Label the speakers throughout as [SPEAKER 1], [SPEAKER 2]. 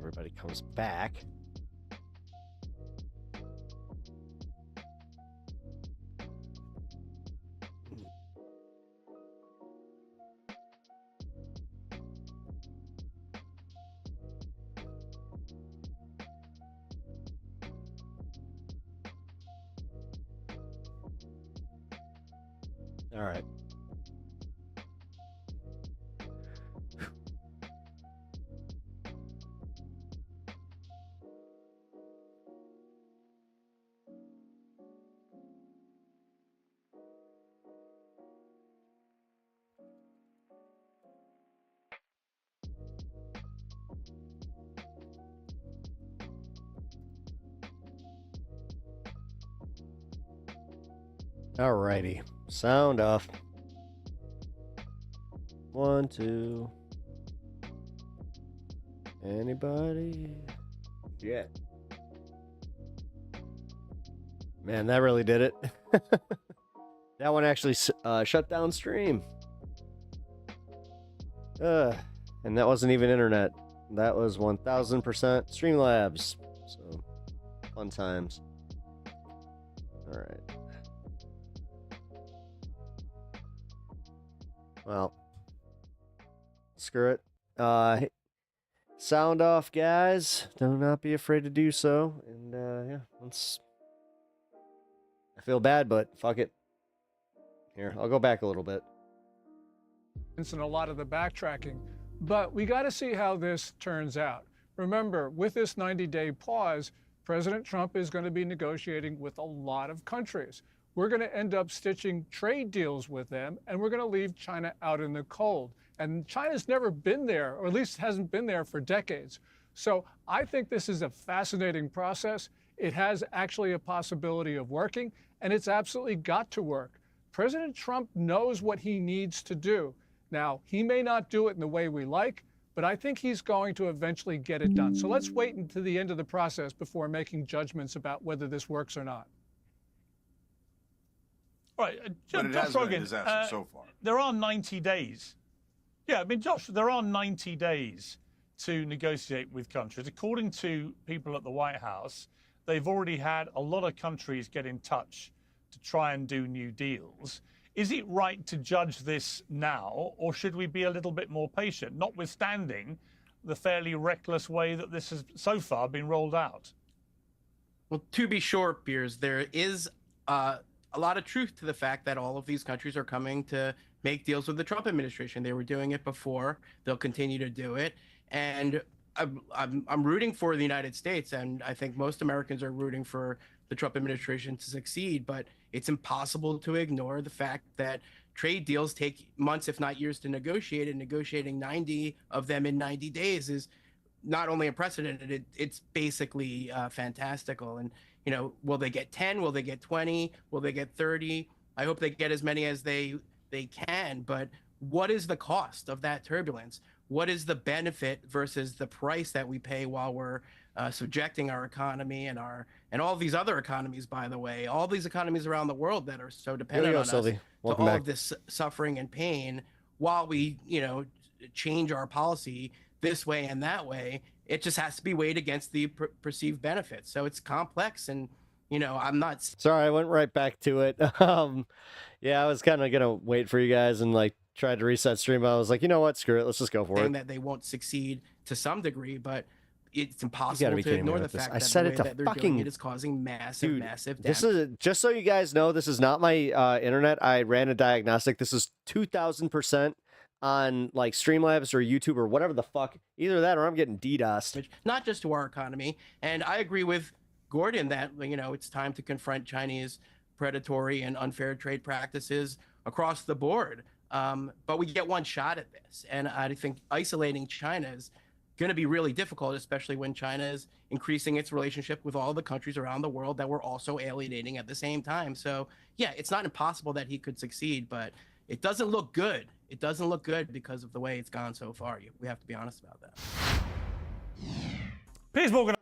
[SPEAKER 1] everybody comes back. All right. Alrighty, sound off. 1, 2. Anybody? Yeah. Man, that really did it. That one actually shut down stream. And that wasn't even internet. That was 1000% Streamlabs. So, fun times. All right. Well, screw it. Sound off, guys. Do not be afraid to do so. And yeah, I feel bad, but fuck it. Here, I'll go back a little bit.
[SPEAKER 2] And a lot of the backtracking, but we got to see how this turns out. Remember, with this 90-day pause, President Trump is going to be negotiating with a lot of countries. We're going to end up stitching trade deals with them, and we're going to leave China out in the cold. And China's never been there, or at least hasn't been there for decades. So I think this is a fascinating process. It has actually a possibility of working, and it's absolutely got to work. President Trump knows what he needs to do. Now, he may not do it in the way we like, but I think he's going to eventually get it done. So let's wait until the end of the process before making judgments about whether this works or not.
[SPEAKER 3] Right,
[SPEAKER 4] but it has been a disaster so far.
[SPEAKER 3] There are 90 days. Yeah, I mean, Josh, there are 90 days to negotiate with countries. According to people at the White House, they've already had a lot of countries get in touch to try and do new deals. Is it right to judge this now, or should we be a little bit more patient, notwithstanding the fairly reckless way that this has so far been rolled out?
[SPEAKER 5] Well, to be sure, Piers, there is a lot of truth to the fact that all of these countries are coming to make deals with the Trump administration. They were doing it before. They'll continue to do it. And I'm rooting for the United States, and I think most Americans are rooting for the Trump administration to succeed, but it's impossible to ignore the fact that trade deals take months, if not years, to negotiate, and negotiating 90 of them in 90 days is not only unprecedented, it's basically fantastical. And, you know, will they get 10? Will they get 20? Will they get 30? I hope they get as many as they can, but what is the cost of that turbulence? What is the benefit versus the price that we pay while we're subjecting our economy and all these other economies, by the way, all these economies around the world that are so dependent on us, to all of this suffering and pain, while we, you know, change our policy this way and that way, it just has to be weighed against the perceived benefits. So it's complex, and, you know, I'm not...
[SPEAKER 1] Sorry, I went right back to it. Yeah, I was kind of going to wait for you guys and, like, tried to reset stream. I was like, you know what? Screw it. Let's just go for it.
[SPEAKER 5] That they won't succeed to some degree, but it's impossible to ignore the fact that the way that they're doing it is causing massive damage.
[SPEAKER 1] This is, just so you guys know, this is not my internet. I ran a diagnostic. This is 2,000% on like Streamlabs or YouTube or whatever the fuck. Either that or I'm getting DDoSed.
[SPEAKER 5] Not just to our economy. And I agree with Gordon that, you know, it's time to confront Chinese predatory and unfair trade practices across the board. But we get one shot at this. And I think isolating China is going to be really difficult, especially when China is increasing its relationship with all the countries around the world that we're also alienating at the same time. So, yeah, it's not impossible that he could succeed, but it doesn't look good. It doesn't look good because of the way it's gone so far. We have to be honest about that.
[SPEAKER 3] Piers Morgan.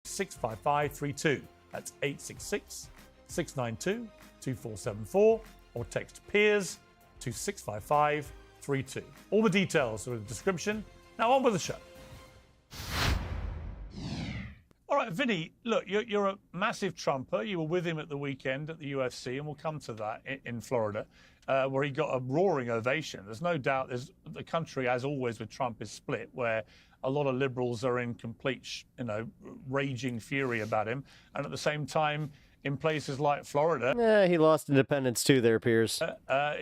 [SPEAKER 3] $65532. That's 866-692-2474, or text Piers to 65532. free to. All the details are in the description. Now on with the show. All right, Vinny, look, you're a massive Trumper. You were with him at the weekend at the UFC, and we'll come to that in Florida, where he got a roaring ovation. There's no doubt the country, as always with Trump, is split, where a lot of liberals are in complete, raging fury about him. And at the same time, in places like Florida...
[SPEAKER 1] Yeah, he lost independence too there, Piers.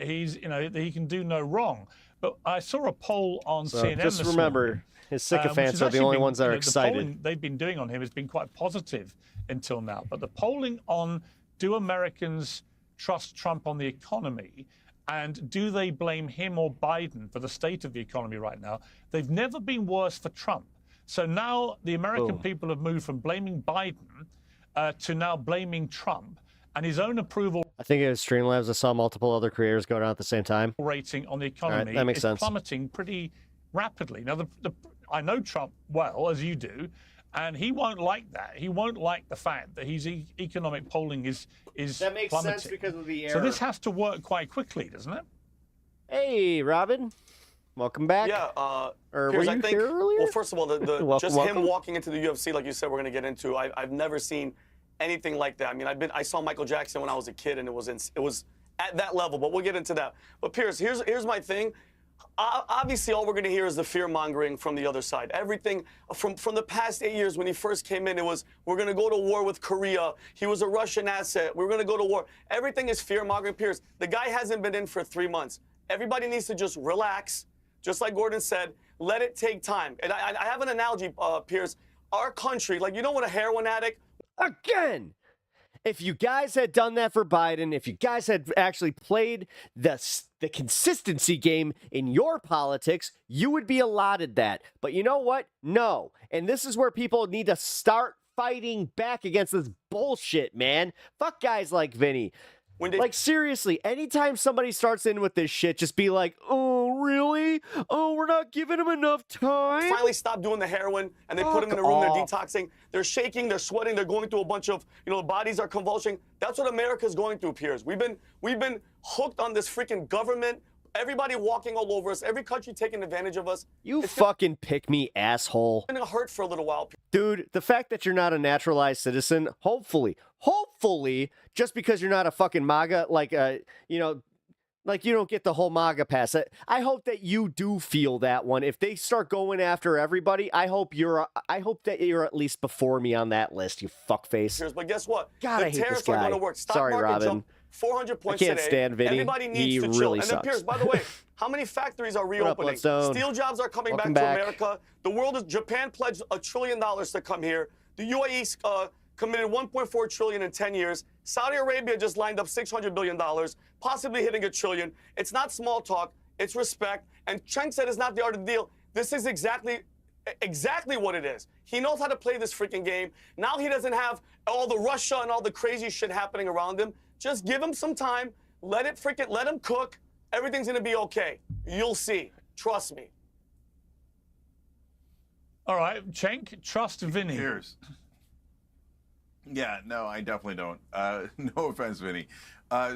[SPEAKER 3] He can do no wrong. But I saw a poll on CNN
[SPEAKER 1] just
[SPEAKER 3] this
[SPEAKER 1] remember,
[SPEAKER 3] morning,
[SPEAKER 1] his sycophants are the only ones that are excited.
[SPEAKER 3] The polling they've been doing on him has been quite positive until now. But the polling on do Americans trust Trump on the economy and do they blame him or Biden for the state of the economy right now, they've never been worse for Trump. So now the American people have moved from blaming Biden to now blaming Trump. And his own approval
[SPEAKER 1] I think it was Streamlabs. I saw multiple other creators go down at the same time.
[SPEAKER 3] Rating on the economy
[SPEAKER 1] that makes
[SPEAKER 3] is
[SPEAKER 1] sense.
[SPEAKER 3] plummeting pretty rapidly. Now, I know Trump well, as you do, and he won't like that. He won't like the fact that his economic polling is
[SPEAKER 1] That makes
[SPEAKER 3] plummeting.
[SPEAKER 1] sense because of the error.
[SPEAKER 3] So this has to work quite quickly, doesn't it?
[SPEAKER 1] Hey, Robin. Welcome back.
[SPEAKER 6] Yeah,
[SPEAKER 1] or
[SPEAKER 6] Piers,
[SPEAKER 1] were you
[SPEAKER 6] I think,
[SPEAKER 1] here earlier?
[SPEAKER 6] well, first of all,
[SPEAKER 1] Welcome,
[SPEAKER 6] just
[SPEAKER 1] welcome.
[SPEAKER 6] him walking into the UFC, like you said, we're going to get into. I've never seen anything like that. I mean, I saw Michael Jackson when I was a kid, and it was at that level. But we'll get into that. But Piers, here's my thing. Obviously, all we're going to hear is the fear mongering from the other side. Everything from the past 8 years when he first came in, it was we're going to go to war with Korea. He was a Russian asset. We're going to go to war. Everything is fear mongering. Piers, the guy hasn't been in for 3 months. Everybody needs to just relax. Just like Gordon said, let it take time. And I have an analogy, Piers. Our country, like, you know what a heroin addict...
[SPEAKER 1] Again, if you guys had done that for Biden, if you guys had actually played the consistency game in your politics, you would be allotted that. But you know what? No. And this is where people need to start fighting back against this bullshit, man. Fuck guys like Vinny. Like, seriously, anytime somebody starts in with this shit, just be like, oh, really? Oh, we're not giving them enough time?
[SPEAKER 6] Finally stop doing the heroin, and they put them in a room, they're detoxing. They're shaking, they're sweating, they're going through a bunch of, bodies are convulsing. That's what America's going through, Piers. We've been hooked on this freaking government. Everybody walking all over us. Every country taking advantage of us.
[SPEAKER 1] You fucking pick me, asshole.
[SPEAKER 6] It's going to hurt for a little while.
[SPEAKER 1] Dude, the fact that you're not a naturalized citizen, hopefully, just because you're not a fucking MAGA, like you don't get the whole MAGA pass. I hope that you do feel that one. If they start going after everybody, I hope that you're at least before me on that list, you fuckface.
[SPEAKER 6] But guess what?
[SPEAKER 1] God, I hate this guy.
[SPEAKER 6] Are going to work. Stock
[SPEAKER 1] Sorry,
[SPEAKER 6] market
[SPEAKER 1] Robin.
[SPEAKER 6] Jumped 400 points
[SPEAKER 1] I can't
[SPEAKER 6] today.
[SPEAKER 1] stand Vinny.
[SPEAKER 6] Everybody needs
[SPEAKER 1] he
[SPEAKER 6] to chill.
[SPEAKER 1] really
[SPEAKER 6] And
[SPEAKER 1] sucks.
[SPEAKER 6] then, Piers, by the way, how many factories are reopening? Steel jobs are coming
[SPEAKER 1] Welcome
[SPEAKER 6] back to America. The world is. Japan pledged $1 trillion to come here. The UAE committed $1.4 trillion in 10 years. Saudi Arabia just lined up $600 billion, possibly hitting $1 trillion. It's not small talk. It's respect. And Cheng said it's not the art of the deal. This is exactly what it is. He knows how to play this freaking game. Now he doesn't have all the Russia and all the crazy shit happening around him. Just give him some time. Let him cook. Everything's going to be okay. You'll see. Trust me.
[SPEAKER 3] All right, Cenk, trust Vinny.
[SPEAKER 4] Cheers. Yeah, no, I definitely don't. No offense, Vinny.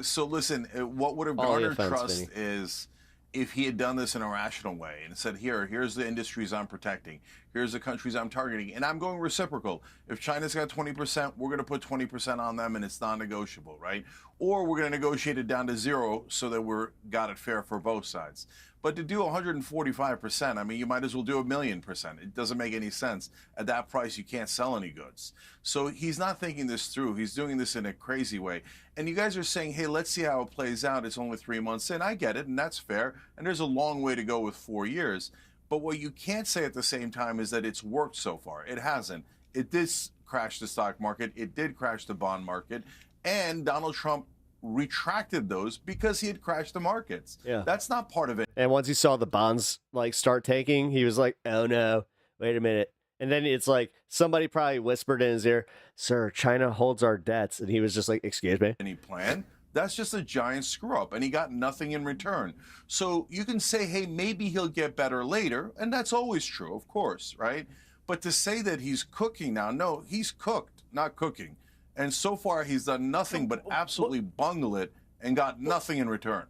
[SPEAKER 4] So listen, what would have garnered trust is if he had done this in a rational way and said, here's the industries I'm protecting, here's the countries I'm targeting, and I'm going reciprocal. If China's got 20%, we're going to put 20% on them, and it's non-negotiable, right? Or we're going to negotiate it down to 0 so that we're got it fair for both sides. But to do 145%, I mean, you might as well do 1,000,000%. It doesn't make any sense. At that price, you can't sell any goods. So he's not thinking this through. He's doing this in a crazy way. And you guys are saying, hey, let's see how it plays out. It's only 3 months in. I get it, and that's fair. And there's a long way to go with 4 years. But what you can't say at the same time is that it's worked so far. It hasn't. It did crash the stock market. It did crash the bond market. And Donald Trump retracted those because he had crashed the markets.
[SPEAKER 1] Yeah.
[SPEAKER 4] That's not part of it.
[SPEAKER 1] And once he saw the bonds start taking, he was like, oh no, wait a minute. And then it's like somebody probably whispered in his ear, sir, China holds our debts. And he was just like, excuse me.
[SPEAKER 4] Any plan? That's just a giant screw up, and he got nothing in return. So you can say, hey, maybe he'll get better later, and that's always true, of course, right? But to say that he's cooking now, no, he's cooked, not cooking. And so far, he's done nothing but absolutely bungle it and got nothing in return.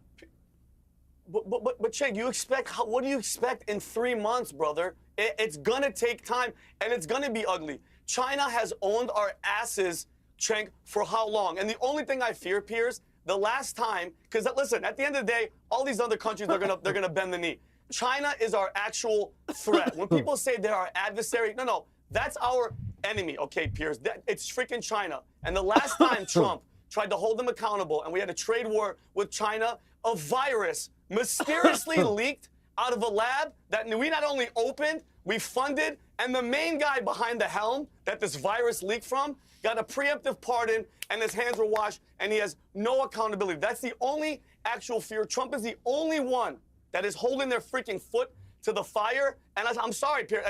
[SPEAKER 6] But Chink, what do you expect in 3 months, brother? It's gonna take time, and it's gonna be ugly. China has owned our asses, Chink, for how long? And the only thing I fear, Piers, the last time, because listen, at the end of the day, all these other countries they're gonna bend the knee. China is our actual threat. When people say they're our adversary, no, that's our enemy. Okay, Piers, it's freaking China. And the last time Trump tried to hold them accountable, and we had a trade war with China, a virus mysteriously leaked out of a lab that we not only opened, we funded, and the main guy behind the helm that this virus leaked from got a preemptive pardon, and his hands were washed, and he has no accountability. That's the only actual fear. Trump is the only one that is holding their freaking foot to the fire. And I'm sorry, Pierre.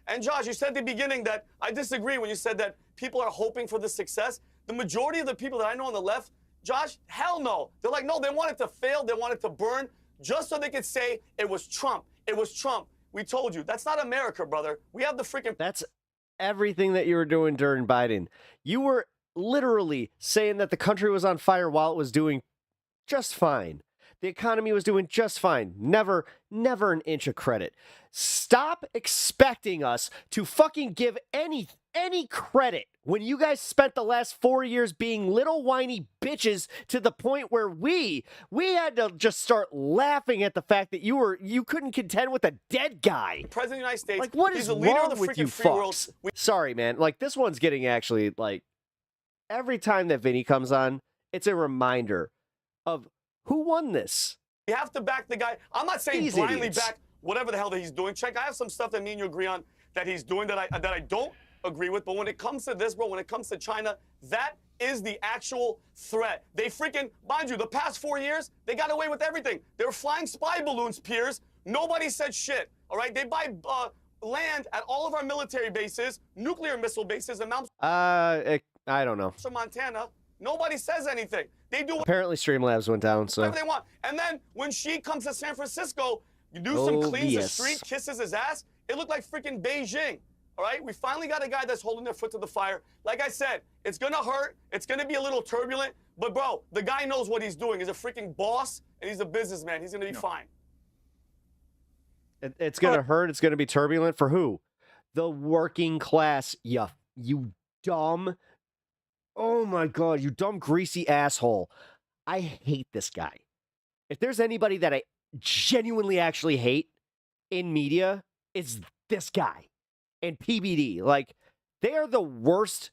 [SPEAKER 6] And Josh, you said at the beginning that I disagree when you said that people are hoping for the success. The majority of the people that I know on the left, Josh, hell no. They're like, no, they want it to fail. They want it to burn just so they could say it was Trump. It was Trump. We told you. That's not America, brother. We have the freaking...
[SPEAKER 1] That's everything that you were doing during Biden. You were literally saying that the country was on fire while it was doing just fine. The economy was doing just fine. Never an inch of credit. Stop expecting us to fucking give any credit when you guys spent the last 4 years being little whiny bitches to the point where we had to just start laughing at the fact that you couldn't contend with a dead guy.
[SPEAKER 6] President of the United States.
[SPEAKER 1] Like, what is
[SPEAKER 6] he's the leader
[SPEAKER 1] wrong
[SPEAKER 6] of the
[SPEAKER 1] with
[SPEAKER 6] freaking
[SPEAKER 1] you
[SPEAKER 6] free world.
[SPEAKER 1] fucks? Sorry, man. Like, this one's getting actually, like, every time that Vinny comes on, it's a reminder of who won this.
[SPEAKER 6] We have to back the guy. I'm not saying
[SPEAKER 1] These
[SPEAKER 6] blindly
[SPEAKER 1] idiots.
[SPEAKER 6] back whatever the hell that he's doing. Check, I have some stuff that me and you agree on that he's doing that I don't agree with. But when it comes to this, bro, when it comes to China, that is the actual threat. They freaking, mind you, the past 4 years, they got away with everything. They were flying spy balloons, Piers. Nobody said shit, all right? They buy land at all of our military bases, nuclear missile bases, and Mount
[SPEAKER 1] I don't know.
[SPEAKER 6] Montana. Nobody says anything. They do
[SPEAKER 1] Apparently Streamlabs went down, so.
[SPEAKER 6] whatever they want. And then when she comes to San Francisco, you do some cleans the
[SPEAKER 1] yes.
[SPEAKER 6] street, kisses his ass. It looked like freaking Beijing. All right, we finally got a guy that's holding their foot to the fire. Like I said, it's gonna hurt. It's gonna be a little turbulent. But bro, the guy knows what he's doing. He's a freaking boss, and he's a businessman. He's gonna be fine.
[SPEAKER 1] It's gonna hurt. It's gonna be turbulent for who? The working class. You dumb. Oh my God, you dumb greasy asshole. I hate this guy. If there's anybody that I genuinely actually hate in media, it's this guy. And PBD, like, they are the worst,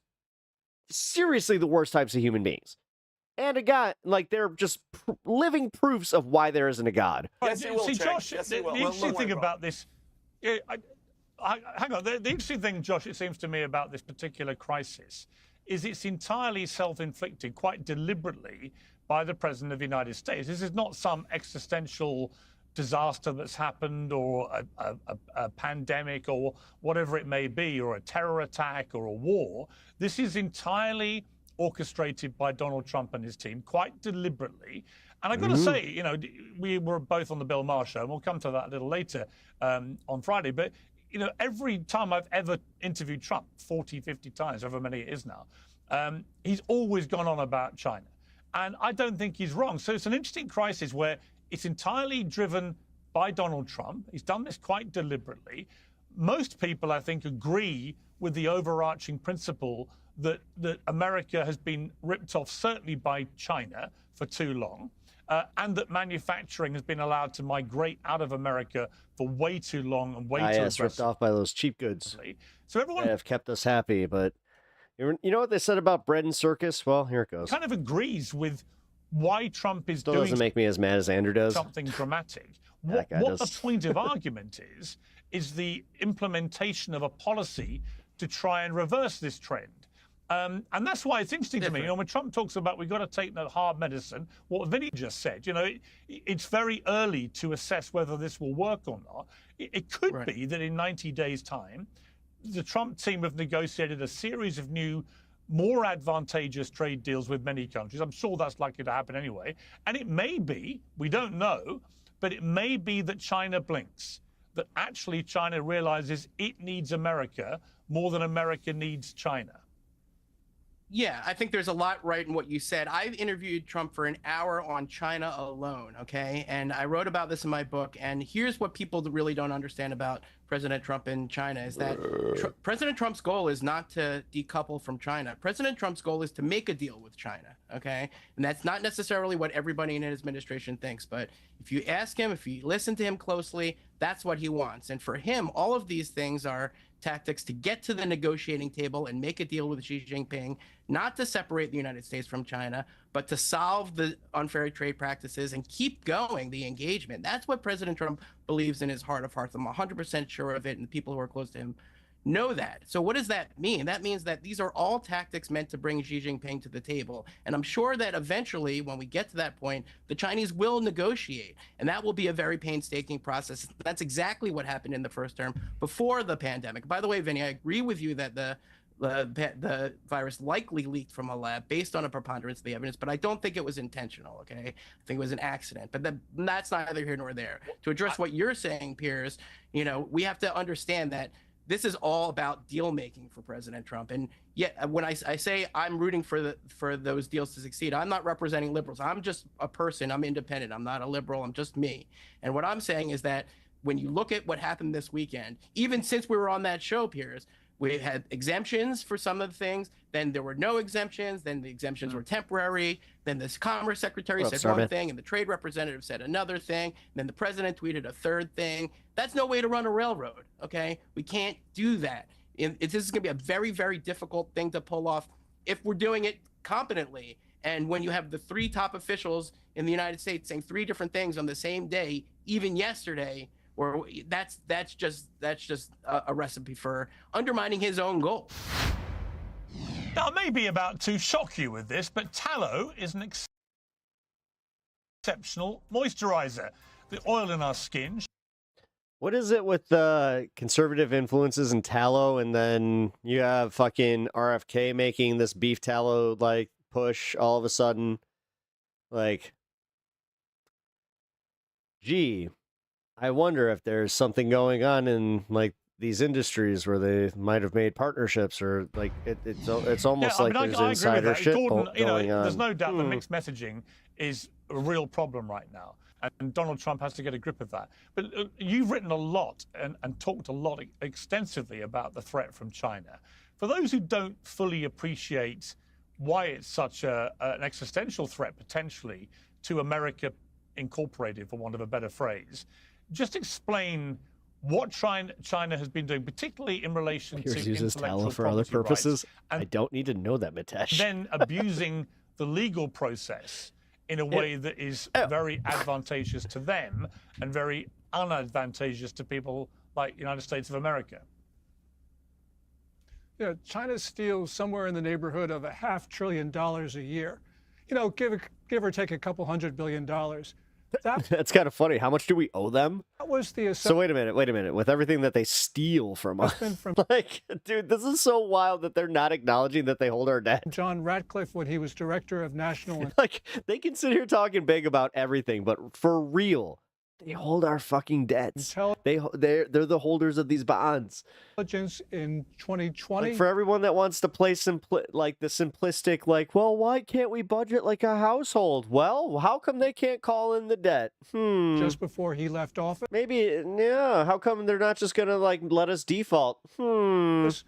[SPEAKER 1] seriously the worst types of human beings. And a God, like, they're just living proofs of why there isn't a God.
[SPEAKER 6] Yes, he will,
[SPEAKER 3] See,
[SPEAKER 6] Chang.
[SPEAKER 3] Josh,
[SPEAKER 6] Yes,
[SPEAKER 3] the
[SPEAKER 6] he will.
[SPEAKER 3] interesting thing about this, hang on, the interesting thing, Josh, it seems to me about this particular crisis is it's entirely self-inflicted, quite deliberately, by the President of the United States. This is not some existential disaster that's happened, or a pandemic, or whatever it may be, or a terror attack, or a war. This is entirely orchestrated by Donald Trump and his team, quite deliberately. And I've got to say, you know, we were both on the Bill Maher show, and we'll come to that a little later on Friday. But, you know, every time I've ever interviewed Trump, 40, 50 times, however many it is now, he's always gone on about China. And I don't think he's wrong. So it's an interesting crisis where it's entirely driven by Donald Trump. He's done this quite deliberately. Most people, I think, agree with the overarching principle that America has been ripped off, certainly by China, for too long, and that manufacturing has been allowed to migrate out of America for way too long and way too aggressively.
[SPEAKER 1] Ripped off by those cheap goods.
[SPEAKER 3] So everyone
[SPEAKER 1] have kept us happy, but you know what they said about bread and circus? Well, here it goes.
[SPEAKER 3] kind of agrees with why Trump is
[SPEAKER 1] Still
[SPEAKER 3] doing
[SPEAKER 1] doesn't make me as mad as Andrew does.
[SPEAKER 3] something dramatic.
[SPEAKER 1] That guy
[SPEAKER 3] What the
[SPEAKER 1] does.
[SPEAKER 3] point of argument is the implementation of a policy to try and reverse this trend. And that's why it's interesting to me. You know, when Trump talks about we've got to take that hard medicine, what Vinny just said, you know, it's very early to assess whether this will work or not. It could be that in 90 days' time, the Trump team have negotiated a series of new, more advantageous trade deals with many countries. I'm sure that's likely to happen anyway. And it may be, we don't know, but it may be that China blinks, that actually China realizes it needs America more than America needs China.
[SPEAKER 5] Yeah, I think there's a lot right in what you said. I've interviewed Trump for an hour on China alone, okay? And I wrote about this in my book. And here's what people really don't understand about President Trump and China is that President Trump's goal is not to decouple from China. President Trump's goal is to make a deal with China, okay? And that's not necessarily what everybody in his administration thinks. But if you ask him, if you listen to him closely, that's what he wants. And for him, all of these things are tactics to get to the negotiating table and make a deal with Xi Jinping, not to separate the United States from China, but to solve the unfair trade practices and keep going the engagement. That's what President Trump believes in his heart of hearts. I'm 100% sure of it, and the people who are close to him know that. So what does that mean? That means that these are all tactics meant to bring Xi Jinping to the table. And I'm sure that eventually, when we get to that point, the Chinese will negotiate. And that will be a very painstaking process. That's exactly what happened in the first term before the pandemic. By the way, Vinny, I agree with you that the virus likely leaked from a lab based on a preponderance of the evidence, but I don't think it was intentional, okay? I think it was an accident, but that's neither here nor there. To address what you're saying, Piers, we have to understand that this is all about deal making for President Trump. And yet, when I say I'm rooting for those deals to succeed, I'm not representing liberals. I'm just a person. I'm independent. I'm not a liberal. I'm just me. And what I'm saying is that when you look at what happened this weekend, even since we were on that show, Piers, we had exemptions for some of the things. Then there were no exemptions. Then the exemptions were temporary. Then the Commerce Secretary said one thing, and the Trade Representative said another thing. Then the President tweeted a third thing. That's no way to run a railroad, okay? We can't do that. This is going to be a very, very difficult thing to pull off if we're doing it competently. And when you have the three top officials in the United States saying three different things on the same day, even yesterday, or that's just a recipe for undermining his own goal.
[SPEAKER 3] Now, I may be about to shock you with this, but tallow is an exceptional moisturizer. The oil in our skin.
[SPEAKER 1] What is it with the conservative influences in tallow, and then you have fucking RFK making this beef tallow like push all of a sudden? Like, gee, I wonder if there's something going on in like these industries where they might have made partnerships, or like it's almost like there's insider shit going on.
[SPEAKER 3] There's no doubt that mixed messaging is a real problem right now, and Donald Trump has to get a grip of that. But you've written a lot and talked a lot extensively about the threat from China. For those who don't fully appreciate why it's such an existential threat potentially to America Incorporated, for want of a better phrase, just explain what China has been doing, particularly in relation to
[SPEAKER 1] uses tallow for other purposes. I don't need to know that, Mitesh.
[SPEAKER 3] Then abusing the legal process in a way that is very advantageous to them and very unadvantageous to people like the United States of America.
[SPEAKER 2] Yeah, China steals somewhere in the neighborhood of $500 billion a year. Give or take a couple $100 billion.
[SPEAKER 1] That's kind of funny. How much do we owe them?
[SPEAKER 2] That was the
[SPEAKER 1] So wait a minute. With everything that they steal from us, like, dude, this is so wild that they're not acknowledging that they hold our debt.
[SPEAKER 2] John Ratcliffe, when he was director of national,
[SPEAKER 1] like, they can sit here talking big about everything, but for real, they hold our fucking debts. They're the holders of these bonds.
[SPEAKER 2] Intelligence in 2020.
[SPEAKER 1] Like, for everyone that wants to play like the simplistic, like, well, why can't we budget like a household? Well, how come they can't call in the debt?
[SPEAKER 2] Just before he left office.
[SPEAKER 1] Maybe, yeah. How come they're not just gonna like let us default?
[SPEAKER 2] And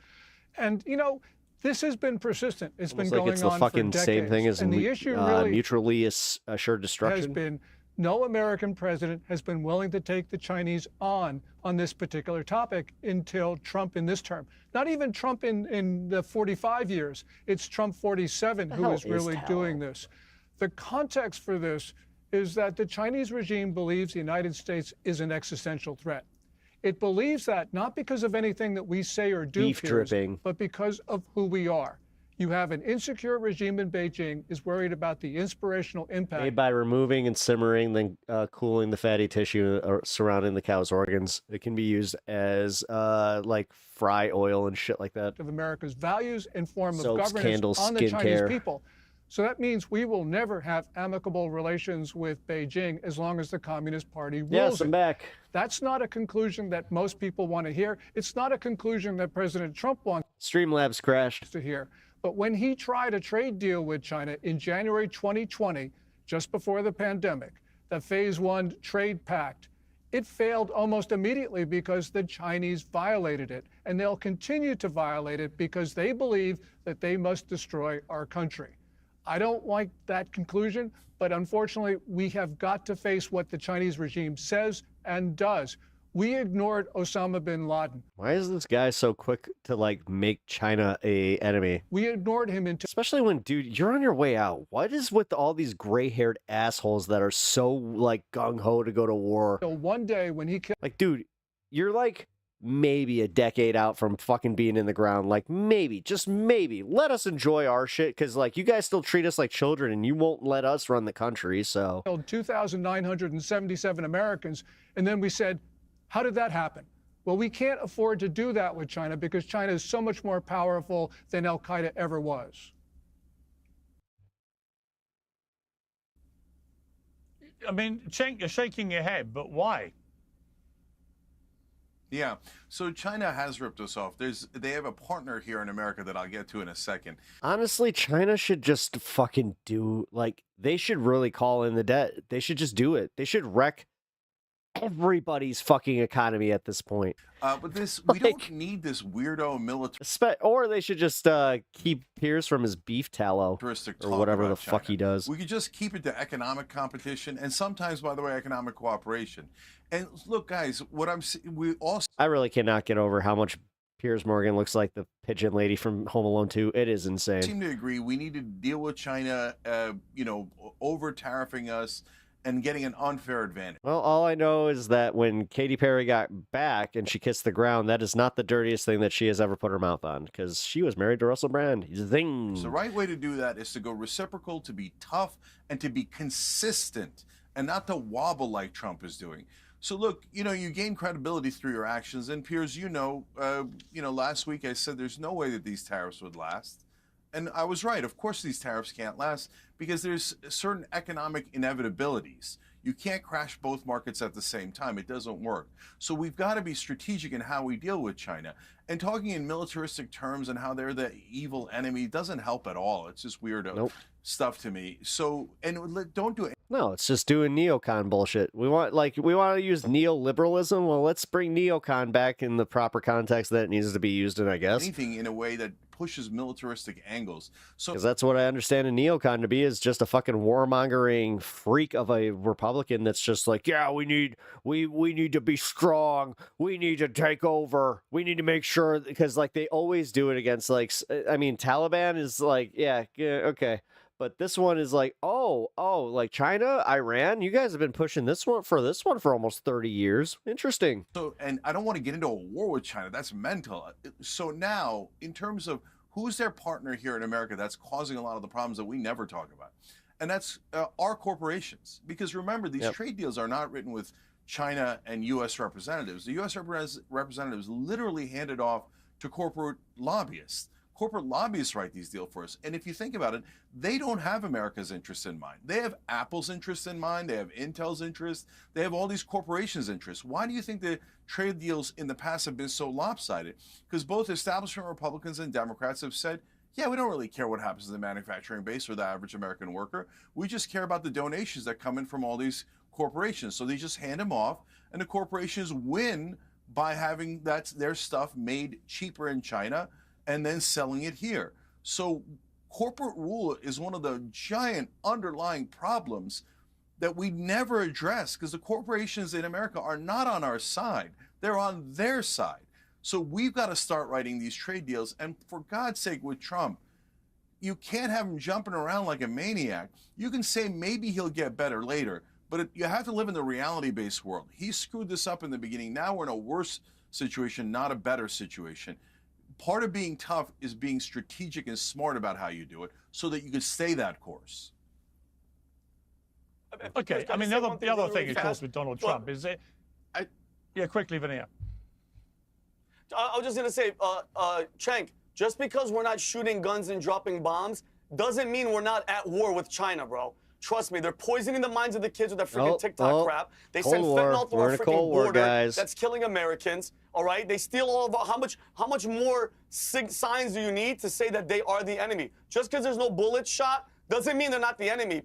[SPEAKER 2] this has been persistent. It's
[SPEAKER 1] Almost
[SPEAKER 2] been
[SPEAKER 1] like
[SPEAKER 2] going
[SPEAKER 1] it's the
[SPEAKER 2] on
[SPEAKER 1] fucking
[SPEAKER 2] for decades.
[SPEAKER 1] same thing as
[SPEAKER 2] and the issue really
[SPEAKER 1] mutually assured destruction.
[SPEAKER 2] has been no American president has been willing to take the Chinese on this particular topic until Trump in this term. Not even Trump in the 45 years. It's Trump 47 who is really doing this. The context for this is that the Chinese regime believes the United States is an existential threat. It believes that not because of anything that we say or do, but because of who we are. You have an insecure regime in Beijing is worried about the inspirational impact.
[SPEAKER 1] Made by removing and simmering, then cooling the fatty tissue surrounding the cow's organs. It can be used as like fry oil and shit like that.
[SPEAKER 2] Of America's values and form of
[SPEAKER 1] Soaps,
[SPEAKER 2] governance
[SPEAKER 1] candles,
[SPEAKER 2] on the Chinese
[SPEAKER 1] skincare.
[SPEAKER 2] people. So that means we will never have amicable relations with Beijing as long as the Communist Party rules.
[SPEAKER 1] Yes, I'm back.
[SPEAKER 2] That's not a conclusion that most people want to hear. It's not a conclusion that President Trump wants
[SPEAKER 1] Streamlabs crashed.
[SPEAKER 2] to hear. But when he tried a trade deal with China in January 2020, just before the pandemic, the Phase 1 trade pact, it failed almost immediately because the Chinese violated it. And they'll continue to violate it because they believe that they must destroy our country. I don't like that conclusion, but unfortunately, we have got to face what the Chinese regime says and does. We ignored Osama bin Laden.
[SPEAKER 1] Why is this guy so quick to like make China a enemy?
[SPEAKER 2] We ignored him until,
[SPEAKER 1] especially when, dude, you're on your way out. What is with all these gray-haired assholes that are so like gung-ho to go to war?
[SPEAKER 2] one day when he killed,
[SPEAKER 1] like, dude, you're like maybe a decade out from fucking being in the ground. Like, maybe, just maybe, let us enjoy our shit, because like you guys still treat us like children and you won't let us run the country. So
[SPEAKER 2] killed 2,977 Americans, and then we said, how did that happen? Well, we can't afford to do that with China because China is so much more powerful than Al-Qaeda ever was.
[SPEAKER 3] I mean, Cenk, you're shaking your head, but why?
[SPEAKER 4] Yeah, so China has ripped us off. They have a partner here in America that I'll get to in a second.
[SPEAKER 1] Honestly, China should just fucking do, like, they should really call in the debt. They should just do it. They should wreck everybody's fucking economy at this point.
[SPEAKER 4] But we don't need this weirdo military.
[SPEAKER 1] Or they should just keep Pierce from his beef tallow or whatever the fuck he does.
[SPEAKER 4] We could just keep it to economic competition and sometimes, by the way, economic cooperation. And look, guys,
[SPEAKER 1] I really cannot get over how much Piers Morgan looks like the pigeon lady from Home Alone 2. It is insane.
[SPEAKER 4] I seem to agree. We need to deal with China, over tariffing us and getting an unfair advantage.
[SPEAKER 1] Well, all I know is that when Katy Perry got back and she kissed the ground, that is not the dirtiest thing that she has ever put her mouth on, because she was married to Russell Brand. Zing.
[SPEAKER 4] So the right way to do that is to go reciprocal, to be tough, and to be consistent, and not to wobble like Trump is doing. So look, you gain credibility through your actions. And Piers, last week I said there's no way that these tariffs would last. And I was right. Of course, these tariffs can't last because there's certain economic inevitabilities. You can't crash both markets at the same time. It doesn't work. So we've got to be strategic in how we deal with China. And talking in militaristic terms and how they're the evil enemy doesn't help at all. It's just weirdo stuff to me. So, and don't do it.
[SPEAKER 1] No, it's just doing neocon bullshit. We want to use neoliberalism. Well, let's bring neocon back in the proper context that it needs to be used in, I guess.
[SPEAKER 4] Anything in a way that pushes militaristic angles. So,
[SPEAKER 1] because that's what I understand a neocon to be, is just a fucking warmongering freak of a Republican that's just like, yeah, we need to be strong. We need to take over. We need to make sure, because like they always do it against, like, I mean, Taliban is like, yeah, okay. But this one is like, like China, Iran, you guys have been pushing this one for almost 30 years. Interesting.
[SPEAKER 4] So, and I don't want to get into a war with China. That's mental. So now, in terms of who's their partner here in America that's causing a lot of the problems that we never talk about, and that's our corporations. Because remember, these trade deals are not written with China and U.S. representatives. The U.S. representatives literally handed off to corporate lobbyists. Corporate lobbyists write these deals for us. And if you think about it, they don't have America's interest in mind. They have Apple's interest in mind. They have Intel's interest. They have all these corporations' interests. Why do you think the trade deals in the past have been so lopsided? Because both establishment Republicans and Democrats have said, yeah, we don't really care what happens to the manufacturing base or the average American worker. We just care about the donations that come in from all these corporations. So they just hand them off, and the corporations win by having their stuff made cheaper in China and then selling it here. So corporate rule is one of the giant underlying problems that we never address, because the corporations in America are not on our side. They're on their side. So we've got to start writing these trade deals. And for God's sake, with Trump, you can't have him jumping around like a maniac. You can say maybe he'll get better later, but you have to live in the reality-based world. He screwed this up in the beginning. Now we're in a worse situation, not a better situation. Part of being tough is being strategic and smart about how you do it so that you can stay that course.
[SPEAKER 3] Okay, I mean, the other thing, of course, with Donald Trump is it... Yeah, quickly, Vania.
[SPEAKER 6] I was just going to say, Cenk, just because we're not shooting guns and dropping bombs doesn't mean we're not at war with China, bro. Trust me, they're poisoning the minds of the kids with their freaking TikTok crap. They
[SPEAKER 1] Cold
[SPEAKER 6] send
[SPEAKER 1] War.
[SPEAKER 6] fentanyl through
[SPEAKER 1] We're
[SPEAKER 6] our
[SPEAKER 1] in a
[SPEAKER 6] freaking
[SPEAKER 1] Cold War,
[SPEAKER 6] border.
[SPEAKER 1] guys.
[SPEAKER 6] That's killing Americans. All right, they steal all of our, how much more signs do you need to say that they are the enemy? Just because there's no bullets shot doesn't mean they're not the enemy,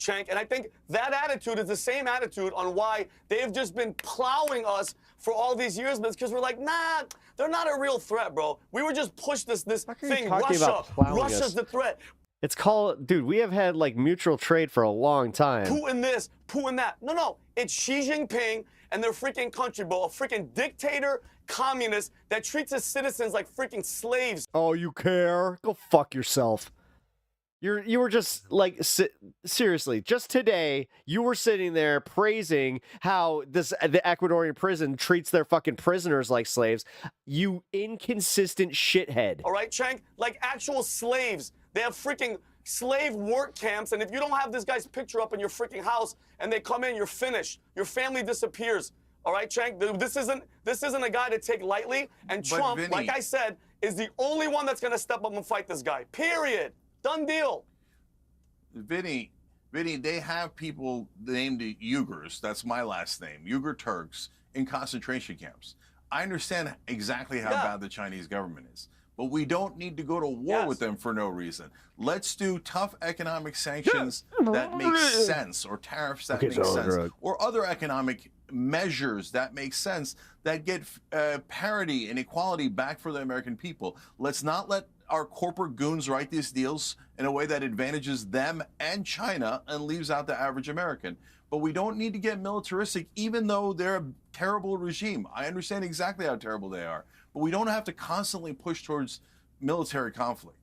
[SPEAKER 6] Cenk. And I think that attitude is the same attitude on why they've just been plowing us for all these years, but it's because we're like, nah, they're not a real threat, bro. We were just pushed this thing. Russia's the threat.
[SPEAKER 1] It's called, dude, we have had like mutual trade for a long time.
[SPEAKER 6] Putin this, Putin that. No, it's Xi Jinping and their freaking country, bro. A freaking dictator, communist that treats his citizens like freaking slaves.
[SPEAKER 1] Oh, you care? Go fuck yourself. You were just like, seriously, just today, you were sitting there praising how the Ecuadorian prison treats their fucking prisoners like slaves. You inconsistent shithead.
[SPEAKER 6] All right, Cenk? Like actual slaves. They have freaking slave work camps, and if you don't have this guy's picture up in your freaking house and they come in, you're finished. Your family disappears. All right, Cenk? This isn't a guy to take lightly, and Trump,
[SPEAKER 4] Vinny,
[SPEAKER 6] like I said, is the only one that's going to step up and fight this guy. Period. Done deal.
[SPEAKER 4] Vinny, they have people named Uyghurs. That's my last name. Uyghur Turks in concentration camps. I understand exactly how bad the Chinese government is. But we don't need to go to war with them for no reason. Let's do tough economic sanctions that make sense, or tariffs that make sense, or other economic measures that make sense, that get parity and equality back for the American people. Let's not let our corporate goons write these deals in a way that advantages them and China and leaves out the average American. But we don't need to get militaristic, even though they're a terrible regime. I understand exactly how terrible they are. But we don't have to constantly push towards military conflict.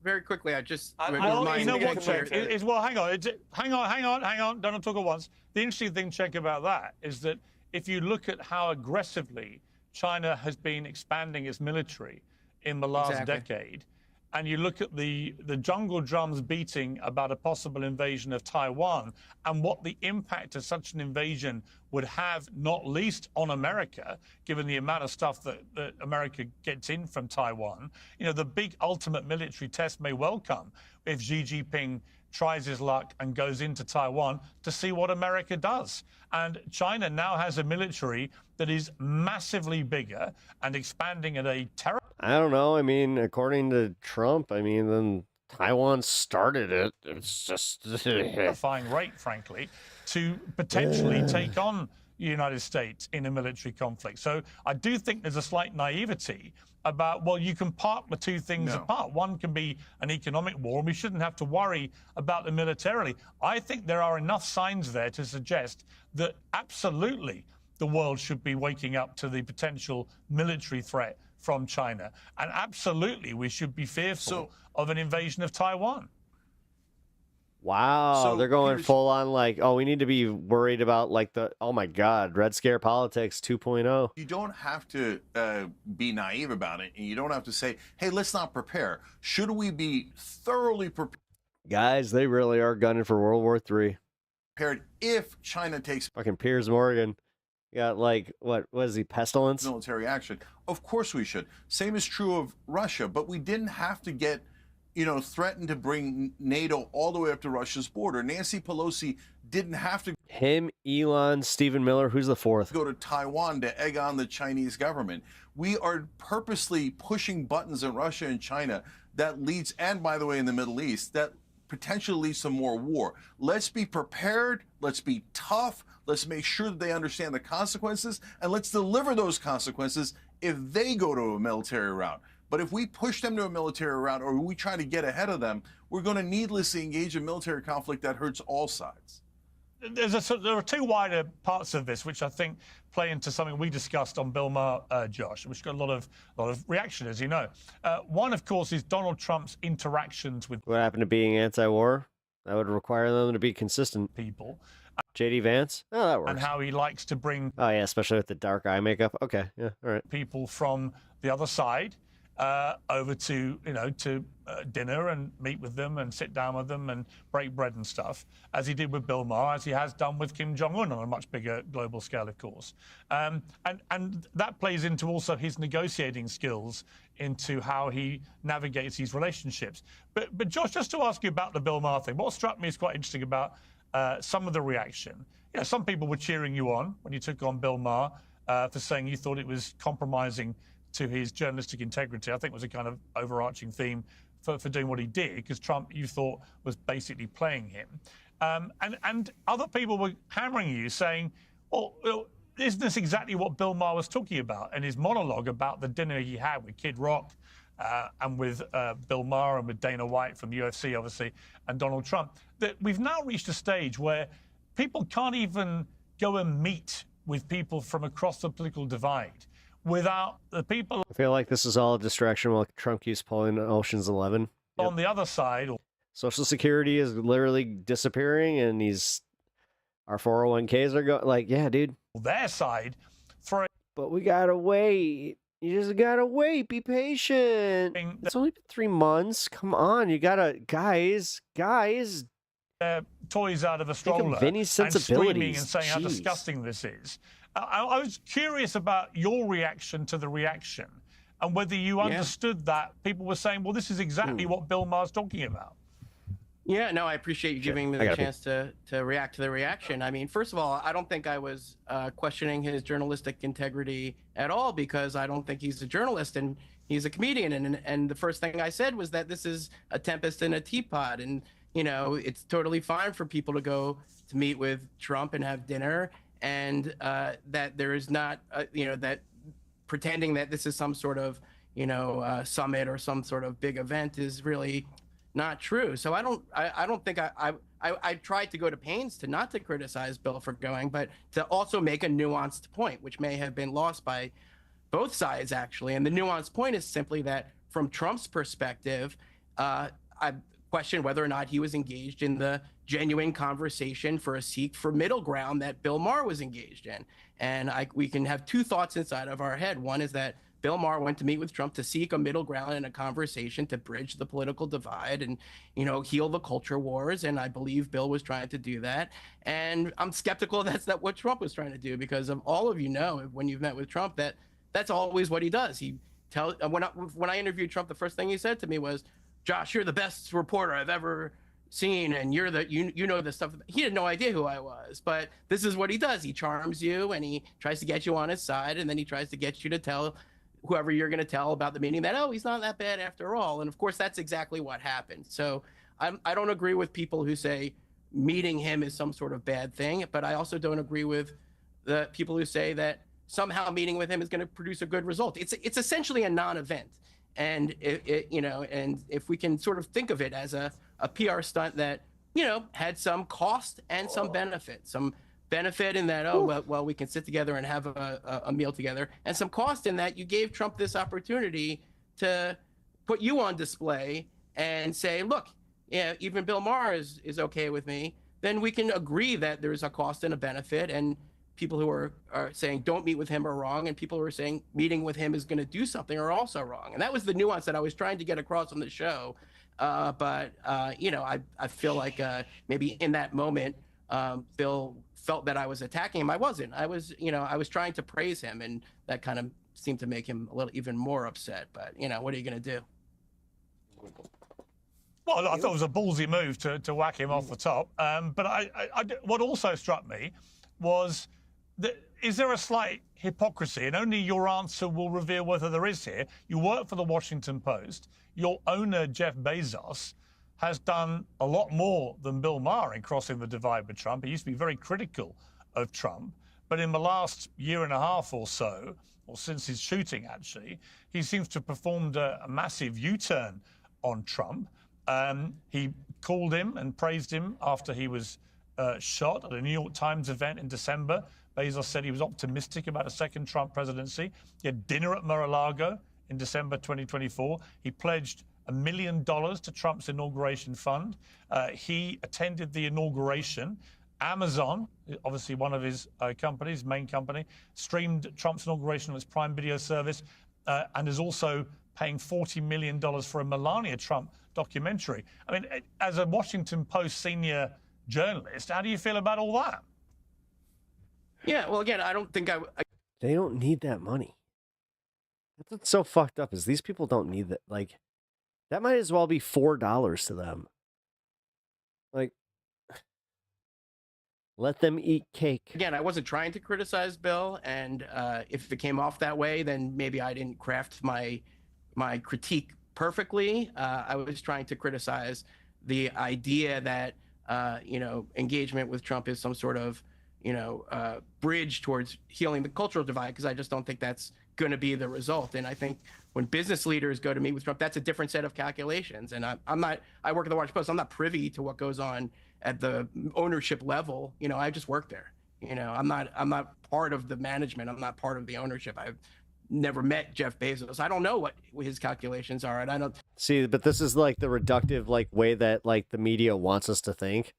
[SPEAKER 5] Very quickly, I just
[SPEAKER 3] you know what, Cenk? Well, hang on. Don't talk at once. The interesting thing, Cenk, about that is that if you look at how aggressively China has been expanding its military in the last decade, and you look at the jungle drums beating about a possible invasion of Taiwan and what the impact of such an invasion would have, not least on America, given the amount of stuff that America gets in from Taiwan. You know, the big ultimate military test may well come if Xi Jinping tries his luck and goes into Taiwan to see what America does. And China now has a military that is massively bigger and expanding at a terrible...
[SPEAKER 1] I don't know. I mean, according to Trump, I mean, then Taiwan started it. It's just
[SPEAKER 3] terrifying rate, frankly, to potentially take on the United States in a military conflict. So I do think there's a slight naivety about, well, you can park the two things apart. One can be an economic war, and we shouldn't have to worry about them militarily. I think there are enough signs there to suggest that absolutely the world should be waking up to the potential military threat from China. And absolutely we should be fearful of an invasion of Taiwan.
[SPEAKER 1] Wow, so they're going full on like, oh, we need to be worried about like oh my God, Red Scare politics 2.0.
[SPEAKER 4] You don't have to be naive about it, and you don't have to say, hey, let's not prepare. Should we be thoroughly prepared?
[SPEAKER 1] Guys, they really are gunning for World War III.
[SPEAKER 4] Prepared if China takes...
[SPEAKER 1] Fucking Piers Morgan. You got like, what is he, pestilence?
[SPEAKER 4] Military action. Of course we should. Same is true of Russia, but we didn't have to get, threatened to bring NATO all the way up to Russia's border. Nancy Pelosi didn't have to...
[SPEAKER 1] Him, Elon, Stephen Miller, who's the fourth?
[SPEAKER 4] ...go to Taiwan to egg on the Chinese government. We are purposely pushing buttons in Russia and China that leads, and by the way, in the Middle East, that potentially leads to more war. Let's be prepared. Let's be tough. Let's make sure that they understand the consequences, and let's deliver those consequences if they go to a military route. But if we push them to a military route, or we try to get ahead of them, we're going to needlessly engage in military conflict that hurts all sides.
[SPEAKER 3] There are two wider parts of this, which I think play into something we discussed on Bill Maher, Josh, which got a lot of reaction, as you know. One, of course, is Donald Trump's interactions with...
[SPEAKER 1] What happened to being anti-war? That would require them to be consistent.
[SPEAKER 3] ...people.
[SPEAKER 1] J.D. Vance? Oh, that works.
[SPEAKER 3] And how he likes to bring...
[SPEAKER 1] Oh, yeah, especially with the dark eye makeup. Okay, yeah, all right.
[SPEAKER 3] ...people from the other side. over to dinner and meet with them and sit down with them and break bread and stuff, as he did with Bill Maher, as he has done with Kim Jong-un on a much bigger global scale, of course. And that plays into also his negotiating skills, into how he navigates these relationships. But Josh, just to ask you about the Bill Maher thing, what struck me is quite interesting about some of the reaction. Some people were cheering you on when you took on Bill Maher for saying you thought it was compromising to his journalistic integrity. I think was a kind of overarching theme for doing what he did, because Trump, you thought, was basically playing him. And other people were hammering you, saying, well, isn't this exactly what Bill Maher was talking about in his monologue about the dinner he had with Kid Rock and with Bill Maher and with Dana White from UFC, obviously, and Donald Trump? That we've now reached a stage where people can't even go and meet with people from across the political divide without the people.
[SPEAKER 1] I feel like this is all a distraction while Trump keeps pulling Ocean's 11.
[SPEAKER 3] On the other side.
[SPEAKER 1] Social Security is literally disappearing, and our 401ks are going. Like, yeah, dude.
[SPEAKER 3] Their side for.
[SPEAKER 1] But we gotta wait. You just gotta wait. Be patient. It's only been 3 months. Come on, you gotta, guys.
[SPEAKER 3] Toys out of a stroller
[SPEAKER 1] Vinny's sensibilities.
[SPEAKER 3] And screaming and saying how disgusting this is. I was curious about your reaction to the reaction, and whether you understood that people were saying, well, this is exactly what Bill Maher's talking about.
[SPEAKER 5] Yeah, no, I appreciate you giving me the chance to react to the reaction. I mean, first of all, I don't think I was questioning his journalistic integrity at all, because I don't think he's a journalist and he's a comedian. And the first thing I said was that this is a tempest in a teapot. And, it's totally fine for people to go to meet with Trump and have dinner, and that there is not, that pretending that this is some sort of, summit or some sort of big event is really not true. So I don't think I tried to go to pains to not to criticize Bill for going, but to also make a nuanced point, which may have been lost by both sides, actually. And the nuanced point is simply that from Trump's perspective, I question whether or not he was engaged in the genuine conversation for a seek for middle ground that Bill Maher was engaged in. And we can have two thoughts inside of our head. One is that Bill Maher went to meet with Trump to seek a middle ground in a conversation to bridge the political divide and, heal the culture wars. And I believe Bill was trying to do that. And I'm skeptical that's not what Trump was trying to do, because of all of when you've met with Trump, that's always what he does. When I interviewed Trump, the first thing he said to me was, Josh, you're the best reporter I've ever seen, and you know this stuff. He had no idea who I was, but this is what he does. He charms you, and he tries to get you on his side, and then he tries to get you to tell whoever you're going to tell about the meeting that, oh, he's not that bad after all. And of course, that's exactly what happened. So I don't agree with people who say meeting him is some sort of bad thing, but I also don't agree with the people who say that somehow meeting with him is going to produce a good result. It's essentially a non-event. And and if we can sort of think of it as a PR stunt that, had some cost and some benefit, in that, well, we can sit together and have a meal together, and some cost in that you gave Trump this opportunity to put you on display and say, look, even Bill Maher is okay with me, then we can agree that there's a cost and a benefit, and people who are saying don't meet with him are wrong, and people who are saying meeting with him is going to do something are also wrong. And that was the nuance that I was trying to get across on the show. But I feel like maybe in that moment, Bill felt that I was attacking him. I wasn't. I was trying to praise him, and that kind of seemed to make him a little even more upset. But what are you going to do?
[SPEAKER 3] Well, I thought it was a ballsy move to whack him off the top. But what also struck me was that, is there a slight hypocrisy? And only your answer will reveal whether there is here. You work for the Washington Post. Your owner, Jeff Bezos, has done a lot more than Bill Maher in crossing the divide with Trump. He used to be very critical of Trump. But in the last year and a half or so, or since his shooting, actually, he seems to have performed a massive U-turn on Trump. He called him and praised him after he was shot at a New York Times event in December. Bezos said he was optimistic about a second Trump presidency. He had dinner at Mar-a-Lago in December 2024. He pledged $1 million to Trump's inauguration fund. He attended the inauguration. Amazon, obviously one of his companies, main company, streamed Trump's inauguration on its Prime Video service and has also paying $40 million for a Melania Trump documentary. I mean, as a Washington Post senior journalist, how do you feel about all that?
[SPEAKER 5] Yeah, well, again, I don't think
[SPEAKER 1] They don't need that money. That's what's so fucked up is these people don't need that. Like, that might as well be $4 to them. Like, let them eat cake.
[SPEAKER 5] Again, I wasn't trying to criticize Bill, and if it came off that way, then maybe I didn't craft my critique perfectly. I was trying to criticize the idea that engagement with Trump is some sort of bridge towards healing the cultural divide, because I just don't think that's going to be the result. And I think when business leaders go to meet with Trump, that's a different set of calculations. And I work at the Washington Post. I'm not privy to what goes on at the ownership level. I just work there. I'm not part of the management. I'm not part of the ownership. I've never met Jeff Bezos. I don't know what his calculations are, and I don't
[SPEAKER 1] see. But this is like the reductive way that the media wants us to think.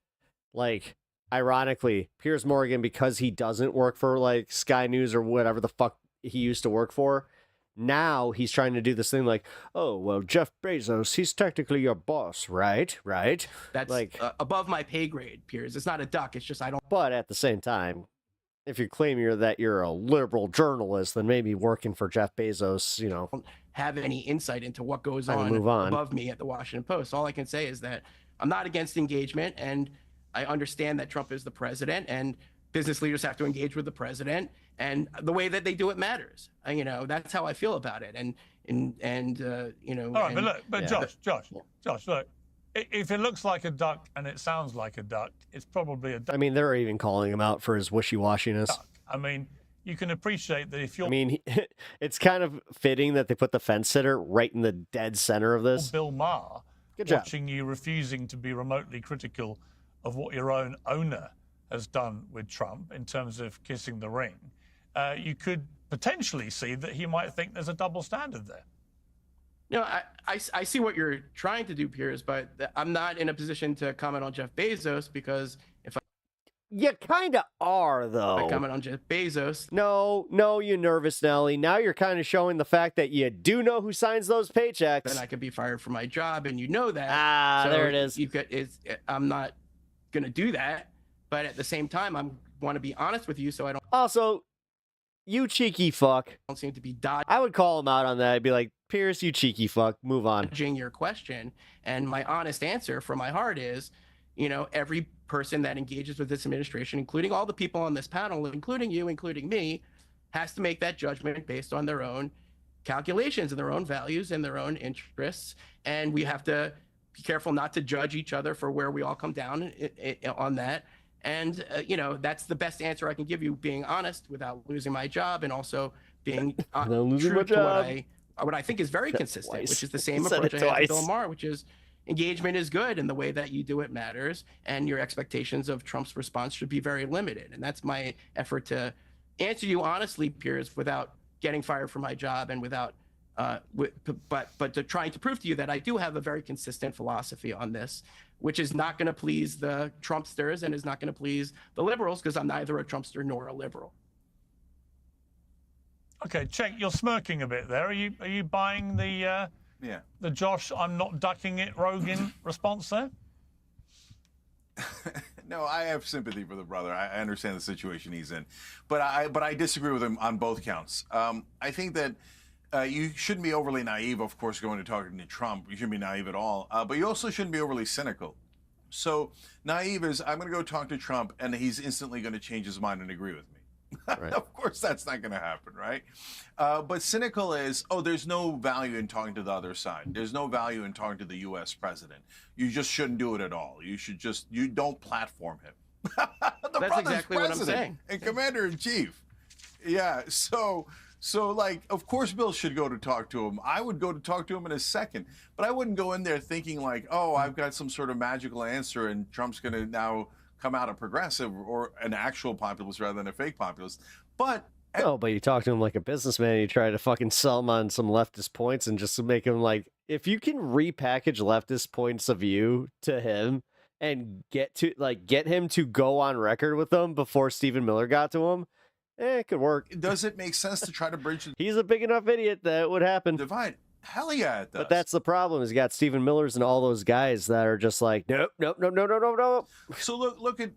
[SPEAKER 1] Like, ironically, Piers Morgan, because he doesn't work for Sky News or whatever the fuck he used to work for, now he's trying to do this thing like, oh, well, Jeff Bezos, he's technically your boss, right?
[SPEAKER 5] That's above my pay grade, Piers. It's not a duck. It's just I don't.
[SPEAKER 1] But at the same time, if you claim you're a liberal journalist, then maybe working for Jeff Bezos,
[SPEAKER 5] don't have any insight into what goes on above me at the Washington Post. All I can say is that I'm not against engagement, and I understand that Trump is the president, and business leaders have to engage with the president, and the way that they do it matters. That's how I feel about it. And
[SPEAKER 3] All right, but Josh, look, if it looks like a duck and it sounds like a duck, it's probably a duck.
[SPEAKER 1] I mean, they're even calling him out for his wishy-washiness.
[SPEAKER 3] I mean, you can appreciate that if you're...
[SPEAKER 1] I mean, it's kind of fitting that they put the fence sitter right in the dead center of this.
[SPEAKER 3] Bill Maher,
[SPEAKER 1] Good job.
[SPEAKER 3] Watching you refusing to be remotely critical of what your own owner has done with Trump in terms of kissing the ring, you could potentially see that he might think there's a double standard there.
[SPEAKER 5] I see what you're trying to do, Piers, but I'm not in a position to comment on Jeff Bezos, because if
[SPEAKER 1] you kind of are, though.
[SPEAKER 5] I comment on Jeff Bezos.
[SPEAKER 1] No, you nervous Nelly. Now you're kind of showing the fact that you do know who signs those paychecks.
[SPEAKER 5] Then I could be fired from my job, and
[SPEAKER 1] that. So there it is.
[SPEAKER 5] I'm not going to do that, but at the same time, I want to be honest with you, so I don't.
[SPEAKER 1] Also, you cheeky fuck.
[SPEAKER 5] Don't seem to be dodging.
[SPEAKER 1] I would call him out on that. I'd be like, Pierce, you cheeky fuck. Move on.
[SPEAKER 5] Your question, and my honest answer from my heart is, every person that engages with this administration, including all the people on this panel, including you, including me, has to make that judgment based on their own calculations and their own values and their own interests. And we have to be careful not to judge each other for where we all come down on that. And, that's the best answer I can give you, being honest without losing my job, and also being true to what I think is very consistent, which is the same approach I had to Bill Maher, which is engagement is good, and the way that you do it matters, and your expectations of Trump's response should be very limited. And that's my effort to answer you honestly, Piers, without getting fired from my job, and without but to trying to prove to you that I do have a very consistent philosophy on this, which is not going to please the Trumpsters and is not going to please the liberals, because I'm neither a Trumpster nor a liberal.
[SPEAKER 3] Okay, Cenk, you're smirking a bit there. Are you buying the Josh, I'm not ducking it, Rogan response there?
[SPEAKER 4] No, I have sympathy for the brother. I understand the situation he's in, but I disagree with him on both counts. I think that you shouldn't be overly naive, of course, going to talking to Trump. You shouldn't be naive at all, but you also shouldn't be overly cynical. So naive is, I'm going to go talk to Trump, and he's instantly going to change his mind and agree with me. Right. Of course, that's not going to happen, right? But cynical is, there's no value in talking to the other side. There's no value in talking to the U.S. president. You just shouldn't do it at all. You don't platform him.
[SPEAKER 5] That's exactly what I'm saying.
[SPEAKER 4] And commander-in-chief. Yeah, so of course Bill should go to talk to him. I would go to talk to him in a second. But I wouldn't go in there thinking like, I've got some sort of magical answer and Trump's going to now come out a progressive or an actual populist rather than a fake populist. But
[SPEAKER 1] you talk to him like a businessman. You try to fucking sell him on some leftist points and just make him like, if you can repackage leftist points of view to him and get him to go on record with them before Stephen Miller got to him, it could work.
[SPEAKER 4] Does it make sense to try to bridge?
[SPEAKER 1] He's a big enough idiot that it would happen.
[SPEAKER 4] Divide. Hell yeah, it does.
[SPEAKER 1] But that's the problem. Is you got Stephen Millers and all those guys that are just like, nope, nope, nope, no, no, no, no.
[SPEAKER 4] So look at,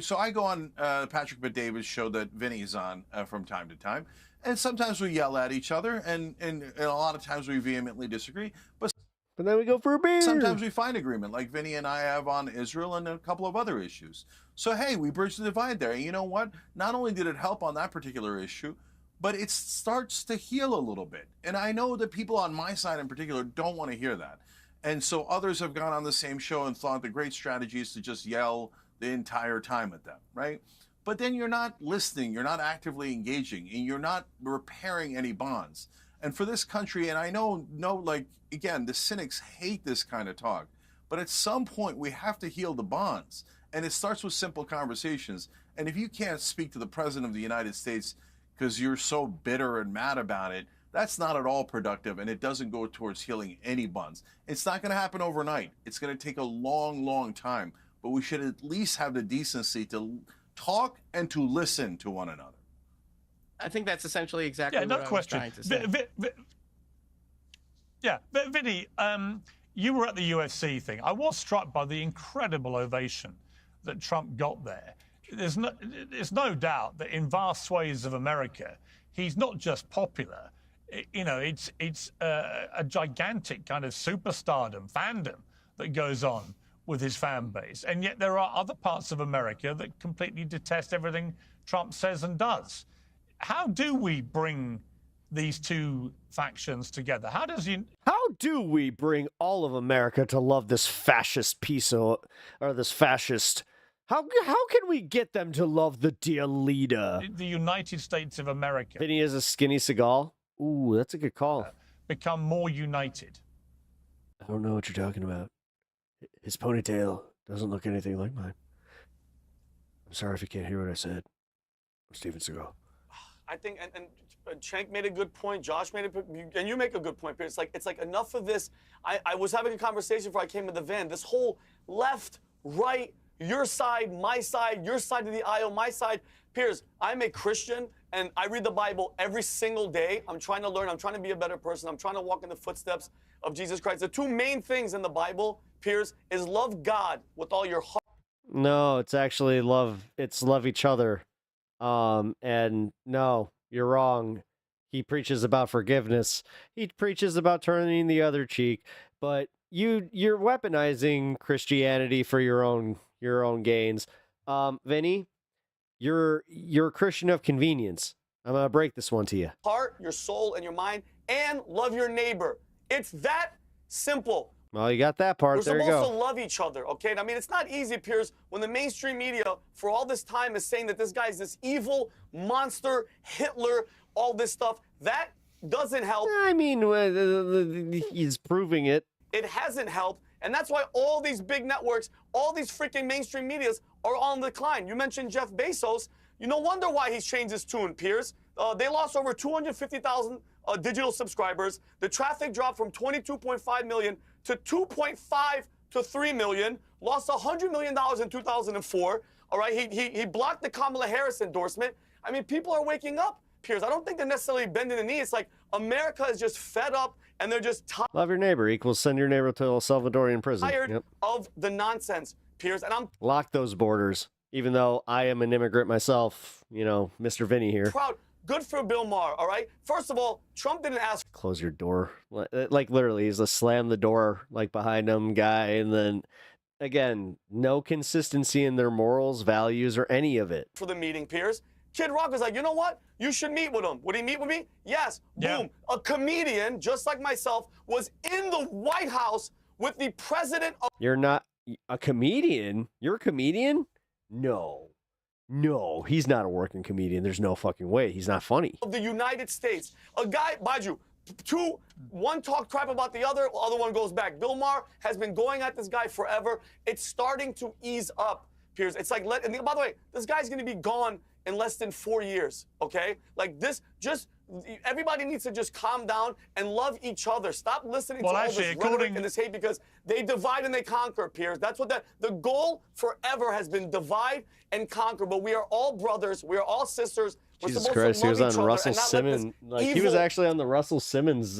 [SPEAKER 4] so I go on Patrick Bet-David's show that Vinny's on from time to time, and sometimes we yell at each other, and a lot of times we vehemently disagree, but
[SPEAKER 1] then we go for a beer.
[SPEAKER 4] sometimes we find agreement, like Vinny and I have on Israel and a couple of other issues. So hey, we bridge the divide there. And you know what? Not only did it help on that particular issue, but it starts to heal a little bit. And I know that people on my side in particular don't want to hear that. And so others have gone on the same show and thought the great strategy is to just yell the entire time at them, right? But then you're not listening, you're not actively engaging, and you're not repairing any bonds. And for this country, and I know, like, again, the cynics hate this kind of talk, but at some point we have to heal the bonds. And it starts with simple conversations. And if you can't speak to the President of the United States because you're so bitter and mad about it, that's not at all productive, and it doesn't go towards healing any bonds. It's not going to happen overnight. It's going to take a long, long time, but we should at least have the decency to talk and to listen to one another.
[SPEAKER 5] I think that's essentially exactly what I was trying to say.
[SPEAKER 3] Vinny, you were at the UFC thing. I was struck by the incredible ovation that Trump got there. There's no doubt that in vast swathes of America, he's not just popular. It's a gigantic kind of superstardom, fandom that goes on with his fan base. And yet there are other parts of America that completely detest everything Trump says and does. How do we bring these two factions together? How
[SPEAKER 1] do we bring all of America to love this fascist this fascist? How can we get them to love the dear leader?
[SPEAKER 3] The United States of America.
[SPEAKER 1] Vinny is a skinny Seagal. Ooh, that's a good call.
[SPEAKER 3] Become more united.
[SPEAKER 1] I don't know what you're talking about. His ponytail doesn't look anything like mine. I'm sorry if you can't hear what I said. I'm Steven Seagal.
[SPEAKER 6] I think, and Cenk made a good point. Josh made and you make a good point, Pierce. It's like enough of this. I was having a conversation before I came to the van. This whole left, right, your side, my side, your side of the aisle, my side. Piers, I'm a Christian, and I read the Bible every single day. I'm trying to learn. I'm trying to be a better person. I'm trying to walk in the footsteps of Jesus Christ. The two main things in the Bible, Piers, is love God with all your heart.
[SPEAKER 1] No, it's actually love. It's love each other. And no, you're wrong. He preaches about forgiveness. He preaches about turning the other cheek. But you're weaponizing Christianity for your own gains. Vinny, you're a Christian of convenience. I'm gonna break this one to you.
[SPEAKER 6] Heart, your soul, and your mind, and love your neighbor. It's that simple.
[SPEAKER 1] Well, you got that part. There you go.
[SPEAKER 6] We're supposed to love each other, okay? I mean, it's not easy, Piers, when the mainstream media for all this time is saying that this guy's this evil monster, Hitler, all this stuff. That doesn't help.
[SPEAKER 1] I mean, he's proving it.
[SPEAKER 6] It hasn't helped, and that's why all these big networks, all these freaking mainstream medias are on decline. You mentioned Jeff Bezos. You no wonder why he's changed his tune, Piers. They lost over 250,000 digital subscribers. The traffic dropped from 22.5 million to 2.5 to 3 million. Lost $100 million in 2004. All right, he blocked the Kamala Harris endorsement. I mean, people are waking up, Piers. I don't think they're necessarily bending the knee. It's like America is just fed up, and they're just
[SPEAKER 1] love your neighbor equals send your neighbor to a Salvadorian prison.
[SPEAKER 6] Tired of the nonsense, Piers. And I'm
[SPEAKER 1] lock those borders. Even though I am an immigrant myself, Mr. Vinny here.
[SPEAKER 6] Proud. Good for Bill Maher, all right? First of all, Trump didn't ask.
[SPEAKER 1] Close your door. Like literally, he's a slam the door like behind him guy. And then again, no consistency in their morals, values, or any of it.
[SPEAKER 6] For the meeting, Piers. Kid Rock was like, you know what? You should meet with him. Would he meet with me? Yes.
[SPEAKER 3] Yeah.
[SPEAKER 6] Boom. A comedian, just like myself, was in the White House with the president of.
[SPEAKER 1] You're not a comedian? You're a comedian? No, he's not a working comedian. There's no fucking way. He's not funny.
[SPEAKER 6] Of the United States. A guy, mind you, one talk crap about the other one goes back. Bill Maher has been going at this guy forever. It's starting to ease up, Piers. It's like, and by the way, this guy's going to be gone in less than 4 years, okay? Like this, everybody needs to just calm down and love each other. Stop listening to all this rhetoric and this hate, because they divide and they conquer, Piers. That's what the goal forever has been, divide and conquer. But we are all brothers. We are all sisters. We're
[SPEAKER 1] Jesus
[SPEAKER 6] supposed
[SPEAKER 1] Christ,
[SPEAKER 6] to
[SPEAKER 1] he
[SPEAKER 6] love
[SPEAKER 1] was
[SPEAKER 6] each
[SPEAKER 1] on
[SPEAKER 6] other
[SPEAKER 1] Russell
[SPEAKER 6] and not let
[SPEAKER 1] Simmons.
[SPEAKER 6] this
[SPEAKER 1] Like he was actually on the Russell Simmons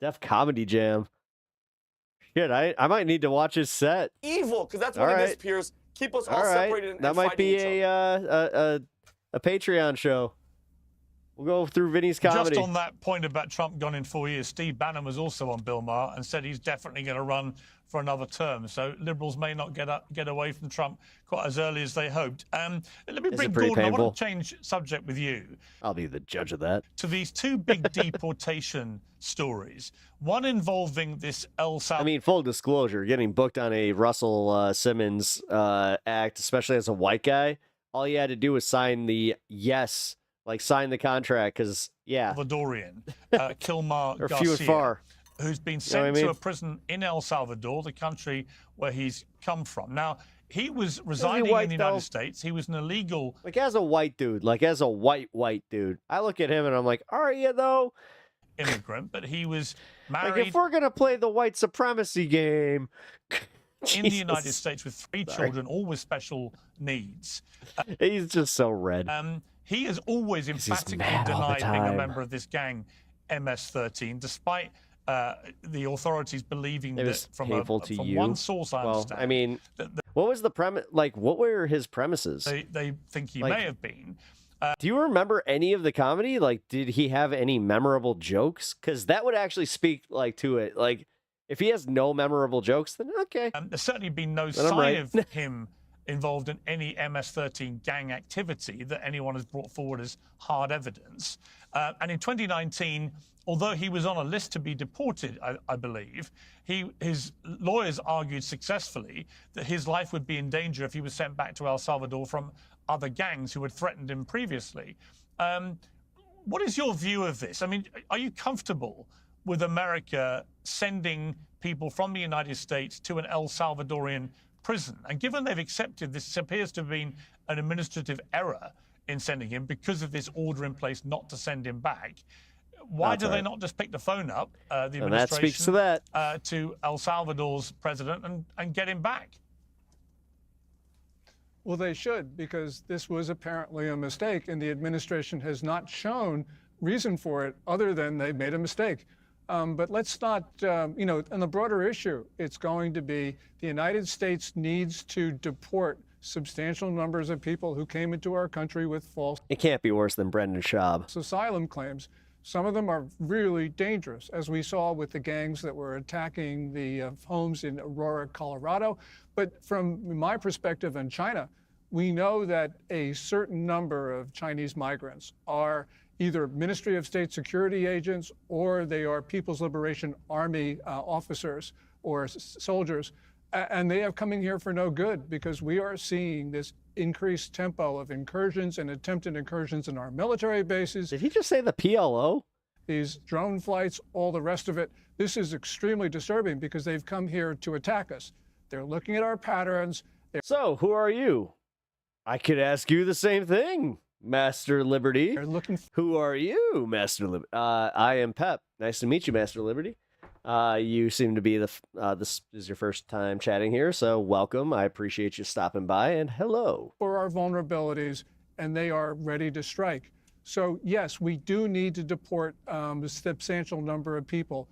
[SPEAKER 1] Def Comedy Jam. Shit, I might need to watch his set.
[SPEAKER 6] Evil, because that's what it is, Piers. Keep us all separated and
[SPEAKER 1] That might
[SPEAKER 6] fighting
[SPEAKER 1] be
[SPEAKER 6] each other.
[SPEAKER 1] a Patreon show. We'll go through Vinny's comedy.
[SPEAKER 3] Just on that point about Trump gone in 4 years, Steve Bannon was also on Bill Maher and said he's definitely going to run for another term. So Liberals may not get away from Trump quite as early as they hoped. Let me bring Gordon.
[SPEAKER 1] Painful?
[SPEAKER 3] I want to change subject with you.
[SPEAKER 1] I'll be the judge of that.
[SPEAKER 3] To these two big deportation stories. One involving this El Salvador.
[SPEAKER 1] I mean, full disclosure, getting booked on a Russell Simmons act, especially as a white guy, all you had to do was sign the sign the contract, because, yeah.
[SPEAKER 3] Salvadorian, Kilmar
[SPEAKER 1] or
[SPEAKER 3] Garcia,
[SPEAKER 1] few and far.
[SPEAKER 3] who's been sent to a prison in El Salvador, the country where he's come from. Now, he was residing in the United States. He was an illegal...
[SPEAKER 1] Like, as a white dude, as a white dude, I look at him and I'm like, are you, though?
[SPEAKER 3] Immigrant, but he was married...
[SPEAKER 1] Like, if we're going to play the white supremacy game...
[SPEAKER 3] in the United States with 3 children, all with special needs.
[SPEAKER 1] He's just so red.
[SPEAKER 3] He has always emphatically denied being a member of this gang, MS-13, despite the authorities believing that from one source, I understand.
[SPEAKER 1] I mean, what was the premise? Like, what were his premises?
[SPEAKER 3] They think he may have been.
[SPEAKER 1] Do you remember any of the comedy? Like, did he have any memorable jokes? Because that would actually speak, to it. Like, if he has no memorable jokes, then okay.
[SPEAKER 3] There's certainly been no sign of him involved in any MS-13 gang activity that anyone has brought forward as hard evidence. And in 2019, although he was on a list to be deported, I believe, his lawyers argued successfully that his life would be in danger if he was sent back to El Salvador from other gangs who had threatened him previously. What is your view of this? I mean, are you comfortable with America sending people from the United States to an El Salvadorian prison? And given they've accepted this appears to have been an administrative error in sending him because of this order in place not to send him back, why do they not just pick the phone up, the administration,
[SPEAKER 1] and that speaks to that.
[SPEAKER 3] To El Salvador's president and get him back?
[SPEAKER 2] Well, they should, because this was apparently a mistake, and the administration has not shown reason for it other than they made a mistake. But let's not, on the broader issue, it's going to be the United States needs to deport substantial numbers of people who came into our country with false...
[SPEAKER 1] It can't be worse than Brendan Schaub.
[SPEAKER 2] ...asylum claims. Some of them are really dangerous, as we saw with the gangs that were attacking the homes in Aurora, Colorado. But from my perspective in China, we know that a certain number of Chinese migrants are either Ministry of State security agents or they are People's Liberation Army officers or soldiers. And they are coming here for no good, because we are seeing this increased tempo of incursions and attempted incursions in our military bases.
[SPEAKER 1] Did he just say the PLO?
[SPEAKER 2] These drone flights, all the rest of it. This is extremely disturbing because they've come here to attack us. They're looking at our patterns.
[SPEAKER 1] So, who are you? I could ask you the same thing, Master Liberty. Who are you, Master Liberty? I am Pep. Nice to meet you, Master Liberty. You seem to be this is your first time chatting here, so welcome. I appreciate you stopping by, and hello.
[SPEAKER 2] For our vulnerabilities, and they are ready to strike. So yes, we do need to deport a substantial number of people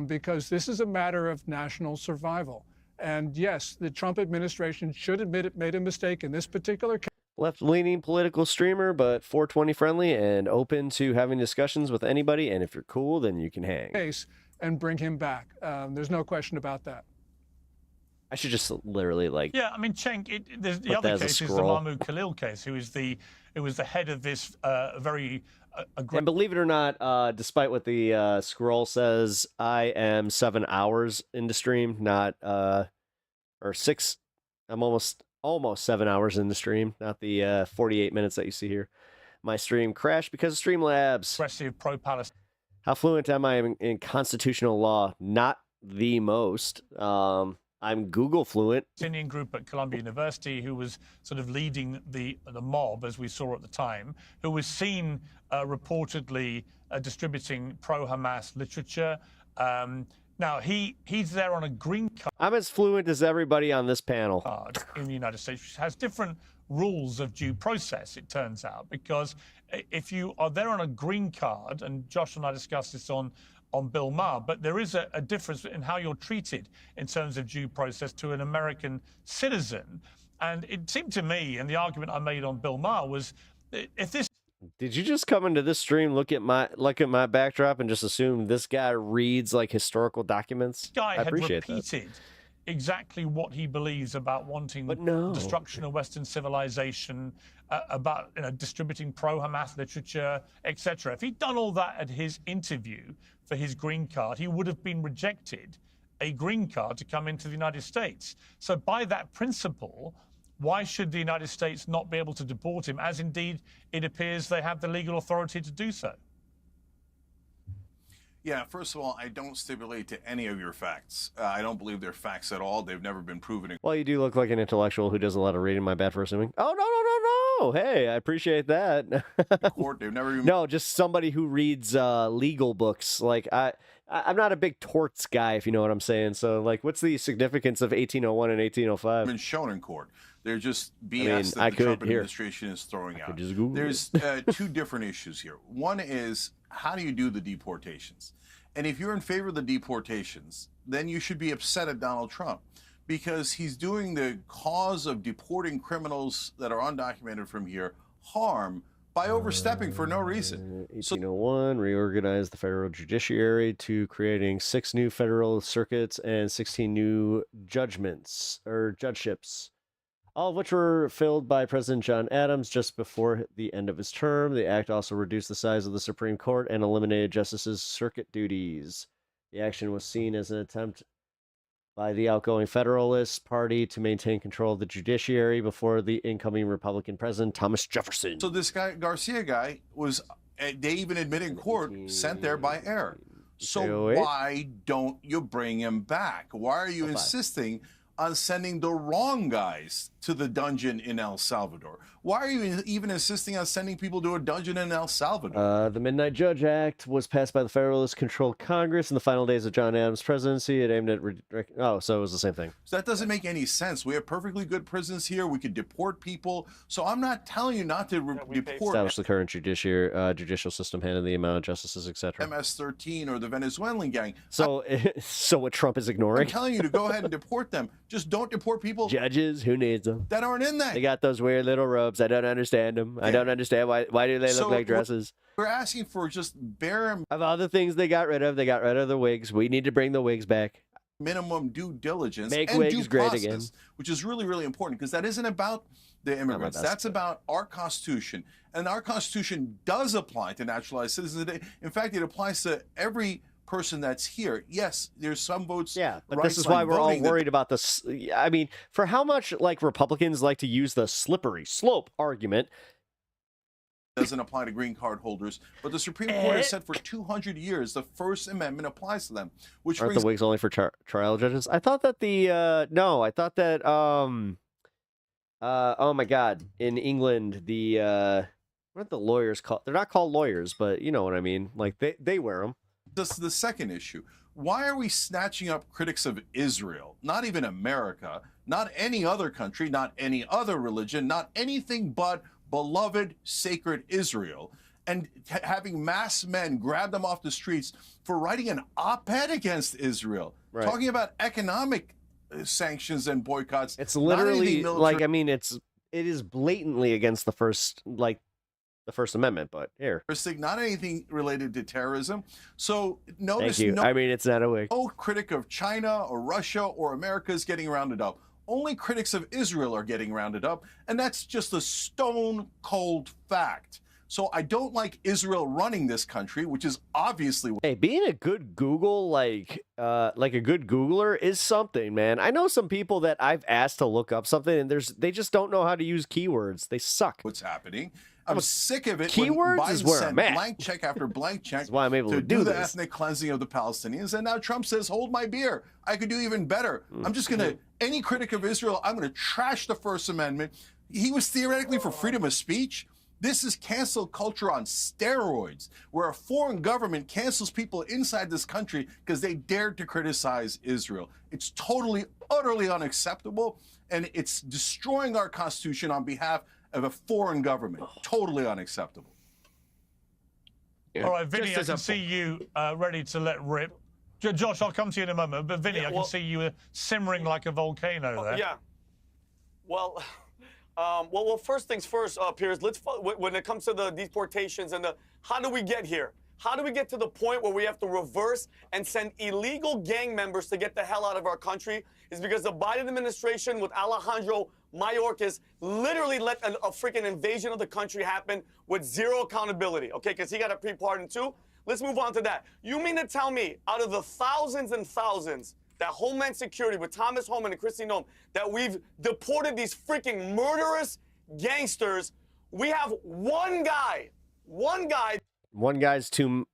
[SPEAKER 2] because this is a matter of national survival. And yes, the Trump administration should admit it made a mistake in this particular case.
[SPEAKER 1] Left-leaning political streamer, but 420 friendly and open to having discussions with anybody. And if you're cool, then you can hang.
[SPEAKER 2] And bring him back. There's no question about that.
[SPEAKER 1] I should just literally
[SPEAKER 3] Yeah, I mean, Cenk, the other case is the Mahmoud Khalil case, who was the head of this very aggressive. And
[SPEAKER 1] believe it or not, despite what the scroll says, I am 7 hours into stream, not or 6. I'm almost 7 hours in the stream, not the 48 minutes that you see here. My stream crashed because of Streamlabs.
[SPEAKER 3] Aggressive pro-Palestine.
[SPEAKER 1] How fluent am I in constitutional law? Not the most. I'm Google fluent.
[SPEAKER 3] Indian group at Columbia University who was sort of leading the mob, as we saw at the time, who was seen reportedly distributing pro-Hamas literature. Now, he's there on a green card.
[SPEAKER 1] I'm as fluent as everybody on this panel.
[SPEAKER 3] In the United States, which has different rules of due process, it turns out, because if you are there on a green card, and Josh and I discussed this on on Bill Maher, but there is a difference in how you're treated in terms of due process to an American citizen. And it seemed to me, and the argument I made on Bill Maher was, if this
[SPEAKER 1] Did you just come into this stream, look at my backdrop, and just assume this guy reads like historical documents?
[SPEAKER 3] guy
[SPEAKER 1] I
[SPEAKER 3] had
[SPEAKER 1] appreciate that.
[SPEAKER 3] repeated exactly what he believes about wanting destruction of Western civilization, about distributing pro-Hamas literature, etc. If he'd done all that at his interview for his green card, he would have been rejected a green card to come into the United States. So by that principle, why should the United States not be able to deport him, as indeed it appears they have the legal authority to do so?
[SPEAKER 4] Yeah, first of all, I don't stipulate to any of your facts. I don't believe they're facts at all. They've never been proven.
[SPEAKER 1] Well, you do look like an intellectual who does a lot of reading. My bad for assuming. Oh, no. Hey, I appreciate that.
[SPEAKER 4] Court, they've never even...
[SPEAKER 1] No, just somebody who reads legal books. Like, I'm not a big torts guy, if you know what I'm saying. So, like, what's the significance of 1801 and 1805?
[SPEAKER 4] Been shown in court. They're just BS that the Trump administration is throwing out. There's two different issues here. One is, how do you do the deportations? And if you're in favor of the deportations, then you should be upset at Donald Trump, because he's doing the cause of deporting criminals that are undocumented from here harm by overstepping for no reason.
[SPEAKER 1] 1801 reorganized the federal judiciary to creating 6 new federal circuits and 16 new judgeships, all of which were filled by President John Adams just before the end of his term. The act also reduced the size of the Supreme Court and eliminated justices' circuit duties. The action was seen as an attempt by the outgoing Federalist Party to maintain control of the judiciary before the incoming Republican president, Thomas Jefferson.
[SPEAKER 4] So this guy, Garcia guy, was, they even admit in court, sent there by error. So why don't you bring him back? Why are you insisting on sending the wrong guys to the dungeon in El Salvador? Why are you even insisting on sending people to a dungeon in El Salvador?
[SPEAKER 1] The Midnight Judge Act was passed by the Federalist-controlled Congress in the final days of John Adams' presidency. It aimed at... so it was the same thing.
[SPEAKER 4] So that doesn't make any sense. We have perfectly good prisons here. We could deport people. So I'm not telling you not to deport...
[SPEAKER 1] Establish the current judicial system, handling the amount of justices, etc.
[SPEAKER 4] MS-13 or the Venezuelan gang.
[SPEAKER 1] So what Trump is ignoring?
[SPEAKER 4] I'm telling you to go ahead and deport them. Just don't deport people...
[SPEAKER 1] Judges, who needs them?
[SPEAKER 4] ...that aren't in there.
[SPEAKER 1] They got those weird little robes. I don't understand them. I don't understand why do they look like dresses?
[SPEAKER 4] We're asking for just bare...
[SPEAKER 1] Of all the things they got rid of the wigs. We need to bring the wigs back.
[SPEAKER 4] Minimum due diligence.
[SPEAKER 1] Make
[SPEAKER 4] and
[SPEAKER 1] wigs
[SPEAKER 4] due
[SPEAKER 1] great
[SPEAKER 4] process,
[SPEAKER 1] again.
[SPEAKER 4] Which is really, really important, because that isn't about the immigrants. That's about our Constitution. And our Constitution does apply to naturalized citizens today. In fact, it applies to every person that's here. Yes, there's some votes.
[SPEAKER 1] Yeah, but this is why we're all worried about this. I mean, for how much like Republicans like to use the slippery slope argument.
[SPEAKER 4] Doesn't apply to green card holders, but the Supreme Court has said for 200 years the First Amendment applies to them. Which
[SPEAKER 1] aren't the wigs only for trial judges? I thought that oh my God, in England what are the lawyers called? They're not called lawyers, but you know what I mean. Like they wear them.
[SPEAKER 4] This is the second issue. Why are we snatching up critics of Israel? Not even America, not any other country, not any other religion, not anything but beloved, sacred Israel, and having mass men grab them off the streets for writing an op-ed against Israel, talking about economic sanctions and boycotts.
[SPEAKER 1] It's literally like, I mean, it is blatantly against the First Amendment, but here.
[SPEAKER 4] Not anything related to terrorism. So notice,
[SPEAKER 1] thank you. I mean, it's not a wig.
[SPEAKER 4] No critic of China or Russia or America is getting rounded up. Only critics of Israel are getting rounded up, and that's just a stone cold fact. So I don't like Israel running this country, which is obviously...
[SPEAKER 1] Hey, being a good Google, like a good Googler is something, man. I know some people that I've asked to look up something, and they just don't know how to use keywords. They suck.
[SPEAKER 4] What's happening? I'm sick of it.
[SPEAKER 1] Keywords
[SPEAKER 4] when Biden
[SPEAKER 1] is where
[SPEAKER 4] sent
[SPEAKER 1] I'm at.
[SPEAKER 4] Blank check after blank check.
[SPEAKER 1] That's why I'm able to
[SPEAKER 4] do the
[SPEAKER 1] this.
[SPEAKER 4] Ethnic cleansing of the Palestinians, and now Trump says, "Hold my beer. I could do even better. I'm just gonna any critic of Israel. I'm gonna trash the First Amendment." He was theoretically for freedom of speech. This is cancel culture on steroids, where a foreign government cancels people inside this country because they dared to criticize Israel. It's totally, utterly unacceptable, and it's destroying our Constitution on behalf of a foreign government. Totally unacceptable.
[SPEAKER 3] All right, Vinny,
[SPEAKER 5] Just
[SPEAKER 3] I
[SPEAKER 5] as
[SPEAKER 3] can
[SPEAKER 5] a-
[SPEAKER 3] see you ready to let rip. Josh, I'll come to you in a moment. But Vinny, I can see you simmering like a volcano there.
[SPEAKER 6] Yeah. Well, well, first things first, Piers. When it comes to the deportations and how do we get here? How do we get to the point where we have to reverse and send illegal gang members to get the hell out of our country? Is because the Biden administration with Alejandro Mayorkas literally let a freaking invasion of the country happen with zero accountability, okay? Because he got a pre-pardon too. Let's move on to that. You mean to tell me out of the thousands and thousands that Homeland Security with Thomas Homan and Kristi Noem, that we've deported these freaking murderous gangsters, we have one guy.
[SPEAKER 1] One guy's too.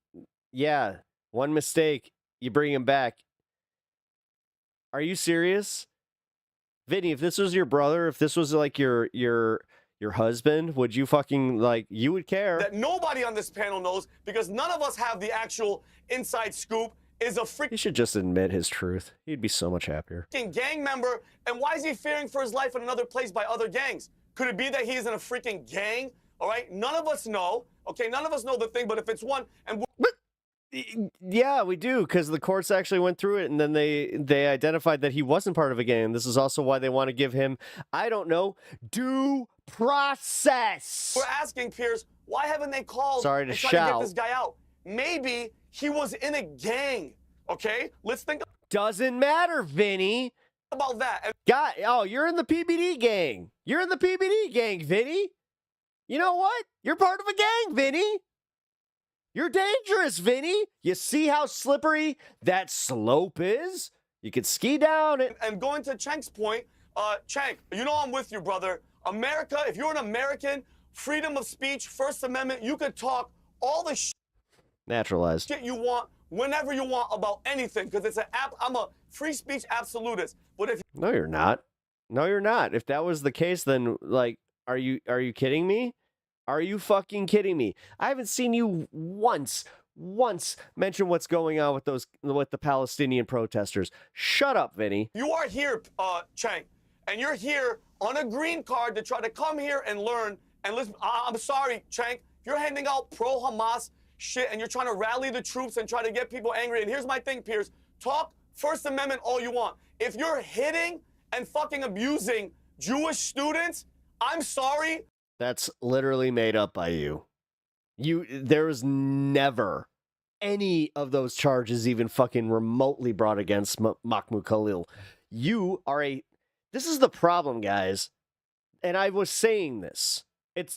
[SPEAKER 1] Yeah, one mistake, you bring him back. Are you serious, Vinny? If this was your brother, if this was like your husband, would you fucking like? You would care.
[SPEAKER 6] That nobody on this panel knows because none of us have the actual inside scoop. Is a freaking
[SPEAKER 1] He should just admit his truth. He'd be so much happier.
[SPEAKER 6] gang member, and why is he fearing for his life in another place by other gangs? Could it be that he's in a freaking gang? All right, none of us know. Okay, none of us know the thing, but if it's one, and
[SPEAKER 1] Yeah, we do, because the courts actually went through it, and then they identified that he wasn't part of a gang. This is also why they want to give him, I don't know, due process.
[SPEAKER 6] we're asking Piers, why haven't they called
[SPEAKER 1] Sorry to
[SPEAKER 6] and tried to get
[SPEAKER 1] shout.
[SPEAKER 6] this guy out? Maybe he was in a gang. Okay, let's think
[SPEAKER 1] Doesn't matter, Vinny.
[SPEAKER 6] about that. And
[SPEAKER 1] You're in the PBD gang. You're in the PBD gang, Vinny. You know what? You're part of a gang, Vinny. You're dangerous, Vinny. You see how slippery that slope is? You could ski down it.
[SPEAKER 6] and going to Chank's point, Chank, you know I'm with you, brother. America, if you're an American, freedom of speech, First Amendment, you could talk all the
[SPEAKER 1] Naturalized.
[SPEAKER 6] shit you want whenever you want about anything because I'm a free speech absolutist. But if
[SPEAKER 1] No, you're not. No, you're not. If that was the case, then like, are you kidding me? Are you fucking kidding me? I haven't seen you once mention what's going on with the Palestinian protesters. Shut up, Vinny.
[SPEAKER 6] you are here, Chank, and you're here on a green card to try to come here and learn and listen, I'm sorry, Chank, you're handing out pro-Hamas shit and you're trying to rally the troops and try to get people angry. And here's my thing, Piers. Talk First Amendment all you want. If you're hitting and fucking abusing Jewish students, I'm sorry.
[SPEAKER 1] That's literally made up by you. There was never any of those charges even fucking remotely brought against Mahmoud Khalil. This is the problem, guys. And I was saying this.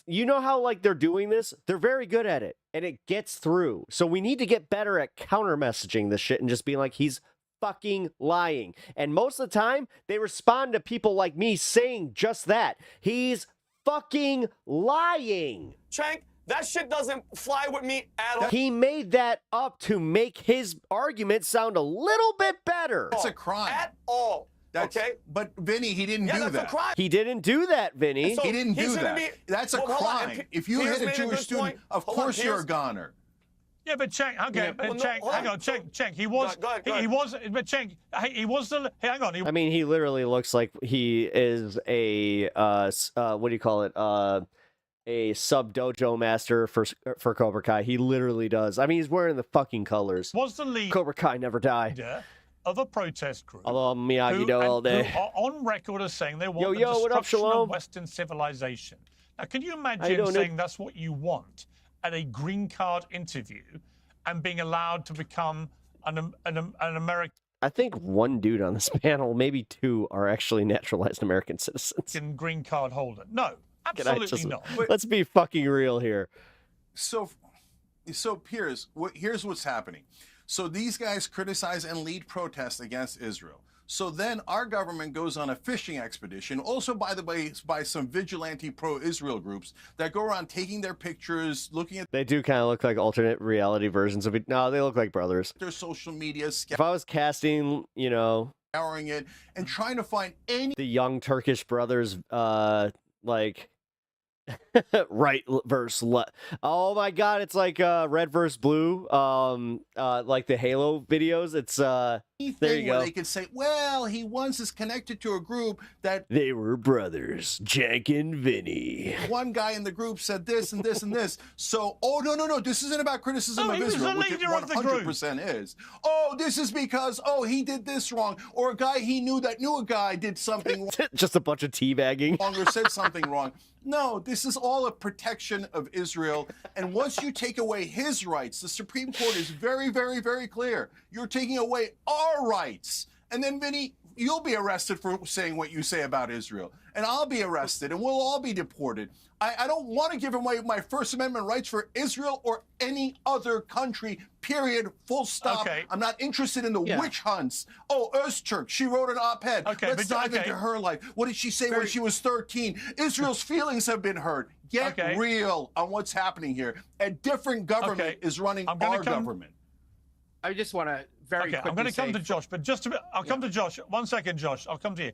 [SPEAKER 1] You know how like they're doing this? They're very good at it and it gets through. So we need to get better at counter messaging this shit and just being like, he's fucking lying. And most of the time they respond to people like me saying just that. He's fucking lying.
[SPEAKER 6] Chank, that shit doesn't fly with me at all.
[SPEAKER 1] He made that up to make his argument sound a little bit better.
[SPEAKER 4] That's a crime.
[SPEAKER 6] At all. Okay?
[SPEAKER 4] But Vinny, he didn't do
[SPEAKER 6] That's
[SPEAKER 4] that.
[SPEAKER 6] a crime.
[SPEAKER 1] He didn't do that, Vinny.
[SPEAKER 6] So
[SPEAKER 4] He didn't
[SPEAKER 6] he
[SPEAKER 4] do
[SPEAKER 6] shouldn't
[SPEAKER 4] that.
[SPEAKER 6] be-
[SPEAKER 4] That's a
[SPEAKER 6] Well, hold on,
[SPEAKER 4] crime.
[SPEAKER 6] and
[SPEAKER 4] If you
[SPEAKER 6] Piers
[SPEAKER 4] hit a
[SPEAKER 6] made a
[SPEAKER 4] Jewish
[SPEAKER 6] good
[SPEAKER 4] student,
[SPEAKER 6] point.
[SPEAKER 4] of
[SPEAKER 6] Hold on,
[SPEAKER 4] course you're a
[SPEAKER 6] Piers.
[SPEAKER 4] goner.
[SPEAKER 3] Yeah, but Cenk, okay,
[SPEAKER 6] Yeah,
[SPEAKER 3] but
[SPEAKER 6] well, no,
[SPEAKER 3] Cenk,
[SPEAKER 6] hold
[SPEAKER 3] hang
[SPEAKER 6] on.
[SPEAKER 3] on, Cenk, he was,
[SPEAKER 6] Go ahead.
[SPEAKER 3] he was, but Cenk, he was the, hang on,
[SPEAKER 1] I mean, he literally looks like he is a what do you call it? A sub dojo master for Cobra Kai. He literally does. I mean, he's wearing the fucking colors.
[SPEAKER 3] was the leader
[SPEAKER 1] Cobra Kai never die.
[SPEAKER 3] of a protest group.
[SPEAKER 1] Although Miyagi-Do all
[SPEAKER 3] who
[SPEAKER 1] day.
[SPEAKER 3] are on record as saying they want the
[SPEAKER 1] Yo, what up,
[SPEAKER 3] destruction
[SPEAKER 1] Shalom?
[SPEAKER 3] of Western civilization. Now, can you
[SPEAKER 1] How you
[SPEAKER 3] imagine
[SPEAKER 1] doing,
[SPEAKER 3] saying
[SPEAKER 1] dude?
[SPEAKER 3] that's what you want at a green card interview and being allowed to become an American
[SPEAKER 1] I think one dude on this panel, maybe two, are actually naturalized American citizens.
[SPEAKER 3] green card holder? No,
[SPEAKER 1] Can I
[SPEAKER 3] absolutely
[SPEAKER 1] just-
[SPEAKER 3] not.
[SPEAKER 1] Let's be fucking real here.
[SPEAKER 4] So Piers, here's what's happening. So these guys criticize and lead protests against Israel. So then our government goes on a fishing expedition, also, by the way, by some vigilante pro-Israel groups that go around taking their pictures, looking at
[SPEAKER 1] They do kind of look like alternate reality versions of it. No, they look like brothers.
[SPEAKER 4] their social media,
[SPEAKER 1] If I was casting,
[SPEAKER 4] scouring it, and trying to find any
[SPEAKER 1] the young Turkish brothers, like right versus left. Oh my god, it's like red versus blue. Like the Halo videos. It's
[SPEAKER 4] anything
[SPEAKER 1] you
[SPEAKER 4] where
[SPEAKER 1] go.
[SPEAKER 4] they could say, well, he once is connected to a group that
[SPEAKER 1] They were brothers, Jank and Vinny.
[SPEAKER 4] one guy in the group said this and this and this. So, oh, no, this isn't about criticism
[SPEAKER 3] No,
[SPEAKER 4] of
[SPEAKER 3] he was
[SPEAKER 4] Israel,
[SPEAKER 3] the
[SPEAKER 4] which it
[SPEAKER 3] leader of the group.
[SPEAKER 4] 100% is. Oh, this is because, he did this wrong. Or a guy he knew that knew a guy did something
[SPEAKER 1] Just a bunch of teabagging.
[SPEAKER 4] wrong or said something wrong. No, this is all a protection of Israel. And once you take away his rights, the Supreme Court is very, very, very clear. You're taking away our rights. And then, Vinny, you'll be arrested for saying what you say about Israel. And I'll be arrested, and we'll all be deported. I don't want to give away my First Amendment rights for Israel or any other country, period, full stop.
[SPEAKER 3] Okay.
[SPEAKER 4] I'm not interested in the witch hunts. Oh, Öztürk, she wrote an op-ed.
[SPEAKER 3] Okay,
[SPEAKER 4] Let's dive into her life. What did she say when she was 13? Israel's feelings have been hurt. Get real on what's happening here. A different government is running our government.
[SPEAKER 5] I just want to very quickly
[SPEAKER 3] I'm going to come
[SPEAKER 5] say-
[SPEAKER 3] to Josh, but I'll come to Josh. 1 second, Josh. I'll come to you.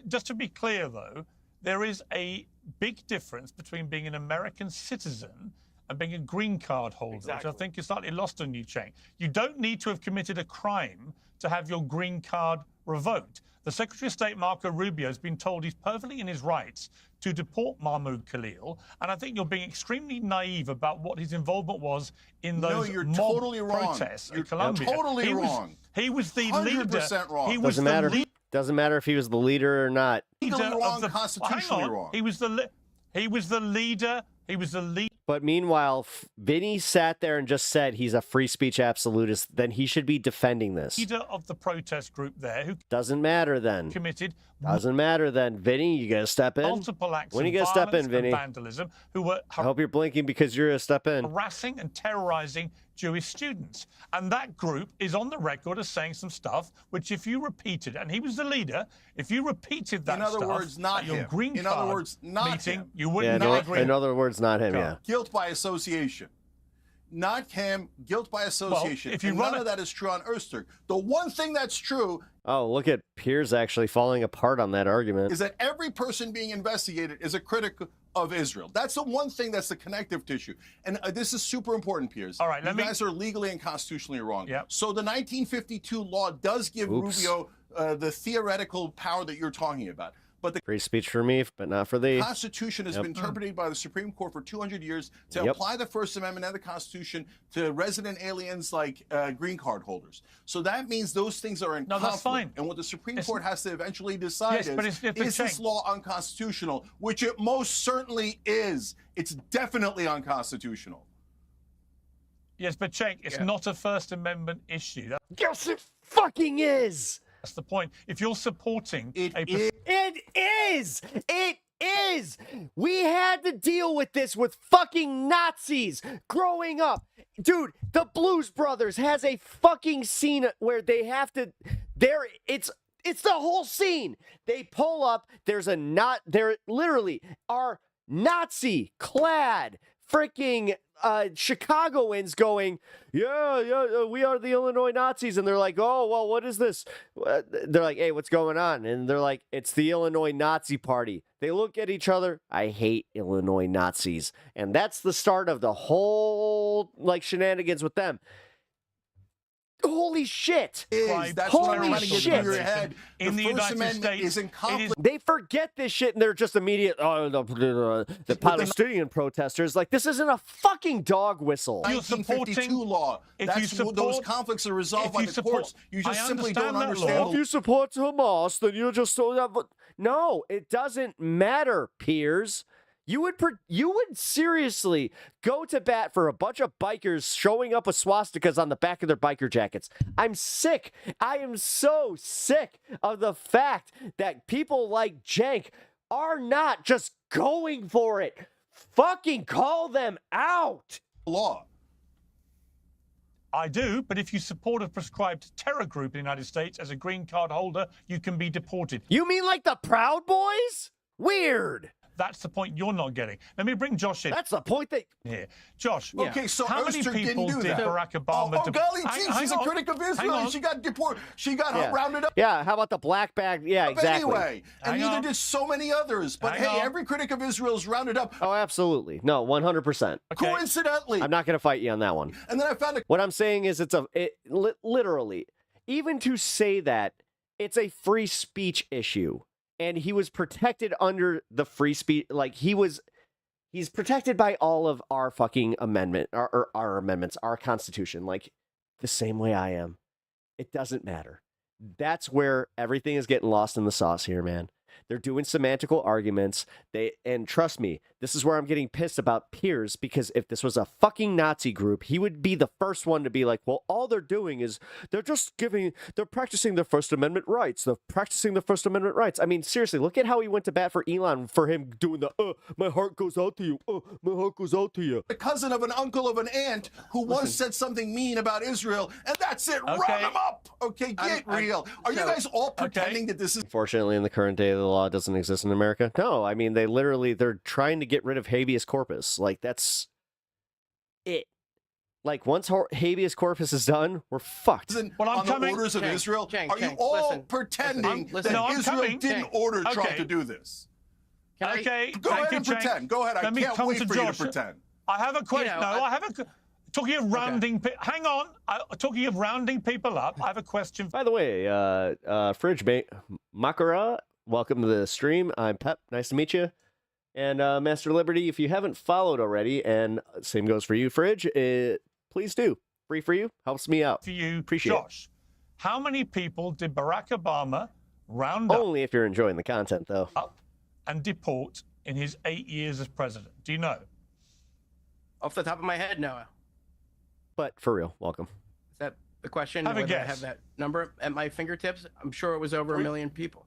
[SPEAKER 3] Just to be clear, though, there is a big difference between being an American citizen and being a green card holder, which I think is slightly lost on you, Cheng. You don't need to have committed a crime to have your green card revoked. The Secretary of State, Marco Rubio, has been told he's perfectly in his rights to deport Mahmoud Khalil, and I think you're being extremely naive about what his involvement was in those mob
[SPEAKER 4] totally wrong.
[SPEAKER 3] protests in
[SPEAKER 4] You're
[SPEAKER 3] Colombia.
[SPEAKER 4] totally wrong.
[SPEAKER 3] He was the
[SPEAKER 4] 100%
[SPEAKER 3] leader.
[SPEAKER 4] wrong.
[SPEAKER 3] He was
[SPEAKER 1] Doesn't
[SPEAKER 3] the
[SPEAKER 1] matter.
[SPEAKER 3] leader
[SPEAKER 1] Doesn't matter if he was the leader or not.
[SPEAKER 4] Legally wrong,
[SPEAKER 3] of the
[SPEAKER 4] constitutionally
[SPEAKER 3] hang on.
[SPEAKER 4] wrong.
[SPEAKER 3] He was the leader. He was the leader.
[SPEAKER 1] But meanwhile, Vinny sat there and just said he's a free speech absolutist. Then he should be defending this.
[SPEAKER 3] Leader of the protest group there who
[SPEAKER 1] Doesn't matter then.
[SPEAKER 3] committed
[SPEAKER 1] Doesn't matter then. Vinny, you gotta step in.
[SPEAKER 3] multiple acts
[SPEAKER 1] When are
[SPEAKER 3] of
[SPEAKER 1] you gonna step
[SPEAKER 3] violence
[SPEAKER 1] in, Vinny?
[SPEAKER 3] and vandalism, who were
[SPEAKER 1] I hope you're blinking because you're gonna step in.
[SPEAKER 3] harassing and terrorizing Jewish students. And that group is on the record as saying some stuff which, if you repeated, and he was the leader, if you repeated that
[SPEAKER 4] In other
[SPEAKER 3] stuff
[SPEAKER 4] words, not
[SPEAKER 3] at your
[SPEAKER 4] him.
[SPEAKER 3] green
[SPEAKER 4] In
[SPEAKER 3] card
[SPEAKER 4] other words, not
[SPEAKER 3] meeting,
[SPEAKER 4] him.
[SPEAKER 3] you
[SPEAKER 1] Yeah,
[SPEAKER 3] wouldn't
[SPEAKER 1] no,
[SPEAKER 3] agree.
[SPEAKER 1] in other words, not him, yeah.
[SPEAKER 4] Guilt by association. Not him, guilt by association.
[SPEAKER 3] if you
[SPEAKER 4] and
[SPEAKER 3] run
[SPEAKER 4] none of that is true on Öztürk. The one thing that's true
[SPEAKER 1] Oh, look at Piers actually falling apart on that argument.
[SPEAKER 4] is that every person being investigated is a critic of Israel. That's the one thing that's the connective tissue. And this is super important, Piers.
[SPEAKER 3] All right,
[SPEAKER 4] you guys are legally and constitutionally wrong.
[SPEAKER 3] Yep.
[SPEAKER 4] So the 1952 law does give Rubio the theoretical power that you're talking about. But the
[SPEAKER 1] Free speech for me, but not for thee.
[SPEAKER 4] Constitution has been interpreted by the Supreme Court for 200 years to
[SPEAKER 1] Yep.
[SPEAKER 4] apply the First Amendment and the Constitution to resident aliens like green card holders. So that means those things are in
[SPEAKER 3] No,
[SPEAKER 4] conflict.
[SPEAKER 3] that's fine.
[SPEAKER 4] And what the Supreme Court has to eventually decide
[SPEAKER 3] Yes, but
[SPEAKER 4] is
[SPEAKER 3] it's
[SPEAKER 4] this law unconstitutional? Which it most certainly is. It's definitely unconstitutional.
[SPEAKER 3] Yes, but Cenk, it's not a First Amendment issue.
[SPEAKER 1] Yes, it fucking is.
[SPEAKER 3] That's the point. If you're supporting
[SPEAKER 4] It
[SPEAKER 3] a
[SPEAKER 4] is.
[SPEAKER 1] It is. It is. We had to deal with this with fucking Nazis growing up. Dude, the Blues Brothers has a fucking scene where they have to it's the whole scene. They pull up, there literally are Nazi clad freaking Chicagoans going, yeah, we are the Illinois Nazis. And they're like, oh, well, what is this? They're like, hey, what's going on? And they're like, it's the Illinois Nazi Party. They look at each other. I hate Illinois Nazis. And that's the start of the whole like shenanigans with them. Holy shit.
[SPEAKER 4] That's
[SPEAKER 1] Holy
[SPEAKER 4] what I'm trying to get
[SPEAKER 1] shit.
[SPEAKER 4] through your head.
[SPEAKER 3] In the
[SPEAKER 4] First
[SPEAKER 3] United
[SPEAKER 4] Amendment
[SPEAKER 3] States,
[SPEAKER 4] is in conflict.
[SPEAKER 1] They forget this shit and they're just immediate, the Palestinian protesters. Like, this isn't a fucking dog whistle.
[SPEAKER 3] You're
[SPEAKER 4] 1952
[SPEAKER 3] supporting-
[SPEAKER 4] law.
[SPEAKER 3] if
[SPEAKER 4] That's
[SPEAKER 3] you support-
[SPEAKER 4] those conflicts are resolved
[SPEAKER 3] if
[SPEAKER 4] by
[SPEAKER 3] you
[SPEAKER 4] the
[SPEAKER 3] support-
[SPEAKER 4] courts. You just
[SPEAKER 3] I
[SPEAKER 4] simply don't
[SPEAKER 3] understand that
[SPEAKER 4] understand.
[SPEAKER 3] law.
[SPEAKER 1] If you support Hamas, then you just no, it doesn't matter, Piers. You would seriously go to bat for a bunch of bikers showing up with swastikas on the back of their biker jackets. I'm sick. I am so sick of the fact that people like Jank are not just going for it. Fucking call them out.
[SPEAKER 4] Law.
[SPEAKER 3] I do, but if you support a prescribed terror group in the United States as a green card holder, you can be deported.
[SPEAKER 1] You mean like the Proud Boys? Weird.
[SPEAKER 3] That's the point you're not getting. Let me bring Josh in
[SPEAKER 1] That's the point that
[SPEAKER 3] here. Josh,
[SPEAKER 4] Okay, so
[SPEAKER 3] how many
[SPEAKER 4] Öztürk
[SPEAKER 3] people
[SPEAKER 4] didn't do
[SPEAKER 3] did
[SPEAKER 4] that.
[SPEAKER 3] Barack Obama
[SPEAKER 4] Oh, golly
[SPEAKER 3] hang-
[SPEAKER 4] gee, she's
[SPEAKER 3] hang
[SPEAKER 4] a
[SPEAKER 3] on.
[SPEAKER 4] critic of
[SPEAKER 3] Hang
[SPEAKER 4] Israel.
[SPEAKER 3] on.
[SPEAKER 4] And she got deported. She got
[SPEAKER 1] Yeah.
[SPEAKER 4] rounded up.
[SPEAKER 1] Yeah, how about the black bag? Yeah, exactly.
[SPEAKER 4] Anyway, and
[SPEAKER 3] Hang
[SPEAKER 4] neither
[SPEAKER 3] on.
[SPEAKER 4] did so many others. But
[SPEAKER 3] Hang
[SPEAKER 4] hey,
[SPEAKER 3] on.
[SPEAKER 4] every critic of Israel is rounded up
[SPEAKER 1] Oh, absolutely. No, 100%.
[SPEAKER 3] Okay.
[SPEAKER 4] coincidentally.
[SPEAKER 1] I'm not going to fight you on that one.
[SPEAKER 4] And then I found a
[SPEAKER 1] What I'm saying is literally, even to say that it's a free speech issue and he was protected under the free speech, like he's protected by all of our fucking amendment, or our amendments, our constitution, like the same way I am. It doesn't matter. That's where everything is getting lost in the sauce here, man. They're doing semantical arguments. And trust me, this is where I'm getting pissed about Piers, because if this was a fucking Nazi group, he would be the first one to be like, well, all they're doing is they're practicing their First Amendment rights. They're practicing the First Amendment rights. I mean, seriously, look at how he went to bat for Elon for him doing the, my heart goes out to you. My heart goes out to you.
[SPEAKER 4] The cousin of an uncle of an aunt who once said something mean about Israel, and that's it. Round him up. Okay, get real. Are you guys all pretending that this is...
[SPEAKER 1] Unfortunately, in the current day, the law doesn't exist in America. No, I mean, they're trying to get rid of habeas corpus. Like, that's it. Like, once habeas corpus is done, we're fucked.
[SPEAKER 3] Well, I'm
[SPEAKER 4] on
[SPEAKER 3] coming.
[SPEAKER 4] the orders of Israel, are you all pretending that Israel didn't order Trump to do this?
[SPEAKER 3] Okay,
[SPEAKER 4] go ahead and pretend. Go ahead. I can't wait for you to pretend.
[SPEAKER 3] I have a question. Talking of rounding, hang on. Talking of rounding people up, I have a question.
[SPEAKER 1] By the way, Fridge Makara, welcome to the stream. I'm Pep. Nice to meet you. And Master Liberty, if you haven't followed already, and same goes for you, Fridge, please do. Free for you. Helps me out.
[SPEAKER 3] For you,
[SPEAKER 1] Appreciate
[SPEAKER 3] Josh, how many people did Barack Obama round
[SPEAKER 1] Only if you're enjoying the content, though.
[SPEAKER 3] up and deport in his 8 years as president? Do you know?
[SPEAKER 5] Off the top of my head, no.
[SPEAKER 1] But for real, welcome.
[SPEAKER 5] Is that the question?
[SPEAKER 3] Have a
[SPEAKER 5] Whether I
[SPEAKER 3] guess.
[SPEAKER 5] have that number at my fingertips? I'm sure it was over 1 million people.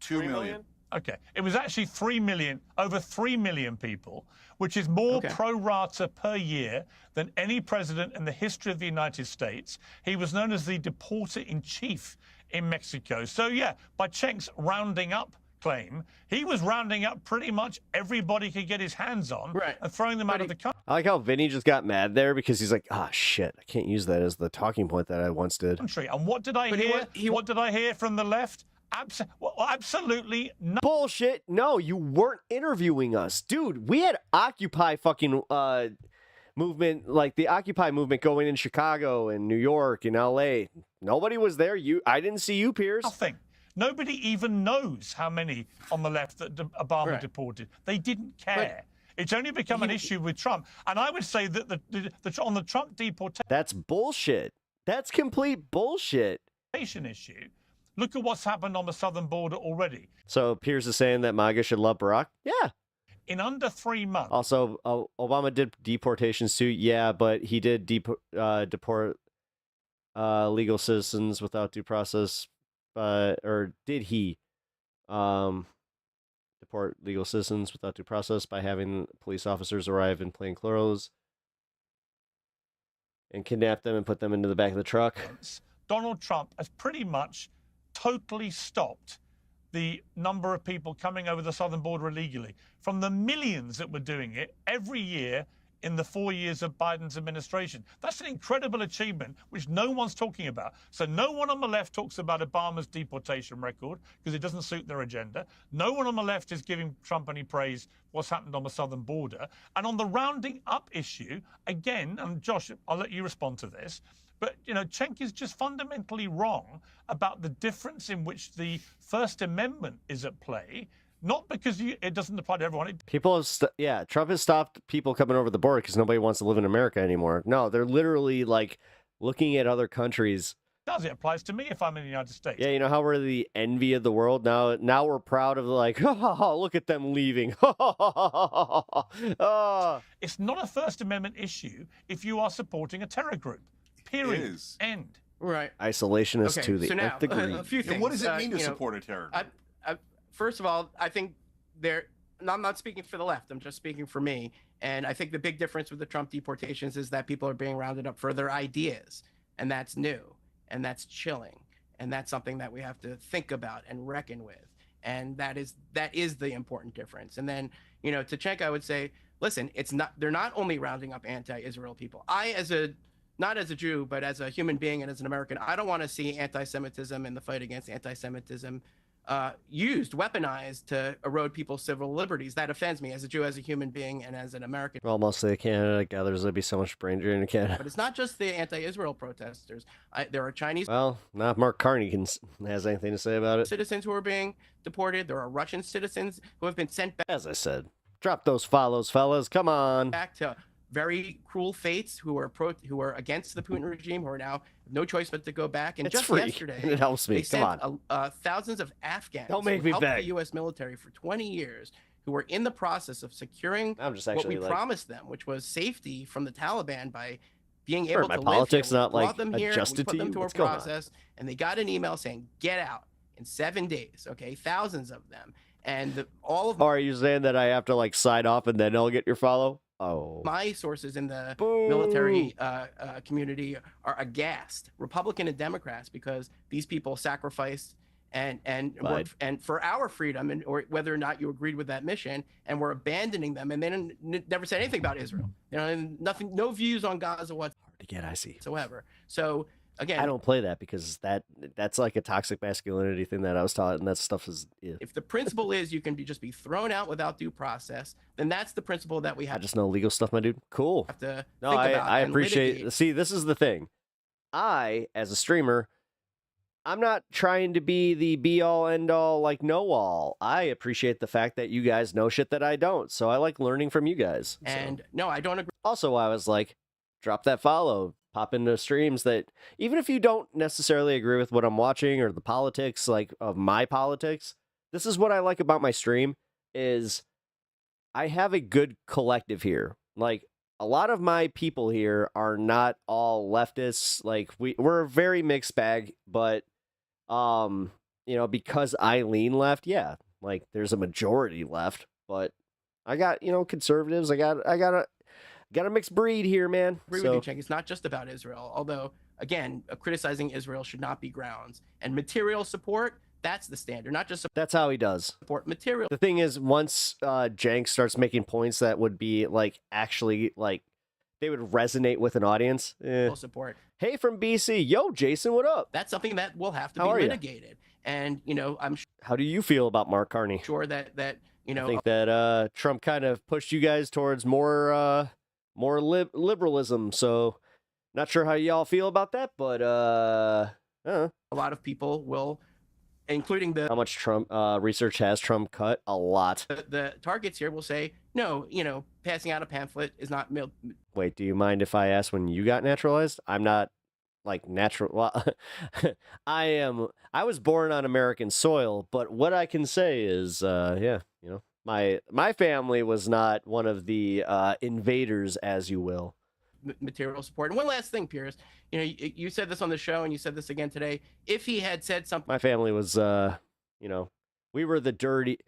[SPEAKER 4] 2 million.
[SPEAKER 3] Okay. It was actually 3 million, over 3 million people, which is more pro rata per year than any president in the history of the United States. He was known as the deporter in chief in Mexico. So, yeah, by Cenk's rounding up claim, he was rounding up pretty much everybody he could get his hands on and throwing them out of the country.
[SPEAKER 1] I like how Vinny just got mad there because he's like, ah, shit, I can't use that as the talking point that I once did.
[SPEAKER 3] And what did I hear? What did I hear from the left? Absolutely not.
[SPEAKER 1] Bullshit. No, you weren't interviewing us. Dude, we had Occupy fucking movement, like the Occupy movement going in Chicago and New York and LA. Nobody was there. I didn't see you, Piers.
[SPEAKER 3] Nothing. Nobody even knows how many on the left that Obama deported. They didn't care. It's only become an issue with Trump. And I would say that on the Trump deportation...
[SPEAKER 1] That's bullshit. That's complete bullshit.
[SPEAKER 3] ...issue, look at what's happened on the southern border already.
[SPEAKER 1] So Piers is saying that MAGA should love Barack? Yeah.
[SPEAKER 3] In under 3 months.
[SPEAKER 1] Also, Obama did deportations too. Yeah, but he did deport legal citizens without due process. Or did he deport legal citizens without due process by having police officers arrive in plain clothes and kidnap them and put them into the back of the truck?
[SPEAKER 3] Donald Trump has pretty much totally stopped the number of people coming over the southern border illegally. From the millions that were doing it every year in the 4 years of Biden's administration. That's an incredible achievement, which no one's talking about. So no one on the left talks about Obama's deportation record because it doesn't suit their agenda. No one on the left is giving Trump any praise for what's happened on the southern border. And on the rounding up issue, again, and Josh, I'll let you respond to this, but, you know, Cenk is just fundamentally wrong about the difference in which the First Amendment is at play. Not because it doesn't apply to everyone.
[SPEAKER 1] People have, Trump has stopped people coming over the border because nobody wants to live in America anymore. No, they're literally like looking at other countries.
[SPEAKER 3] It applies to me if I'm in the United States.
[SPEAKER 1] Yeah, you know how we're the envy of the world? Now we're proud of like, look at them leaving.
[SPEAKER 3] It's not a First Amendment issue if you are supporting a terror group. Period. End.
[SPEAKER 5] Right.
[SPEAKER 1] Isolationist to the nth degree.
[SPEAKER 5] A few things.
[SPEAKER 4] And what does it mean to support a terror group?
[SPEAKER 5] First of all, I think I'm not speaking for the left. I'm just speaking for me. And I think the big difference with the Trump deportations is that people are being rounded up for their ideas. And that's new. And that's chilling. And that's something that we have to think about and reckon with. And that is the important difference. And then, you know, to Cenk, I would say, listen, they're not only rounding up anti-Israel people. Not as a Jew, but as a human being and as an American, I don't want to see anti-Semitism and the fight against anti-Semitism used, weaponized to erode people's civil liberties. That offends me as a Jew, as a human being, and as an American.
[SPEAKER 1] Well, mostly Canada. Others would be so much brain drain in Canada.
[SPEAKER 5] But it's not just the anti-Israel protesters. There are Chinese.
[SPEAKER 1] Well, not Mark Carney has anything to say about it.
[SPEAKER 5] Citizens who are being deported. There are Russian citizens who have been sent back.
[SPEAKER 1] As I said, drop those follows, fellas. Come on.
[SPEAKER 5] Back to very cruel fates who are against the Putin regime, who are now no choice but to go back. And
[SPEAKER 1] It's
[SPEAKER 5] just
[SPEAKER 1] free,
[SPEAKER 5] yesterday,
[SPEAKER 1] and it helps me.
[SPEAKER 5] they
[SPEAKER 1] Come
[SPEAKER 5] sent
[SPEAKER 1] on.
[SPEAKER 5] thousands of Afghans
[SPEAKER 1] Don't make
[SPEAKER 5] who
[SPEAKER 1] me
[SPEAKER 5] helped
[SPEAKER 1] beg.
[SPEAKER 5] the U.S. military for 20 years, who were in the process of securing
[SPEAKER 1] I'm just
[SPEAKER 5] what
[SPEAKER 1] actually
[SPEAKER 5] we
[SPEAKER 1] like,
[SPEAKER 5] promised them, which was safety from the Taliban by being
[SPEAKER 1] Sure,
[SPEAKER 5] able
[SPEAKER 1] my
[SPEAKER 5] to
[SPEAKER 1] politics
[SPEAKER 5] live here.
[SPEAKER 1] not,
[SPEAKER 5] We brought
[SPEAKER 1] like,
[SPEAKER 5] them here,
[SPEAKER 1] adjusted
[SPEAKER 5] we put
[SPEAKER 1] to
[SPEAKER 5] them
[SPEAKER 1] you?
[SPEAKER 5] through
[SPEAKER 1] What's
[SPEAKER 5] a
[SPEAKER 1] going on?
[SPEAKER 5] process, and they got an email saying, "Get out in 7 days." Okay, thousands of them, and all of
[SPEAKER 1] are you saying that I have to like sign off and then I'll get your follow? Oh,
[SPEAKER 5] my sources in the
[SPEAKER 1] Boo.
[SPEAKER 5] military community are aghast, Republican and Democrats, because these people sacrificed and worked, and for our freedom, and or whether or not you agreed with that mission, and we're abandoning them, and they never said anything about Israel. You know, and nothing, no views on Gaza
[SPEAKER 1] hard to get. I see.
[SPEAKER 5] whatsoever. So again,
[SPEAKER 1] I don't play that because that's like a toxic masculinity thing that I was taught, and that stuff is. Yeah.
[SPEAKER 5] if the principle is you can just be thrown out without due process, then that's the principle that we
[SPEAKER 1] I
[SPEAKER 5] have
[SPEAKER 1] just know legal stuff, my dude. Cool.
[SPEAKER 5] to
[SPEAKER 1] No,
[SPEAKER 5] think
[SPEAKER 1] I
[SPEAKER 5] about. and
[SPEAKER 1] appreciate.
[SPEAKER 5] litigate.
[SPEAKER 1] See, this is the thing. I, as a streamer, I'm not trying to be the be all end all, like know all. I appreciate the fact that you guys know shit that I don't. So I like learning from you guys. So.
[SPEAKER 5] And no, I don't agree.
[SPEAKER 1] Also, I was like, drop that follow, pop into streams that even if you don't necessarily agree with what I'm watching or the politics, like of my politics, this is what I like about my stream is I have a good collective here. Like a lot of my people here are not all leftists. Like we're a very mixed bag, but you know, because I lean left, yeah, like there's a majority left, but I got, you know, conservatives. I got a mixed breed here, man.
[SPEAKER 5] Agree with you, Cenk. It's not just about Israel. Although, again, criticizing Israel should not be grounds. And material support, that's the standard. Not just
[SPEAKER 1] that's how he does.
[SPEAKER 5] support material.
[SPEAKER 1] The thing is, once Jank starts making points that would be like actually like they would resonate with an audience.
[SPEAKER 5] Support.
[SPEAKER 1] Hey, from BC, yo, Jason, what up?
[SPEAKER 5] That's something that will have to
[SPEAKER 1] How
[SPEAKER 5] be
[SPEAKER 1] are ya?
[SPEAKER 5] litigated. And you know, I'm
[SPEAKER 1] How do you feel about Mark Carney?
[SPEAKER 5] sure that you know,
[SPEAKER 1] I think that Trump kind of pushed you guys towards more liberalism. So, not sure how y'all feel about that, but
[SPEAKER 5] a lot of people will, including
[SPEAKER 1] how much Trump research has Trump cut? A lot.
[SPEAKER 5] the targets here will say, no, you know, passing out a pamphlet is not
[SPEAKER 1] Wait, do you mind if I ask when you got naturalized? I'm not like natural. Well, I was born on American soil, but what I can say is, yeah, you know, my family was not one of the invaders, as you will.
[SPEAKER 5] material support. And one last thing, Pierce, you know, you said this on the show and you said this again today. If he had said something,
[SPEAKER 1] My family was, you know, we were the dirty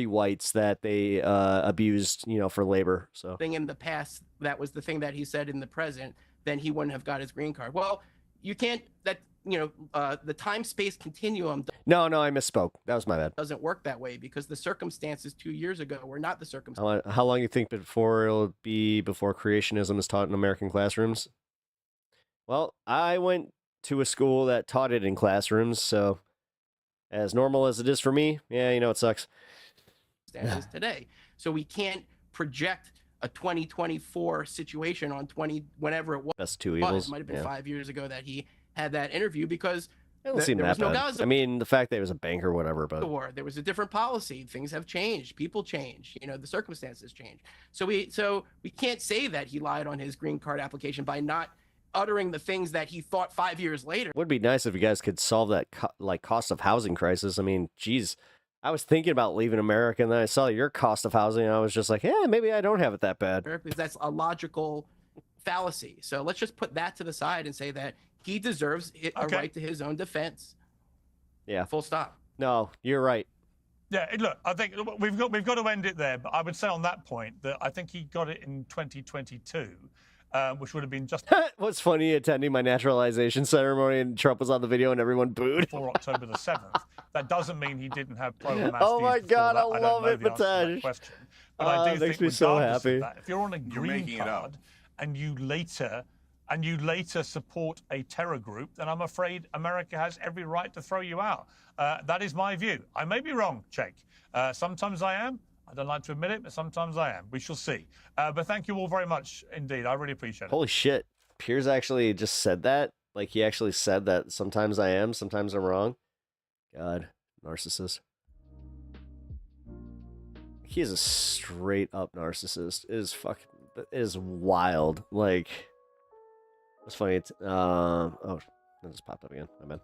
[SPEAKER 1] whites that they abused, you know, for labor. So
[SPEAKER 5] in the past that was the thing that he said in the present, then he wouldn't have got his green card. Well, you can't, that, you know, the time-space continuum
[SPEAKER 1] no, I misspoke. That was my bad.
[SPEAKER 5] doesn't work that way because the circumstances 2 years ago were not the circumstances.
[SPEAKER 1] How long you think before creationism is taught in American classrooms? Well, I went to a school that taught it in classrooms, so as normal as it is for me, yeah, you know, it sucks.
[SPEAKER 5] Today. So we can't project a 2024 situation on whenever it was.
[SPEAKER 1] That's two evils.
[SPEAKER 5] It might have been
[SPEAKER 1] Yeah.
[SPEAKER 5] 5 years ago that he had that interview because
[SPEAKER 1] It doesn't seem
[SPEAKER 5] there
[SPEAKER 1] that
[SPEAKER 5] was no
[SPEAKER 1] bad.
[SPEAKER 5] Gaza
[SPEAKER 1] I mean, the fact that he was a banker, or whatever, but
[SPEAKER 5] war. There was a different policy. Things have changed. People change. You know, the circumstances change. So we can't say that he lied on his green card application by not uttering the things that he thought 5 years later.
[SPEAKER 1] it would be nice if you guys could solve that cost of housing crisis. I mean, geez, I was thinking about leaving America, and then I saw your cost of housing, and I was just like, yeah, maybe I don't have it that bad.
[SPEAKER 5] Because that's a logical fallacy. So let's just put that to the side and say that he deserves a right to his own defense.
[SPEAKER 1] Yeah.
[SPEAKER 5] Full stop.
[SPEAKER 1] No, you're right.
[SPEAKER 3] Yeah, look, I think we've got to end it there. But I would say on that point that I think he got it in 2022, which would have been just
[SPEAKER 1] What's funny, attending my naturalization ceremony, and Trump was on the video, and everyone booed.
[SPEAKER 3] before October the 7th. That doesn't mean he didn't have pro-Hamas
[SPEAKER 1] Oh my
[SPEAKER 3] views before
[SPEAKER 1] God,
[SPEAKER 3] that.
[SPEAKER 1] I
[SPEAKER 3] don't
[SPEAKER 1] love
[SPEAKER 3] know
[SPEAKER 1] it,
[SPEAKER 3] the answer to that
[SPEAKER 1] Bataj.
[SPEAKER 3] question. But I do
[SPEAKER 1] Makes
[SPEAKER 3] think
[SPEAKER 1] me so
[SPEAKER 3] regardless of
[SPEAKER 1] happy.
[SPEAKER 3] that, if you're on a
[SPEAKER 4] You're
[SPEAKER 3] green
[SPEAKER 4] making it up.
[SPEAKER 3] card and you later and you later support a terror group, then I'm afraid America has every right to throw you out. That is my view. I may be wrong, Jake. Sometimes I am. I don't like to admit it, but sometimes I am. We shall see. But thank you all very much indeed. I really appreciate it.
[SPEAKER 1] Holy shit. Piers actually just said that. Like, he actually said that sometimes I am, sometimes I'm wrong. God, narcissist. He is a straight up narcissist. It is wild. Like, it's funny. Oh, that just popped up again. My bad.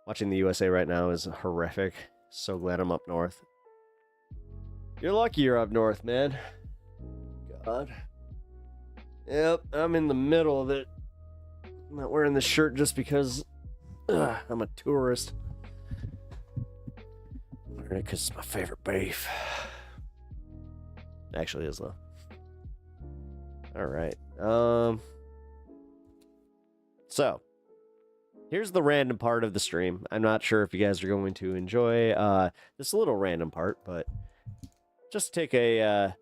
[SPEAKER 1] Watching the USA right now is horrific. So glad I'm up north. You're lucky you're up north, man. God. Yep, I'm in the middle of it. I'm not wearing this shirt just because I'm a tourist. I'm wearing it because it's my favorite beef. Actually is, though. Alright. So, here's the random part of the stream. I'm not sure if you guys are going to enjoy this little random part, but just take a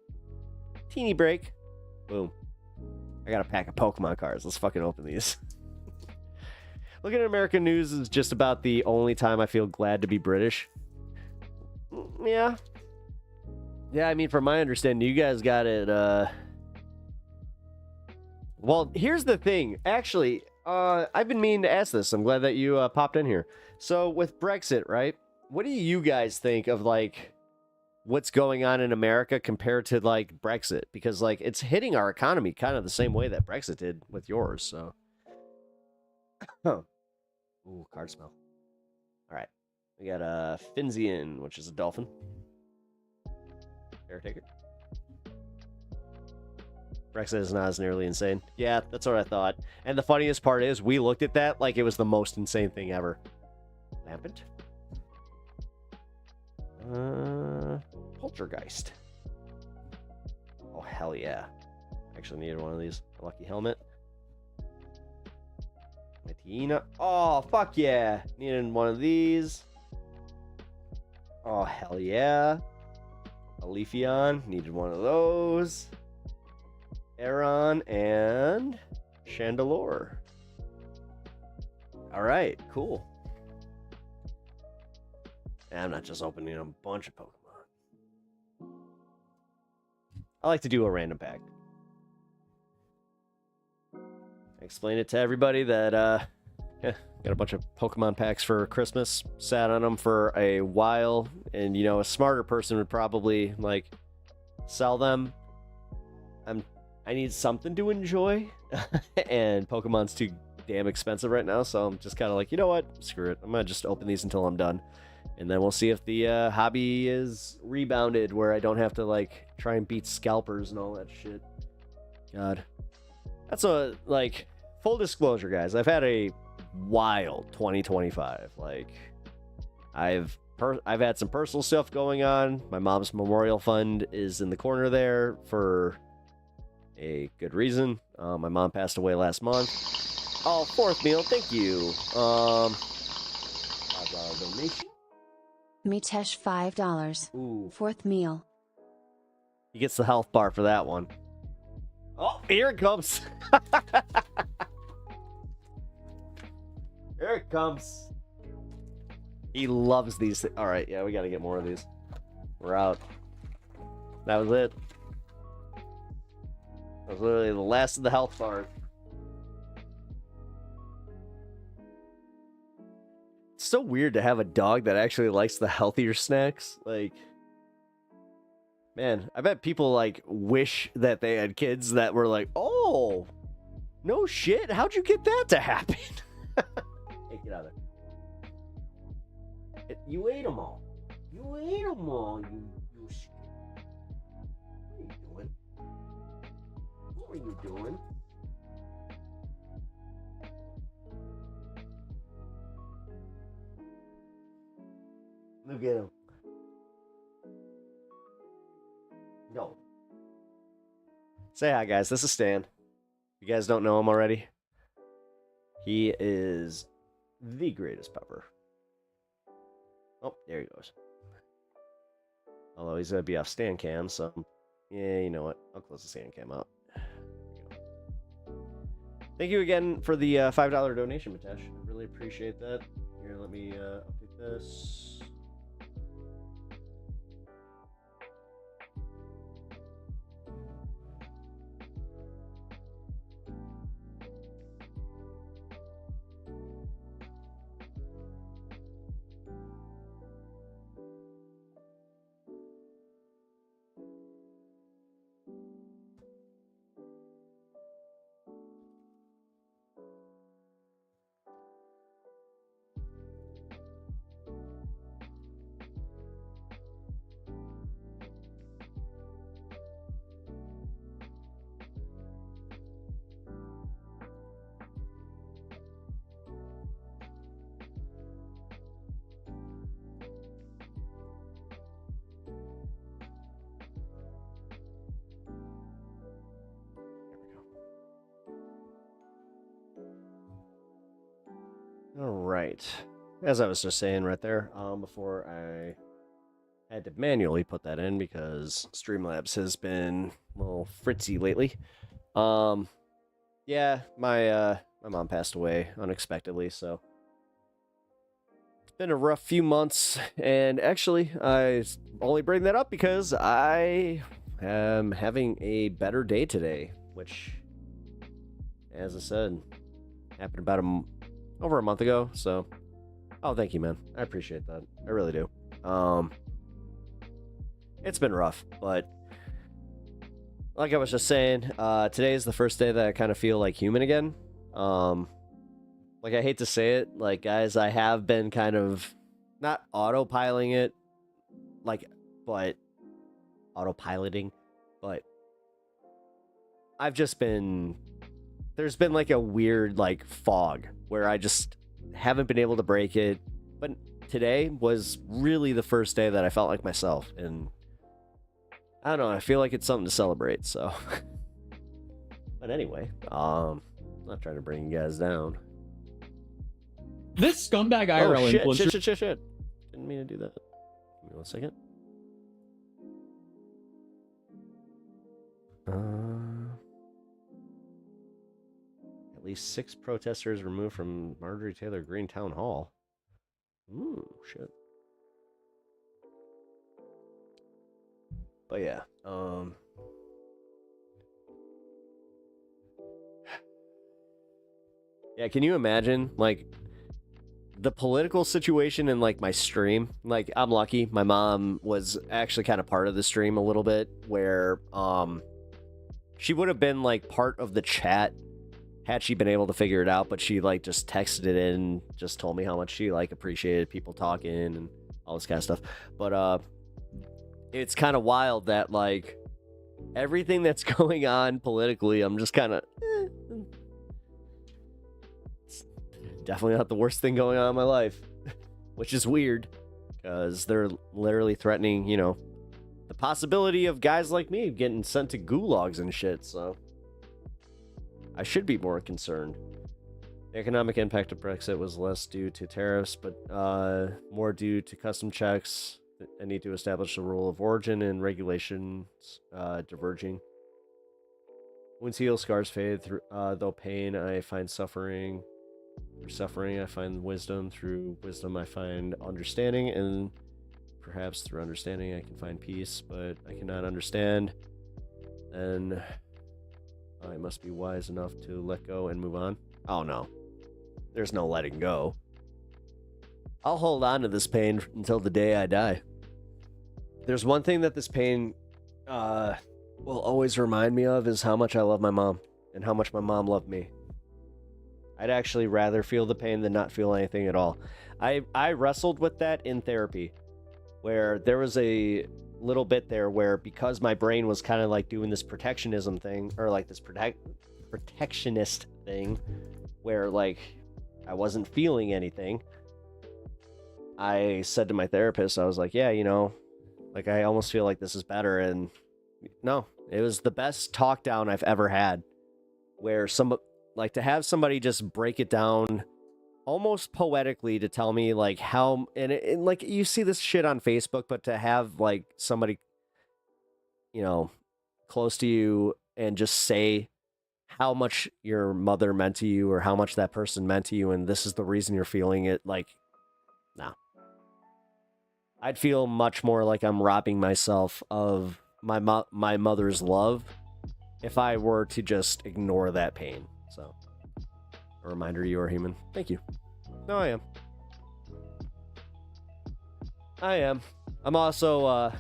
[SPEAKER 1] teeny break. Boom. I got a pack of Pokemon cards. Let's fucking open these. Looking at American news is just about the only time I feel glad to be British. Yeah. Yeah, I mean, from my understanding, you guys got it, Well, here's the thing. Actually, I've been meaning to ask this. I'm glad that you popped in here. So, with Brexit, right? What do you guys think of, like, what's going on in America compared to, like, Brexit? Because, like, it's hitting our economy kind of the same way that Brexit did with yours, so. Ooh, card smell. All right. We got a Finzian, which is a dolphin. Caretaker. Brexit is not as nearly insane. Yeah, that's what I thought. And the funniest part is, we looked at that like it was the most insane thing ever. Lampent? Poltergeist. Oh, hell yeah. Actually needed one of these. A lucky helmet. Metina. Oh, fuck yeah. Needed one of these. Oh, hell yeah. A Leafeon. Needed one of those. Aeron and Chandelure. All right, cool. And I'm not just opening a bunch of Pokemon. I like to do a random pack. Explain it to everybody that, yeah, got a bunch of Pokemon packs for Christmas. Sat on them for a while. And, you know, a smarter person would probably, like, sell them. I need something to enjoy. And Pokemon's too damn expensive right now. So I'm just kind of like, you know what? Screw it. I'm going to just open these until I'm done. And then we'll see if the hobby is rebounded where I don't have to, like, try and beat scalpers and all that shit. God. That's a, like, full disclosure, guys. I've had a wild 2025. Like, I've had some personal stuff going on. My mom's memorial fund is in the corner there for a good reason. My mom passed away last month. Oh, fourth meal. Thank you. $5 donation.
[SPEAKER 7] Mitesh $5.
[SPEAKER 1] Ooh.
[SPEAKER 7] Fourth meal.
[SPEAKER 1] He gets the health bar for that one. Oh, here it comes. Here it comes. He loves these. All right, yeah, we got to get more of these. We're out. That was it. That was literally the last of the health bars. It's so weird to have a dog that actually likes the healthier snacks. Like, man, I bet people, like, wish that they had kids that were like, oh, no shit, how'd you get that to happen? Hey, get out of there. You ate them all. You ate them all, you shit. What are you doing? What are you doing? Look at him. No. Say hi, guys. This is Stan. You guys don't know him already? He is the greatest pupper. Oh, there he goes. Although he's going to be off stand cam, so yeah, you know what? I'll close the stand cam out. Thank you again for the $5 donation, Mitesh. I really appreciate that. Here, let me update this. All right. As I was just saying right there, before I had to manually put that in because Streamlabs has been a little fritzy lately. Yeah, my mom passed away unexpectedly, so it's been a rough few months. And actually, I only bring that up because I am having a better day today, which, as I said, happened about over a month ago. So, oh, thank you, man. I appreciate that. I really do. It's been rough, but like I was just saying, today is the first day that I kind of feel like human again. Like, I hate to say it, like, guys, I have been kind of not autopiloting it, like, but autopiloting, but I've just been, there's been like a weird like fog where I just haven't been able to break it. But today was really the first day that I felt like myself, and I don't know, I feel like it's something to celebrate, so. But anyway, I'm not trying to bring you guys down.
[SPEAKER 8] This scumbag IRL influencer.
[SPEAKER 1] Shit. Didn't mean to do that. Give me 1 second. At least 6 protesters removed from Marjorie Taylor Greene Town Hall. Ooh, shit. But yeah, yeah, can you imagine, like, the political situation in, like, my stream? Like, I'm lucky. My mom was actually kind of part of the stream a little bit, where, she would have been, like, part of the chat had she been able to figure it out, but she, like, just texted it in, just told me how much she, like, appreciated people talking and all this kind of stuff. But, it's kind of wild that, like, everything that's going on politically, I'm just kind of, it's definitely not the worst thing going on in my life, which is weird, because they're literally threatening, you know, the possibility of guys like me getting sent to gulags and shit, so I should be more concerned. The economic impact of Brexit was less due to tariffs, but more due to custom checks. I need to establish the rule of origin and regulations diverging. Wounds heal, scars fade. Through, though pain, I find suffering. Through suffering, I find wisdom. Through wisdom, I find understanding. And perhaps through understanding, I can find peace. But I cannot understand. And I must be wise enough to let go and move on. Oh no. There's no letting go. I'll hold on to this pain until the day I die. There's one thing that this pain will always remind me of is how much I love my mom and how much my mom loved me. I'd actually rather feel the pain than not feel anything at all. I wrestled with that in therapy, where there was a little bit there where, because my brain was kind of like doing this protectionism thing, or like this protectionist thing, where like I wasn't feeling anything. I said to my therapist, I was like, yeah, you know, like, I almost feel like this is better. And no, it was the best talk down I've ever had, where like, to have somebody just break it down almost poetically to tell me like how, and like, you see this shit on Facebook, but to have like somebody, you know, close to you and just say how much your mother meant to you or how much that person meant to you, and this is the reason you're feeling it. Like, no. I'd feel much more like I'm robbing myself of my mother's love if I were to just ignore that pain. So, a reminder, you are human. Thank you. No, I am. I am. I'm also,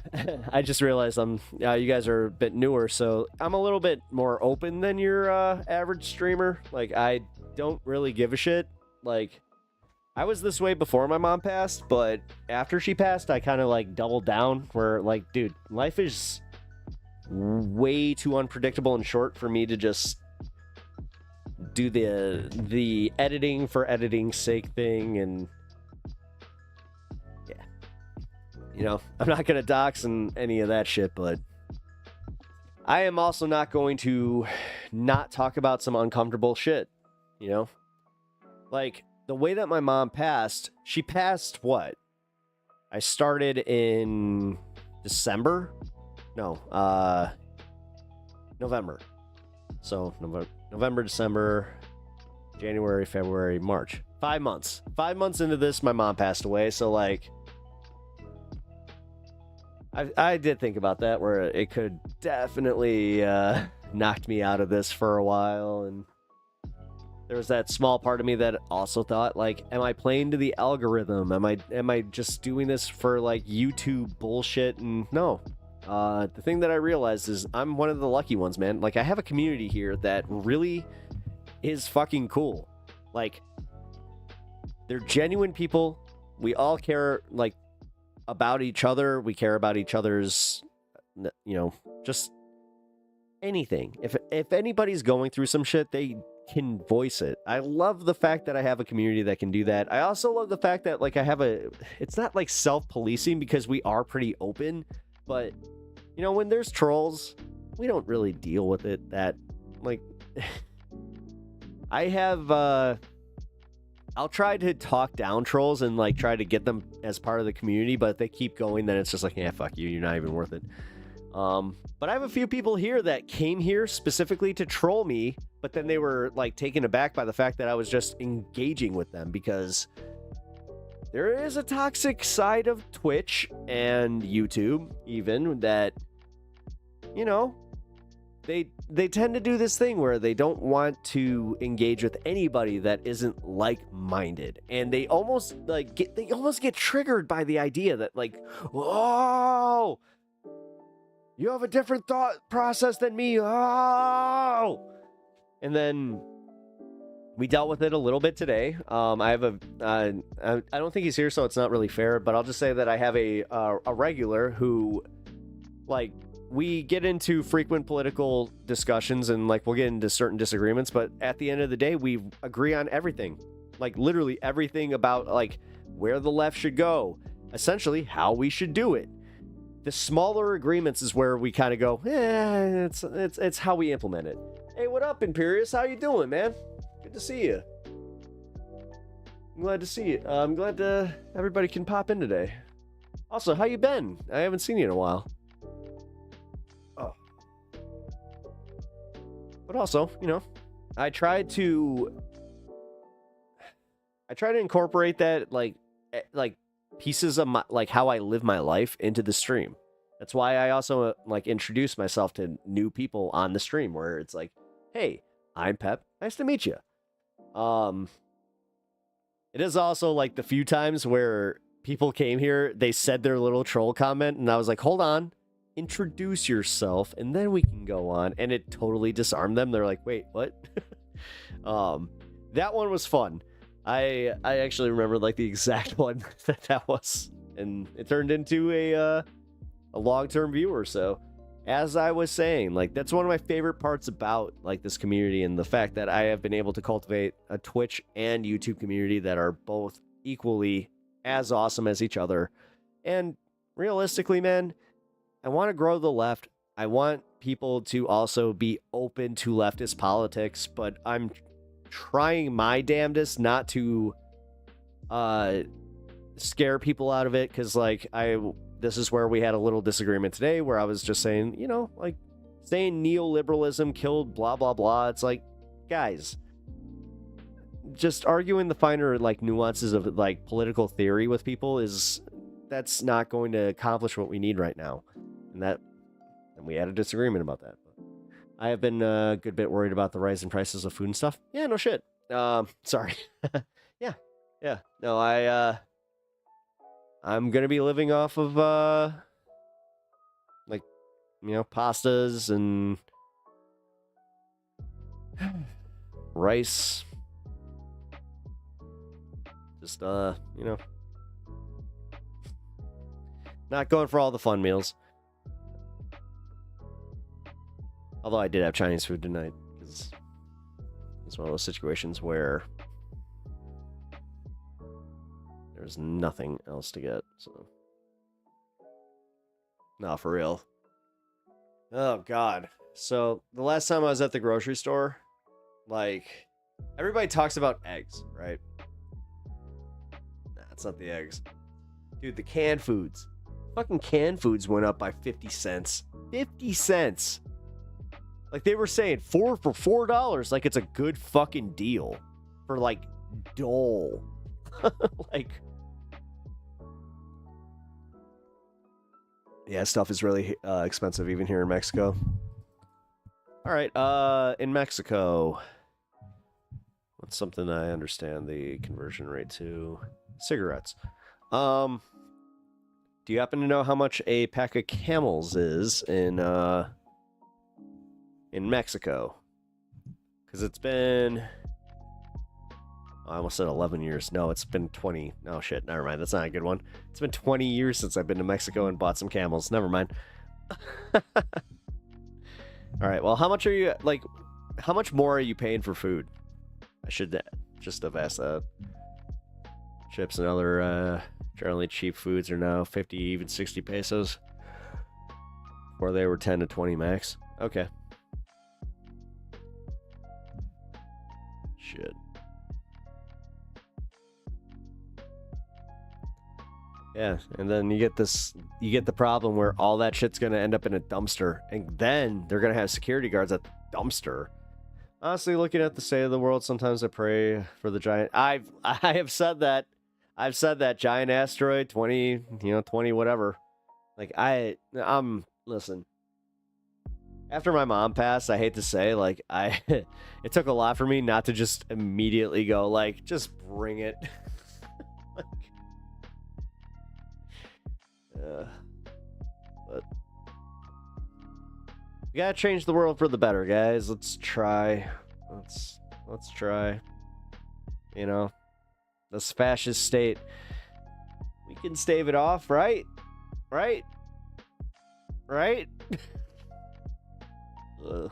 [SPEAKER 1] I just realized you guys are a bit newer, so I'm a little bit more open than your average streamer. Like, I don't really give a shit. Like, I was this way before my mom passed, but after she passed, I kind of, like, doubled down where, like, dude, life is way too unpredictable and short for me to just do the editing for editing's sake thing, and yeah, you know, I'm not gonna dox and any of that shit, but I am also not going to not talk about some uncomfortable shit, you know, like the way that my mom passed. She passed what? I started in December. No, November. So November, December, January, February, March. 5 months. 5 months into this, my mom passed away. So, like, I did think about that, where it could definitely knocked me out of this for a while. And there was that small part of me that also thought, like, am I playing to the algorithm? Am I just doing this for, like, YouTube bullshit? And no. The thing that I realized is I'm one of the lucky ones, man. Like, I have a community here that really is fucking cool. Like, they're genuine people. We all care, like, about each other. We care about each other's, you know, just anything. If anybody's going through some shit, they can voice it. I love the fact that I have a community that can do that. I also love the fact that, like, it's not like self-policing, because we are pretty open. But, you know, when there's trolls, we don't really deal with it that, like, I have, I'll try to talk down trolls and, like, try to get them as part of the community, but if they keep going, then it's just like, yeah, fuck you, you're not even worth it. But I have a few people here that came here specifically to troll me, but then they were, like, taken aback by the fact that I was just engaging with them, because there is a toxic side of Twitch and YouTube, even, that, you know, they tend to do this thing where they don't want to engage with anybody that isn't like-minded, and they almost get triggered by the idea that, like, whoa, you have a different thought process than me, oh, and then we dealt with it a little bit today. I have I don't think he's here, so it's not really fair, but I'll just say that I have a regular who, like, we get into frequent political discussions, and, like, we'll get into certain disagreements, but at the end of the day, we agree on everything. Like, literally everything about, like, where the left should go, essentially how we should do it. The smaller agreements is where we kind of go, it's how we implement it. Hey, what up, Imperius? How you doing, man? Good to see you. I'm glad to see you. I'm glad everybody can pop in today. Also, how you been? I haven't seen you in a while. Oh. But also, you know, I try to incorporate that, like pieces of my, like, how I live my life into the stream. That's why I also, like, introduce myself to new people on the stream, where it's like, hey, I'm Pep. Nice to meet you. It is also, like, the few times where people came here, they said their little troll comment, and I was like, hold on, introduce yourself, and then we can go on, and it totally disarmed them. They're like, wait, what? That one was fun. I actually remember, like, the exact one that was, and it turned into a long-term viewer. So, as I was saying, like, that's one of my favorite parts about, like, this community, and the fact that I have been able to cultivate a Twitch and YouTube community that are both equally as awesome as each other. And realistically, man, I want to grow the left. I want people to also be open to leftist politics, but I'm trying my damnedest not to scare people out of it, because, like, this is where we had a little disagreement today, where I was just saying, you know, like, saying neoliberalism killed blah, blah, blah. It's like, guys, just arguing the finer, like, nuances of, like, political theory with people that's not going to accomplish what we need right now. And we had a disagreement about that. I have been a good bit worried about the rise in prices of food and stuff. Yeah, no shit. Sorry. Yeah. No, I'm gonna be living off of like, pastas and rice. Just not going for all the fun meals. Although I did have Chinese food tonight, because it's one of those situations where there's nothing else to get. So, no, for real. Oh God. So the last time I was at the grocery store, like, everybody talks about eggs, right? Nah, it's not the eggs, dude. The canned foods, fucking canned foods went up by 50 cents. 50 cents. Like, they were saying 4 for $4, like it's a good fucking deal for, like, Dole. Like, yeah, stuff is really expensive even here in Mexico. All right, in Mexico, what's something I understand the conversion rate to? Cigarettes. Do you happen to know how much a pack of Camels is in Mexico? Because it's been, I almost said 11 years. No, it's been 20. No, shit. Never mind. That's not a good one. It's been 20 years since I've been to Mexico and bought some Camels. Never mind. All right. Well, how much more are you paying for food? I should just have asked that. Chips and other generally cheap foods are now 50, even 60 pesos. Or they were 10 to 20 max. Okay. Shit. Yeah, and then you get the problem where all that shit's gonna end up in a dumpster, and then they're gonna have security guards at the dumpster. Honestly, looking at the state of the world, sometimes I pray for the giant. I have said that. I've said that giant asteroid 20 whatever. Like, listen. After my mom passed, I hate to say, like, it took a lot for me not to just immediately go, like, just bring it. Like, but we gotta change the world for the better, guys. Let's try. Let's try. This fascist state. We can stave it off, right? Right? Ugh.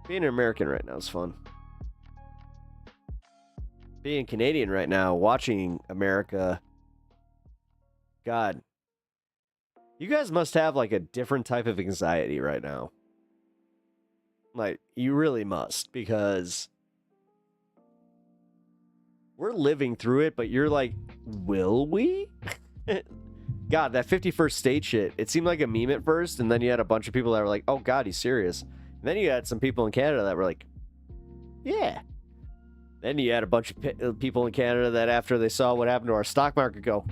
[SPEAKER 1] Being an American right now is fun. Being Canadian right now, watching America, God, you guys must have like a different type of anxiety right now. Like, you really must, because we're living through it, but you're like, will we? God, that 51st state shit, it seemed like a meme at first, and then you had a bunch of people that were like, oh God, he's serious. And then you had some people in Canada that were like, yeah. Then you had a bunch of people in Canada that after they saw what happened to our stock market go,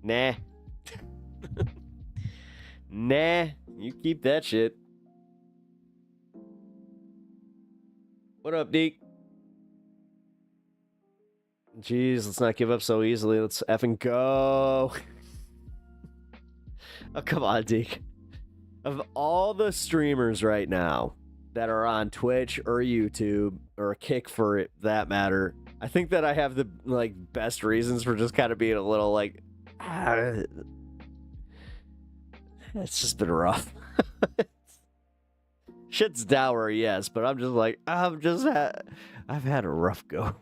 [SPEAKER 1] nah. Nah, you keep that shit. What up, Deke? Jeez, let's not give up so easily. Let's effing go. Oh, come on, Deke. Of all the streamers right now that are on Twitch or YouTube or Kick for it, that matter, I think that I have the best reasons for just kind of being a little like, it's just been rough. Shit's dour, yes, but I'm just like, I've had a rough go.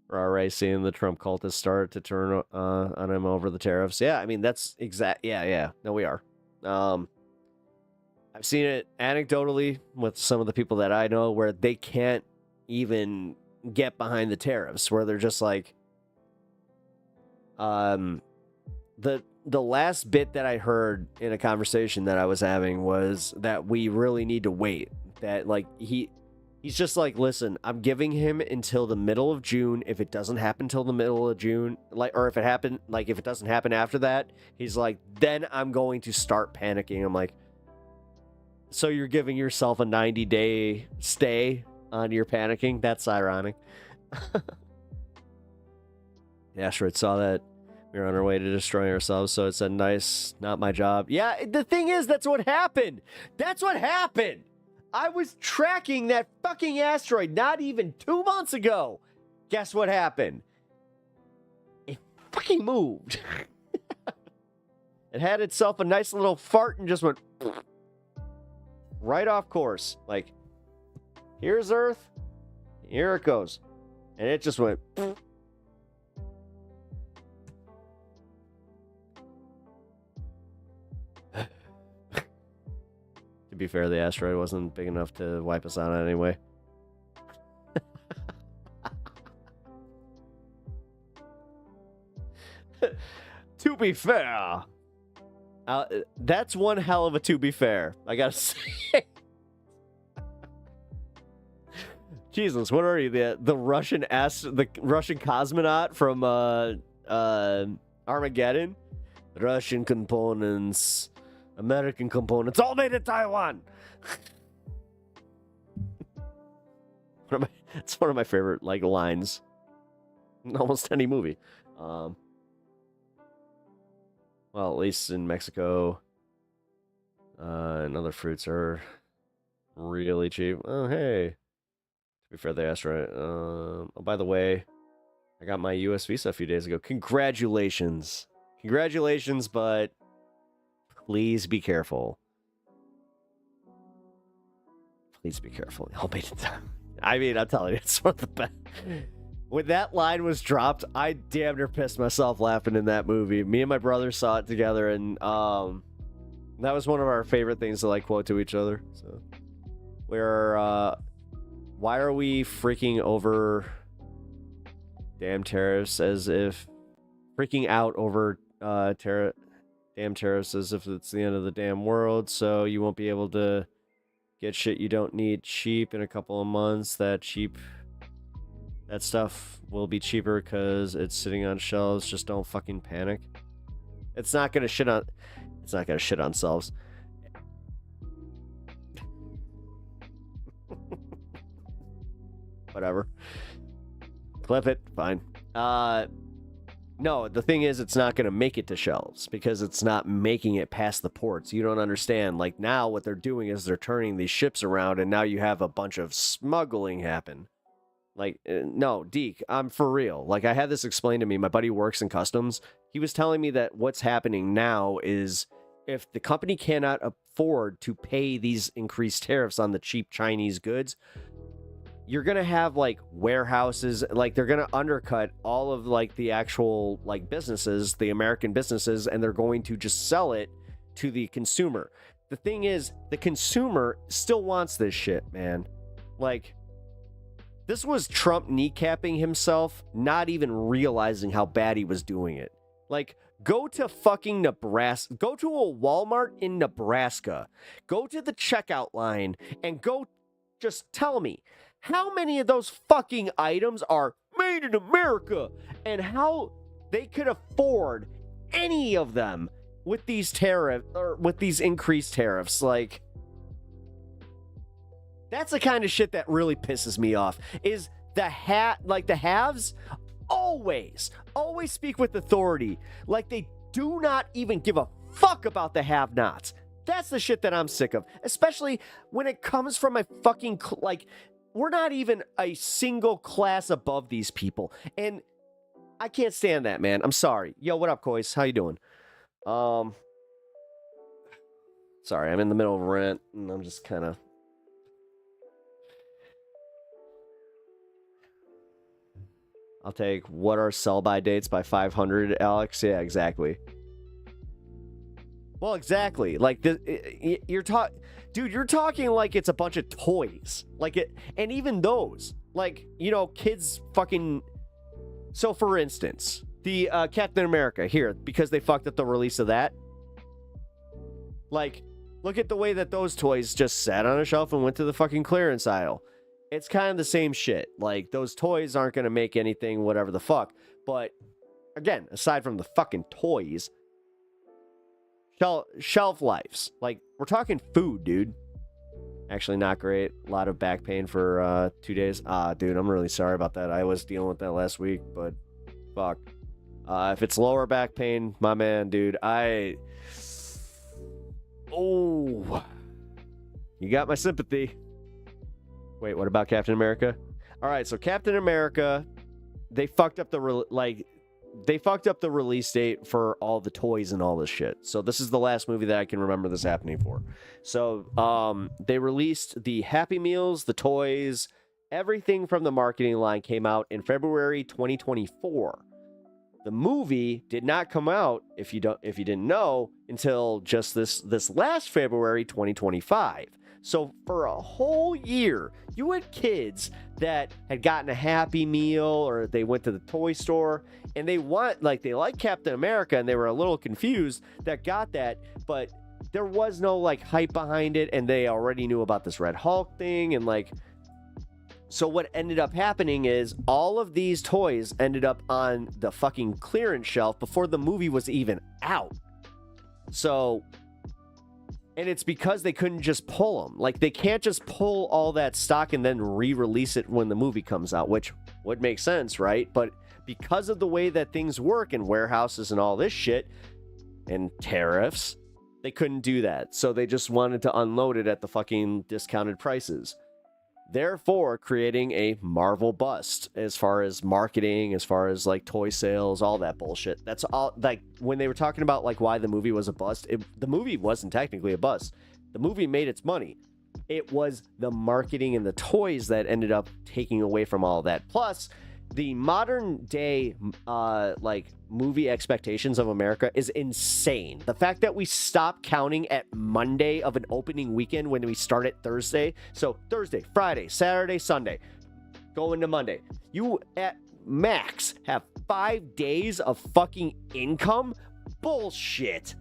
[SPEAKER 1] We're already seeing the Trump cultists start to turn on him over the tariffs. Yeah, I mean, that's exact. Yeah. No, we are. I've seen it anecdotally with some of the people that I know where they can't even get behind the tariffs, where they're just like, the last bit that I heard in a conversation that I was having was that we really need to wait. That like he's just like, listen, I'm giving him until the middle of June. If it doesn't happen till the middle of June, or if it doesn't happen after that, he's like, then I'm going to start panicking. I'm like, so you're giving yourself a 90-day stay on your panicking? That's ironic. The asteroid saw that we were on our way to destroying ourselves, so it said, nice, not my job. Yeah, the thing is, that's what happened. That's what happened. I was tracking that fucking asteroid not even 2 months ago. Guess what happened? It fucking moved. It had itself a nice little fart and just went right off course. Like, here's Earth, here it goes. And it just went. To be fair, the asteroid wasn't big enough to wipe us out anyway. To be fair, that's one hell of a to be fair, I gotta say. Jesus, what are you? The Russian the Russian cosmonaut from Armageddon? Russian components, American components, all made in Taiwan. It's one of my favorite lines in almost any movie. Well, at least in Mexico, and other fruits are really cheap. Oh, hey. To be fair, the asteroid. Oh, by the way, I got my US visa a few days ago. Congratulations. Congratulations, but please be careful. Please be careful. I mean, I'm telling you, it's one of the best. When that line was dropped, I damn near pissed myself laughing in that movie. Me and my brother saw it together, and that was one of our favorite things to quote to each other. So, why are we freaking over damn tariffs as if freaking out over damn tariffs as if it's the end of the damn world? So you won't be able to get shit you don't need cheap in a couple of months. That stuff will be cheaper because it's sitting on shelves. Just don't fucking panic. It's not gonna shit on shelves. Whatever. Clip it. Fine. No, the thing is, it's not going to make it to shelves because it's not making it past the ports. You don't understand. Like, now what they're doing is they're turning these ships around, and now you have a bunch of smuggling happen. Like, no, Deke, I'm for real. Like, I had this explained to me. My buddy works in customs. He was telling me that what's happening now is if the company cannot afford to pay these increased tariffs on the cheap Chinese goods, you're going to have warehouses, they're going to undercut all of the actual businesses, the American businesses, and they're going to just sell it to the consumer. The thing is, the consumer still wants this shit, man. This was Trump kneecapping himself, not even realizing how bad he was doing it. Go to fucking Nebraska, go to a Walmart in Nebraska, go to the checkout line and just tell me, how many of those fucking items are made in America and how they could afford any of them with these increased tariffs? That's the kind of shit that really pisses me off. Is the haves always speak with authority. They do not even give a fuck about the have-nots. That's the shit that I'm sick of, especially when it comes from a fucking we're not even a single class above these people. And I can't stand that, man. I'm sorry. Yo, what up, Kois? How you doing? Sorry, I'm in the middle of rent, and I'm just kind of... I'll take what are sell-by dates by 500, Alex? Yeah, exactly. Well, exactly. You're talking... Dude, you're talking like it's a bunch of toys. And even those. Kids fucking... So, for instance, The Captain America here, because they fucked up the release of that. Like, look at the way that those toys just sat on a shelf and went to the fucking clearance aisle. It's kind of the same shit. Like, those toys aren't going to make anything, whatever the fuck. But, again, aside from the fucking toys, shelf lives. Like, we're talking food, dude. Actually, not great. A lot of back pain for 2 days. Dude, I'm really sorry about that. I was dealing with that last week, but fuck. If it's lower back pain, my man, dude, Oh, you got my sympathy. Wait, what about Captain America? All right, so Captain America, they fucked up the release date for all the toys and all this shit. So this is the last movie that I can remember this happening for. So they released the Happy Meals, the toys, everything from the marketing line came out in February 2024. The movie did not come out, if you didn't know, until just this last February 2025. So for a whole year, you had kids that had gotten a Happy Meal or they went to the toy store and they like Captain America and they were a little confused that got that, but there was no like hype behind it and they already knew about this Red Hulk thing and like. So what ended up happening is all of these toys ended up on the fucking clearance shelf before the movie was even out. So, and it's because they couldn't just pull them. Like, they can't just pull all that stock and then re-release it when the movie comes out, which would make sense, right? But because of the way that things work in warehouses and all this shit and tariffs, they couldn't do that. So they just wanted to unload it at the fucking discounted prices. Therefore, creating a Marvel bust as far as marketing, as far as like toy sales, all that bullshit. That's all. Like when they were talking about like why the movie was a bust, the movie wasn't technically a bust. The movie made its money. It was the marketing and the toys that ended up taking away from all that. Plus, the modern day like movie expectations of America is insane. The fact that we stop counting at Monday of an opening weekend when we start at Thursday. So Thursday, Friday, Saturday, Sunday, go into Monday. You at max have 5 days of fucking income? Bullshit.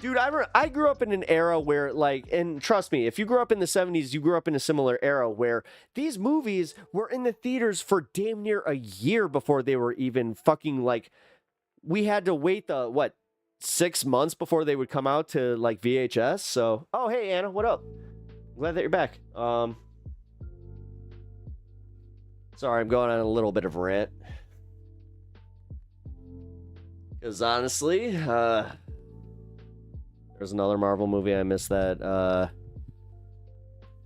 [SPEAKER 1] Dude, I grew up in an era where, like, and trust me, if you grew up in the 70s, you grew up in a similar era where these movies were in the theaters for damn near a year before they were even fucking, like, we had to wait 6 months before they would come out to, like, VHS. So, oh, hey, Anna, what up? Glad that you're back. Sorry, I'm going on a little bit of a rant. Because honestly, there's another Marvel movie I missed that,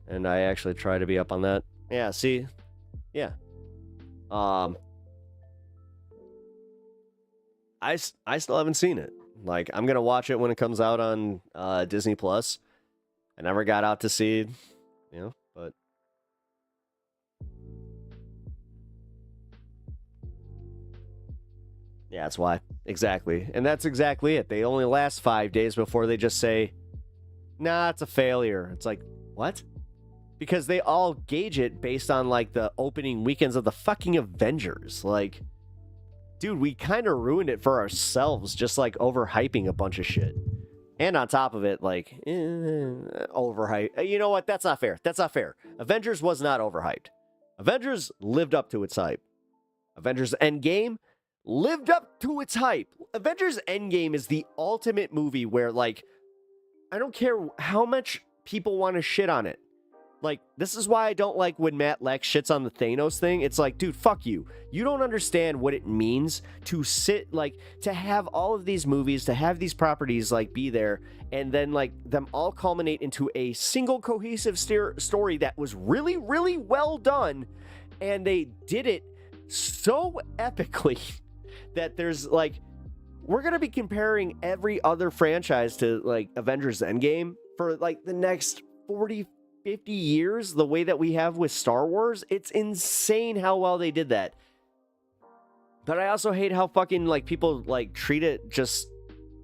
[SPEAKER 1] and I actually try to be up on that. Yeah, see? Yeah. I still haven't seen it. Like, I'm gonna watch it when it comes out on Disney Plus. I never got out to see, but yeah, that's why. Exactly. And that's exactly it. They only last 5 days before they just say, nah, it's a failure. It's like, what? Because they all gauge it based on, like, the opening weekends of the fucking Avengers. Like, dude, we kind of ruined it for ourselves, just, like, overhyping a bunch of shit. And on top of it, like, overhype. You know what? That's not fair. That's not fair. Avengers was not overhyped. Avengers lived up to its hype. Avengers Endgame lived up to its hype. Avengers Endgame is the ultimate movie where, like, I don't care how much people want to shit on it. Like, this is why I don't like when Matt Lex shits on the Thanos thing. It's like, dude, fuck you. You don't understand what it means to to have all of these movies, to have these properties, like, be there, and then, like, them all culminate into a single cohesive story that was really, really well done, and they did it so epically that there's, like, we're going to be comparing every other franchise to, like, Avengers Endgame for, like, the next 40, 50 years, the way that we have with Star Wars. It's insane how well they did that. But I also hate how fucking, like, people, like, treat it just,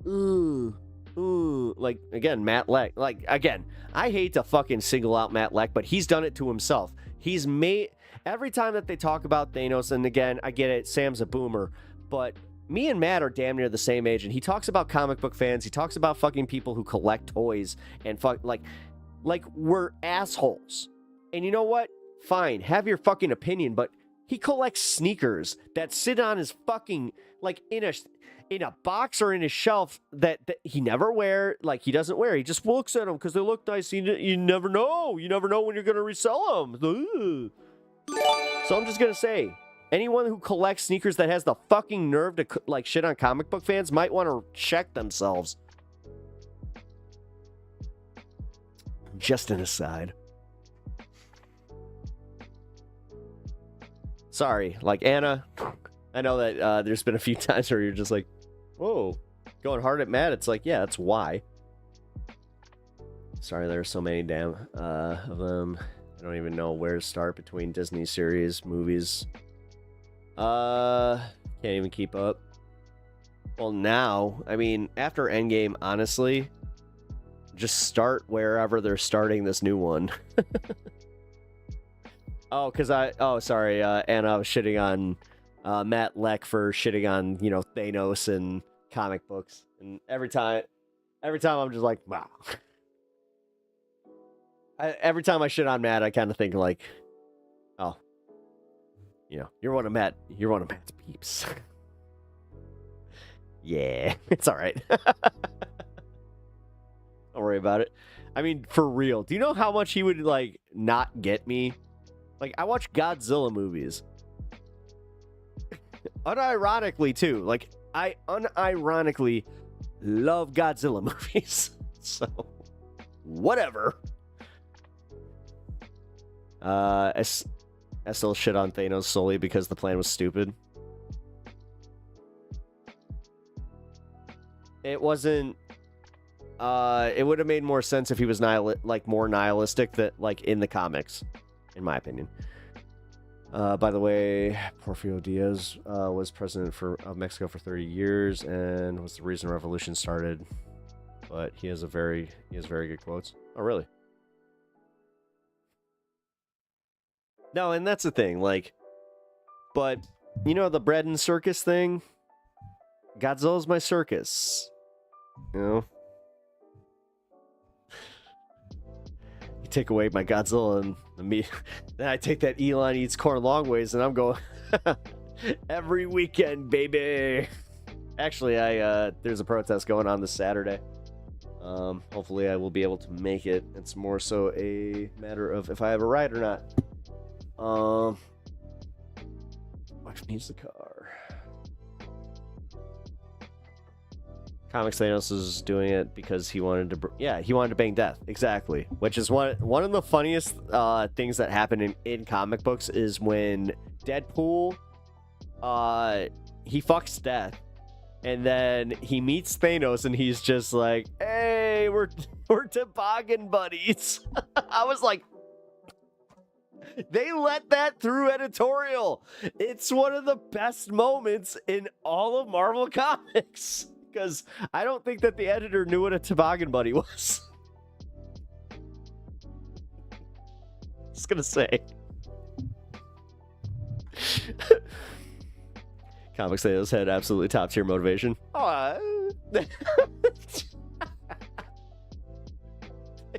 [SPEAKER 1] like, again, Matt Leck. Like, again, I hate to fucking single out Matt Leck, but he's done it to himself. He's made, every time that they talk about Thanos, and again, I get it, Sam's a boomer, but me and Matt are damn near the same age, and he talks about comic book fans, he talks about fucking people who collect toys, and like we're assholes. And you know what? Fine, have your fucking opinion, but he collects sneakers that sit on his fucking, like, in a box or in a shelf that he never wear, like, he doesn't wear. He just looks at them because they look nice. You never know. You never know when you're going to resell them. Ugh. So I'm just going to say, anyone who collects sneakers that has the fucking nerve to, like, shit on comic book fans might want to check themselves. Just an aside. Sorry, like, Anna, I know that there's been a few times where you're just like, whoa, going hard at Matt. It's like, yeah, that's why. Sorry, there's so many damn of them. I don't even know where to start between Disney series, movies. Can't even keep up. Well, now, I mean, after Endgame, honestly, just start wherever they're starting this new one. Oh, because sorry, Anna, I was shitting on Matt Leck for shitting on, you know, Thanos and comic books. And every time I'm just like, wow. Every time I shit on Matt, I kind of think like, oh, you know, you're one of Matt's peeps. Yeah, it's all right. Don't worry about it. I mean, for real, do you know how much he would, like, not get me? Like, I watch Godzilla movies. Unironically, too. Like, I unironically love Godzilla movies. So, whatever. I still shit on Thanos solely because the plan was stupid. It wasn't... it would have made more sense if he was more nihilistic that, like, in the comics. In my opinion. By the way, Porfirio Diaz was president of Mexico for 30 years and was the reason revolution started. But he has very good quotes. Oh, really? No, and that's the thing, like, but you know the bread and circus thing? Godzilla's my circus. You know? You take away my Godzilla and then I take that Elon eats corn long ways and I'm going every weekend, baby. Actually, there's a protest going on this Saturday. Hopefully I will be able to make it. It's more so a matter of if I have a ride or not. Wife needs the car. Comics Thanos is doing it because he wanted to bang death. Exactly. Which is one of the funniest things that happen in comic books is when Deadpool he fucks Death and then he meets Thanos and he's just like, hey, we're toboggan buddies. I was like, they let that through editorial. It's one of the best moments in all of Marvel Comics. Because I don't think that the editor knew what a toboggan buddy was. Just gonna say. Comics Thanos had absolutely top tier motivation. Oh,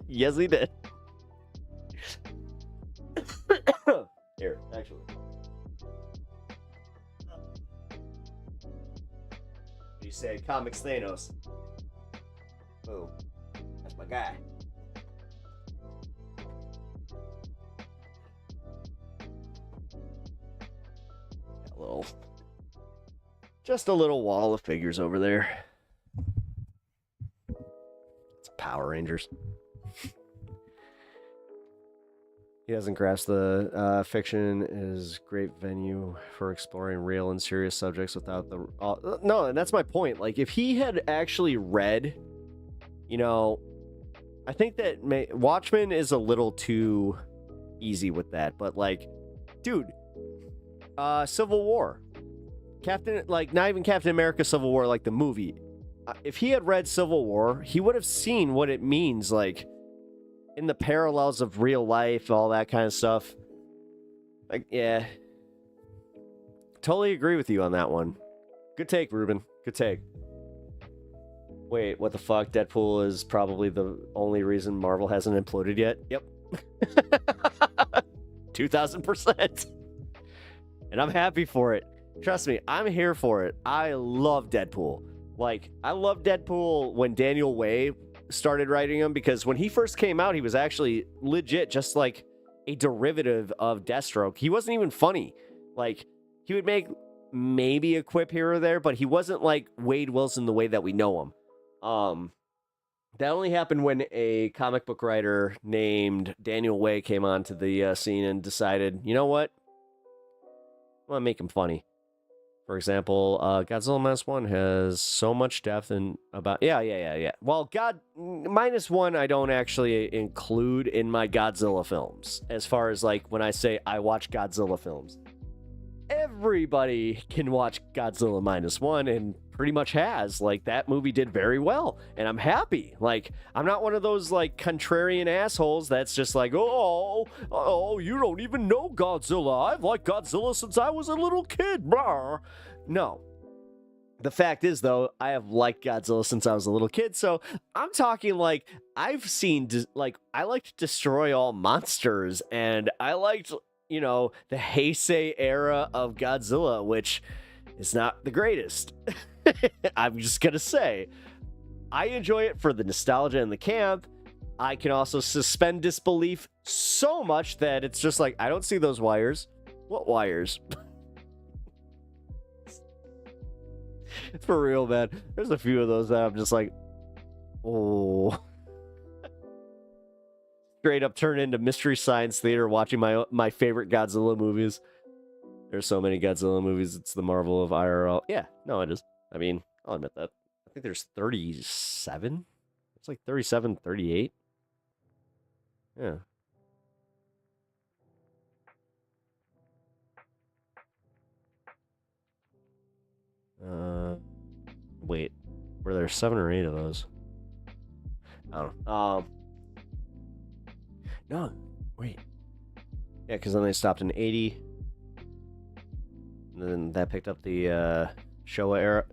[SPEAKER 1] yes, he did. Here, actually. You say Comics Thanos. Boom. That's my guy. Just a little wall of figures over there. It's Power Rangers. He doesn't grasp the fiction is great venue for exploring real and serious subjects without the... no, and that's my point. Like, if he had actually read, you know, I think that Watchmen is a little too easy with that. But, like, dude, Civil War. Not even Captain America Civil War, like the movie. If he had read Civil War, he would have seen what it means, like, in the parallels of real life, all that kind of stuff. Like, yeah. Totally agree with you on that one. Good take, Ruben. Good take. Wait, what the fuck? Deadpool is probably the only reason Marvel hasn't imploded yet? Yep. 2000%. And I'm happy for it. Trust me, I'm here for it. I love Deadpool. Like, I love Deadpool when Daniel Way started writing him, because when he first came out, he was actually legit just like a derivative of Deathstroke. He wasn't even funny. Like, he would make maybe a quip here or there, but he wasn't like Wade Wilson the way that we know him. That only happened when a comic book writer named Daniel Way came onto the scene and decided, you know what? I want to make him funny. For example, Godzilla Minus One has so much depth and about... Yeah. Well, Minus One I don't actually include in my Godzilla films. As far as, like, when I say I watch Godzilla films. Everybody can watch Godzilla Minus One, and pretty much has. Like, that movie did very well, and I'm happy. Like, I'm not one of those, like, contrarian assholes that's just like, oh, you don't even know Godzilla. I've liked Godzilla since I was a little kid. Blah. No. The fact is, though, I have liked Godzilla since I was a little kid, so I'm talking, like, I've seen, like, I liked Destroy All Monsters, and I liked, you know, the Heisei era of Godzilla, which is not the greatest. I'm just gonna say, I enjoy it for the nostalgia and the camp. I can also suspend disbelief so much that it's just like, I don't see those wires. What wires? For real, man. There's a few of those that I'm just like, oh. Straight up turn into Mystery Science Theater watching my favorite Godzilla movies. There's so many Godzilla movies. It's the Marvel of IRL. Yeah, no, it is. I mean, I'll admit that. I think there's 37. It's like 37, 38. Yeah. Wait. Were there 7 or 8 of those? I don't know. No, wait. Yeah, because then they stopped in 80. And then that picked up the Showa era.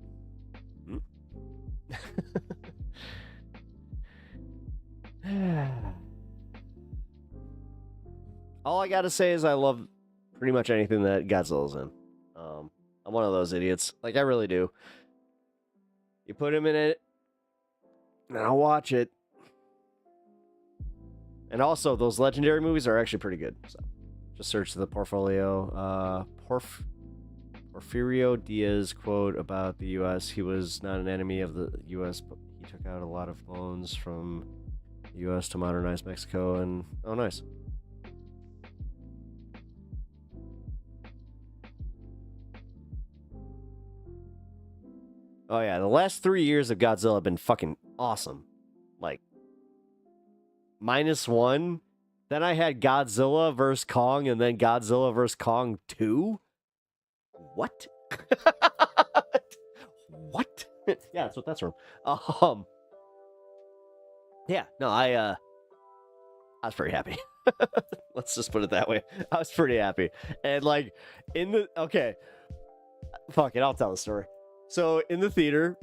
[SPEAKER 1] All I gotta say is I love pretty much anything that Godzilla's in. I'm one of those idiots. Like, I really do. You put him in it, and I'll watch it. And also, those legendary movies are actually pretty good. So, just search the portfolio. Porfirio Diaz quote about the U.S. He was not an enemy of the U.S., but he took out a lot of loans from the U.S. to modernize Mexico. And oh, nice. Oh yeah, the last 3 years of Godzilla have been fucking awesome. Like, -1. Then I had Godzilla vs. Kong, and then Godzilla vs. Kong 2. What? What? Yeah, that's what that's from. Yeah, no, I was pretty happy. Let's just put it that way. I was pretty happy. And like okay. Fuck it, I'll tell the story. So in the theater,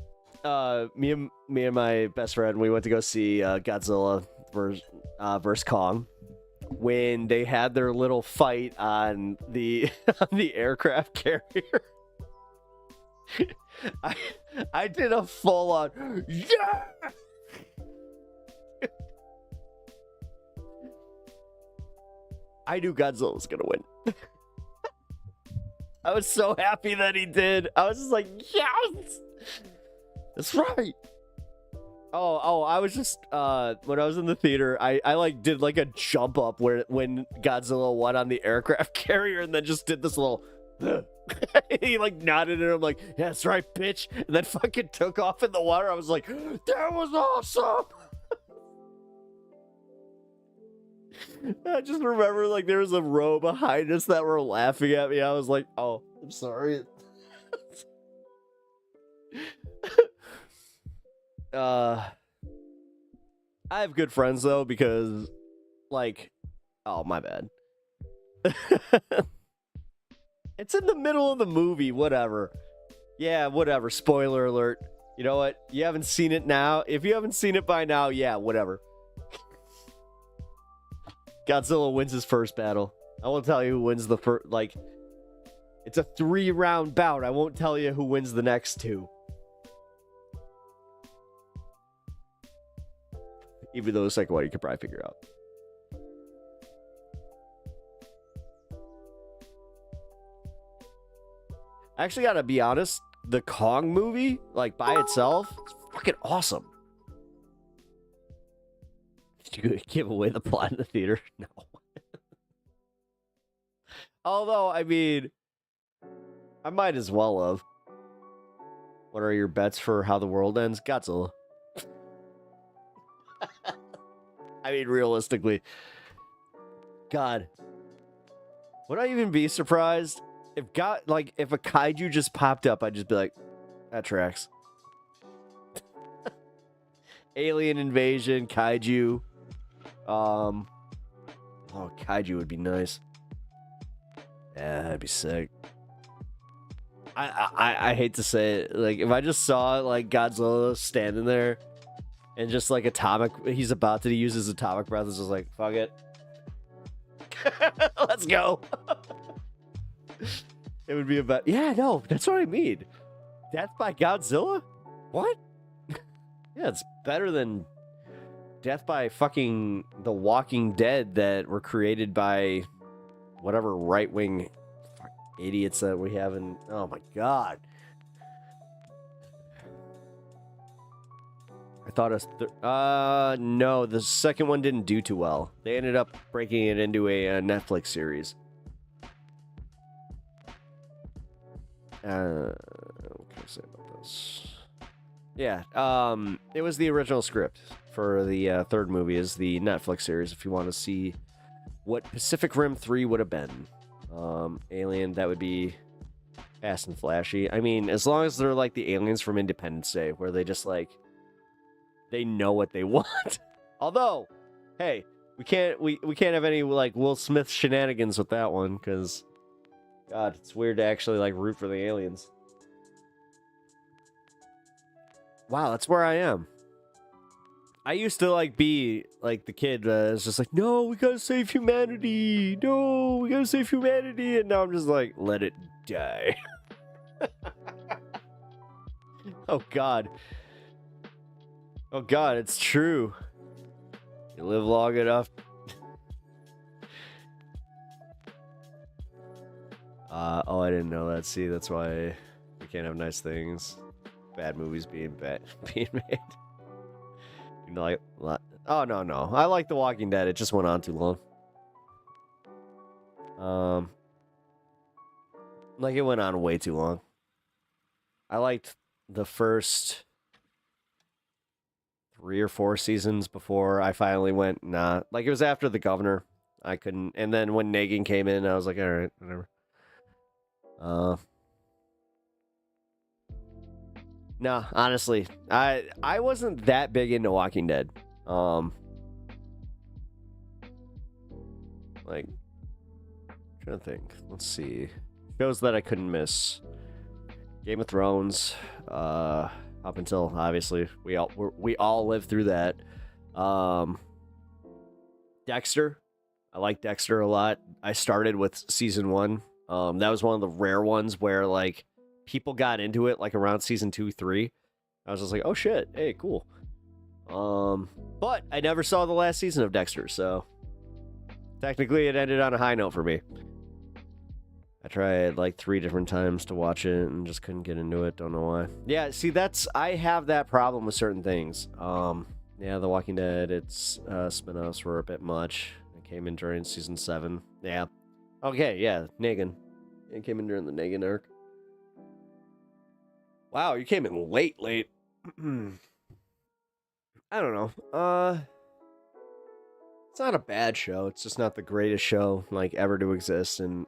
[SPEAKER 1] me and my best friend, we went to go see Godzilla versus Kong. When they had their little fight on the aircraft carrier, I did a full on yeah. I knew Godzilla was gonna win. I was so happy that he did. I was just like, yes, that's right. Oh, I was just, when I was in the theater, I like did like a jump up when Godzilla won on the aircraft carrier, and then just did this little, he like nodded and I'm like, yeah, that's right, bitch. And then fucking took off in the water. I was like, that was awesome. I just remember like there was a row behind us that were laughing at me. I was like, oh, I'm sorry. I have good friends though, because like, oh, my bad. It's in the middle of the movie, whatever. Yeah, whatever. Spoiler alert. You know what? You haven't seen it now. If you haven't seen it by now, yeah, whatever. Godzilla wins his first battle. I won't tell you who wins the first, like, it's a 3-round bout. I won't tell you who wins the next 2. Even though the second one you could probably figure out. I actually gotta be honest, the Kong movie, like by itself, is fucking awesome. Did you give away the plot in the theater? No. Although, I mean, I might as well have. What are your bets for how the world ends? Godzilla. I mean, realistically. God. Would I even be surprised? If if a kaiju just popped up, I'd just be like, that tracks. Alien invasion, kaiju. Oh, kaiju would be nice. Yeah, that'd be sick. I hate to say it. Like, if I just saw, like, Godzilla standing there and just, like, he's about to use his atomic breath, it's just like, fuck it. Let's go. It would be about... Yeah, no, that's what I mean. Death by Godzilla? What? Yeah, it's better than death by fucking The Walking Dead that were created by whatever right-wing idiots that we have in... Oh, my God. I thought no, the second one didn't do too well. They ended up breaking it into a Netflix series. What can I say about this? Yeah, it was the original script for the third movie is the Netflix series, if you want to see what Pacific Rim 3 would have been. Alien, that would be fast and flashy. I mean, as long as they're like the aliens from Independence Day, where they just like, they know what they want. Although, hey, we can't have any like Will Smith shenanigans with that one, because God, it's weird to actually like root for the aliens. Wow, that's where I am. I used to like be like the kid it's just like, no, we gotta save humanity. No, we gotta save humanity. And now I'm just like, let it die. Oh God. Oh God, it's true. You live long enough. Oh, I didn't know that. See, that's why we can't have nice things. Bad movies being made. You know, like, oh no. I like The Walking Dead. It just went on too long. Like it went on way too long. I liked the first 3 or 4 seasons before I finally went, nah. Like it was after The Governor. I couldn't, and then when Negan came in, I was like, all right, whatever. No, honestly, I wasn't that big into Walking Dead. Like, I'm trying to think. Let's see. Shows that I couldn't miss. Game of Thrones. Up until obviously we all lived through that. Dexter. I like Dexter a lot. I started with season 1. That was one of the rare ones where like people got into it like around season 2, 3. I was just like, oh shit, hey, cool. But I never saw the last season of Dexter, so technically it ended on a high note for me. I tried like 3 different times to watch it and just couldn't get into it. Don't know why. Yeah, see, I have that problem with certain things. Yeah, The Walking Dead, its spin-offs were a bit much. It came in during season 7. Yeah. Okay, yeah, Negan. It came in during the Negan arc. Wow, you came in late. I don't know. It's not a bad show. It's just not the greatest show like ever to exist. And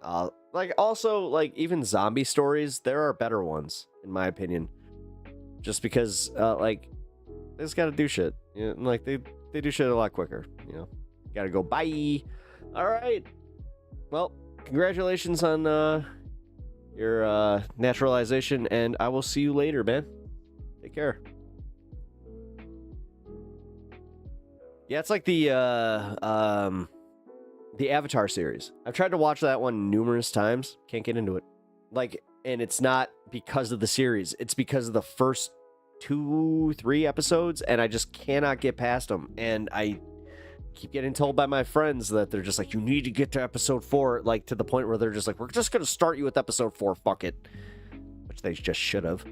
[SPEAKER 1] like also like even zombie stories, there are better ones in my opinion. Just because like they just gotta do shit. You know, like they do shit a lot quicker. You know, gotta go bye. All right. Well, congratulations on your naturalization, and I will see you later, man. Take care. Yeah, it's like the Avatar series. I've tried to watch that one numerous times. Can't get into it. Like, and it's not because of the series. It's because of the first 2-3 episodes, and I just cannot get past them. And I keep getting told by my friends that they're just like, you need to get to episode 4, like to the point where they're just like, we're just gonna start you with episode 4, fuck it. Which they just should have.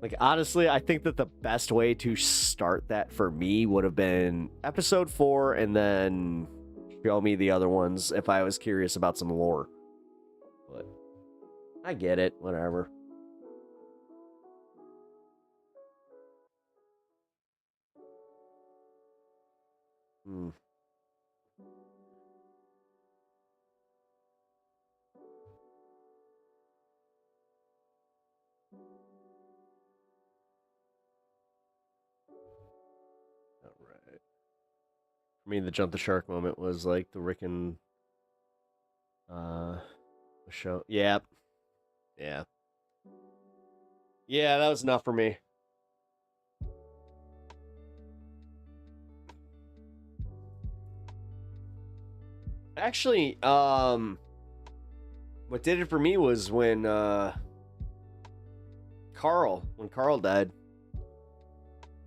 [SPEAKER 1] Like, honestly, I think that the best way to start that for me would have been episode 4 and then show me the other ones if I was curious about some lore. But I get it, whatever. Hmm. Alright. For me, the jump the shark moment was like the Rick and show. Yeah. Yeah. Yeah, that was enough for me. Actually, what did it for me was when Carl died.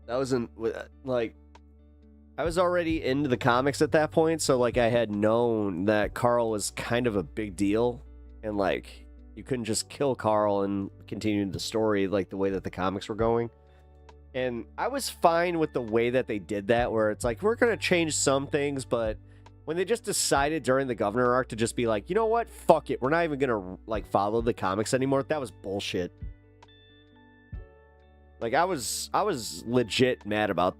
[SPEAKER 1] That wasn't like I was already into the comics at that point, so like I had known that Carl was kind of a big deal, and like you couldn't just kill Carl and continue the story like the way that the comics were going. And I was fine with the way that they did that, where it's like, we're gonna change some things, but when they just decided during the Governor arc to just be like, you know what, fuck it, we're not even gonna like follow the comics anymore, that was bullshit. Like I was legit mad about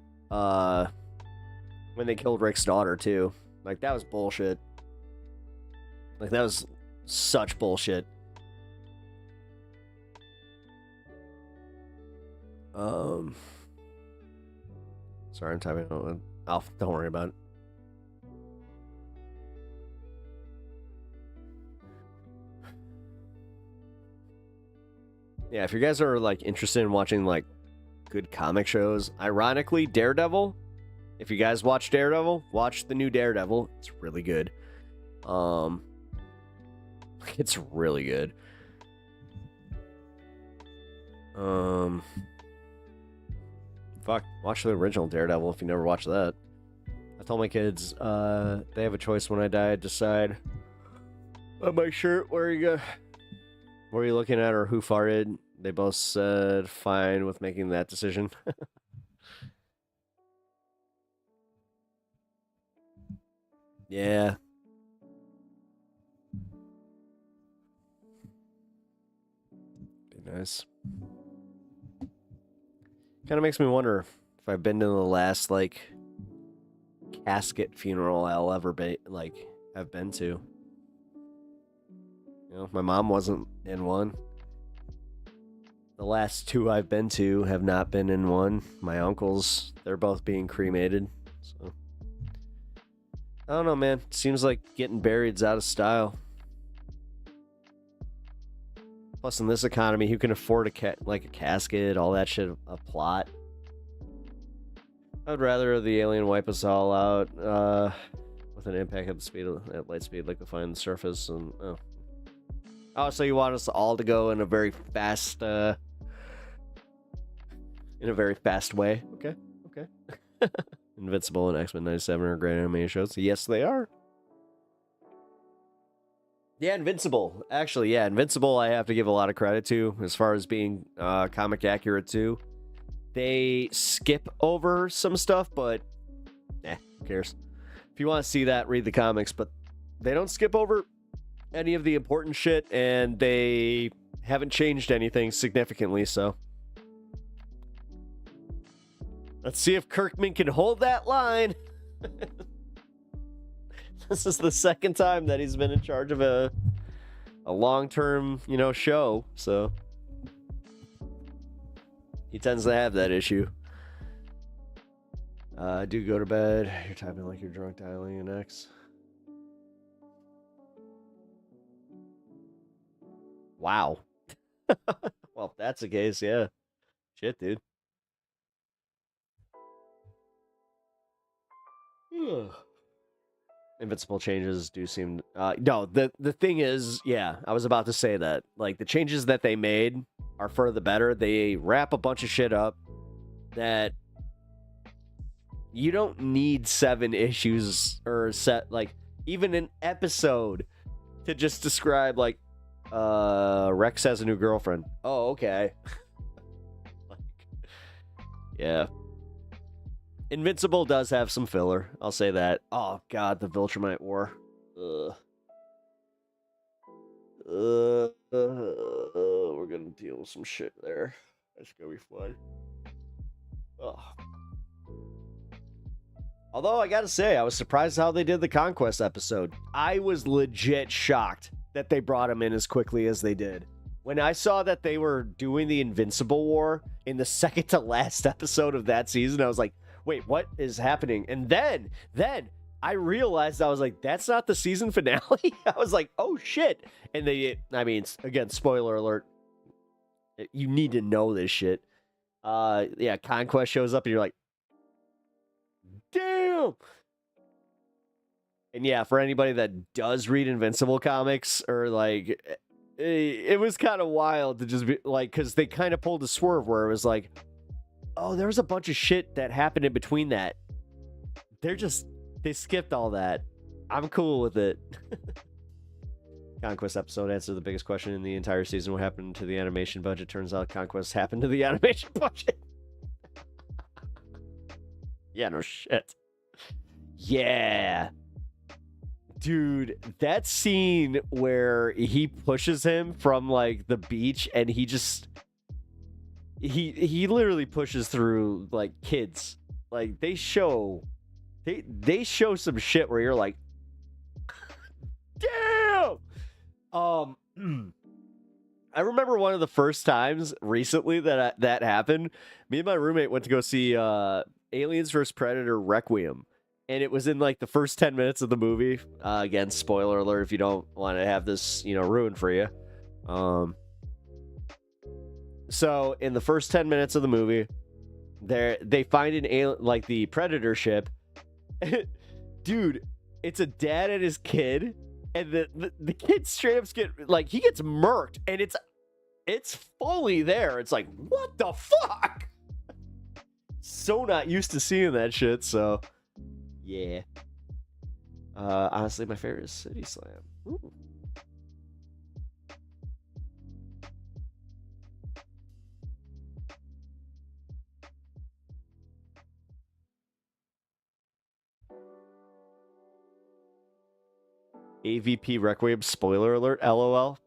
[SPEAKER 1] when they killed Rick's daughter too. Like that was bullshit. Like that was such bullshit. Sorry, I'm typing. Oh, don't worry about it. Yeah, if you guys are like interested in watching like good comic shows, ironically, Daredevil. If you guys watch Daredevil, watch the new Daredevil. It's really good. It's really good. Fuck, watch the original Daredevil if you never watched that. I told my kids, they have a choice when I die. Decide on my shirt where are you looking at or who farted. They both said fine with making that decision. Yeah. Be nice. Kind of makes me wonder if I've been to the last like casket funeral I'll ever be like have been to. You know, my mom wasn't in one. The last 2 I've been to have not been in one. My uncles, they're both being cremated. So I don't know, man. Seems like getting buried's out of style. Plus, in this economy, who can afford a casket, all that shit, a plot? I'd rather the alien wipe us all out with an impact at light speed, like we find the surface. And oh, so you want us all to go in a very fast, way? Okay. Invincible and X-Men 97 are great animated shows. Yes, they are. Yeah, Invincible. Actually, yeah, Invincible I have to give a lot of credit to as far as being comic accurate too. They skip over some stuff, but who cares? If you want to see that, read the comics, but they don't skip over any of the important shit, and they haven't changed anything significantly, so. Let's see if Kirkman can hold that line. This is the second time that he's been in charge of a long-term, show, so he tends to have that issue. Do go to bed. You're typing like you're drunk, dialing an X. Wow. Well, if that's the case, yeah. Shit, dude. Invincible changes do seem no, the thing is, yeah, I was about to say that. Like the changes that they made are for the better. They wrap a bunch of shit up that you don't need 7 issues or set like even an episode to just describe like Rex has a new girlfriend. Oh, okay. Like, yeah. Invincible does have some filler. I'll say that. Oh god, the Viltrumite War. We're gonna deal with some shit there. That's gonna be fun. Ugh. Although I gotta say, I was surprised how they did the Conquest episode. I was legit shocked that they brought him in as quickly as they did. When I saw that they were doing the Invincible War in the second to last episode of that season, I was like, wait, what is happening? And then I realized, I was like, that's not the season finale. I was like, oh shit. And I mean, again, spoiler alert. You need to know this shit. Yeah, Conquest shows up and you're like, damn. And yeah, for anybody that does read Invincible comics, or like, it was kind of wild to just be like, because they kind of pulled a swerve where it was like, oh, there was a bunch of shit that happened in between that. They skipped all that. I'm cool with it. Conquest episode answered the biggest question in the entire season. What happened to the animation budget? Turns out Conquest happened to the animation budget. Yeah, no shit. Yeah. Dude, that scene where he pushes him from like the beach and he just he literally pushes through like kids. Like they show some shit where you're like, damn. I remember one of the first times recently that happened. Me and my roommate went to go see Aliens vs Predator Requiem, and it was in like the first 10 minutes of the movie. Again, spoiler alert if you don't want to have this, ruined for you. So in the first 10 minutes of the movie, they find an alien, like the Predator ship. Dude, it's a dad and his kid, and the kid straight up he gets murked, and it's fully there. It's like, what the fuck? So not used to seeing that shit, so yeah. Honestly, my favorite is City Slam. Ooh. AVP Requiem spoiler alert, LOL.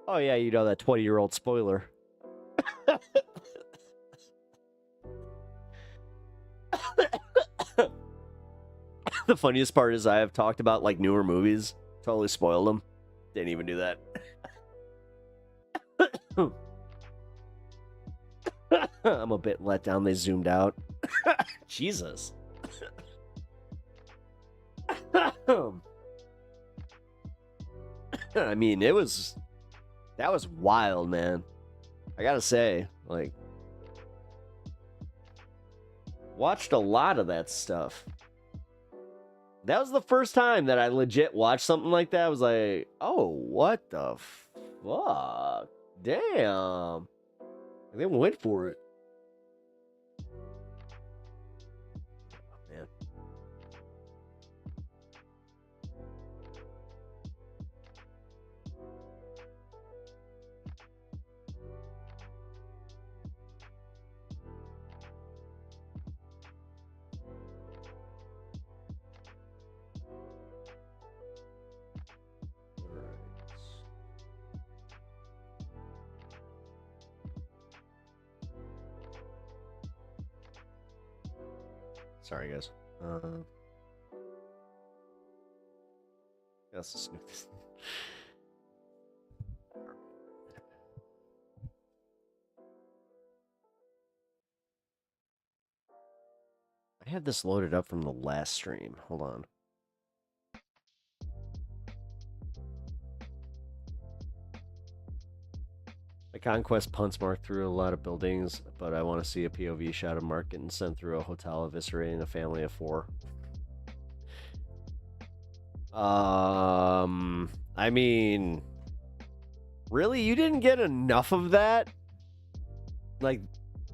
[SPEAKER 1] Oh yeah, that 20-year-old spoiler. The funniest part is I have talked about like newer movies, totally spoiled them. Didn't even do that. I'm a bit let down. They zoomed out. Jesus. I mean, that was wild, man. I gotta say, like, watched a lot of that stuff. That was the first time that I legit watched something like that. I was like, oh, what the fuck? Damn. And they went for it. Oh, man. Sorry, guys. Let's just snoop this. I had this loaded up from the last stream. Hold on. Conquest punts Mark through a lot of buildings, but I want to see a POV shot of Mark getting sent through a hotel eviscerating a family of 4. I mean, really, you didn't get enough of that? Like,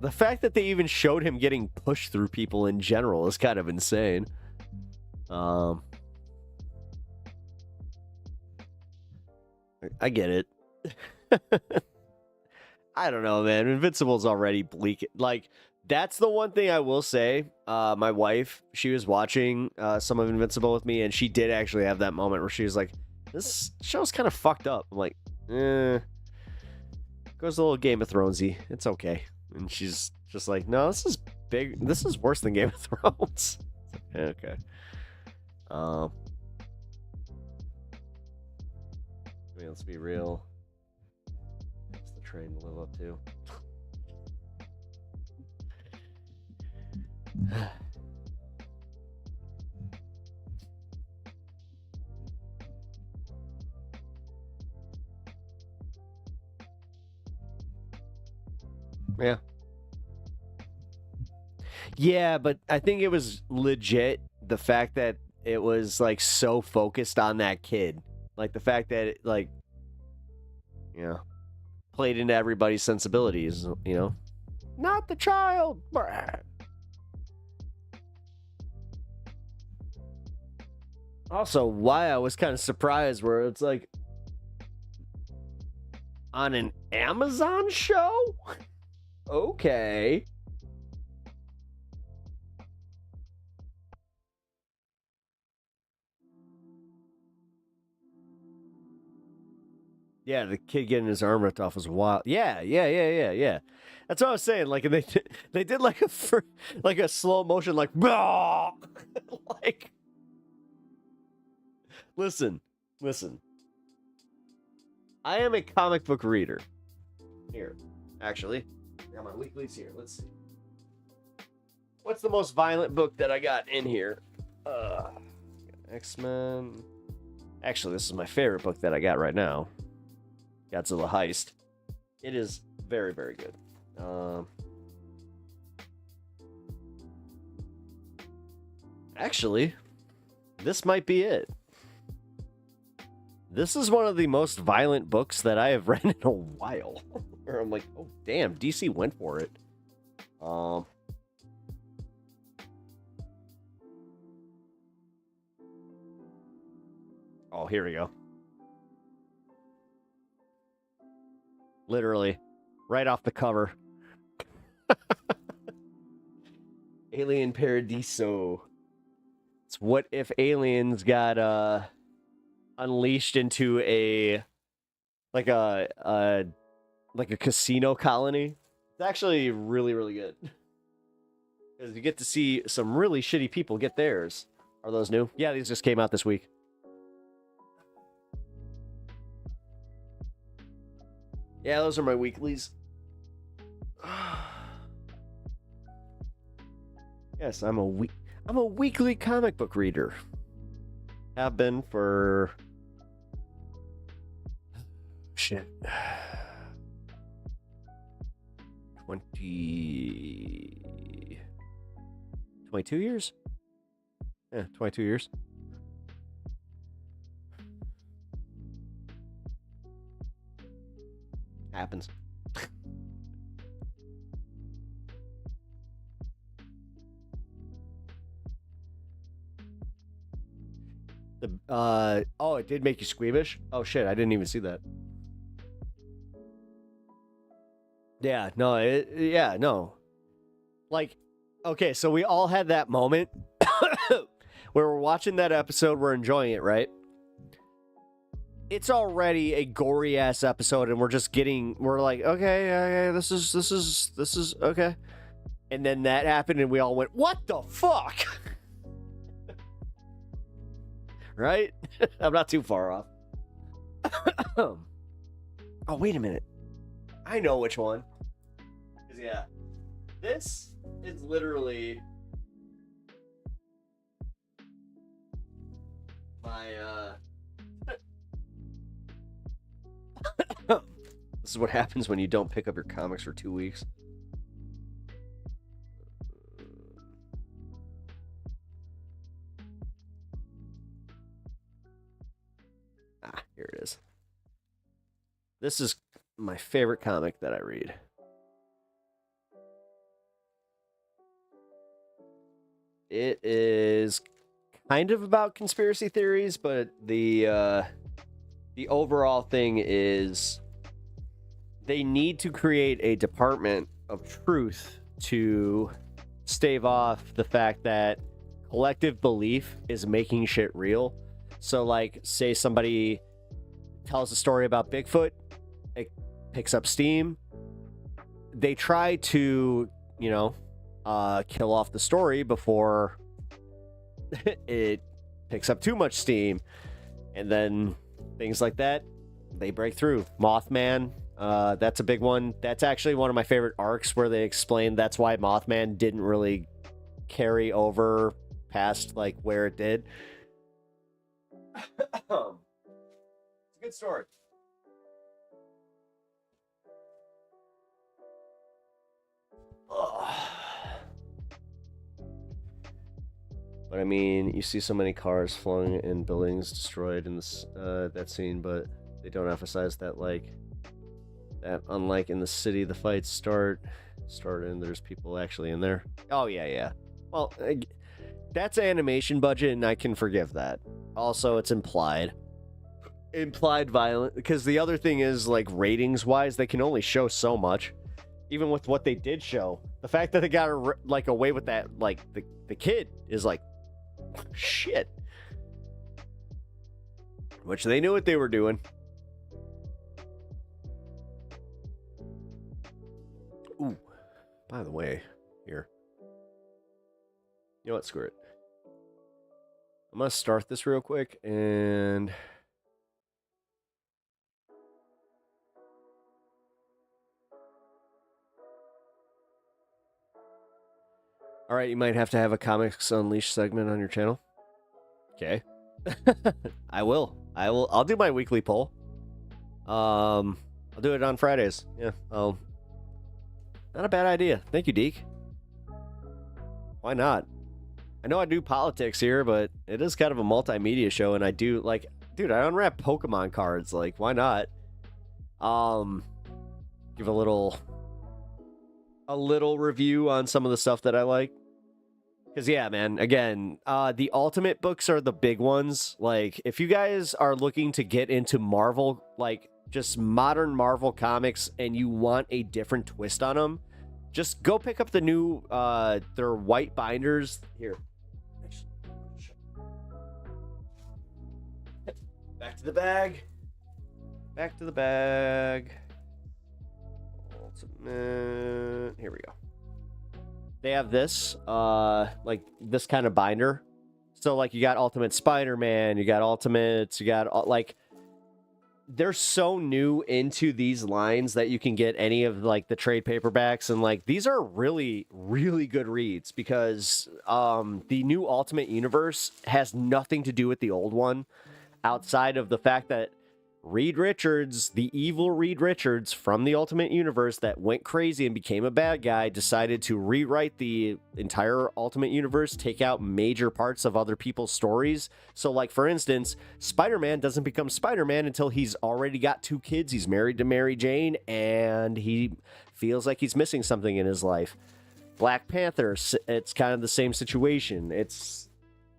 [SPEAKER 1] the fact that they even showed him getting pushed through people in general is kind of insane. I get it. I don't know, man. Invincible's already bleak. Like, that's the one thing I will say. My wife, she was watching some of Invincible with me, and she did actually have that moment where she was like, this show's kind of fucked up. I'm like, goes a little Game of Thronesy. It's okay. And she's just like, no, this is big. This is worse than Game of Thrones. Okay. I mean, let's be real. What's the train to live up to? Yeah. Yeah, but I think it was legit the fact that it was like so focused on that kid. Like the fact that it, like, you know, played into everybody's sensibilities, you know. Not the child. Also, why I was kind of surprised where it's like on an Amazon show? Okay. Yeah, the kid getting his arm ripped off was wild. Yeah. That's what I was saying. Like, and they did like a slow motion, like, like. Listen. I am a comic book reader. Here, actually, I got my weeklies here. Let's see. What's the most violent book that I got in here? X-Men. Actually, this is my favorite book that I got right now. Godzilla Heist. It is very, very good. Actually, this might be it. This is one of the most violent books that I have read in a while. Where I'm like, oh damn, DC went for it. Oh, here we go. Literally, right off the cover. Alien Paradiso. It's what if aliens got unleashed into a casino colony. It's actually really, really good. Because you get to see some really shitty people get theirs. Are those new? Yeah, these just came out this week. Yeah, those are my weeklies. Yes, I'm a weekly comic book reader. Have been for shit 22 years? Yeah, 22 years. Happens. Oh, it did make you squeamish? Oh shit, I didn't even see that. Yeah, no. Like, okay, so we all had that moment where we're watching that episode, we're enjoying it, right? It's already a gory ass episode, and we're like, okay, this is okay. And then that happened, and we all went, what the fuck? Right? I'm not too far off. Oh, wait a minute. I know which one. 'Cause, yeah, this is literally my This is what happens when you don't pick up your comics for 2 weeks. Here it is. This is my favorite comic that I read. It is kind of about conspiracy theories, but the overall thing is they need to create a department of truth to stave off the fact that collective belief is making shit real. So, like, say somebody tells a story about Bigfoot, it picks up steam. They try to, kill off the story before it picks up too much steam. And then things like that, they break through. Mothman, that's a big one. That's actually one of my favorite arcs where they explain that's why Mothman didn't really carry over past, like, where it did. It's a good story. But I mean, you see so many cars flung and buildings destroyed in this that scene, but they don't emphasize that, like, that unlike in the city, the fights start and there's people actually in there. Oh yeah. Well, that's animation budget, and I can forgive that. Also, it's implied violence, because the other thing is, like, ratings wise, they can only show so much. Even with what they did show, the fact that they got like away with that, like, the kid is like, shit. Which they knew what they were doing. Ooh, by the way, here. You know what? Screw it. I'm gonna start this real quick and. All right, you might have to have a Comics Unleashed segment on your channel. Okay. I will. I'll do my weekly poll. I'll do it on Fridays. Yeah. Not a bad idea. Thank you, Deke. Why not? I know I do politics here, but it is kind of a multimedia show, and I do, like, dude, I unwrap Pokemon cards. Like, why not? Give a little review on some of the stuff that I like. Because, yeah, man, again, the Ultimate books are the big ones. Like, if you guys are looking to get into Marvel, like, just modern Marvel comics, and you want a different twist on them, just go pick up the new, their white binders. Here. Back to the bag. Ultimate. Here we go. They have this, like, this kind of binder. So, like, you got Ultimate Spider-Man, you got Ultimates, you got, like, they're so new into these lines that you can get any of, like, the trade paperbacks. And, like, these are really, really good reads because the new Ultimate Universe has nothing to do with the old one outside of the fact that Reed Richards, the evil Reed Richards from the Ultimate Universe that went crazy and became a bad guy, decided to rewrite the entire Ultimate Universe, take out major parts of other people's stories. So, like, for instance, Spider-Man doesn't become Spider-Man until he's already got 2 kids, he's married to Mary Jane, and he feels like he's missing something in his life. Black Panther, it's kind of the same situation. It's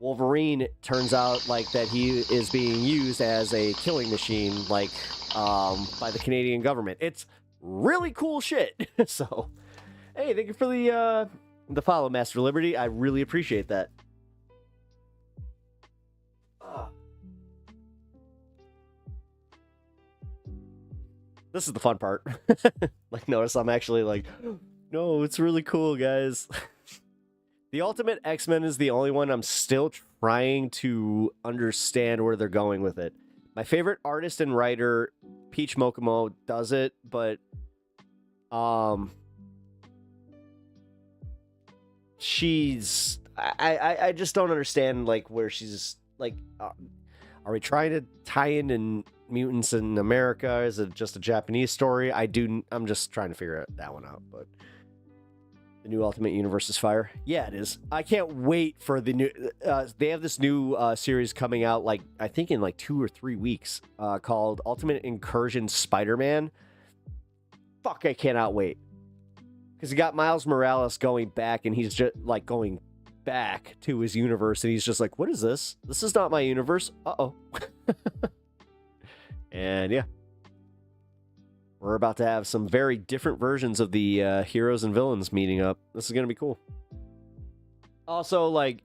[SPEAKER 1] Wolverine, it turns out, like, that he is being used as a killing machine, like, by the Canadian government. It's really cool shit. So, hey, thank you for the follow, Master Liberty. I really appreciate that. This is the fun part. Like, notice I'm actually like, no, it's really cool, guys. The Ultimate X-Men is the only one I'm still trying to understand where they're going with it. My favorite artist and writer, Peach Mokomo, does it, but she's I just don't understand, like, where she's like, are we trying to tie in and mutants in America? Is it just a Japanese story? I'm just trying to figure that one out, but the new Ultimate Universe is fire. Yeah, it is. I can't wait for the new they have this new series coming out, like I think in like 2 or 3 weeks, called Ultimate Incursion Spider-Man. Fuck, I cannot wait. Because you got Miles Morales going back, and he's just like going back to his universe, and he's just like, what is this? This is not my universe. Uh-oh. And yeah. We're about to have some very different versions of the heroes and villains meeting up. This is going to be cool. Also, like,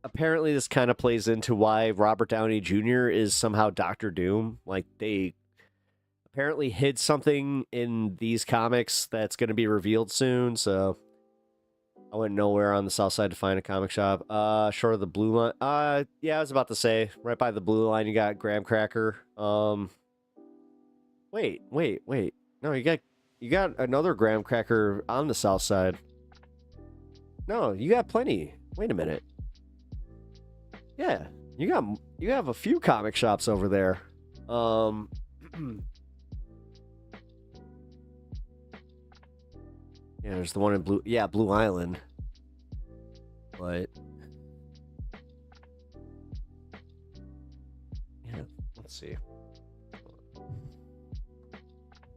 [SPEAKER 1] apparently this kind of plays into why Robert Downey Jr. is somehow Doctor Doom. Like, they apparently hid something in these comics that's going to be revealed soon, so I went nowhere on the south side to find a comic shop. Short of the blue line. Yeah, I was about to say, right by the blue line, you got Graham Cracker. Wait. No, you got another graham cracker on the south side. No, you got plenty. Wait a minute. Yeah, you have a few comic shops over there. Yeah, there's the one in Blue Island. But yeah, let's see.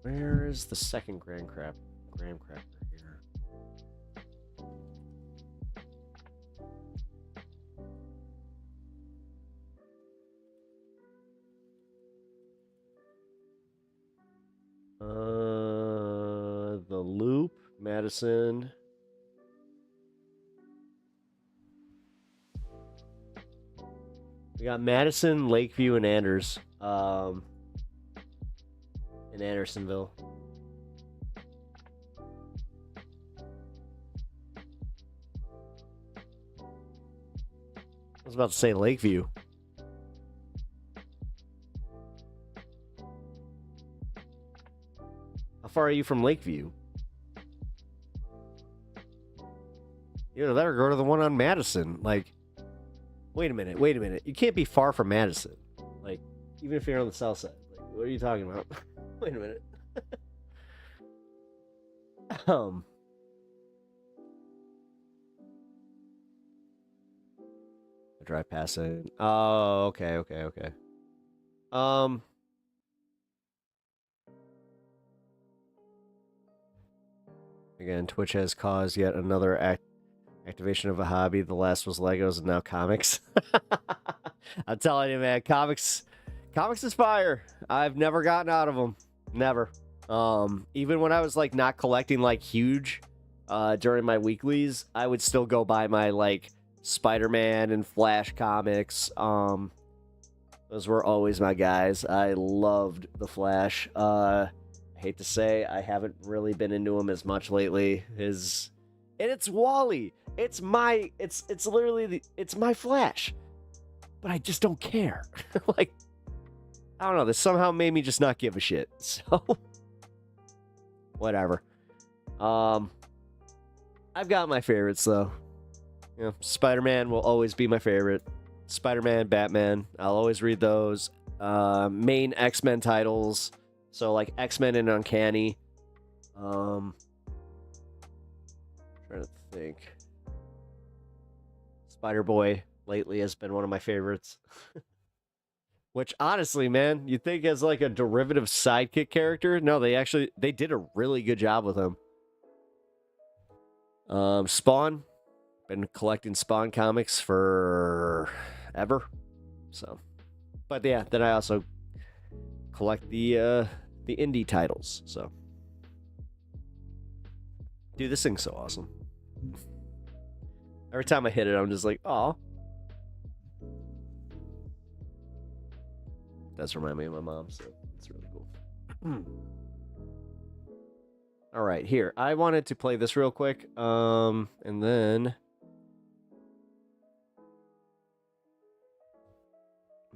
[SPEAKER 1] Where is the second graham cracker here? The Loop, Madison. We got Madison, Lakeview, and Anders. In Andersonville. I was about to say Lakeview. How far are you from Lakeview? You better go to the one on Madison. Like, wait a minute. You can't be far from Madison. Like, even if you're on the south side. Like, what are you talking about? Wait a minute. I drive past it. Oh, okay. Again, Twitch has caused yet another activation of a hobby. The last was Legos and now comics. I'm telling you, man, comics is fire. I've never gotten out of them. Never. Even when I was like not collecting like huge during my weeklies, I would still go buy my like Spider-Man and Flash comics. Those were always my guys. I loved the Flash. I hate to say I haven't really been into him as much lately. And it's Wally. It's literally it's my Flash. But I just don't care. Like, I don't know. This somehow made me just not give a shit. So, whatever. I've got my favorites, though. You know, Spider-Man will always be my favorite. Spider-Man, Batman. I'll always read those. Main X-Men titles. So, like, X-Men and Uncanny. Trying to think. Spider-Boy lately has been one of my favorites. Which, honestly, man, you think as like a derivative sidekick character? No, they did a really good job with him. Spawn. Been collecting Spawn comics for ever. So, but yeah, then I also collect the indie titles. So, dude, this thing's so awesome. Every time I hit it, I'm just like, oh. Does remind me of my mom, so it's really cool. All right, here. I wanted to play this real quick, and then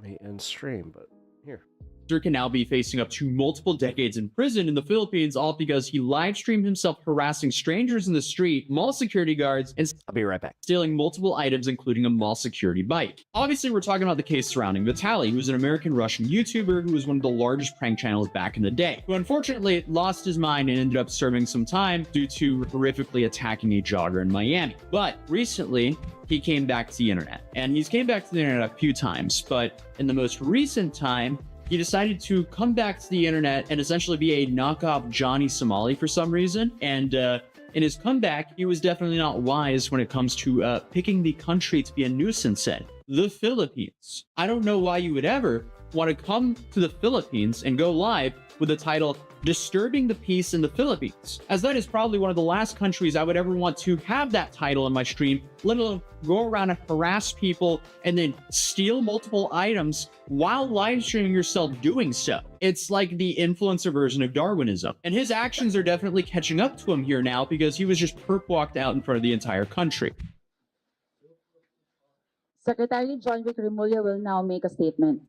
[SPEAKER 1] may end stream, but here.
[SPEAKER 8] can now be facing up to multiple decades in prison in the Philippines, all because he live streamed himself harassing strangers in the street, mall security guards, and
[SPEAKER 1] I'll be right back.
[SPEAKER 8] stealing multiple items, including a mall security bike. Obviously, we're talking about the case surrounding Vitaly, who's an American-Russian YouTuber who was one of the largest prank channels back in the day, who unfortunately lost his mind and ended up serving some time due to horrifically attacking a jogger in Miami. But recently, he came back to the internet. And he's came back to the internet a few times, but in the most recent time, he decided to come back to the internet and essentially be a knockoff Johnny Somali for some reason. And in his comeback, he was definitely not wise when it comes to picking the country to be a nuisance in, the Philippines. I don't know why you would ever want to come to the Philippines and go live with the title Disturbing the Peace in the Philippines, as that is probably one of the last countries I would ever want to have that title in my stream, let alone go around and harass people and then steal multiple items while live streaming yourself doing so. It's like the influencer version of Darwinism. And his actions are definitely catching up to him here now because he was just perp walked out in front of the entire country.
[SPEAKER 9] Secretary John Vic Remulla will now make a statement.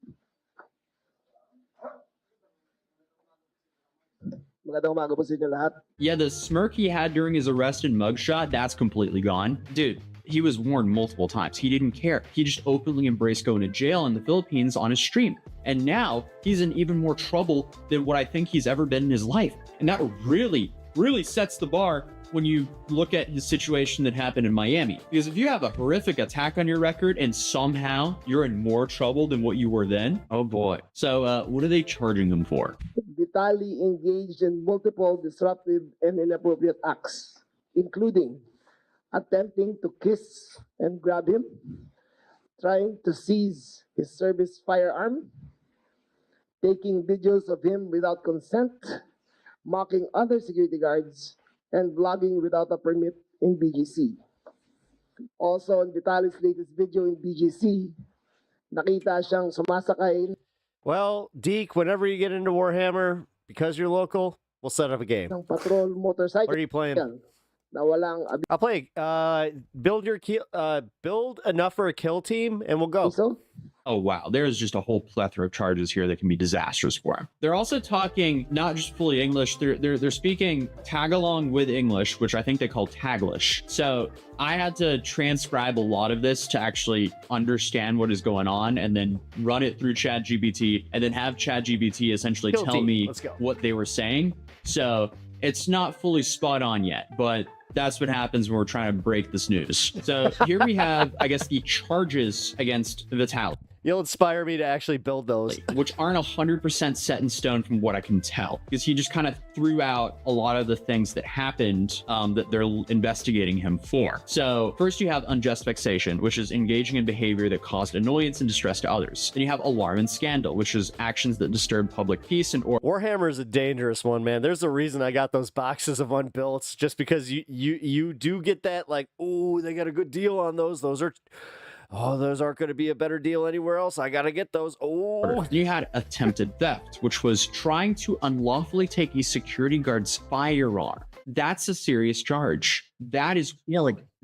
[SPEAKER 8] Yeah, the smirk he had during his arrest and mugshot, that's completely gone. Dude, he was warned multiple times. He didn't care. He just openly embraced going to jail in the Philippines on his stream. And now he's in even more trouble than what I think he's ever been in his life. And that really, really sets the bar when you look at his situation that happened in Miami. Because if you have a horrific attack on your record and somehow you're in more trouble than what you were then, oh boy. So what are they charging him for?
[SPEAKER 10] Vitaly engaged in multiple disruptive and inappropriate acts, including attempting to kiss and grab him, trying to seize his service firearm, taking videos of him without consent, mocking other security guards, and vlogging without a permit in BGC. Also, in Vitaly's latest video in BGC, nakita siyang sumasakay.
[SPEAKER 1] Well, Deke, whenever you get into Warhammer, because you're local, we'll set up a game.
[SPEAKER 10] Ng patrol motorcycle.
[SPEAKER 1] What are you playing?
[SPEAKER 10] Na walang
[SPEAKER 1] I'll play build enough for a kill team, and we'll go.
[SPEAKER 10] abiso.
[SPEAKER 8] Oh, wow. There's just a whole plethora of charges here that can be disastrous for him. They're also talking not just fully English, they're speaking tag-along with English, which I think they call Taglish. So I had to transcribe a lot of this to actually understand what is going on and then run it through ChatGPT and then have ChatGPT essentially tell me what they were saying. So it's not fully spot on yet, but that's what happens when we're trying to break this news. So here we have, I guess, the charges against Vitaly.
[SPEAKER 1] You'll inspire me to actually build those.
[SPEAKER 8] Which aren't 100% set in stone from what I can tell. Because he just kind of threw out a lot of the things that happened that they're investigating him for. So first you have unjust vexation, which is engaging in behavior that caused annoyance and distress to others. Then you have alarm and scandal, which is actions that disturb public peace and order.
[SPEAKER 1] Warhammer is a dangerous one, man. There's a reason I got those boxes of unbuilt, just because you do get that, like, oh, they got a good deal on those. Those aren't going to be a better deal anywhere else. I got to get those. Oh.
[SPEAKER 8] You had attempted theft, which was trying to unlawfully take a security guard's firearm. That's a serious charge. That is,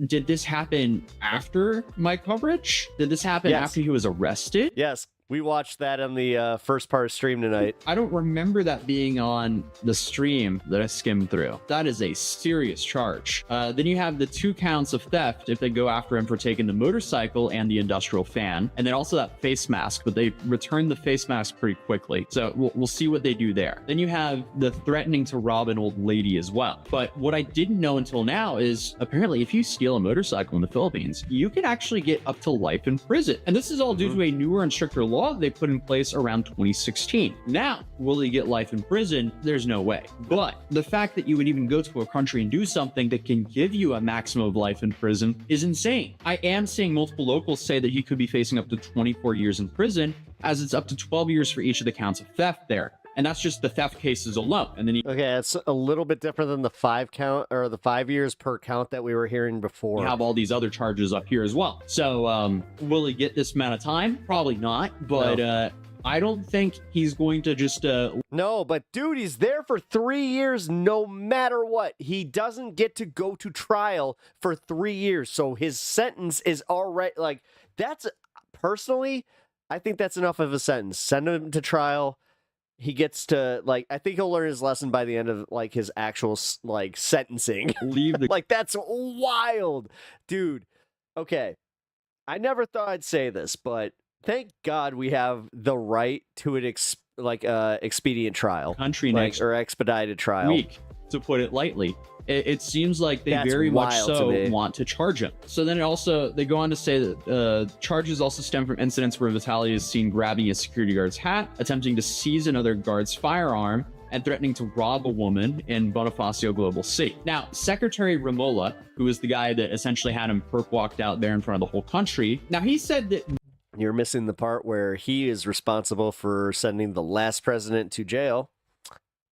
[SPEAKER 8] did this happen after my coverage? Did this happen after he was arrested?
[SPEAKER 1] Yes. We watched that on the first part of stream tonight.
[SPEAKER 8] I don't remember that being on the stream that I skimmed through. That is a serious charge. Then you have the 2 counts of theft if they go after him for taking the motorcycle and the industrial fan. And then also that face mask, but they returned the face mask pretty quickly. So we'll see what they do there. Then you have the threatening to rob an old lady as well. But what I didn't know until now is apparently if you steal a motorcycle in the Philippines, you can actually get up to life in prison. And this is all due to a newer and stricter law they put in place around 2016. Now, will he get life in prison? There's no way. But the fact that you would even go to a country and do something that can give you a maximum of life in prison is insane. I am seeing multiple locals say that he could be facing up to 24 years in prison, as it's up to 12 years for each of the counts of theft there. And that's just the theft cases alone. And then
[SPEAKER 1] okay, it's a little bit different than the 5 count or the 5 years per count that we were hearing before.
[SPEAKER 8] You have all these other charges up here as well. So will he get this amount of time? Probably not. But no. I don't think he's going to just...
[SPEAKER 1] No, but dude, he's there for 3 years no matter what. He doesn't get to go to trial for 3 years. So his sentence is already... Like, that's... Personally, I think that's enough of a sentence. Send him to trial. he gets to, like, I think he'll learn his lesson by the end of, like, his actual, like, sentencing.
[SPEAKER 8] Leave the
[SPEAKER 1] Like, that's wild, dude. Okay, I never thought I'd say this, but thank God we have the right to an expedient trial,
[SPEAKER 8] country
[SPEAKER 1] like,
[SPEAKER 8] next
[SPEAKER 1] or expedited trial.
[SPEAKER 8] week, to put it lightly. It seems like they
[SPEAKER 1] That's
[SPEAKER 8] very much
[SPEAKER 1] wild to
[SPEAKER 8] so
[SPEAKER 1] me.
[SPEAKER 8] want to charge him. So then they go on to say that charges also stem from incidents where Vitaly is seen grabbing a security guard's hat, attempting to seize another guard's firearm, and threatening to rob a woman in Bonifacio Global City. Now, Secretary Ramola, who is the guy that essentially had him perp walked out there in front of the whole country, now he said that
[SPEAKER 1] You're missing the part where he is responsible for sending the last president to jail.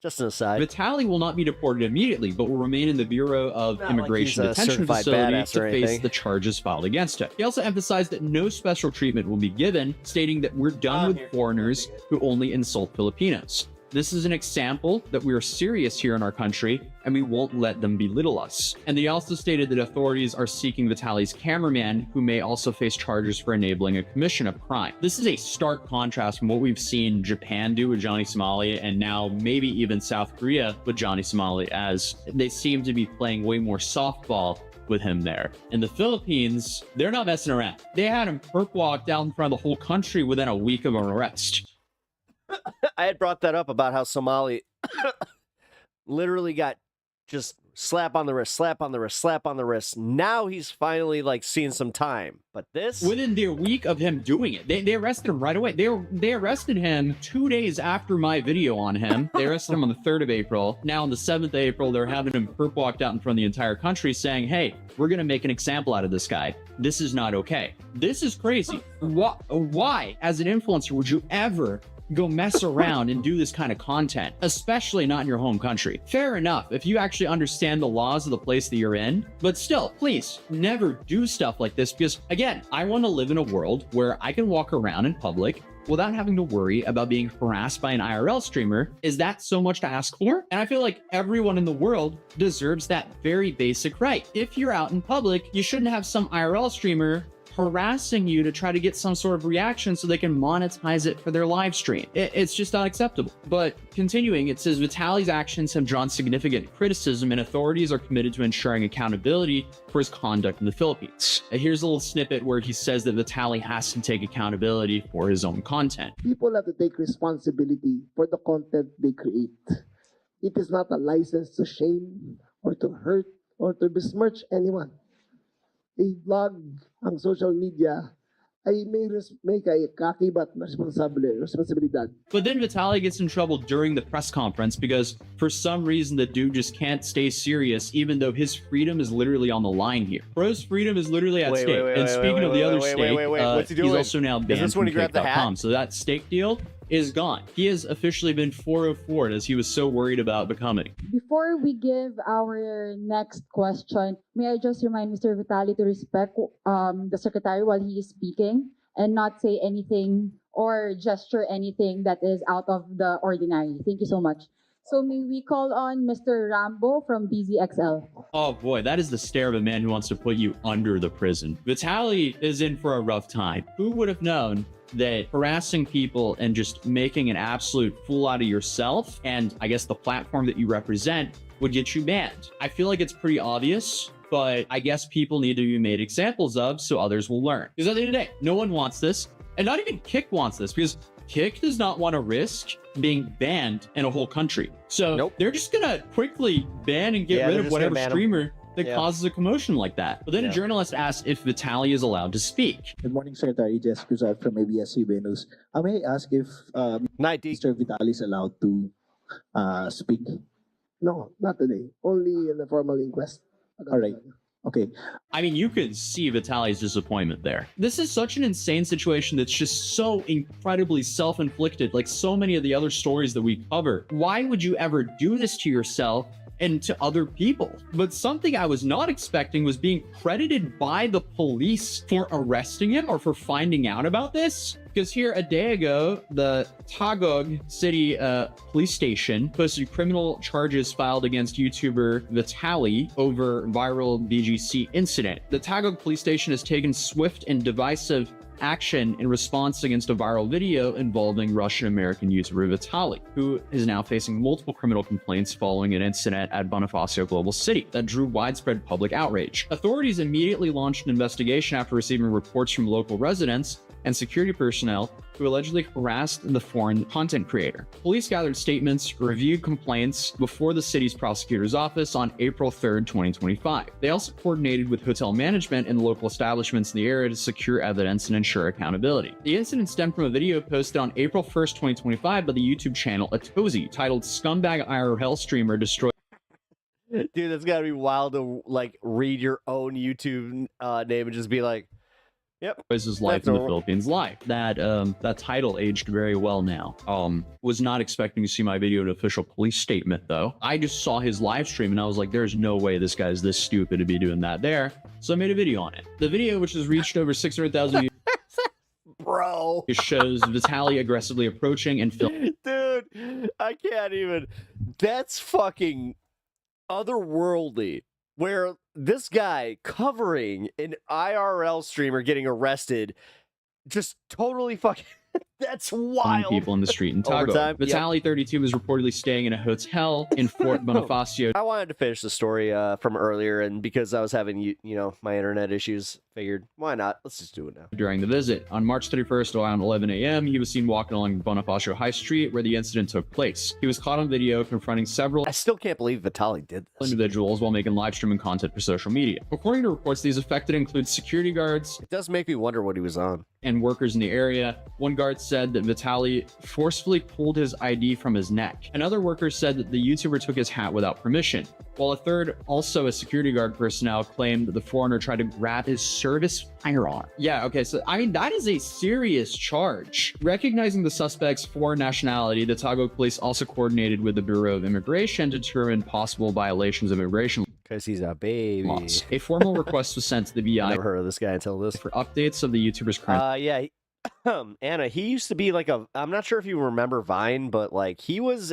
[SPEAKER 1] Just an aside.
[SPEAKER 8] Vitaly will not be deported immediately, but will remain in the Bureau of
[SPEAKER 1] Not like
[SPEAKER 8] Immigration
[SPEAKER 1] he's a
[SPEAKER 8] Detention
[SPEAKER 1] certified
[SPEAKER 8] Facility
[SPEAKER 1] badass
[SPEAKER 8] to
[SPEAKER 1] or
[SPEAKER 8] face
[SPEAKER 1] anything.
[SPEAKER 8] the charges filed against him. He also emphasized that no special treatment will be given, stating that we're done with foreigners who only insult Filipinos. This is an example that we are serious here in our country, and we won't let them belittle us. And they also stated that authorities are seeking Vitaly's cameraman, who may also face charges for enabling a commission of crime. This is a stark contrast from what we've seen Japan do with Johnny Somali, and now maybe even South Korea with Johnny Somali, as they seem to be playing way more softball with him there. In the Philippines, they're not messing around. They had him perp walk down in front of the whole country within a week of an arrest.
[SPEAKER 1] I had brought that up about how Somali literally got just slap on the wrist, slap on the wrist, slap on the wrist. Now he's finally, like, seeing some time. But this,
[SPEAKER 8] within the week of him doing it, they arrested him right away. They arrested him 2 days after my video on him. They arrested him on the 3rd of April. Now on the 7th of April, they're having him perp walked out in front of the entire country saying, hey, we're going to make an example out of this guy. This is not okay. This is crazy. Why, as an influencer, would you ever go mess around and do this kind of content, especially not in your home country? Fair enough if you actually understand the laws of the place that you're in, but still, please never do stuff like this, because again, I want to live in a world where I can walk around in public without having to worry about being harassed by an IRL streamer. Is that so much to ask for? And I feel like everyone in the world deserves that very basic right. If you're out in public, you shouldn't have some IRL streamer harassing you to try to get some sort of reaction so they can monetize it for their live stream. It's just not acceptable. But continuing, it says Vitaly's actions have drawn significant criticism, and authorities are committed to ensuring accountability for his conduct in the Philippines. Here's a little snippet where he says that Vitaly has to take accountability for his own content.
[SPEAKER 10] People have to take responsibility for the content they create. It is not a license to shame or to hurt or to besmirch anyone. A vlog ang social media ay may kaakibat na responsibilidad.
[SPEAKER 8] But then Vitaly gets in trouble during the press conference because for some reason the dude just can't stay serious, even though his freedom is literally on the line here. Bro's freedom is literally at stake. And speaking of the other stake,
[SPEAKER 1] what's he doing?
[SPEAKER 8] he's also now banned from Kick.com. So that stake deal is gone. He has officially been 404 as he was so worried about becoming.
[SPEAKER 9] Before we give our next question, may I just remind Mr. Vitaly to respect the secretary while he is speaking and not say anything or gesture anything that is out of the ordinary. Thank you so much. So may we call on Mr. Rambo from DZXL.
[SPEAKER 8] Oh boy, that is the stare of a man who wants to put you under the prison. Vitaly is in for a rough time. Who would have known that harassing people and just making an absolute fool out of yourself and I guess the platform that you represent would get you banned? I feel like it's pretty obvious, but I guess people need to be made examples of so others will learn. Because at the end of the day, no one wants this, and not even Kick wants this, because Kick does not want to risk being banned in a whole country. So they're just gonna quickly ban and get rid of whatever streamer that causes a commotion like that. But then a journalist asked if Vitaly is allowed to speak.
[SPEAKER 11] Good morning, Secretary. Jess Cruzat from ABS-CBN News. I may ask if Mr. Vitaly is allowed to speak.
[SPEAKER 10] No, not today. Only in the formal inquest.
[SPEAKER 11] All right. Okay.
[SPEAKER 8] I mean, you could see Vitaly's disappointment there. This is such an insane situation that's just so incredibly self-inflicted, like so many of the other stories that we cover. Why would you ever do this to yourself and to other people? But something I was not expecting was being credited by the police for arresting him or for finding out about this. Because here a day ago, the Taguig City police station posted criminal charges filed against YouTuber Vitaly over viral BGC incident. The Taguig police station has taken swift and divisive action in response against a viral video involving Russian-American YouTuber Vitaly, who is now facing multiple criminal complaints following an incident at Bonifacio Global City that drew widespread public outrage. Authorities immediately launched an investigation after receiving reports from local residents and security personnel who allegedly harassed the foreign content creator. Police gathered statements, reviewed complaints before the city's prosecutor's office on April 3rd, 2025. They also coordinated with hotel management and local establishments in the area to secure evidence and ensure accountability. The incident stemmed from a video posted on April 1st, 2025 by the YouTube channel Atozi, titled "Scumbag IRL Streamer Destroyed."
[SPEAKER 1] Dude, that's gotta be wild to like read your own YouTube name and just be like, "Yep,
[SPEAKER 8] his life in the Philippines live." That title aged very well now. Was not expecting to see my video in an official police statement though. I just saw his live stream and I was like, there's no way this guy's this stupid to be doing that there. So I made a video on it. The video, which has reached over 600,000 views,
[SPEAKER 1] bro,
[SPEAKER 8] shows Vitaly aggressively approaching and filming.
[SPEAKER 1] Dude, I can't even. That's fucking otherworldly. Where this guy covering an IRL streamer getting arrested, just totally fucking. That's wild.
[SPEAKER 8] People in the street in Tago. Vitaly, 32, was reportedly staying in a hotel in Fort Bonifacio.
[SPEAKER 1] I wanted to finish the story from earlier, and because I was having you know my internet issues, figured why not? Let's just do it now.
[SPEAKER 8] During the visit on March 31st around 11 a.m., he was seen walking along Bonifacio High Street where the incident took place. He was caught on video confronting several.
[SPEAKER 1] I still can't believe Vitaly did this.
[SPEAKER 8] Individuals while making live streaming content for social media. According to reports, these affected include security guards.
[SPEAKER 1] It does make me wonder what he was on.
[SPEAKER 8] And workers in the area. One guard said that Vitaly forcefully pulled his ID from his neck. Another worker said that the YouTuber took his hat without permission. While a third, also a security guard personnel, claimed that the foreigner tried to grab his service firearm. Yeah, okay, so I mean, that is a serious charge. Recognizing the suspect's foreign nationality, the Taguig police also coordinated with the Bureau of Immigration to determine possible violations of immigration
[SPEAKER 1] because he's a baby.
[SPEAKER 8] laws. A formal request was sent to the VI.
[SPEAKER 1] Never heard of this guy until this.
[SPEAKER 8] For updates of the YouTuber's current.
[SPEAKER 1] Yeah. Anna, he used to be like I'm not sure if you remember Vine, but like he was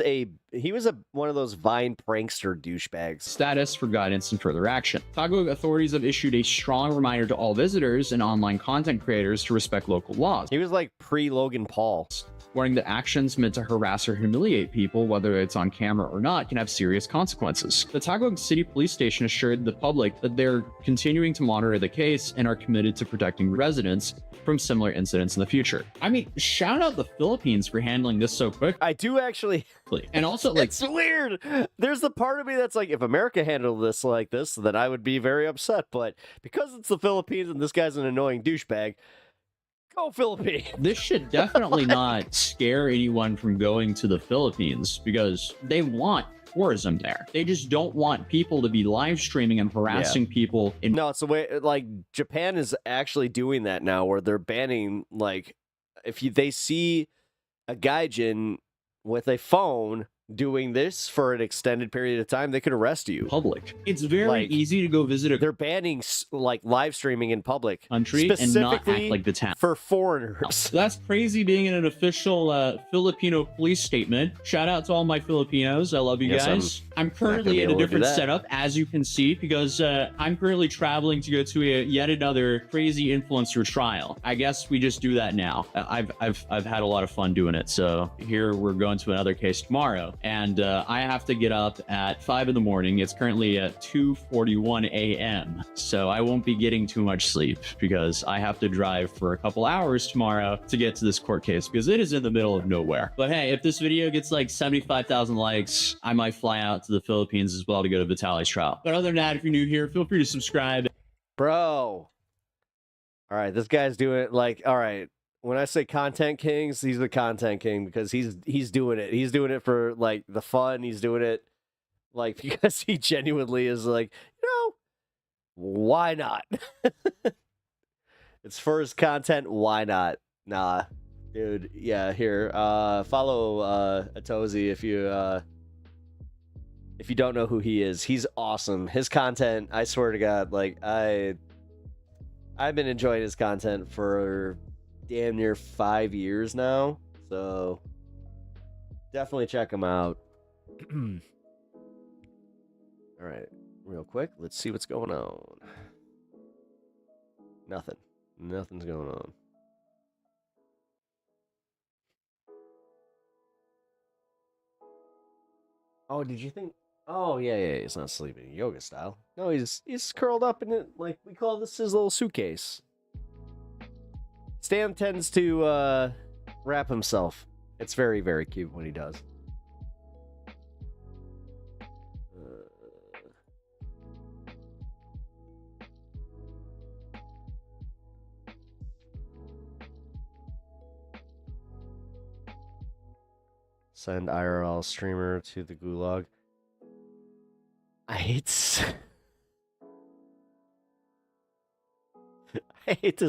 [SPEAKER 1] one of those Vine prankster douchebags.
[SPEAKER 8] Status for guidance and further action. Taguig authorities have issued a strong reminder to all visitors and online content creators to respect local laws.
[SPEAKER 1] He was like pre-Logan Paul.
[SPEAKER 8] Warning that actions meant to harass or humiliate people, whether it's on camera or not, can have serious consequences. The Taguig City Police Station assured the public that they're continuing to monitor the case and are committed to protecting residents from similar incidents in the future. I mean, shout out the Philippines for handling this so quick.
[SPEAKER 1] I do actually.
[SPEAKER 8] And also, like,
[SPEAKER 1] it's weird. There's the part of me that's like, if America handled this like this, then I would be very upset. But because it's the Philippines and this guy's an annoying douchebag, go Philippines.
[SPEAKER 8] This should definitely not scare anyone from going to the Philippines because they want tourism there. They just don't want people to be live streaming and harassing people.
[SPEAKER 1] No, it's the way, like, Japan is actually doing that now where they're banning, like, if they see a gaijin with a phone doing this for an extended period of time, they could arrest you.
[SPEAKER 8] Public. It's very easy to go visit
[SPEAKER 1] They're banning like live streaming in public
[SPEAKER 8] country and not act like the town
[SPEAKER 1] for foreigners.
[SPEAKER 8] So that's crazy being in an official Filipino police statement. Shout out to all my Filipinos. I love you guys. I'm currently in a different setup, as you can see, because I'm currently traveling to go to yet another crazy influencer trial. I guess we just do that now. I've had a lot of fun doing it. So here we're going to another case tomorrow. And I have to get up at 5 in the morning. It's currently at 2:41 a.m. So I won't be getting too much sleep because I have to drive for a couple hours tomorrow to get to this court case because it is in the middle of nowhere. But hey, if this video gets like 75,000 likes, I might fly out to the Philippines as well to go to Vitaly's trial. But other than that, if you're new here, feel free to subscribe.
[SPEAKER 1] Bro. All right, this guy's doing it like, all right. When I say content kings, he's the content king because he's doing it. He's doing it for like the fun. He's doing it like because he genuinely is like, you know, why not? It's for his content. Why not? Nah, dude. Yeah, here. Follow Atozi if you don't know who he is. He's awesome. His content, I swear to God, like I've been enjoying his content for damn near 5 years now, so definitely check him out. All right, real quick, let's see what's going on. Nothing's going on. Oh, did you think? Oh, yeah, he's not sleeping yoga style. No, he's curled up in it, like we call this his little suitcase. Stan tends to wrap himself. It's very, very cute when he does. Send IRL streamer to the gulag. I hate to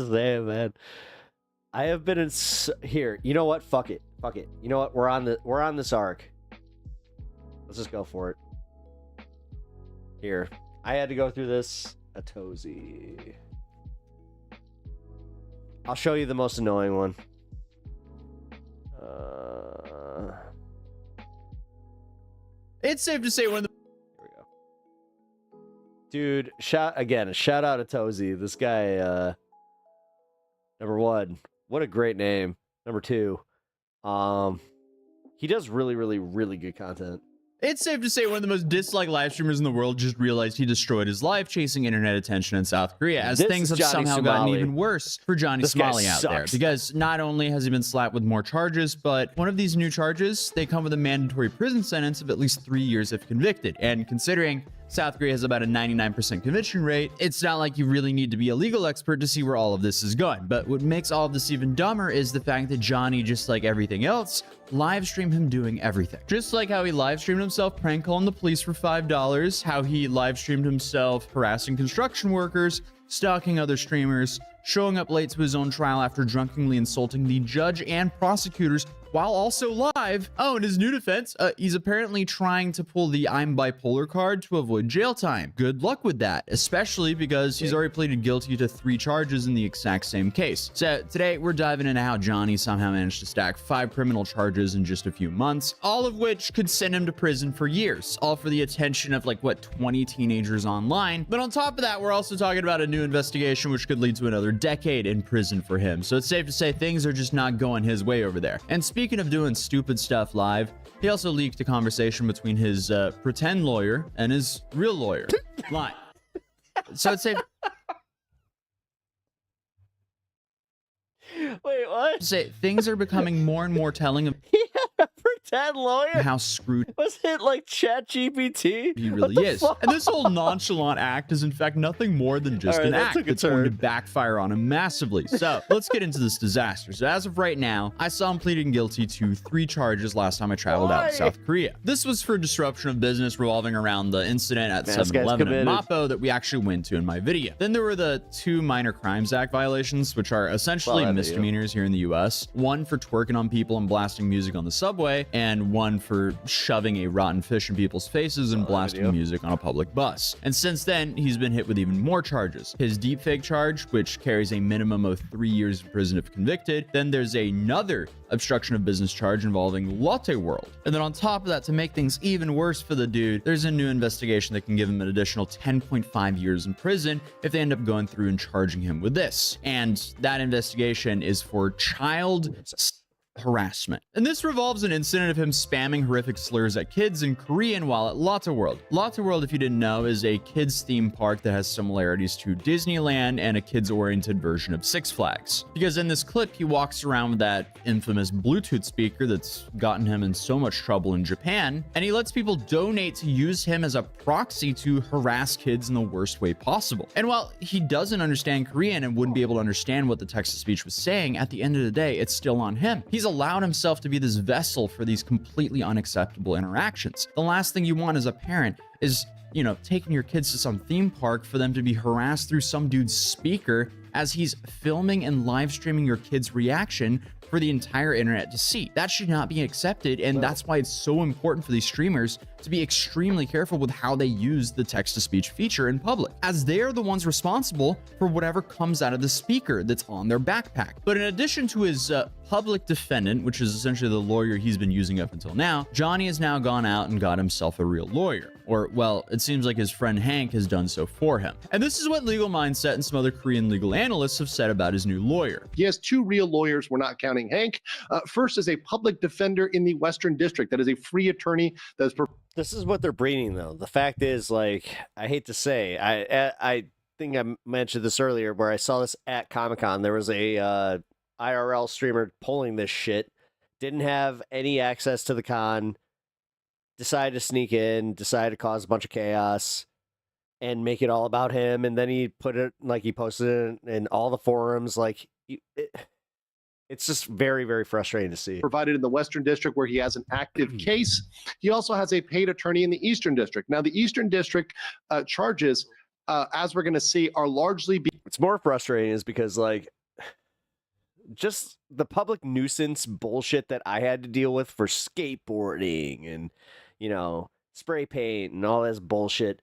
[SPEAKER 1] say it, man. I have been in here. You know what? Fuck it. You know what? We're on this arc. Let's just go for it. Here. I had to go through this. A Tozy. I'll show you the most annoying one.
[SPEAKER 8] It's safe to say one of the...
[SPEAKER 1] Here we go. Dude, shout out to Tozy. This guy, number one, what a great name. Number two, he does really, really, really good content.
[SPEAKER 8] It's safe to say one of the most disliked live streamers in the world just realized he destroyed his life chasing internet attention in South Korea, as things have somehow gotten even worse for Johnny Somali out there. Because not only has he been slapped with more charges, but one of these new charges, they come with a mandatory prison sentence of at least 3 years if convicted. And considering South Korea has about a 99% conviction rate, it's not like you really need to be a legal expert to see where all of this is going. But what makes all of this even dumber is the fact that Johnny, just like everything else, live streamed him doing everything. Just like how he live streamed himself prank calling the police for $5, how he live streamed himself harassing construction workers, stalking other streamers, showing up late to his own trial after drunkenly insulting the judge and prosecutors while also live. Oh, in his new defense, he's apparently trying to pull the I'm bipolar card to avoid jail time. Good luck with that, especially because he's already pleaded guilty to 3 charges in the exact same case. So today we're diving into how Johnny somehow managed to stack 5 criminal charges in just a few months, all of which could send him to prison for years, all for the attention of like, what, 20 teenagers online. But on top of that, we're also talking about a new investigation which could lead to another decade in prison for him. So it's safe to say things are just not going his way over there. And speaking of doing stupid stuff live, he also leaked a conversation between his pretend lawyer and his real lawyer live. So it's safe.
[SPEAKER 1] Wait, what?
[SPEAKER 8] Say things are becoming more and more telling of
[SPEAKER 1] a pretend lawyer?
[SPEAKER 8] How screwed.
[SPEAKER 1] Was it like ChatGPT?
[SPEAKER 8] He really is. And this whole nonchalant act is in fact nothing more than just an act that's going to backfire on him massively. So let's get into this disaster. So as of right now, I saw him pleading guilty to 3 charges last time I traveled out to South Korea. This was for disruption of business revolving around the incident at 7-Eleven in Mapo that we actually went to in my video. Then there were the 2 Minor Crimes Act violations, which are essentially misdemeanors here in the US. One for twerking on people and blasting music on the subway, and one for shoving a rotten fish in people's faces and blasting music on a public bus. And since then, he's been hit with even more charges. His deepfake charge, which carries a minimum of 3 years in prison if convicted. Then there's another obstruction of business charge involving Latte World. And then on top of that, to make things even worse for the dude, there's a new investigation that can give him an additional 10.5 years in prison if they end up going through and charging him with this. And that investigation is for child harassment. And this revolves an incident of him spamming horrific slurs at kids in Korean while at Lotte World. Lotte World, if you didn't know, is a kids theme park that has similarities to Disneyland and a kids-oriented version of Six Flags. Because in this clip, he walks around with that infamous Bluetooth speaker that's gotten him in so much trouble in Japan, and he lets people donate to use him as a proxy to harass kids in the worst way possible. And while he doesn't understand Korean and wouldn't be able to understand what the text-to-speech was saying, at the end of the day, it's still on him. He's allowed himself to be this vessel for these completely unacceptable interactions. The last thing you want as a parent is, you know, taking your kids to some theme park for them to be harassed through some dude's speaker as he's filming and live streaming your kid's reaction for the entire internet to see. That should not be accepted, and that's why it's so important for these streamers to be extremely careful with how they use the text-to-speech feature in public, as they are the ones responsible for whatever comes out of the speaker that's on their backpack. But in addition to his public defendant, which is essentially the lawyer he's been using up until now, Johnny has now gone out and got himself a real lawyer. Or, well, it seems like his friend Hank has done so for him. And this is what Legal Mindset and some other Korean legal analysts have said about his new lawyer.
[SPEAKER 12] He has 2 real lawyers. We're not counting representing Hank. First, as a public defender in the Western District. That is a free attorney that is.
[SPEAKER 1] This is what they're breeding, though. The fact is, like, I hate to say, I think I mentioned this earlier where I saw this at Comic-Con. There was a IRL streamer pulling this shit, didn't have any access to the con, decided to sneak in, decided to cause a bunch of chaos and make it all about him. And then he put it, like, he posted it in all the forums. Like, it's just very, very frustrating to see.
[SPEAKER 12] Provided in the Western District where he has an active case. He also has a paid attorney in the Eastern District. Now, the Eastern District charges, as we're going to see, are largely...
[SPEAKER 1] What's more frustrating is because, like, just the public nuisance bullshit that I had to deal with for skateboarding and, you know, spray paint and all this bullshit.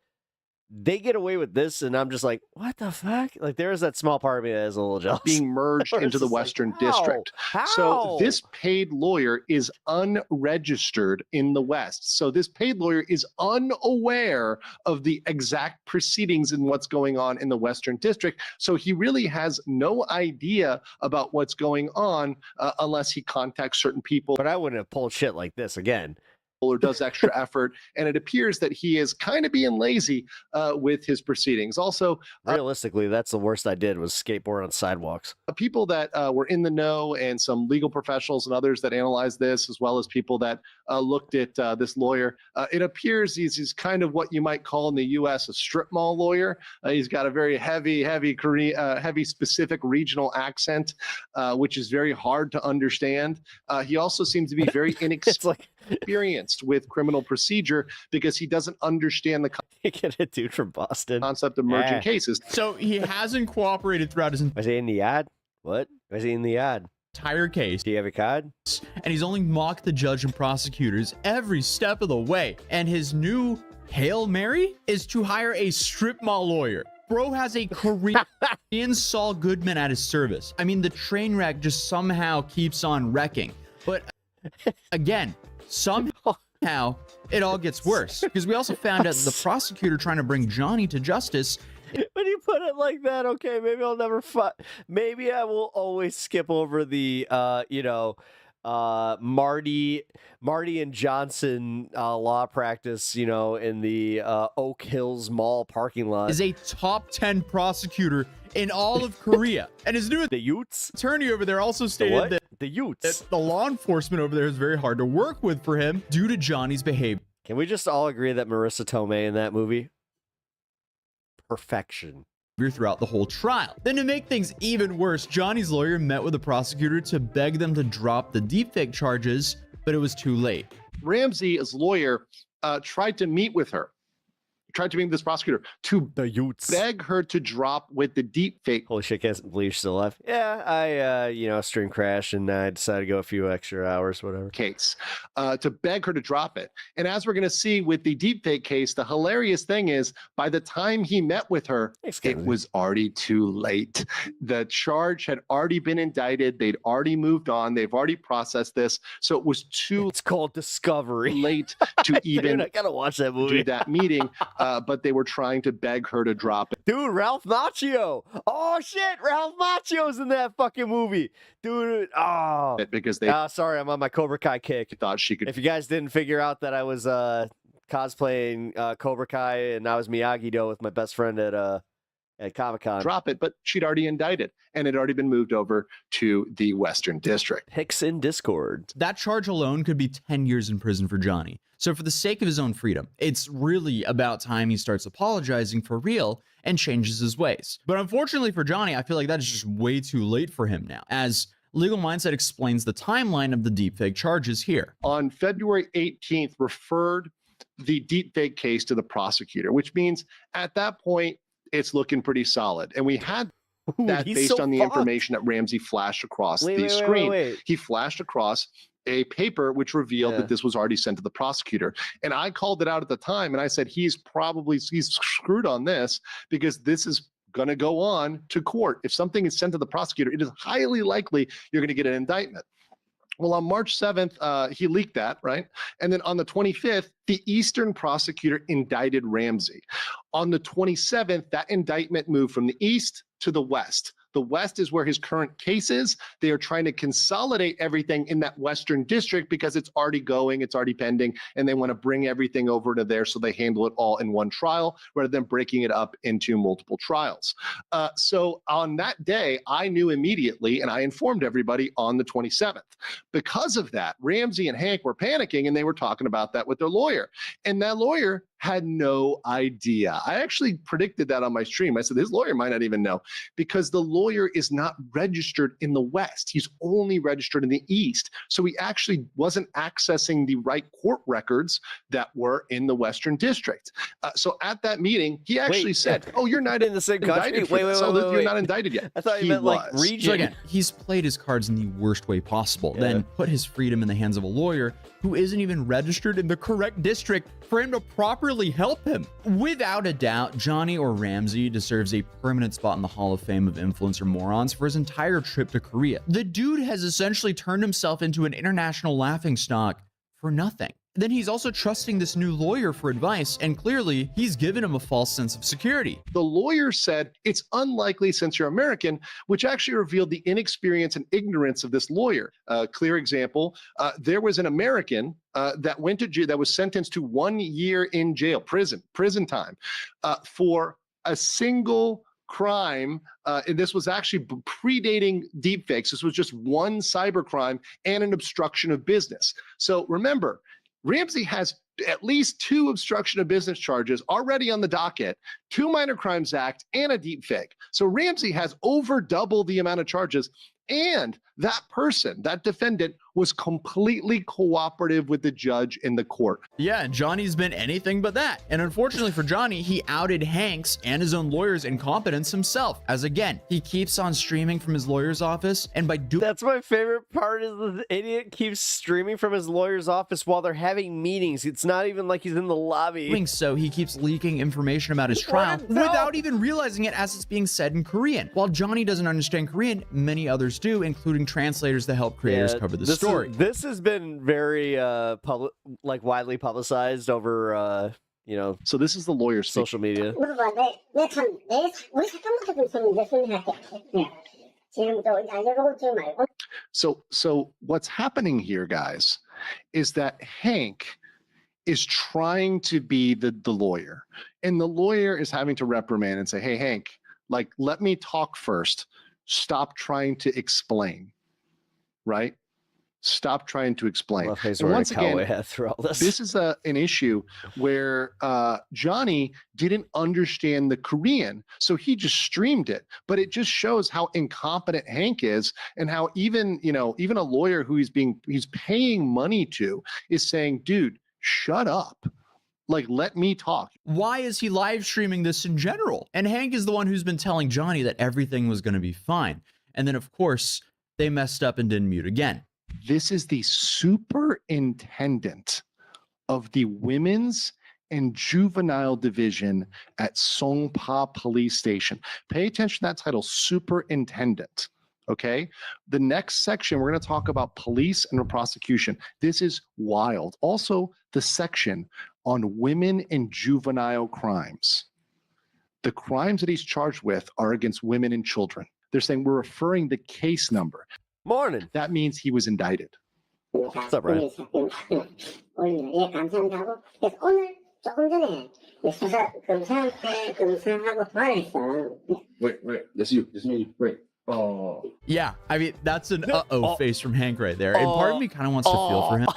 [SPEAKER 1] They get away with this, and I'm just like, what the fuck? Like, there's that small part of me that is a little jealous.
[SPEAKER 12] Being merged into the Western District.
[SPEAKER 1] How?
[SPEAKER 12] So this paid lawyer is unregistered in the West. So this paid lawyer is unaware of the exact proceedings and what's going on in the Western District. So he really has no idea about what's going on unless he contacts certain people.
[SPEAKER 1] But I wouldn't have pulled shit like this again.
[SPEAKER 12] Or does extra effort, and it appears that he is kind of being lazy with his proceedings. Also,
[SPEAKER 1] realistically, that's the worst I did was skateboard on sidewalks.
[SPEAKER 12] People that were in the know and some legal professionals and others that analyzed this, as well as people that looked at this lawyer, it appears he's kind of what you might call in the U.S. a strip mall lawyer. He's got a very heavy specific regional accent, which is very hard to understand. He also seems to be very inexperienced with criminal procedure because he doesn't understand the
[SPEAKER 1] get a dude from Boston
[SPEAKER 12] concept of merging cases.
[SPEAKER 8] So he hasn't cooperated throughout his
[SPEAKER 1] Was he in the ad? What? Was he in the ad?
[SPEAKER 8] Entire case.
[SPEAKER 1] Do you have a card?
[SPEAKER 8] And he's only mocked the judge and prosecutors every step of the way. And his new Hail Mary is to hire a strip mall lawyer. Bro has a Korean Saul Goodman at his service. I mean, the train wreck just somehow keeps on wrecking. But again, somehow it all gets worse because we also found out that the prosecutor trying to bring Johnny to justice.
[SPEAKER 1] When you put it like that, okay, maybe I'll never maybe I will always skip over the Marty and Johnson law practice, you know, in the Oak Hills Mall parking lot.
[SPEAKER 8] Is a top 10 prosecutor in all of Korea. And his new attorney over there also stated that the law enforcement over there is very hard to work with for him due to Johnny's behavior.
[SPEAKER 1] Can we just all agree that Marissa Tomei in that movie? Perfection.
[SPEAKER 8] Throughout the whole trial. Then to make things even worse, Johnny's lawyer met with the prosecutor to beg them to drop the deepfake charges, but it was too late.
[SPEAKER 12] Ramsey's lawyer tried to meet with her. Tried to meet this prosecutor to beg her to drop with the deep fake.
[SPEAKER 1] Holy shit, can't believe she's still alive. Yeah, I stream crashed and I decided to go a few extra hours, whatever.
[SPEAKER 12] Case to beg her to drop it. And as we're going to see with the deep fake case, the hilarious thing is by the time he met with her, it was already too late. The charge had already been indicted. They'd already moved on. They've already processed this. So it was too
[SPEAKER 1] It's called Discovery.
[SPEAKER 12] Late to even
[SPEAKER 1] I gotta watch that movie.
[SPEAKER 12] do that meeting. But they were trying to beg her to drop it.
[SPEAKER 1] Dude, Ralph Macchio. Oh, shit. Ralph Macchio's in that fucking movie. Dude, oh.
[SPEAKER 12] Because they...
[SPEAKER 1] sorry, I'm on my Cobra Kai kick.
[SPEAKER 12] Thought she could...
[SPEAKER 1] If you guys didn't figure out that I was cosplaying Cobra Kai and I was Miyagi-Do with my best friend at Comic-Con.
[SPEAKER 12] Drop it, but she'd already indicted, and it had already been moved over to the Western District.
[SPEAKER 1] Hicks in Discord.
[SPEAKER 8] That charge alone could be 10 years in prison for Johnny. So for the sake of his own freedom, it's really about time he starts apologizing for real and changes his ways. But unfortunately for Johnny, I feel like that is just way too late for him now, as Legal Mindset explains the timeline of the deepfake charges here.
[SPEAKER 12] On February 18th, referred the deepfake case to the prosecutor, which means at that point, it's looking pretty solid. And we had that based on the information that Ramsey flashed across the screen. He flashed across a paper which revealed that this was already sent to the prosecutor. And I called it out at the time and I said, he's screwed on this because this is going to go on to court. If something is sent to the prosecutor, it is highly likely you're going to get an indictment. Well, on March 7th, he leaked that, right? And then on the 25th, the Eastern prosecutor indicted Ramsey. On the 27th, that indictment moved from the East to the West. The West is where his current case is. They are trying to consolidate everything in that Western district because it's already going, it's already pending, and they want to bring everything over to there so they handle it all in one trial rather than breaking it up into multiple trials. So on that day, I knew immediately, and I informed everybody on the 27th. Because of that, Ramsey and Hank were panicking, and they were talking about that with their lawyer. And that lawyer had no idea. I actually predicted that on my stream. I said, his lawyer might not even know, because the lawyer is not registered in the West. He's only registered in the East. So he actually wasn't accessing the right court records that were in the Western District. So at that meeting, he actually said, oh, you're not
[SPEAKER 1] in the same country?
[SPEAKER 12] indicted for this. You're not indicted yet.
[SPEAKER 1] I thought you meant like region.
[SPEAKER 8] So again, he's played his cards in the worst way possible, then put his freedom in the hands of a lawyer who isn't even registered in the correct district for him to properly help him. Without a doubt, Johnny or Ramsey deserves a permanent spot in the Hall of Fame of influencer morons for his entire trip to Korea. The dude has essentially turned himself into an international laughingstock for nothing. Then he's also trusting this new lawyer for advice, and clearly he's given him a false sense of security.
[SPEAKER 12] The lawyer said it's unlikely since you're American, which actually revealed the inexperience and ignorance of this lawyer. Clear example, there was an American that went to jail, that was sentenced to 1 year in jail, prison time, for a single crime. And this was actually predating deepfakes. This was just one cybercrime and an obstruction of business. So remember, Ramsey has at least 2 obstruction of business charges already on the docket, 2 Minor Crimes Act, and a deepfake. So Ramsey has over double the amount of charges. And that person, that defendant, was completely cooperative with the judge in the court.
[SPEAKER 8] Yeah, and Johnny's been anything but that. And unfortunately for Johnny, he outed Hank's and his own lawyer's incompetence himself, as again, he keeps on streaming from his lawyer's office, and by doing—
[SPEAKER 1] That's my favorite part, is the idiot keeps streaming from his lawyer's office while they're having meetings. It's not even like he's in the lobby.
[SPEAKER 8] Doing so, he keeps leaking information about his trial without even realizing it as it's being said in Korean. While Johnny doesn't understand Korean, many others do, including translators that help creators cover the story.
[SPEAKER 1] This has been very widely publicized over
[SPEAKER 12] so this is the lawyer's
[SPEAKER 1] social media.
[SPEAKER 12] So what's happening here, guys, is that Hank is trying to be the lawyer, and the lawyer is having to reprimand and say, hey, Hank, like, let me talk first. Stop trying to explain, right? Stop trying to explain.
[SPEAKER 1] And once again,
[SPEAKER 12] this is an issue where Johnny didn't understand the Korean, so he just streamed it. But it just shows how incompetent Hank is, and how even a lawyer who he's paying money to is saying, dude, shut up. Like, let me talk.
[SPEAKER 8] Why is he live streaming this in general? And Hank is the one who's been telling Johnny that everything was going to be fine. And then, of course, they messed up and didn't mute again.
[SPEAKER 12] This is the superintendent of the Women's and Juvenile Division at Songpa Police Station. Pay attention to that title, superintendent. Okay. The next section, we're going to talk about police and prosecution. This is wild. Also, the section on women and juvenile crimes. The crimes that he's charged with are against women and children. They're saying we're referring the case number.
[SPEAKER 1] Morning.
[SPEAKER 12] That means he was indicted.
[SPEAKER 1] What's up, Ryan?
[SPEAKER 13] Wait. That's you. That's me. Wait. Oh.
[SPEAKER 8] Yeah, I mean, that's an face from Hank right there. And part of me kind of wants to feel for him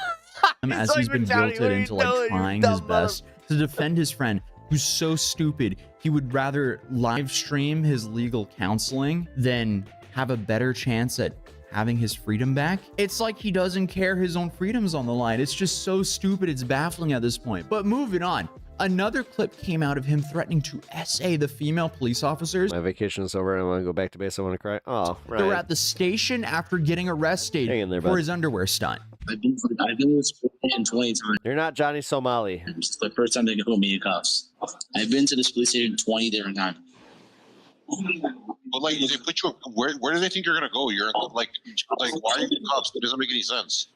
[SPEAKER 8] as he's been guilted into like trying his best to defend his friend who's so stupid he would rather live stream his legal counseling than have a better chance at having his freedom back. It's like he doesn't care his own freedom's on the line. It's just so stupid, it's baffling at this point. But moving on, another clip came out of him threatening to SA the female police officers.
[SPEAKER 1] My vacation is over and I want to go back to base. I want to cry. Oh, right.
[SPEAKER 8] They were at the station after getting arrested for his underwear stunt.
[SPEAKER 13] I've been to this police station 20 times.
[SPEAKER 1] You're not Johnny Somali.
[SPEAKER 13] It's the first time they can put me in cuffs. I've been to this police station 20 different times.
[SPEAKER 14] But like, they put you. Where do they think you're gonna go? You're like, why are you in cuffs? It doesn't make any sense.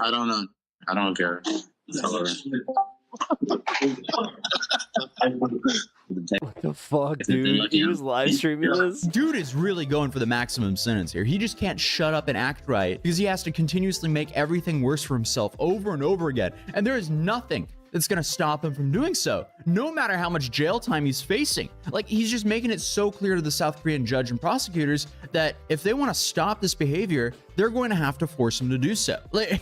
[SPEAKER 13] I don't know. I don't care.
[SPEAKER 1] What the fuck, dude? He was live streaming this?
[SPEAKER 8] Dude is really going for the maximum sentence here. He just can't shut up and act right because he has to continuously make everything worse for himself over and over again. And there is nothing that's going to stop him from doing so, no matter how much jail time he's facing. Like, he's just making it so clear to the South Korean judge and prosecutors that if they want to stop this behavior, they're going to have to force him to do so. Like,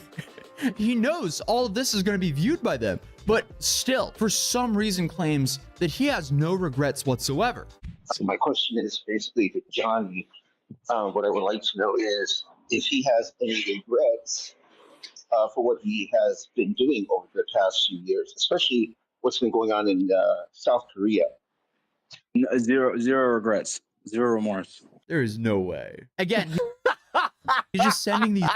[SPEAKER 8] he knows all of this is going to be viewed by them, but still, for some reason, claims that he has no regrets whatsoever.
[SPEAKER 15] So my question is basically to Johnny. What I would like to know is if he has any regrets for what he has been doing over the past few years, especially what's been going on in South Korea.
[SPEAKER 16] No, zero regrets, zero remorse.
[SPEAKER 8] There is no way. Again, he's just sending these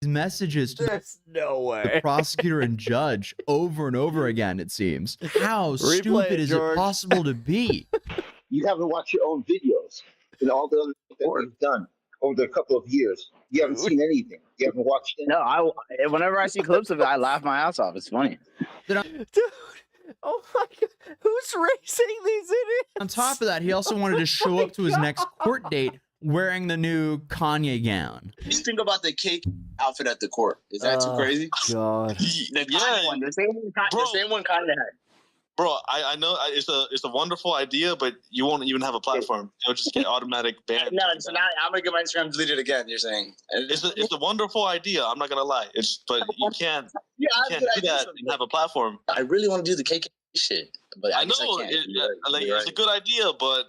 [SPEAKER 8] messages to
[SPEAKER 1] no way.
[SPEAKER 8] the prosecutor and judge over and over again, it seems. How stupid is it possible to be?
[SPEAKER 15] You haven't watched your own videos and all the other things that you've done over the couple of years. You haven't seen anything. You haven't watched anything.
[SPEAKER 16] No, whenever I see clips of it, I laugh my ass off. It's funny.
[SPEAKER 1] Dude, oh my God. Who's racing these idiots?
[SPEAKER 8] On top of that, he also wanted to show up to his next court date wearing the new Kanye gown.
[SPEAKER 13] Just think about the cake outfit at the court. Is that too crazy?
[SPEAKER 1] God.
[SPEAKER 13] The Kanye one, the same one Kanye had.
[SPEAKER 17] Bro, I know it's a wonderful idea, but you won't even have a platform. You'll just get automatic banned.
[SPEAKER 13] No, so now I'm gonna get my Instagram deleted again. You're saying
[SPEAKER 17] it's a wonderful idea. I'm not gonna lie. But you can't do that and have a platform.
[SPEAKER 13] I really want to do the cake shit, but I know
[SPEAKER 17] it's a good idea, but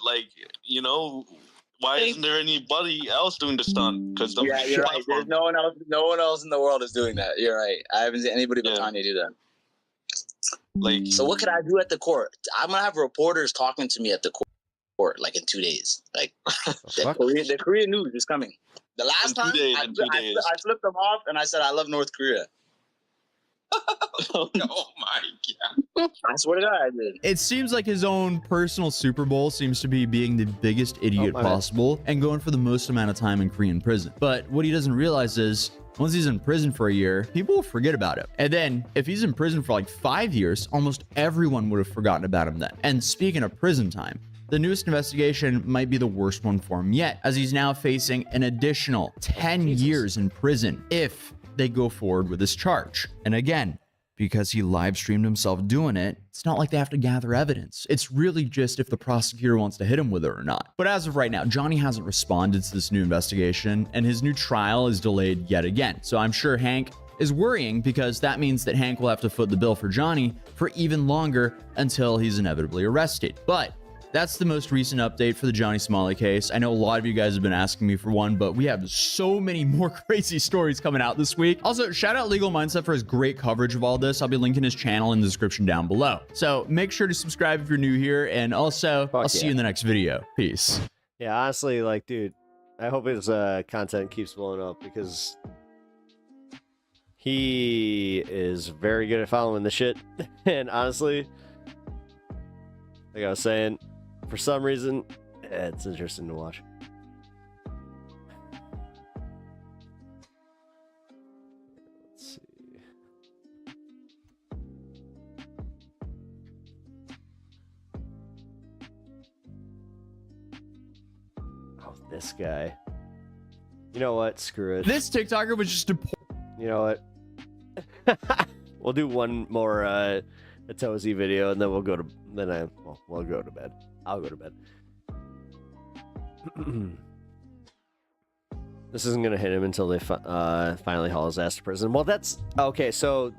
[SPEAKER 17] why isn't there anybody else doing the stunt? Because
[SPEAKER 13] you're right. There's no one else. No one else in the world is doing that. You're right. I haven't seen anybody but Kanye do that. So what could I do at the court? I'm gonna have reporters talking to me at the court like in 2 days. Like the Korean news is coming. The last time I flipped them off and I said I love North Korea.
[SPEAKER 14] Oh my God.
[SPEAKER 13] I swear to God, I did.
[SPEAKER 8] It seems like his own personal Super Bowl seems to be being the biggest idiot possible and going for the most amount of time in Korean prison. But what he doesn't realize is once he's in prison for a year, people will forget about him. And then if he's in prison for like 5 years, almost everyone would have forgotten about him then. And speaking of prison time, the newest investigation might be the worst one for him yet, as he's now facing an additional 10 years in prison if they go forward with this charge. And again, because he live streamed himself doing it, it's not like they have to gather evidence. It's really just if the prosecutor wants to hit him with it or not. But as of right now, Johnny hasn't responded to this new investigation, and his new trial is delayed yet again. So I'm sure Hank is worrying because that means that Hank will have to foot the bill for Johnny for even longer until he's inevitably arrested. But that's the most recent update for the Johnny Smalley case. I know a lot of you guys have been asking me for one, but we have so many more crazy stories coming out this week. Also, shout out Legal Mindset for his great coverage of all this. I'll be linking his channel in the description down below. So make sure to subscribe if you're new here, and also I'll see you in the next video. Peace.
[SPEAKER 1] Yeah, honestly, like, dude, I hope his content keeps blowing up because he is very good at following the shit. And honestly, like I was saying, for some reason, it's interesting to watch. Let's see. Oh, this guy. You know what? Screw it.
[SPEAKER 8] This TikToker was just a...
[SPEAKER 1] You know what? We'll do one more a Tozy video, and then we'll go to we'll go to bed. I'll go to bed. This isn't gonna hit him until they finally haul his ass to prison. Well, that's okay. So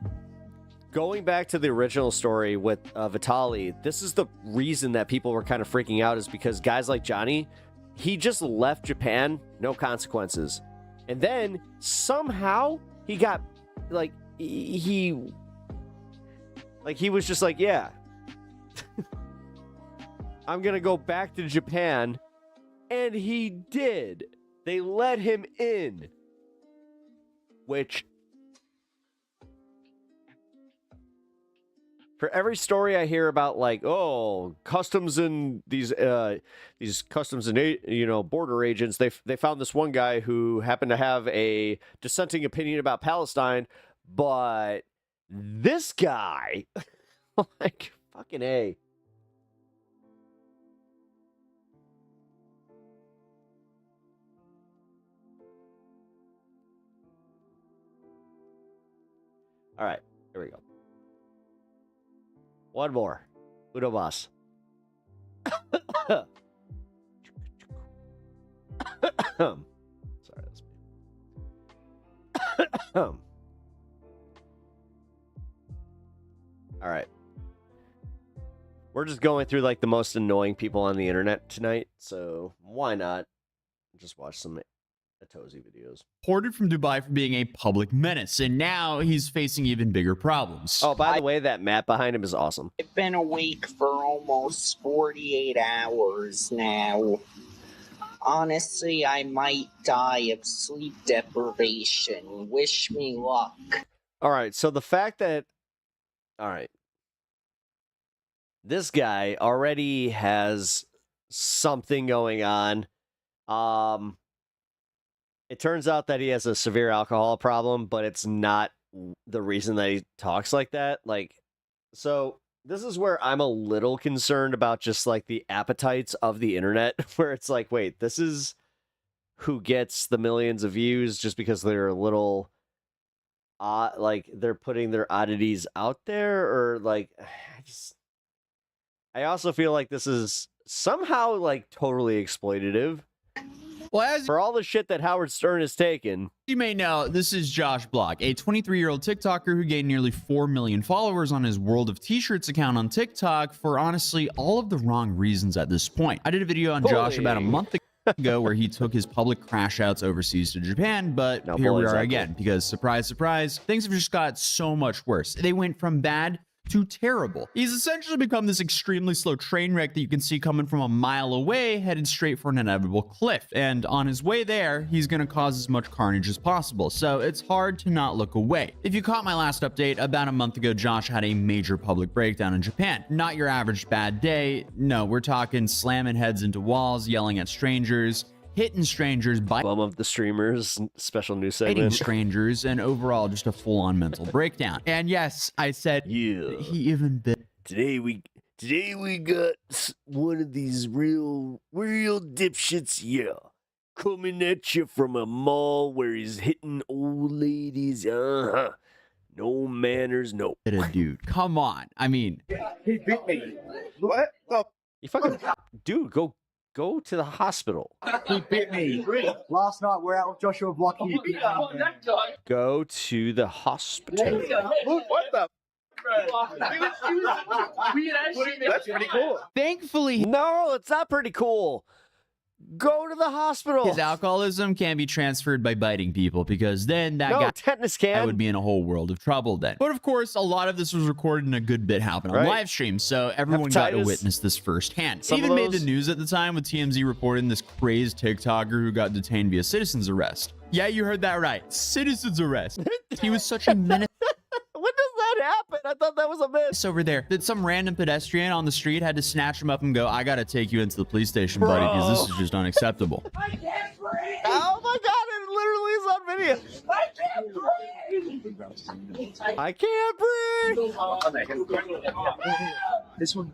[SPEAKER 1] going back to the original story with Vitaly, this is the reason that people were kind of freaking out, is because guys like Johnny, he just left Japan, no consequences, and then somehow he got like he was just like, yeah, I'm gonna go back to Japan, and he did. They let him in, which, for every story I hear about, like, oh, customs and these customs and border agents, they found this one guy who happened to have a dissenting opinion about Palestine, but this guy Like, fucking A. All right, here we go. One more. Uno mas. Sorry, that's me. All right. We're just going through like the most annoying people on the internet tonight, so why not just watch some Atozy videos.
[SPEAKER 8] Reported from Dubai for being a public menace, and now he's facing even bigger problems.
[SPEAKER 1] Oh, by the way, that map behind him is awesome.
[SPEAKER 18] I've been awake for almost 48 hours now. Honestly, I might die of sleep deprivation. Wish me luck.
[SPEAKER 1] All right, so the fact that... All right. This guy already has something going on. It turns out that he has a severe alcohol problem, but it's not the reason that he talks like that. Like, so this is where I'm a little concerned about just like the appetites of the internet, where it's like, wait, this is who gets the millions of views just because they're a little like they're putting their oddities out there, or like I also feel like this is somehow like totally exploitative.
[SPEAKER 8] Well,
[SPEAKER 1] for all the shit that Howard Stern has taken.
[SPEAKER 8] You may know, this is Josh Block, a 23-year-old TikToker who gained nearly 4 million followers on his World of T-Shirts account on TikTok for honestly all of the wrong reasons at this point. I did a video on Josh about a month ago where he took his public crash outs overseas to Japan, but here we are again because surprise, surprise, things have just got so much worse. They went from bad to terrible. He's essentially become this extremely slow train wreck that you can see coming from a mile away, headed straight for an inevitable cliff. And on his way there, he's gonna cause as much carnage as possible, so it's hard to not look away. If you caught my last update, about a month ago, Josh had a major public breakdown in Japan. Not your average bad day. No, we're talking slamming heads into walls, yelling at strangers, hitting strangers,
[SPEAKER 1] bum of the streamers, special news segment,
[SPEAKER 8] hitting strangers, and overall just a full-on mental breakdown. And yes, I said,
[SPEAKER 1] yeah,
[SPEAKER 8] he even bit.
[SPEAKER 1] Today we got one of these real dipshits, yeah, coming at you from a mall where he's hitting old ladies. No manners, no.
[SPEAKER 8] Dude, come on. I mean,
[SPEAKER 10] he bit me. What?
[SPEAKER 1] You fucking dude, go to the hospital.
[SPEAKER 10] He bit me. Last night we're out with Joshua Block.
[SPEAKER 1] Go to the hospital.
[SPEAKER 10] What the? That's pretty cool.
[SPEAKER 8] Thankfully,
[SPEAKER 1] no, it's not pretty cool. Go to the hospital.
[SPEAKER 8] His alcoholism can be transferred by biting people, because then that guy
[SPEAKER 1] tetanus can.
[SPEAKER 8] would be in a whole world of trouble then. But of course, a lot of this was recorded and a good bit happened on live stream, so everyone got to witness this firsthand. It even made the news at the time, with TMZ reporting this crazed TikToker who got detained via citizen's arrest. Yeah, you heard that right. Citizen's arrest. He was such a menace.
[SPEAKER 1] When does that happen? I thought that was a myth.
[SPEAKER 8] Over there, that some random pedestrian on the street had to snatch him up and go, I gotta take you into the police station, buddy, because this is just unacceptable.
[SPEAKER 1] I can't breathe. Oh my god, it literally is on video. I can't breathe.
[SPEAKER 10] This one.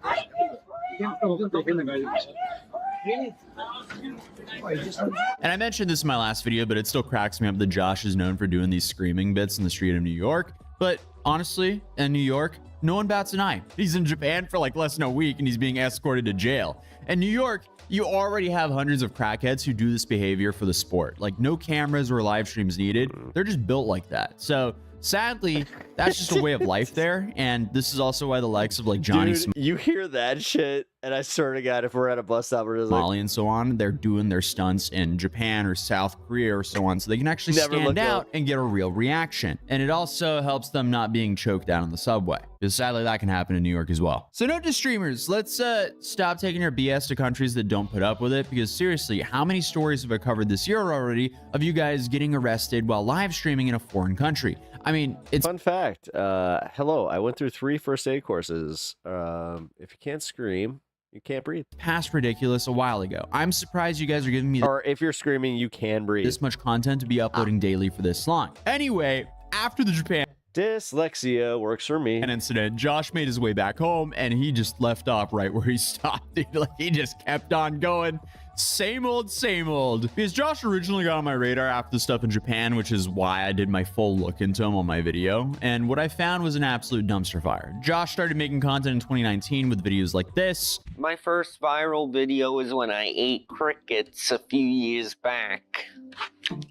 [SPEAKER 8] And I mentioned this in my last video, but it still cracks me up that Josh is known for doing these screaming bits in the street of New York. But honestly, in New York, no one bats an eye. He's in Japan for like less than a week and he's being escorted to jail. In New York, you already have hundreds of crackheads who do this behavior for the sport. Like, no cameras or live streams needed. They're just built like that. So sadly, that's just a way of life there. And this is also why the likes of like Johnny
[SPEAKER 1] Dude, you hear that shit, and I swear to God, if we're at a bus stop, we're just like,
[SPEAKER 8] Molly and so on, they're doing their stunts in Japan or South Korea or so on, so they can actually stand out and get a real reaction. And it also helps them not being choked out on the subway, because sadly that can happen in New York as well. So note to streamers, let's stop taking your BS to countries that don't put up with it, because seriously, how many stories have I covered this year already of you guys getting arrested while live streaming in a foreign country? I mean, it's
[SPEAKER 1] fun fact. Hello, I went through 3 first aid courses. If you can't scream, you can't breathe.
[SPEAKER 8] Past ridiculous a while ago. I'm surprised you guys are giving me,
[SPEAKER 1] or if you're screaming, you can breathe,
[SPEAKER 8] this much content to be uploading daily for this long. Anyway, after the Japan,
[SPEAKER 1] Dyslexia works for me.
[SPEAKER 8] An incident. Josh made his way back home and he just left off right where he stopped. Like, he just kept on going. Same old, same old. Because Josh originally got on my radar after the stuff in Japan, which is why I did my full look into him on my video. And what I found was an absolute dumpster fire. Josh started making content in 2019 with videos like this.
[SPEAKER 19] My first viral video was when I ate crickets a few years back.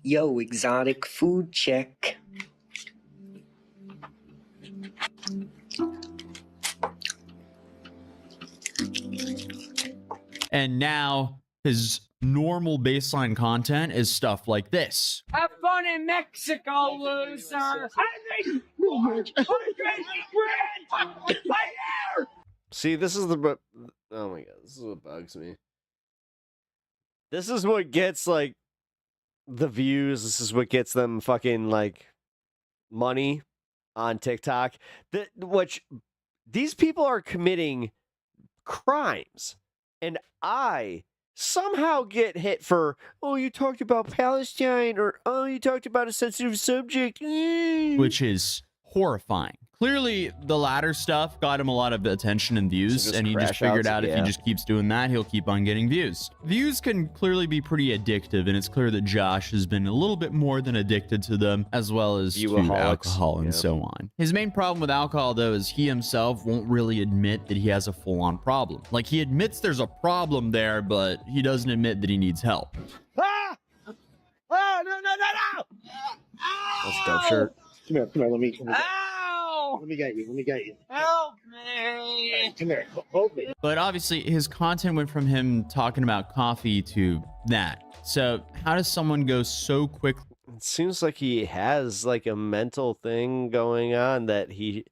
[SPEAKER 19] Yo, exotic food check.
[SPEAKER 8] And now his normal baseline content is stuff like this.
[SPEAKER 20] Have fun in Mexico, loser! I think 400 grand!
[SPEAKER 1] See, this is the... Oh my god, this is what bugs me. This is what gets, like, the views. This is what gets them fucking, like, money on TikTok. Which, these people are committing crimes. And I somehow get hit for, oh, you talked about Palestine, or, oh, you talked about a sensitive subject.
[SPEAKER 8] Which is horrifying. Clearly, the latter stuff got him a lot of attention and views,
[SPEAKER 1] So
[SPEAKER 8] and he just
[SPEAKER 1] crash
[SPEAKER 8] figured
[SPEAKER 1] outs,
[SPEAKER 8] out if he just keeps doing that, he'll keep on getting views. Views can clearly be pretty addictive, and it's clear that Josh has been a little bit more than addicted to them, as well as to alcohol and so on. His main problem with alcohol, though, is he himself won't really admit that he has a full-on problem. Like, he admits there's a problem there, but he doesn't admit that he needs help.
[SPEAKER 10] Ah! Oh, no!
[SPEAKER 1] That's a dope shirt.
[SPEAKER 10] Come here, let me
[SPEAKER 20] Ow!
[SPEAKER 10] Let me get you.
[SPEAKER 20] Help me!
[SPEAKER 10] Come here, hold me.
[SPEAKER 8] But obviously, his content went from him talking about coffee to that. So how does someone go so quickly?
[SPEAKER 1] It seems like he has like a mental thing going on that he...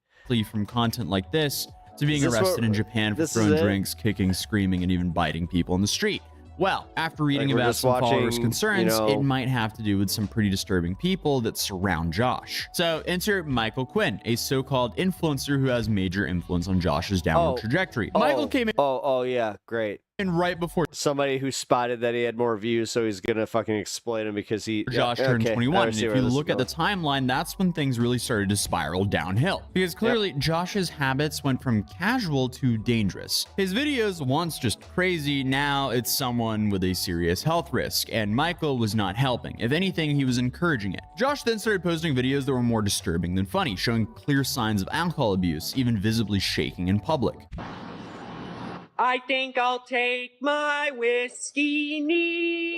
[SPEAKER 8] From content like this to being arrested in Japan for
[SPEAKER 1] this
[SPEAKER 8] throwing
[SPEAKER 1] is it?
[SPEAKER 8] drinks, kicking, screaming, and even biting people in the street. Well, after reading
[SPEAKER 1] Like, we're
[SPEAKER 8] about
[SPEAKER 1] just
[SPEAKER 8] some followers'
[SPEAKER 1] watching,
[SPEAKER 8] concerns,
[SPEAKER 1] you know-
[SPEAKER 8] it might have to do with some pretty disturbing people that surround Josh. So enter Michael Quinn, a so-called influencer who has major influence on Josh's downward trajectory. Michael came in.
[SPEAKER 1] Oh, yeah, great.
[SPEAKER 8] And right before
[SPEAKER 1] somebody who spotted that he had more views, so he's gonna fucking exploit him because he
[SPEAKER 8] Josh turned 21. And if you look at the timeline, that's when things really started to spiral downhill. Because clearly, Josh's habits went from casual to dangerous. His videos, once just crazy, now it's someone with a serious health risk. And Michael was not helping. If anything, he was encouraging it. Josh then started posting videos that were more disturbing than funny, showing clear signs of alcohol abuse, even visibly shaking in public.
[SPEAKER 20] I think I'll take my whiskey neat.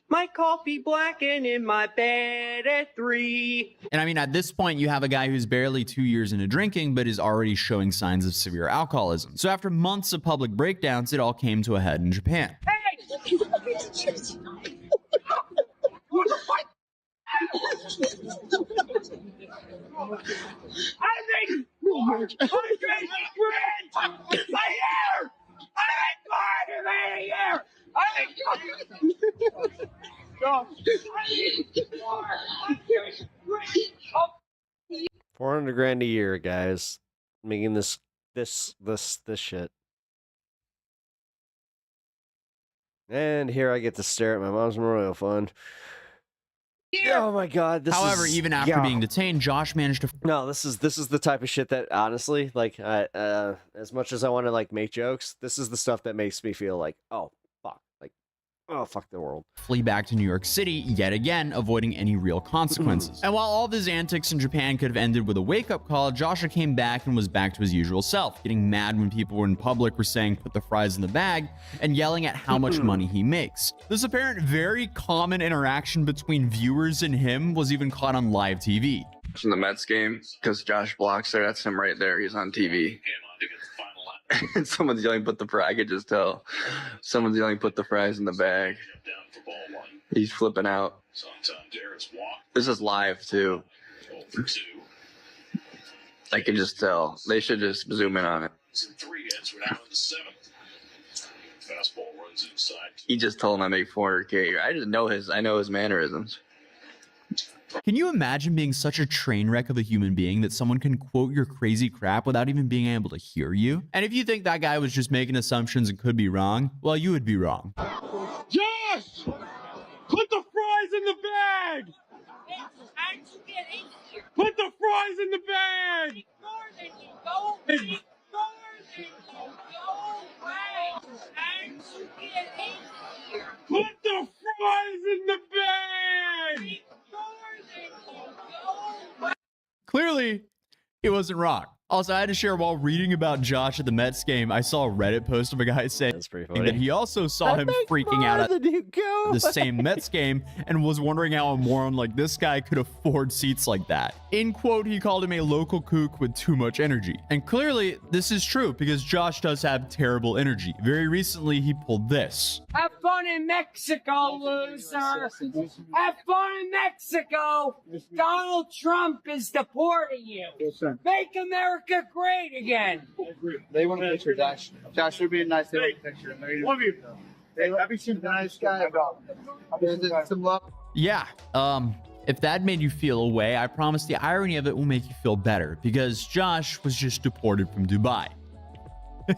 [SPEAKER 20] My coffee black and in my bed at 3.
[SPEAKER 8] And I mean, at this point, you have a guy who's barely 2 years into drinking, but is already showing signs of severe alcoholism. So after months of public breakdowns, it all came to a head in Japan.
[SPEAKER 20] Hey! I think 400 grand! My hair! I think 400 grand a year! I think
[SPEAKER 1] 400 grand a year, guys, making this shit. And here I get to stare at my mom's memorial fund. Oh my god!
[SPEAKER 8] However, even after being detained, Josh managed to.
[SPEAKER 1] No, this is the type of shit that honestly, like, as much as I want to like make jokes, this is the stuff that makes me feel like, oh fuck, like, oh fuck the world.
[SPEAKER 8] Flee back to New York City yet again, avoiding any real consequences. And while all of his antics in Japan could have ended with a wake-up call, Joshua came back and was back to his usual self, getting mad when people in public were saying "put the fries in the bag" and yelling at how much money he makes. This apparent very common interaction between viewers and him was even caught on live TV.
[SPEAKER 21] In the Mets game, because Josh blocks there, that's him right there. He's on TV. And someone's yelling, "Put the fries." I could just tell. Someone's yelling, "Put the fries in the bag." He's flipping out. This is live too. I can just tell. They should just zoom in on it. He just told him I make 400K. I just know I know his mannerisms.
[SPEAKER 8] Can you imagine being such a train wreck of a human being that someone can quote your crazy crap without even being able to hear you? And if you think that guy was just making assumptions and could be wrong, well, you would be wrong.
[SPEAKER 20] Josh! Put the fries in the bag! fries in the bag! Put the fries in the bag!
[SPEAKER 8] Clearly, he wasn't wrong. Also, I had to share while reading about Josh at the Mets game, I saw a Reddit post of a guy saying that he also saw him freaking out at the same Mets game and was wondering how a moron like this guy could afford seats like that. In quote, he called him a local kook with too much energy. And clearly, this is true because Josh does have terrible energy. Very recently, he pulled this.
[SPEAKER 20] Have fun in Mexico, loser! Have fun in Mexico! Donald Trump is deporting you! Make America great again!
[SPEAKER 2] They want a picture, Josh. Josh, would be nice to take a picture. Love you. Hey, have you seen the nice guy? Some love.
[SPEAKER 8] Yeah, if that made you feel away, I promise the irony of it will make you feel better because Josh was just deported from Dubai.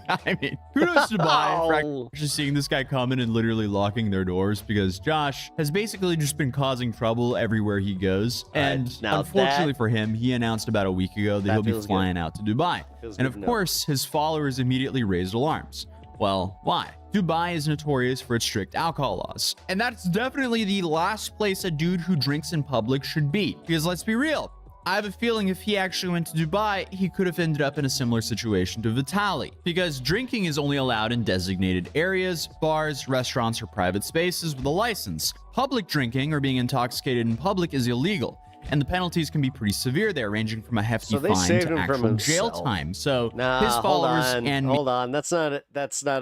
[SPEAKER 8] I mean, kudos to Dubai for actually seeing this guy coming and literally locking their doors because Josh has basically just been causing trouble everywhere he goes. And unfortunately for him, he announced about a week ago that he'll be flying out to Dubai. And of course, his followers immediately raised alarms. Well, why? Dubai is notorious for its strict alcohol laws. And that's definitely the last place a dude who drinks in public should be. Because let's be real, I have a feeling if he actually went to Dubai, he could have ended up in a similar situation to Vitaly. Because drinking is only allowed in designated areas, bars, restaurants, or private spaces with a license. Public drinking or being intoxicated in public is illegal. And the penalties can be pretty severe there, ranging from a hefty fine to actual jail time. So his followers
[SPEAKER 1] hold on, that's not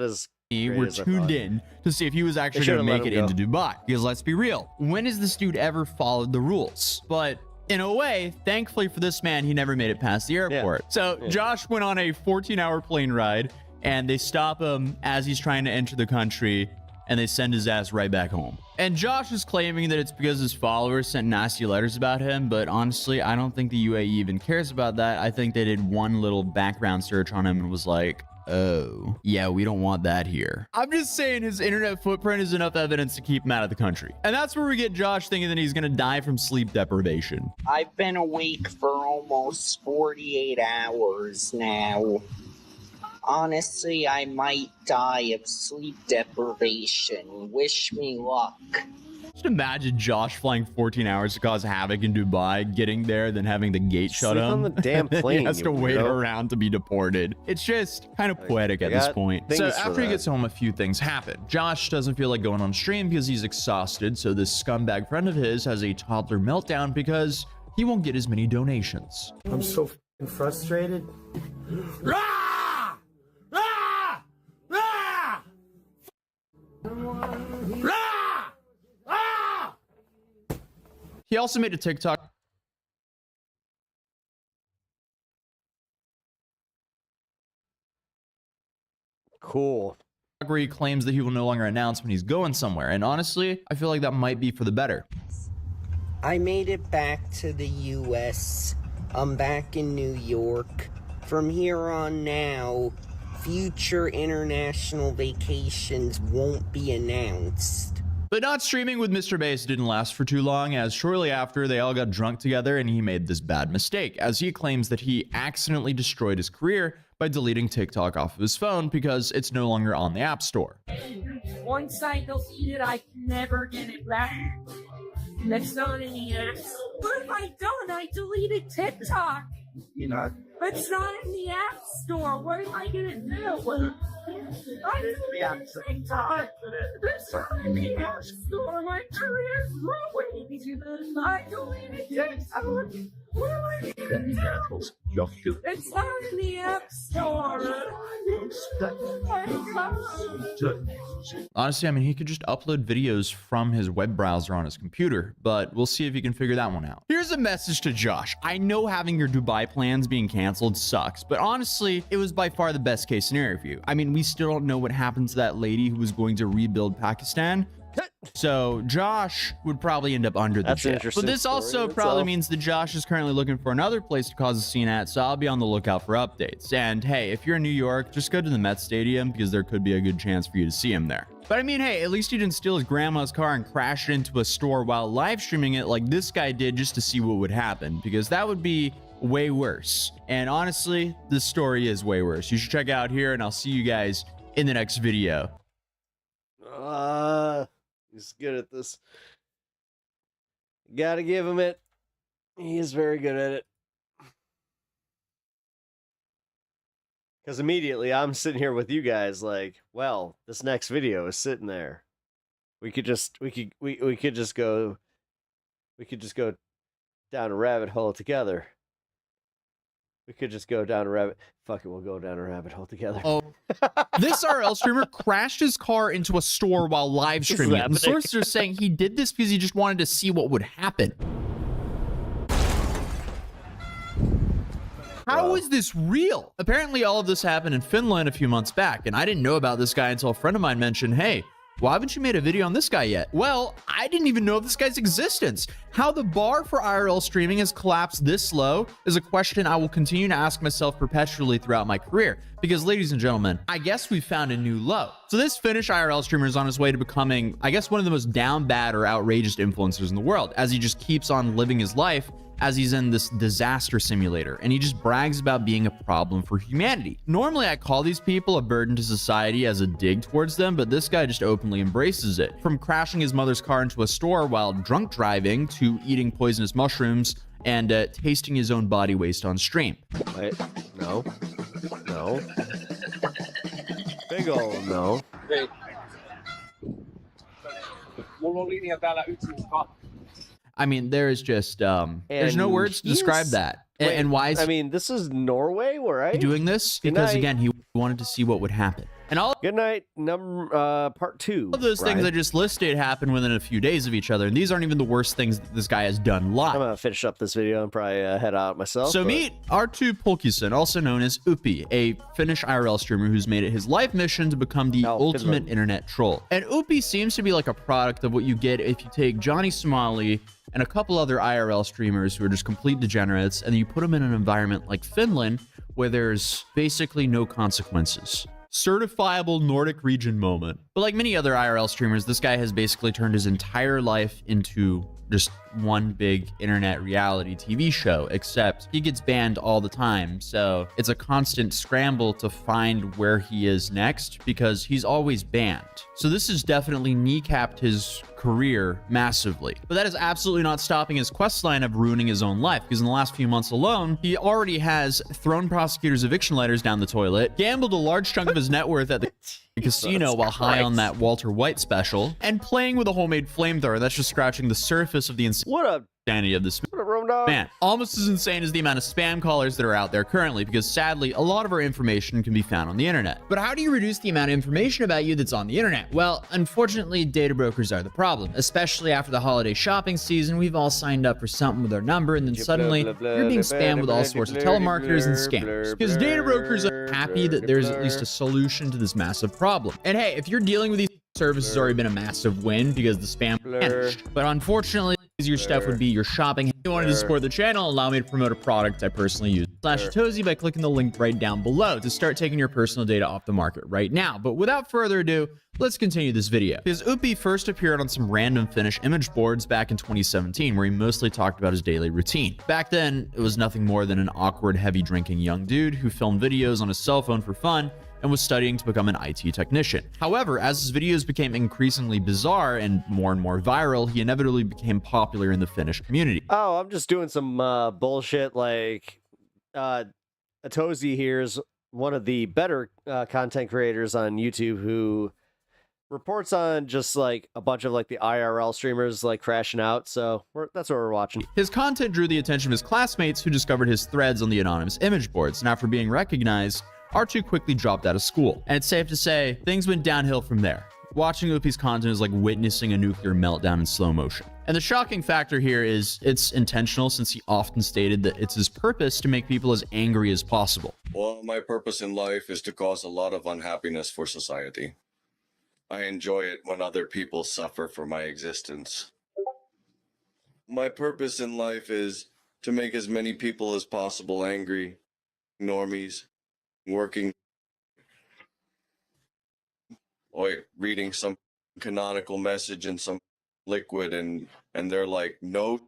[SPEAKER 1] as
[SPEAKER 8] were tuned in to see if he was actually going to make it into Dubai. Because let's be real, when has this dude ever followed the rules? But in a way, thankfully for this man, he never made it past the airport. So Josh went on a 14-hour plane ride, and they stop him as he's trying to enter the country, and they send his ass right back home. And Josh is claiming that it's because his followers sent nasty letters about him, but honestly, I don't think the UAE even cares about that. I think they did one little background search on him and was like, oh, yeah, we don't want that here. I'm just saying his internet footprint is enough evidence to keep him out of the country. And that's where we get Josh thinking that he's gonna die from sleep deprivation.
[SPEAKER 18] I've been awake for almost 48 hours now. Honestly, I might die of sleep deprivation. Wish me luck.
[SPEAKER 8] Just imagine Josh flying 14 hours to cause havoc in Dubai, getting there, then having the gate shut
[SPEAKER 1] Sleep on the damn plane.
[SPEAKER 8] He has to wait around to be deported. It's just kind of poetic at this point.
[SPEAKER 22] So after he gets home, a few things happen. Josh doesn't feel like going on stream because he's exhausted. So this scumbag friend of his has a toddler meltdown because he won't get as many donations.
[SPEAKER 2] I'm so frustrated.
[SPEAKER 22] He also made a TikTok.
[SPEAKER 1] Cool.
[SPEAKER 22] Where he claims that he will no longer announce when he's going somewhere. And honestly, I feel like that might be for the better.
[SPEAKER 18] I made it back to the US. I'm back in New York. From here on now, future international vacations won't be announced.
[SPEAKER 8] But not streaming with Mr. Bass didn't last for too long, as shortly after they all got drunk together and he made this bad mistake, as he claims that he accidentally destroyed his career by deleting TikTok off of his phone because it's no longer on the App Store.
[SPEAKER 20] Once I delete it, I can never get it back. That's not in the apps. What have I done? I deleted TikTok.
[SPEAKER 2] You know,
[SPEAKER 20] It's not in the App Store. What am I gonna do? I deleted TikTok. It's not in the App Store. My career's ruined. I deleted TikTok. What am I gonna do? It's not in the App Store.
[SPEAKER 8] Honestly, I mean, he could just upload videos from his web browser on his computer, but we'll see if he can figure that one out. Here's a message to Josh. I know having your Dubai plans being canceled sucks, but honestly, it was by far the best case scenario for you. I mean, we still don't know what happened to that lady who was going to rebuild Pakistan. So Josh would probably end up under the jet. But this also probably means that Josh is currently looking for another place to cause a scene at, so I'll be on the lookout for updates. And hey, if you're in New York, just go to the Mets Stadium because there could be a good chance for you to see him there. But I mean, hey, at least he didn't steal his grandma's car and crash it into a store while live streaming it like this guy did just to see what would happen, because that would be
[SPEAKER 22] way worse. And honestly, this story is way worse. You should check it out here, and I'll see you guys in the next video.
[SPEAKER 1] He's good at this. Gotta give him it. He is very good at it. Because immediately I'm sitting here with you guys like, well, this next video is sitting there. We could just go down a rabbit hole together. We could just go down a rabbit. Fuck it, we'll go down a rabbit hole together.
[SPEAKER 22] Oh, this IRL streamer crashed his car into a store while live streaming it. And sources are saying he did this because he just wanted to see what would happen. How is this real? Apparently all of this happened in Finland a few months back, and I didn't know about this guy until a friend of mine mentioned, hey, why haven't you made a video on this guy yet? Well, I didn't even know of this guy's existence. How the bar for IRL streaming has collapsed this low is a question I will continue to ask myself perpetually throughout my career. Because, ladies and gentlemen, I guess we found a new low. So this Finnish IRL streamer is on his way to becoming, I guess, one of the most down bad or outrageous influencers in the world, as he just keeps on living his life as he's in this disaster simulator, and he just brags about being a problem for humanity. Normally, I call these people a burden to society as a dig towards them, but this guy just openly embraces it. From crashing his mother's car into a store while drunk driving to eating poisonous mushrooms and tasting his own body waste on stream.
[SPEAKER 1] Wait, no. Big ol' no.
[SPEAKER 22] I mean, there is just, there's no words to describe that.
[SPEAKER 1] Wait,
[SPEAKER 22] and why is
[SPEAKER 1] I mean, this is Norway, right?
[SPEAKER 22] he doing this? Because again, he wanted to see what would happen. And all
[SPEAKER 1] Good night, part 2.
[SPEAKER 22] of those things I just listed happen within a few days of each other. And these aren't even the worst things that this guy has done live.
[SPEAKER 1] I'm gonna finish up this video and probably head out myself.
[SPEAKER 22] So meet Arttu Pulkkinen, also known as Upi, a Finnish IRL streamer who's made it his life mission to become the ultimate internet troll. And Upi seems to be like a product of what you get if you take Johnny Somali and a couple other IRL streamers who are just complete degenerates, and you put them in an environment like Finland, where there's basically no consequences. Certifiable Nordic region moment. But like many other IRL streamers, this guy has basically turned his entire life into just one big internet reality TV show, except he gets banned all the time. So it's a constant scramble to find where he is next because he's always banned. So this has definitely kneecapped his career massively. But that is absolutely not stopping his quest line of ruining his own life, because in the last few months alone, he already has thrown prosecutors' eviction letters down the toilet, gambled a large chunk of his net worth at the casino while high on that Walter White special, and playing with a homemade flamethrower that's just scratching the surface of the insanity of this man. Almost as insane as the amount of spam callers that are out there currently, because sadly, a lot of our information can be found on the internet. But how do you reduce the amount of information about you that's on the internet? Well, unfortunately, data brokers are the problem. Especially after the holiday shopping season, we've all signed up for something with our number, and then suddenly you're being spammed with all sorts of telemarketers and scammers. Because data brokers are happy that there's at least a solution to this massive problem. And hey, if you're dealing with these services, already been a massive win because the spam vanished. But unfortunately, easier stuff would be your shopping. If you wanted to support the channel, allow me to promote a product I personally use /Tozy by clicking the link right down below to start taking your personal data off the market right now. But without further ado, let's continue this video. Because Upi first appeared on some random Finnish image boards back in 2017, where he mostly talked about his daily routine. Back then, it was nothing more than an awkward, heavy drinking young dude who filmed videos on his cell phone for fun and was studying to become an IT technician. However, as his videos became increasingly bizarre and more viral, he inevitably became popular in the Finnish community.
[SPEAKER 1] Oh, I'm just doing some bullshit like Atozy here is one of the better content creators on YouTube who reports on just like a bunch of like the IRL streamers like crashing out. So that's what we're watching.
[SPEAKER 22] His content drew the attention of his classmates who discovered his threads on the anonymous image boards. And after being recognized, Arttu quickly dropped out of school. And it's safe to say things went downhill from there. Watching Upi's content is like witnessing a nuclear meltdown in slow motion. And the shocking factor here is it's intentional, since he often stated that it's his purpose to make people as angry as possible.
[SPEAKER 5] Well, my purpose in life is to cause a lot of unhappiness for society. I enjoy it when other people suffer for my existence. My purpose in life is to make as many people as possible angry, normies, working, or reading some canonical message in some liquid, and they're like, no,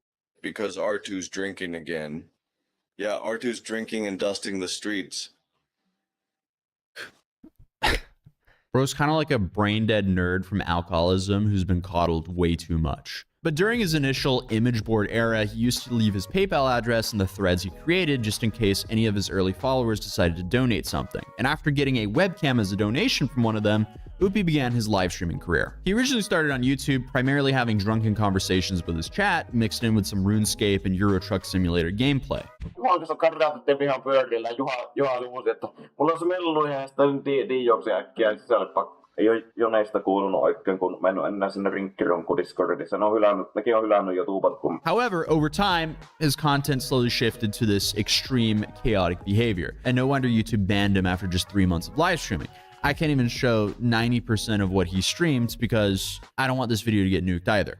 [SPEAKER 5] because Arttu's drinking again. Yeah, Artu's drinking and dusting the streets.
[SPEAKER 22] Bro's kind of like a brain dead nerd from alcoholism who's been coddled way too much. But during his initial image board era, he used to leave his PayPal address in the threads he created just in case any of his early followers decided to donate something. And after getting a webcam as a donation from one of them, Upi began his live streaming career. He originally started on YouTube, primarily having drunken conversations with his chat, mixed in with some RuneScape and Euro Truck Simulator gameplay.
[SPEAKER 4] Ei ole näistä kuulunut oikein, kun mä en ole enää sinne rinkkironkku Discordissa. Nekin on hylännyt jo tuubat.
[SPEAKER 22] However, over time, his content slowly shifted to this extreme, chaotic behavior. And no wonder YouTube banned him after just 3 months of live streaming. I can't even show 90% of what he streamed because I don't want this video to get nuked either.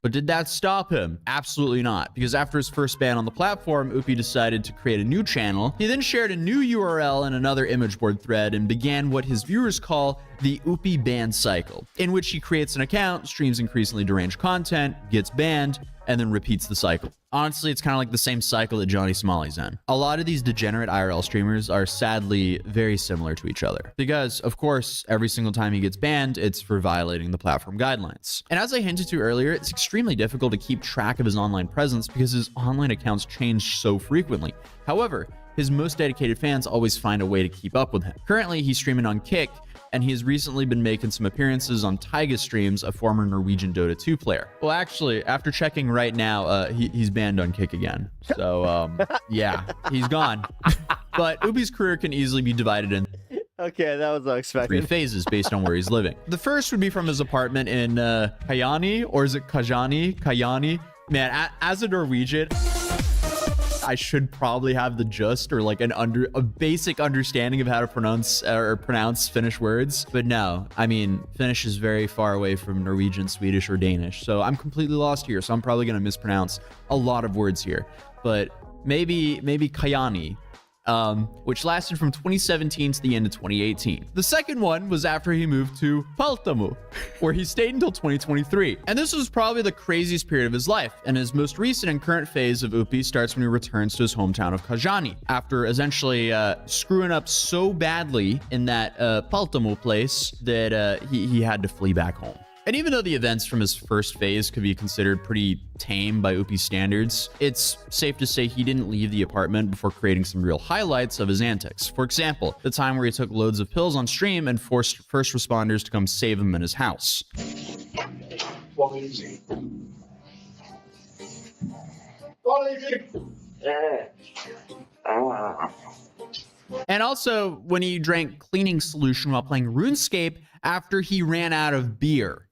[SPEAKER 22] But did that stop him? Absolutely not, because after his first ban on the platform, Upi decided to create a new channel. He then shared a new URL in another image board thread and began what his viewers call the Upi ban cycle, in which he creates an account, streams increasingly deranged content, gets banned, and then repeats the cycle. Honestly, it's kind of like the same cycle that Johnny Somali's in. A lot of these degenerate IRL streamers are sadly very similar to each other because, of course, every single time he gets banned, it's for violating the platform guidelines. And as I hinted to earlier, it's extremely difficult to keep track of his online presence because his online accounts change so frequently. However, his most dedicated fans always find a way to keep up with him. Currently, he's streaming on Kick, and he has recently been making some appearances on Taiga Streams, a former Norwegian Dota 2 player. Well, actually, after checking right now, he's banned on Kick again. So, yeah, he's gone. But Upi's career can easily be divided in
[SPEAKER 1] okay, that was unexpected.
[SPEAKER 22] 3 phases based on where he's living. The first would be from his apartment in Kajani, or is it Kajani? Man, as a Norwegian, I should probably have the gist or like a basic understanding of how to pronounce Finnish words. But no, I mean, Finnish is very far away from Norwegian, Swedish, or Danish. So I'm completely lost here. So I'm probably going to mispronounce a lot of words here. But maybe Kajani. Which lasted from 2017 to the end of 2018. The second one was after he moved to Paltamu, where he stayed until 2023. And this was probably the craziest period of his life. And his most recent and current phase of Upi starts when he returns to his hometown of Kajani, after essentially screwing up so badly in that Paltamu place that he had to flee back home. And even though the events from his first phase could be considered pretty tame by Upi's standards, it's safe to say he didn't leave the apartment before creating some real highlights of his antics. For example, the time where he took loads of pills on stream and forced first responders to come save him in his house. And also when he drank cleaning solution while playing RuneScape after he ran out of beer.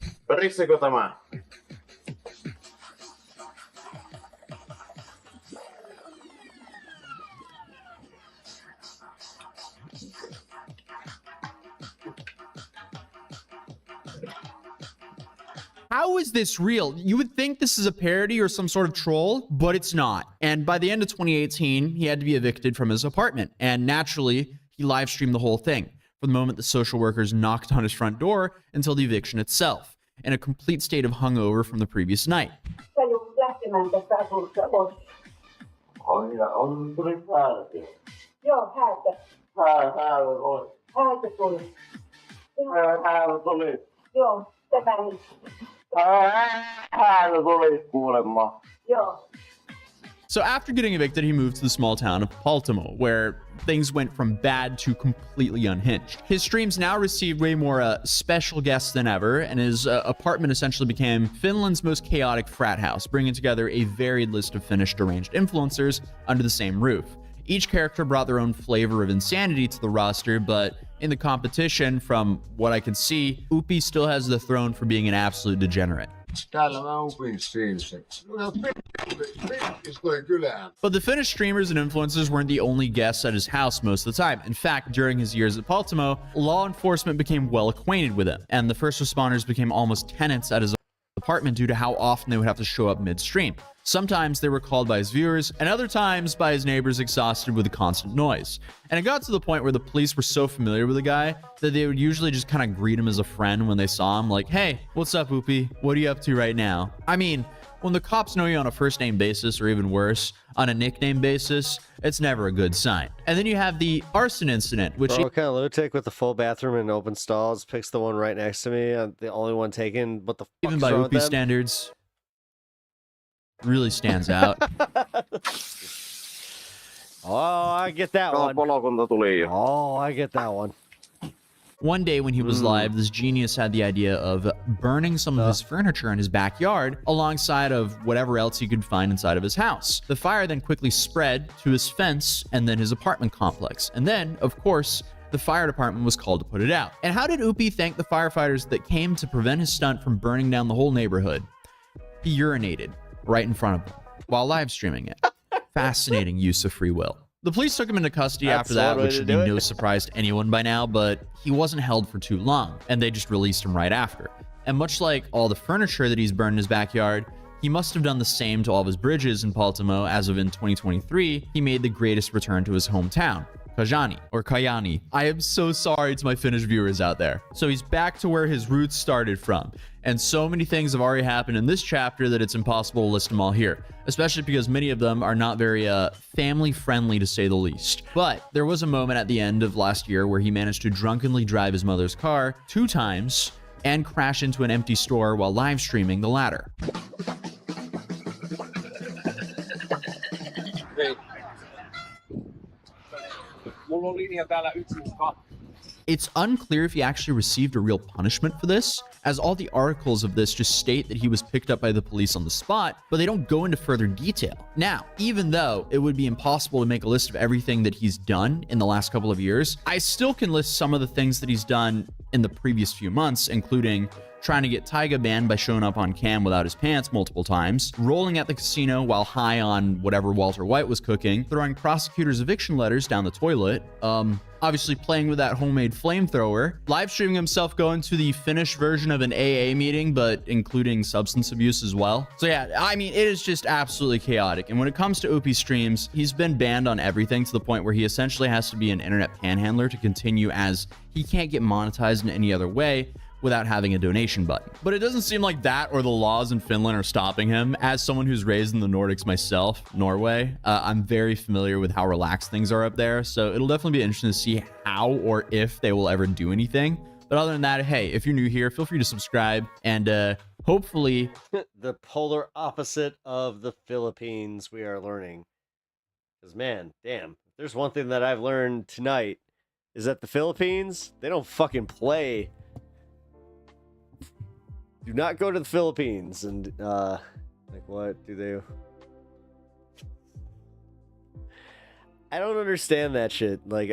[SPEAKER 22] How is this real? You would think this is a parody or some sort of troll, but it's not. And by the end of 2018, he had to be evicted from his apartment. And naturally, he live streamed the whole thing from the moment the social workers knocked on his front door until the eviction itself, in a complete state of hungover from the previous night. So after getting evicted, he moved to the small town of Paltamo, where things went from bad to completely unhinged. His streams now receive way more special guests than ever, and his apartment essentially became Finland's most chaotic frat house, bringing together a varied list of Finnish deranged influencers under the same roof. Each character brought their own flavor of insanity to the roster, but in the competition, from what I can see, Upi still has the throne for being an absolute degenerate. But the Finnish streamers and influencers weren't the only guests at his house most of the time. In fact, during his years at Paltamo, law enforcement became well acquainted with him, and the first responders became almost tenants at his apartment due to how often they would have to show up midstream. Sometimes they were called by his viewers, and other times by his neighbors exhausted with the constant noise. And it got to the point where the police were so familiar with the guy that they would usually just kind of greet him as a friend when they saw him, like, "Hey, what's up, Oopie? What are you up to right now?" I mean, when the cops know you on a first name basis, or even worse, on a nickname basis, it's never a good sign. And then you have the arson incident, which...
[SPEAKER 1] Bro, what kind of lunatic with the full bathroom and open stalls picks the one right next to me? I'm the only one taken. What the fuck?
[SPEAKER 22] Even by Oopie standards, really stands out.
[SPEAKER 1] Oh, I get that one. Oh, I get that one.
[SPEAKER 22] One day when he was live, this genius had the idea of burning some of his furniture in his backyard alongside of whatever else he could find inside of his house. The fire then quickly spread to his fence and then his apartment complex. And then, of course, the fire department was called to put it out. And how did Oopie thank the firefighters that came to prevent his stunt from burning down the whole neighborhood? He urinated right in front of them while live streaming it. Fascinating use of free will. The police took him into custody after that, which should be no surprise to anyone by now, but he wasn't held for too long, and they just released him right after. And much like all the furniture that he's burned in his backyard, he must have done the same to all of his bridges in Baltimore, as of in 2023, he made the greatest return to his hometown. Kajani, or Kayani. I am so sorry to my Finnish viewers out there. So he's back to where his roots started from. And so many things have already happened in this chapter that it's impossible to list them all here, especially because many of them are not very family friendly, to say the least. But there was a moment at the end of last year where he managed to drunkenly drive his mother's car 2 times and crash into an empty store while live streaming the latter. It's unclear if he actually received a real punishment for this, as all the articles of this just state that he was picked up by the police on the spot, but they don't go into further detail. Now, even though it would be impossible to make a list of everything that he's done in the last couple of years, I still can list some of the things that he's done in the previous few months, including trying to get Tyga banned by showing up on cam without his pants multiple times, rolling at the casino while high on whatever Walter White was cooking, throwing prosecutors' eviction letters down the toilet, obviously playing with that homemade flamethrower, live streaming himself going to the Finnish version of an AA meeting, but including substance abuse as well. So yeah, I mean, it is just absolutely chaotic. And when it comes to Oopie streams, he's been banned on everything to the point where he essentially has to be an internet panhandler to continue, as he can't get monetized in any other way without having a donation button. But it doesn't seem like that or the laws in Finland are stopping him. As someone who's raised in the Nordics myself, Norway, I'm very familiar with how relaxed things are up there. So it'll definitely be interesting to see how or if they will ever do anything. But other than that, hey, if you're new here, feel free to subscribe, and hopefully...
[SPEAKER 1] The polar opposite of the Philippines, we are learning. Because, man, damn, if there's one thing that I've learned tonight, is that the Philippines, they don't fucking play. Do not go to the Philippines. And, like, what do they... I don't understand that shit. Like,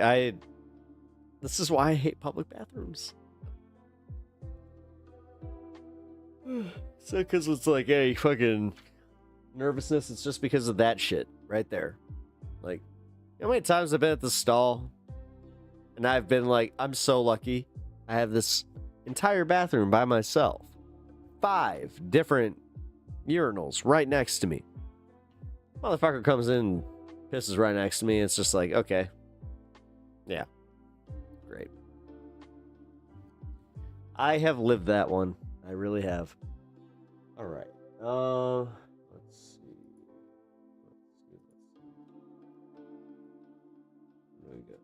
[SPEAKER 1] this is why I hate public bathrooms. So, because it's like, hey, fucking nervousness, it's just because of that shit right there. Like, you know how many times I've been at the stall and I've been like, I'm so lucky. I have this entire bathroom by myself. 5 different urinals right next to me. Motherfucker comes in, pisses right next to me. It's just like, okay. Yeah. Great. I have lived that one. I really have. All right. Let's see. There we go.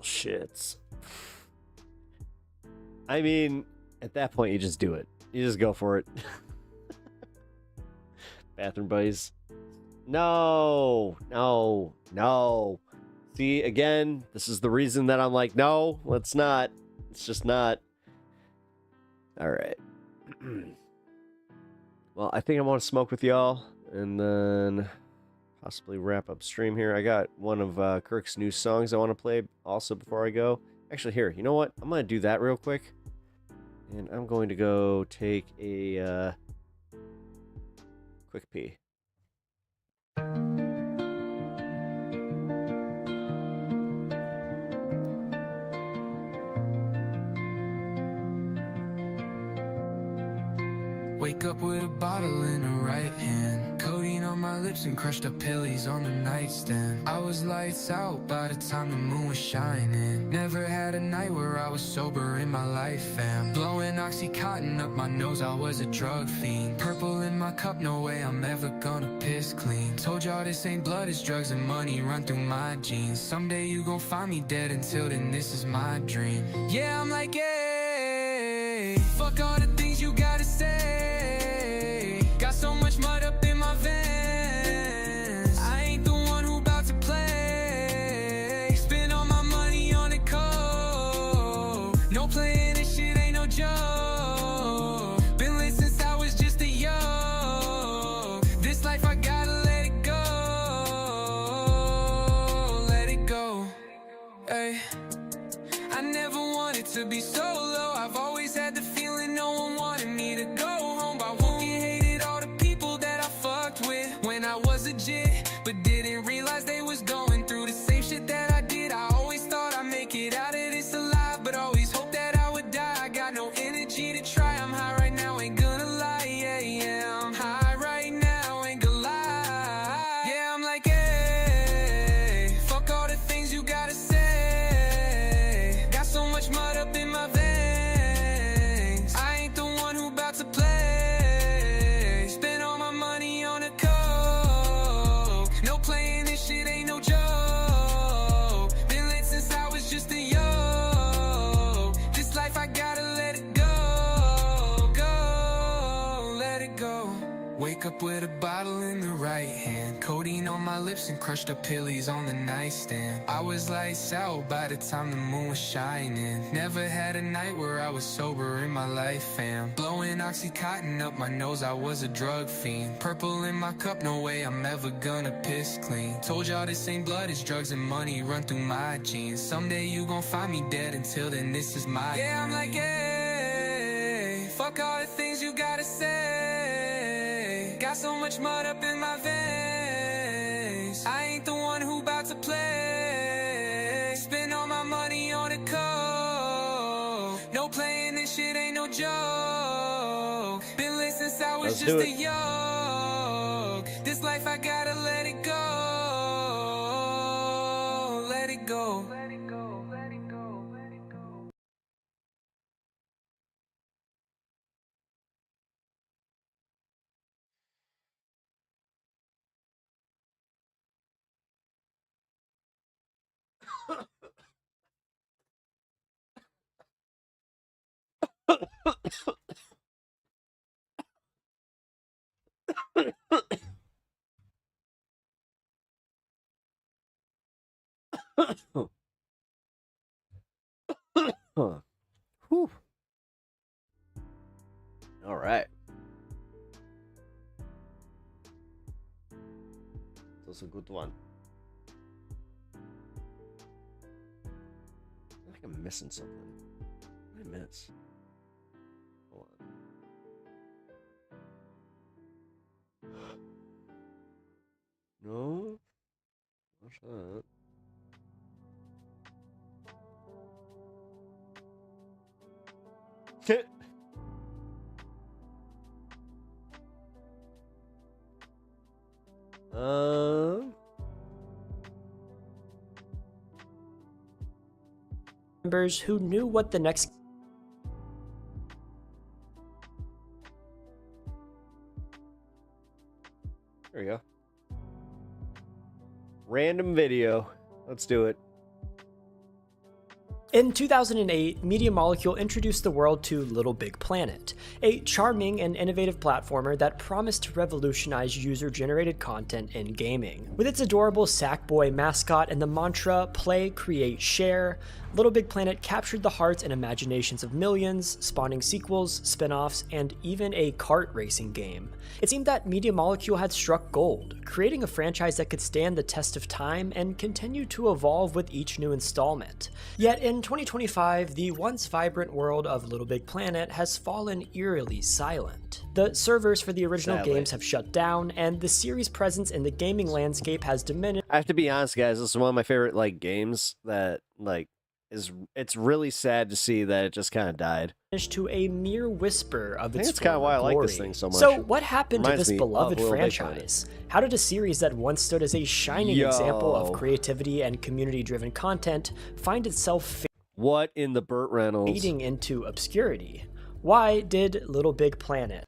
[SPEAKER 1] Shits. I mean, at that point, you just do it. You just go for it. Bathroom buddies. No. See, again, this is the reason that I'm like, no, let's not. It's just not. All right. Well, I think I want to smoke with y'all and then possibly wrap up stream here. I got one of Kirk's new songs I want to play also before I go. Actually, here, you know what? I'm going to do that real quick. And I'm going to go take a quick pee.
[SPEAKER 3] Wake up with a bottle in the right hand, codeine on my lips and crushed up pillies on the nightstand. I was lights out by the time the moon was shining. Never had a night where I was sober in my life, fam. Blowing Oxycontin up my nose, I was a drug fiend. Purple in my cup, no way I'm ever gonna piss clean. Told y'all this ain't blood, it's drugs and money run through my jeans. Someday you gon' find me dead, until then this is my dream. Yeah, I'm like, hey, fuck all the things you gotta say. Got so much mud up in my veins. I ain't the one who about to play. Spend all my money on the coke. No playing, this shit ain't no joke. Been lit since I was just a yo. This life I gotta let it go. Let it go. Ay. I never wanted to be solo. I've always had the feeling no one wanted me to go home. But I won't get hated all the people that I fucked with when I was legit, but didn't realize they was going through the same shit that I did. I always thought I'd make it out of this alive, but always hoped that I would die. I got no energy to try. I'm high right now, ain't gonna lie. Yeah, yeah, I'm high right now, ain't gonna lie. Yeah, I'm like, hey, fuck all the things you gotta say. Got so much mud up in my veins. I ain't the one who about to play. Spend all my money on a coke. No playing, this shit ain't no joke. Been lit since I was just a yo. This life I gotta let it go. Go, let it go. Wake up with a bottle in the right hand, codeine on my lips and crushed up pillies on the nightstand. I was lights out by the time the moon was shining. Never had a night where I was sober in my life, fam. Blowing Oxycontin up my nose, I was a drug fiend. Purple in my cup, no way I'm ever gonna piss clean. Told y'all this ain't blood, it's drugs and money run through my jeans. Someday you gon' find me dead, until then this is my Yeah, I'm like, hey, fuck all the things you gotta say. Got so much mud up in my veins. I ain't the one who about to play. Spend all my money on a coke. No playing, this shit ain't no joke. Been lit since I was just a yoke. This life I gotta let it go. Let it go.
[SPEAKER 1] Whew. All right. That's a good one. I feel like I'm missing something. What did I miss? Hold on. No? What's that?
[SPEAKER 6] Members who knew what the next
[SPEAKER 1] There we go. Random video. Let's do it.
[SPEAKER 6] In 2008, Media Molecule introduced the world to Little Big Planet, a charming and innovative platformer that promised to revolutionize user-generated content in gaming. With its adorable Sackboy mascot and the mantra, play, create, share, Little Big Planet captured the hearts and imaginations of millions, spawning sequels, spin-offs, and even a kart racing game. It seemed that Media Molecule had struck gold, creating a franchise that could stand the test of time and continue to evolve with each new installment. Yet in 2025, the once vibrant world of Little Big Planet has fallen eerily silent. The servers for the original games have shut down, and the series' presence in the gaming landscape has diminished.
[SPEAKER 1] I have to be honest, guys, this is one of my favorite games that it's really sad to see that it just kind of died.
[SPEAKER 6] To a mere whisper of its
[SPEAKER 1] That's kind of why I
[SPEAKER 6] glory.
[SPEAKER 1] like this thing so much.
[SPEAKER 6] So what happened to
[SPEAKER 1] Reminds
[SPEAKER 6] this
[SPEAKER 1] me
[SPEAKER 6] beloved
[SPEAKER 1] of Little Big
[SPEAKER 6] franchise? How did a series that once stood as a shining example of creativity and community-driven content find itself
[SPEAKER 1] what in the Burt Reynolds
[SPEAKER 6] fading into obscurity? Why did Little Big Planet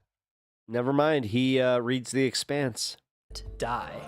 [SPEAKER 1] Never mind, he reads The Expanse.
[SPEAKER 6] Die?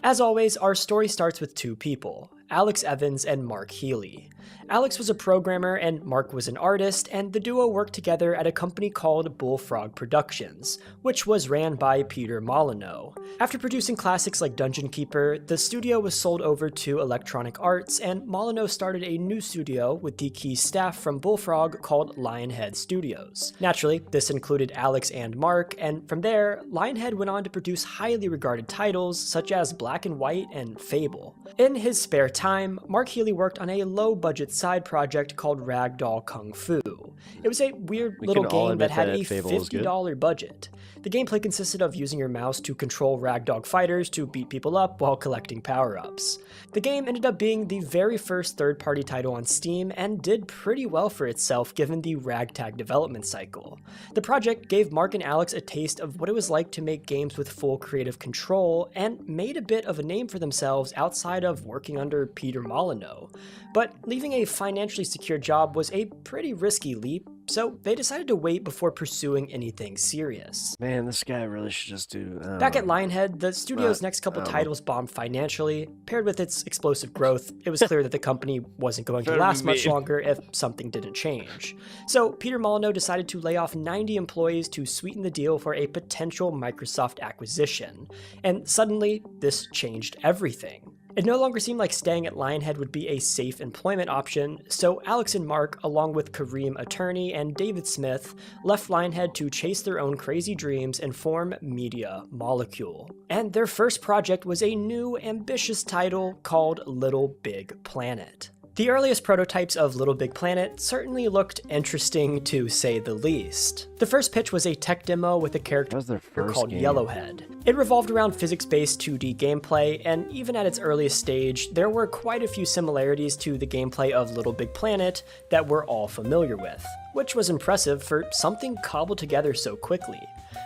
[SPEAKER 6] As always, our story starts with two people, Alex Evans and Mark Healy. Alex was a programmer and Mark was an artist, and the duo worked together at a company called Bullfrog Productions, which was ran by Peter Molyneux. After producing classics like Dungeon Keeper, the studio was sold over to Electronic Arts, and Molyneux started a new studio with the key staff from Bullfrog called Lionhead Studios. Naturally, this included Alex and Mark, and from there, Lionhead went on to produce highly regarded titles such as Black and White and Fable. In his spare time, Mark Healy worked on a low-budget side project called Ragdoll Kung Fu. It was a weird little game that had a $50 budget. The gameplay consisted of using your mouse to control ragdoll fighters to beat people up while collecting power-ups. The game ended up being the very first third-party title on Steam and did pretty well for itself given the ragtag development cycle. The project gave Mark and Alex a taste of what it was like to make games with full creative control and made a bit of a name for themselves outside of working under Peter Molyneux. But leaving a financially secure job was a pretty risky leap, so they decided to wait before pursuing anything serious.
[SPEAKER 1] Man, this guy really should just do...
[SPEAKER 6] Back at Lionhead, the studio's next couple titles bombed financially. Paired with its explosive growth, it was clear that the company wasn't going to last much longer if something didn't change. So Peter Molyneux decided to lay off 90 employees to sweeten the deal for a potential Microsoft acquisition. And suddenly, this changed everything. It no longer seemed like staying at Lionhead would be a safe employment option, so Alex and Mark, along with Kareem Attorney and David Smith, left Lionhead to chase their own crazy dreams and form Media Molecule. And their first project was a new, ambitious title called Little Big Planet. The earliest prototypes of Little Big Planet certainly looked interesting to say the least. The first pitch was a tech demo with a character called Yellowhead. It revolved around physics-based 2D gameplay, and even at its earliest stage, there were quite a few similarities to the gameplay of Little Big Planet that we're all familiar with, which was impressive for something cobbled together so quickly.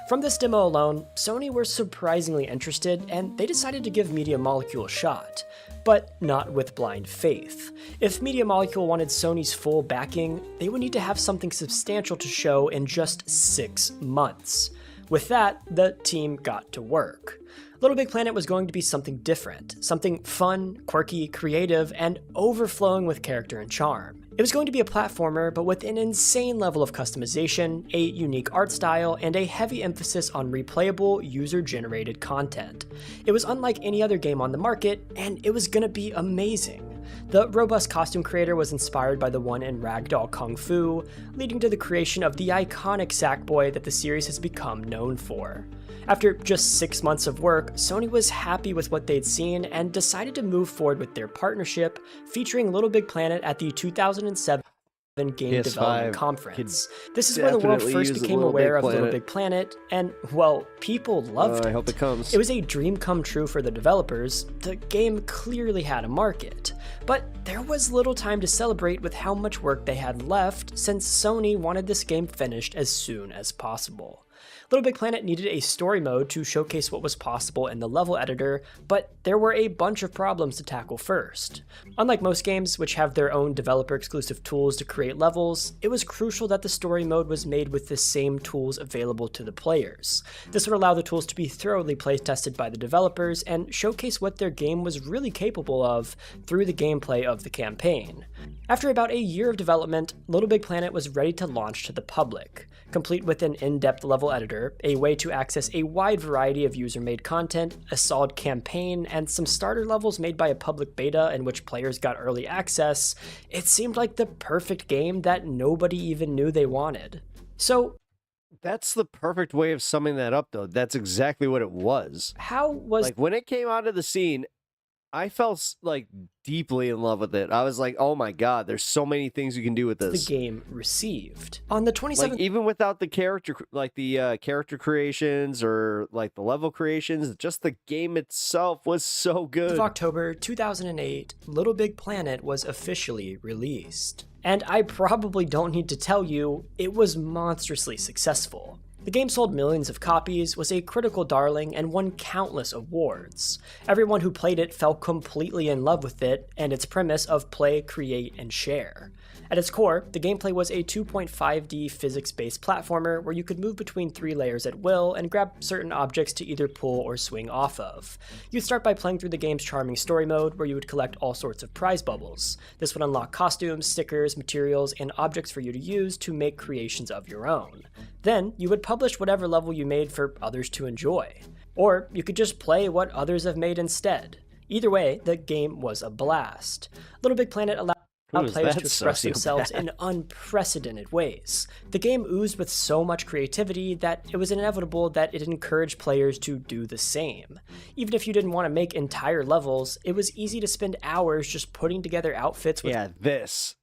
[SPEAKER 6] From this demo alone, Sony were surprisingly interested, and they decided to give Media Molecule a shot. But not with blind faith. If Media Molecule wanted Sony's full backing, they would need to have something substantial to show in just 6 months. With that, the team got to work. Little Big Planet was going to be something different, something fun, quirky, creative, and overflowing with character and charm. It was going to be a platformer, but with an insane level of customization, a unique art style, and a heavy emphasis on replayable, user-generated content. It was unlike any other game on the market, and it was gonna be amazing. The robust costume creator was inspired by the one in Ragdoll Kung Fu, leading to the creation of the iconic Sackboy that the series has become known for. After just 6 months of work, Sony was happy with what they'd seen and decided to move forward with their partnership, featuring Little Big Planet at the 2007 Game Development Conference. This is where the world first became aware of Little Big Planet, and, well, people loved it.
[SPEAKER 1] I hope it comes.
[SPEAKER 6] It was a dream come true for the developers. The game clearly had a market. But there was little time to celebrate with how much work they had left, since Sony wanted this game finished as soon as possible. Little Big Planet needed a story mode to showcase what was possible in the level editor, but there were a bunch of problems to tackle first. Unlike most games, which have their own developer-exclusive tools to create levels, it was crucial that the story mode was made with the same tools available to the players. This would allow the tools to be thoroughly play-tested by the developers and showcase what their game was really capable of through the gameplay of the campaign. After about a year of development, Little Big Planet was ready to launch to the public, complete with an in-depth level editor, a way to access a wide variety of user-made content, a solid campaign, and some starter levels made by a public beta in which players got early access. It seemed like the perfect game that nobody even knew they wanted. So,
[SPEAKER 1] that's the perfect way of summing that up, though. That's exactly what it was.
[SPEAKER 6] How was...
[SPEAKER 1] Like, when it came out of the scene, I felt like deeply in love with it. I was like, oh my god, there's so many things you can do with this.
[SPEAKER 6] The game received. On the 27th...
[SPEAKER 1] Like, even without the character, like the character creations or like the level creations, just the game itself was so good.
[SPEAKER 6] Of October 2008, Little Big Planet was officially released. And I probably don't need to tell you, it was monstrously successful. The game sold millions of copies, was a critical darling, and won countless awards. Everyone who played it fell completely in love with it and its premise of play, create, and share. At its core, the gameplay was a 2.5D physics-based platformer where you could move between 3 layers at will and grab certain objects to either pull or swing off of. You'd start by playing through the game's charming story mode where you would collect all sorts of prize bubbles. This would unlock costumes, stickers, materials, and objects for you to use to make creations of your own. Then, you would publish whatever level you made for others to enjoy. Or you could just play what others have made instead. Either way, the game was a blast. Little Big Planet allowed players to express themselves in unprecedented ways. The game oozed with so much creativity that it was inevitable that it encouraged players to do the same. Even if you didn't want to make entire levels, it was easy to spend hours just putting together outfits with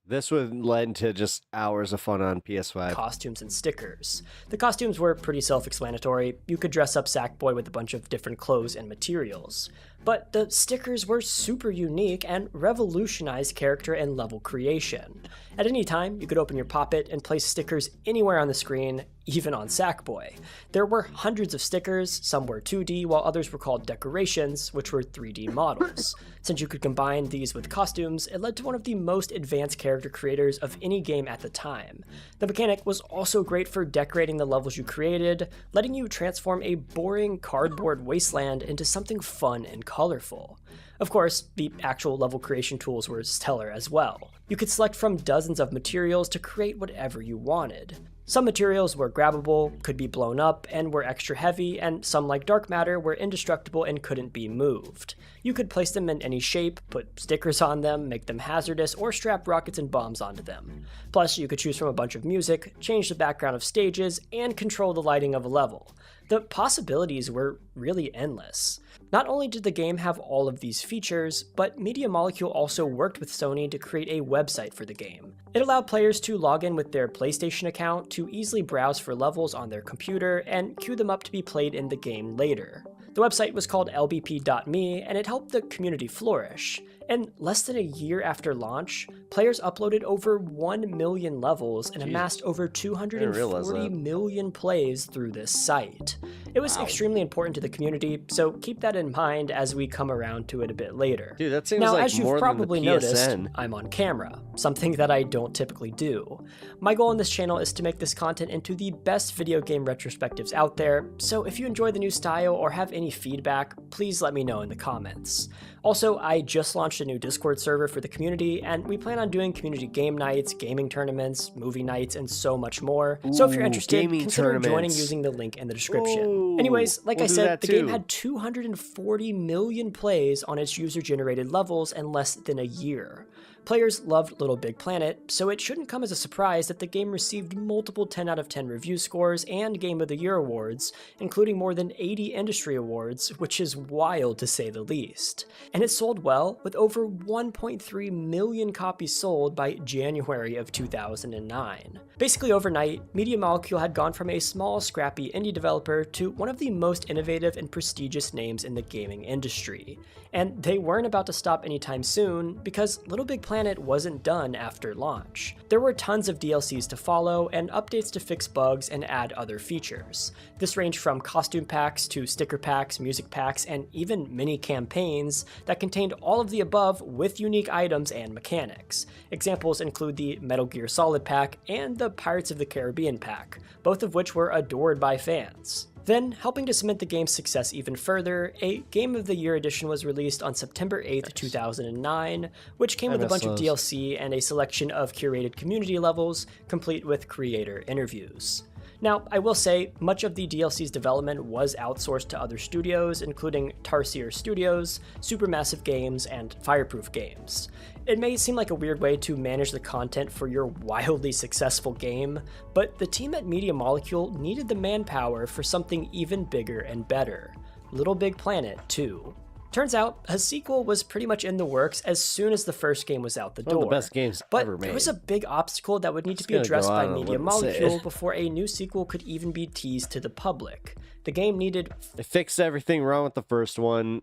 [SPEAKER 1] this would lend to just hours of fun on PS5.
[SPEAKER 6] Costumes and stickers. The costumes were pretty self-explanatory. You could dress up Sackboy with a bunch of different clothes and materials. But the stickers were super unique and revolutionized character and level creation. At any time, you could open your Poppet and place stickers anywhere on the screen, even on Sackboy. There were hundreds of stickers, some were 2D, while others were called decorations, which were 3D models. Since you could combine these with costumes, it led to one of the most advanced character creators of any game at the time. The mechanic was also great for decorating the levels you created, letting you transform a boring cardboard wasteland into something fun and colorful. Of course, the actual level creation tools were stellar as well. You could select from dozens of materials to create whatever you wanted. Some materials were grabbable, could be blown up, and were extra heavy, and some like dark matter were indestructible and couldn't be moved. You could place them in any shape, put stickers on them, make them hazardous, or strap rockets and bombs onto them. Plus, you could choose from a bunch of music, change the background of stages, and control the lighting of a level. The possibilities were really endless. Not only did the game have all of these features, but Media Molecule also worked with Sony to create a website for the game. It allowed players to log in with their PlayStation account to easily browse for levels on their computer and queue them up to be played in the game later. The website was called lbp.me, and it helped the community flourish. And less than a year after launch, players uploaded over 1 million levels and amassed over 240 million plays through this site. It was extremely important to the community, so keep that in mind as we come around to it a bit later.
[SPEAKER 1] Dude, that seems
[SPEAKER 6] now,
[SPEAKER 1] like
[SPEAKER 6] as you've
[SPEAKER 1] more
[SPEAKER 6] probably
[SPEAKER 1] than the PSN.
[SPEAKER 6] noticed, I'm on camera, something that I don't typically do. My goal on this channel is to make this content into the best video game retrospectives out there, so if you enjoy the new style or have any feedback, please let me know in the comments. Also, I just launched a new Discord server for the community, and we plan on doing community game nights, gaming tournaments, movie nights, and so much more. So if you're interested, consider joining using the link in the description. Anyways, like I said, the game had 240 million plays on its user-generated levels in less than a year. Players loved Little Big Planet, so it shouldn't come as a surprise that the game received multiple 10 out of 10 review scores and Game of the Year awards, including more than 80 industry awards, which is wild to say the least. And it sold well, with over 1.3 million copies sold by January of 2009. Basically overnight, Media Molecule had gone from a small, scrappy indie developer to one of the most innovative and prestigious names in the gaming industry. And they weren't about to stop anytime soon, because Little Big Planet Planet wasn't done after launch. There were tons of DLCs to follow and updates to fix bugs and add other features. This ranged from costume packs to sticker packs, music packs, and even mini campaigns that contained all of the above with unique items and mechanics. Examples include the Metal Gear Solid pack and the Pirates of the Caribbean pack, both of which were adored by fans. Then, helping to cement the game's success even further, a Game of the Year edition was released on September 8th, 2009, which came with a bunch of DLC and a selection of curated community levels, complete with creator interviews. Now, I will say, much of the DLC's development was outsourced to other studios, including Tarsier Studios, Supermassive Games, and Fireproof Games. It may seem like a weird way to manage the content for your wildly successful game, but the team at Media Molecule needed the manpower for something even bigger and better. Little Big Planet 2. Turns out, a sequel was pretty much in the works as soon as the first game was out the door.
[SPEAKER 1] One of the best games ever made.
[SPEAKER 6] There was a big obstacle that would need to be addressed by Media Molecule before a new sequel could even be teased to the public. The game needed...
[SPEAKER 1] They fixed everything wrong with the first one.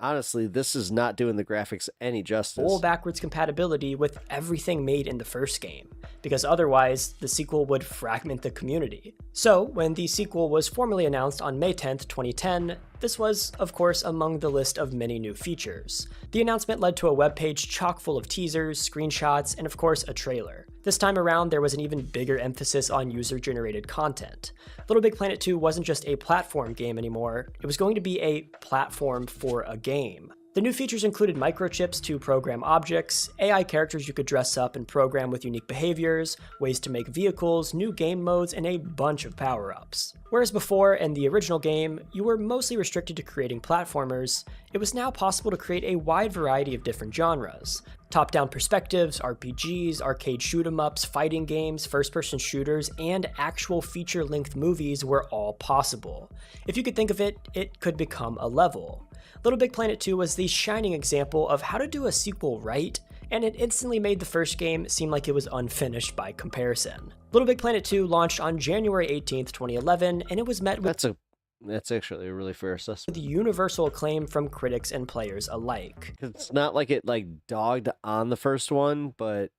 [SPEAKER 1] Honestly, this is not doing the graphics any justice.
[SPEAKER 6] Full backwards compatibility with everything made in the first game, because otherwise the sequel would fragment the community. So, when the sequel was formally announced on May 10th, 2010, this was, of course, among the list of many new features. The announcement led to a webpage chock full of teasers, screenshots, and of course, a trailer. This time around, there was an even bigger emphasis on user-generated content. Little Big Planet 2 wasn't just a platform game anymore, it was going to be a platform for a game. The new features included microchips to program objects, AI characters you could dress up and program with unique behaviors, ways to make vehicles, new game modes, and a bunch of power-ups. Whereas before, in the original game, you were mostly restricted to creating platformers, it was now possible to create a wide variety of different genres. Top-down perspectives, RPGs, arcade shoot-em-ups, fighting games, first-person shooters, and actual feature-length movies were all possible. If you could think of it, it could become a level. Little Big Planet 2 was the shining example of how to do a sequel right, and it instantly made the first game seem like it was unfinished by comparison. Little Big Planet 2 launched on January 18th, 2011, and it was met with
[SPEAKER 1] That's actually a really fair assessment.
[SPEAKER 6] with universal acclaim from critics and players alike.
[SPEAKER 1] It's not like it dogged on the first one, but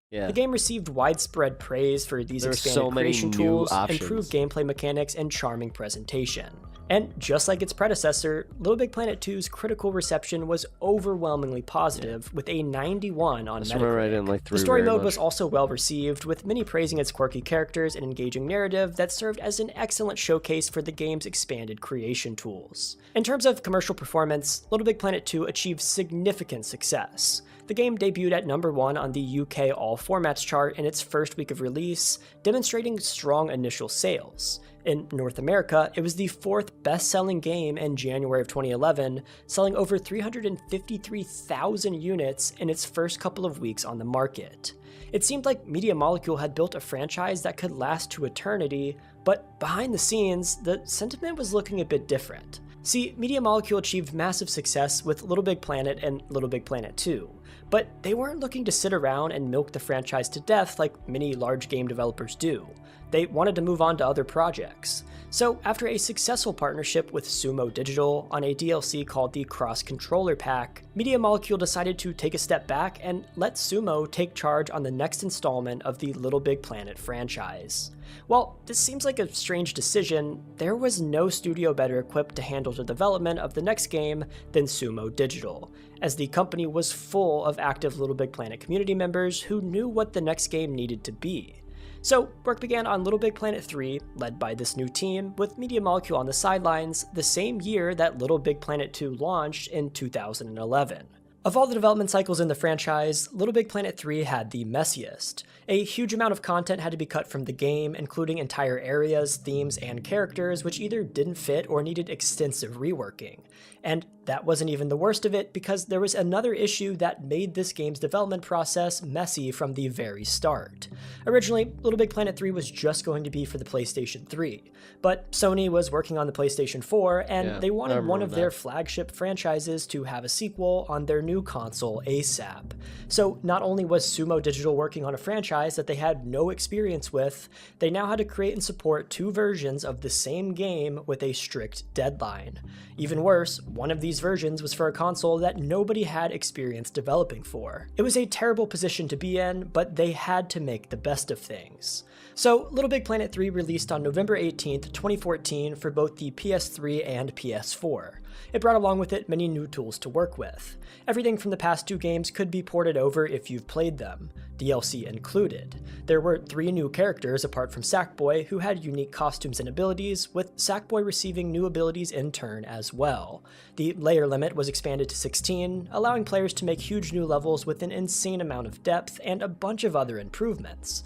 [SPEAKER 1] yeah.
[SPEAKER 6] The game received widespread praise for these
[SPEAKER 1] There's
[SPEAKER 6] expanded
[SPEAKER 1] so many
[SPEAKER 6] creation
[SPEAKER 1] new
[SPEAKER 6] tools,
[SPEAKER 1] options.
[SPEAKER 6] improved gameplay mechanics, and charming presentation. And just like its predecessor, Little Big Planet 2's critical reception was overwhelmingly positive, with a 91 on Metacritic. The story mode was also well received, with many praising its quirky characters and engaging narrative that served as an excellent showcase for the game's expanded creation tools. In terms of commercial performance, Little Big Planet 2 achieved significant success. The game debuted at #1 on the UK All Formats chart in its first week of release, demonstrating strong initial sales. In North America, it was the fourth best-selling game in January of 2011, selling over 353,000 units in its first couple of weeks on the market. It seemed like Media Molecule had built a franchise that could last to eternity, but behind the scenes, the sentiment was looking a bit different. See, Media Molecule achieved massive success with Little Big Planet and Little Big Planet 2, but they weren't looking to sit around and milk the franchise to death like many large game developers do. They wanted to move on to other projects. So after a successful partnership with Sumo Digital on a DLC called the Cross Controller Pack, Media Molecule decided to take a step back and let Sumo take charge on the next installment of the Little Big Planet franchise. While this seems like a strange decision, there was no studio better equipped to handle the development of the next game than Sumo Digital, as the company was full of active Little Big Planet community members who knew what the next game needed to be. So, work began on Little Big Planet 3, led by this new team, with Media Molecule on the sidelines, the same year that Little Big Planet 2 launched in 2011. Of all the development cycles in the franchise, Little Big Planet 3 had the messiest. A huge amount of content had to be cut from the game, including entire areas, themes, and characters which either didn't fit or needed extensive reworking. And that wasn't even the worst of it, because there was another issue that made this game's development process messy from the very start. Originally, Little Big Planet 3 was just going to be for the PlayStation 3, but Sony was working on the PlayStation 4, and they wanted one of their flagship franchises to have a sequel on their new console ASAP. So not only was Sumo Digital working on a franchise that they had no experience with, they now had to create and support two versions of the same game with a strict deadline. Even worse, one of these these versions was for a console that nobody had experience developing for. It was a terrible position to be in, but they had to make the best of things. So, Little Big Planet 3 released on November 18th, 2014 for both the PS3 and PS4. It brought along with it many new tools to work with. Everything from the past 2 games could be ported over if you've played them, DLC included. There were 3 new characters apart from Sackboy who had unique costumes and abilities, with Sackboy receiving new abilities in turn as well. The layer limit was expanded to 16, allowing players to make huge new levels with an insane amount of depth and a bunch of other improvements.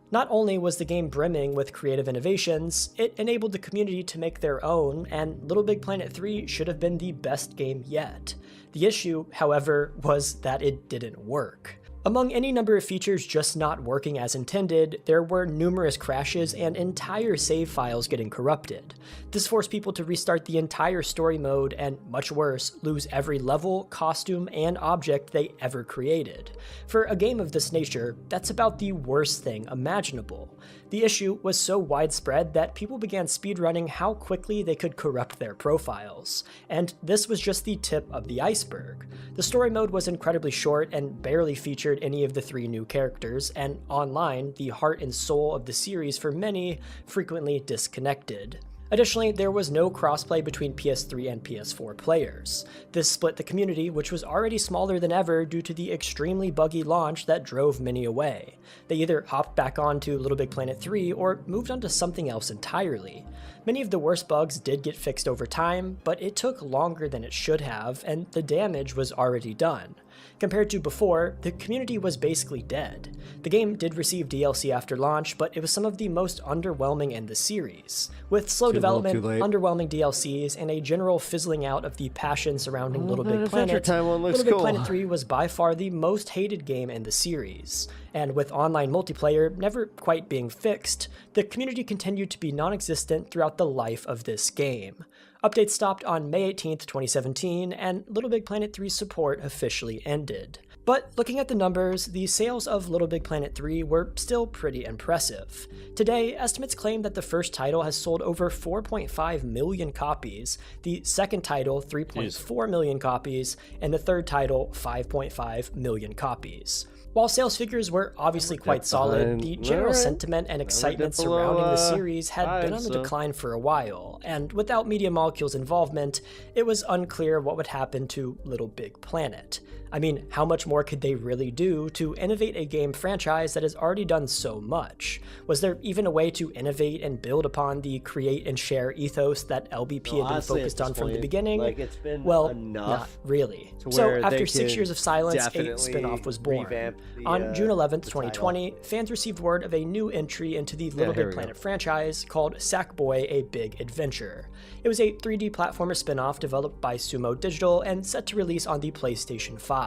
[SPEAKER 6] Not only was the game brimming with creative innovations, it enabled the community to make their own, and Little Big Planet 3 should have been the best game yet. The issue, however, was that it didn't work. Among any number of features just not working as intended, there were numerous crashes and entire save files getting corrupted. This forced people to restart the entire story mode and, much worse, lose every level, costume, and object they ever created. For a game of this nature, that's about the worst thing imaginable. The issue was so widespread that people began speedrunning how quickly they could corrupt their profiles. And this was just the tip of the iceberg. The story mode was incredibly short and barely featured any of the 3 new characters, and online, the heart and soul of the series for many frequently disconnected. Additionally, there was no crossplay between PS3 and PS4 players. This split the community, which was already smaller than ever due to the extremely buggy launch that drove many away. They either hopped back onto Little Big Planet 3 or moved on to something else entirely. Many of the worst bugs did get fixed over time, but it took longer than it should have, and the damage was already done. Compared to before, the community was basically dead. The game did receive DLC after launch, but it was some of the most underwhelming in the series. With slow development, underwhelming DLCs, and a general fizzling out of the passion surrounding Little Big Planet, Little Big Planet 3 was by far the most hated game in the series. And with online multiplayer never quite being fixed, the community continued to be non-existent throughout the life of this game. Updates stopped on May 18th, 2017, and Little Big Planet 3's support officially ended. But looking at the numbers, the sales of Little Big Planet 3 were still pretty impressive. Today, estimates claim that the first title has sold over 4.5 million copies, the second title 3.4 million copies, and the third title 5.5 million copies. While sales figures were obviously quite solid, the general sentiment and excitement surrounding the series had been on the decline for a while, and without Media Molecule's involvement, it was unclear what would happen to Little Big Planet. I mean, how much more could they really do to innovate a game franchise that has already done so much? Was there even a way to innovate and build upon the create and share ethos that LBP had been focused on from the beginning? Well, not really. So after 6 years of silence, a spin-off was born. On June 11th, 2020, fans received word of a new entry into the Little Big Planet franchise called Sackboy: A Big Adventure. It was a 3D platformer spin-off developed by Sumo Digital and set to release on the PlayStation 5.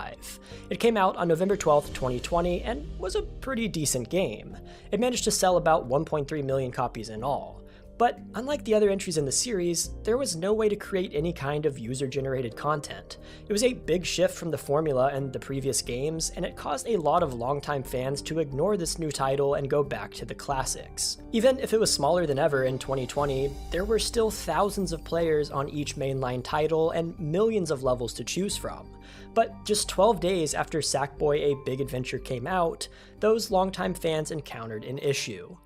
[SPEAKER 6] It came out on November 12th, 2020, and was a pretty decent game. It managed to sell about 1.3 million copies in all. But unlike the other entries in the series, there was no way to create any kind of user-generated content. It was a big shift from the formula in the previous games, and it caused a lot of longtime fans to ignore this new title and go back to the classics. Even if it was smaller than ever in 2020, there were still thousands of players on each mainline title and millions of levels to choose from. But just 12 days after Sackboy: A Big Adventure came out, those longtime fans encountered an issue.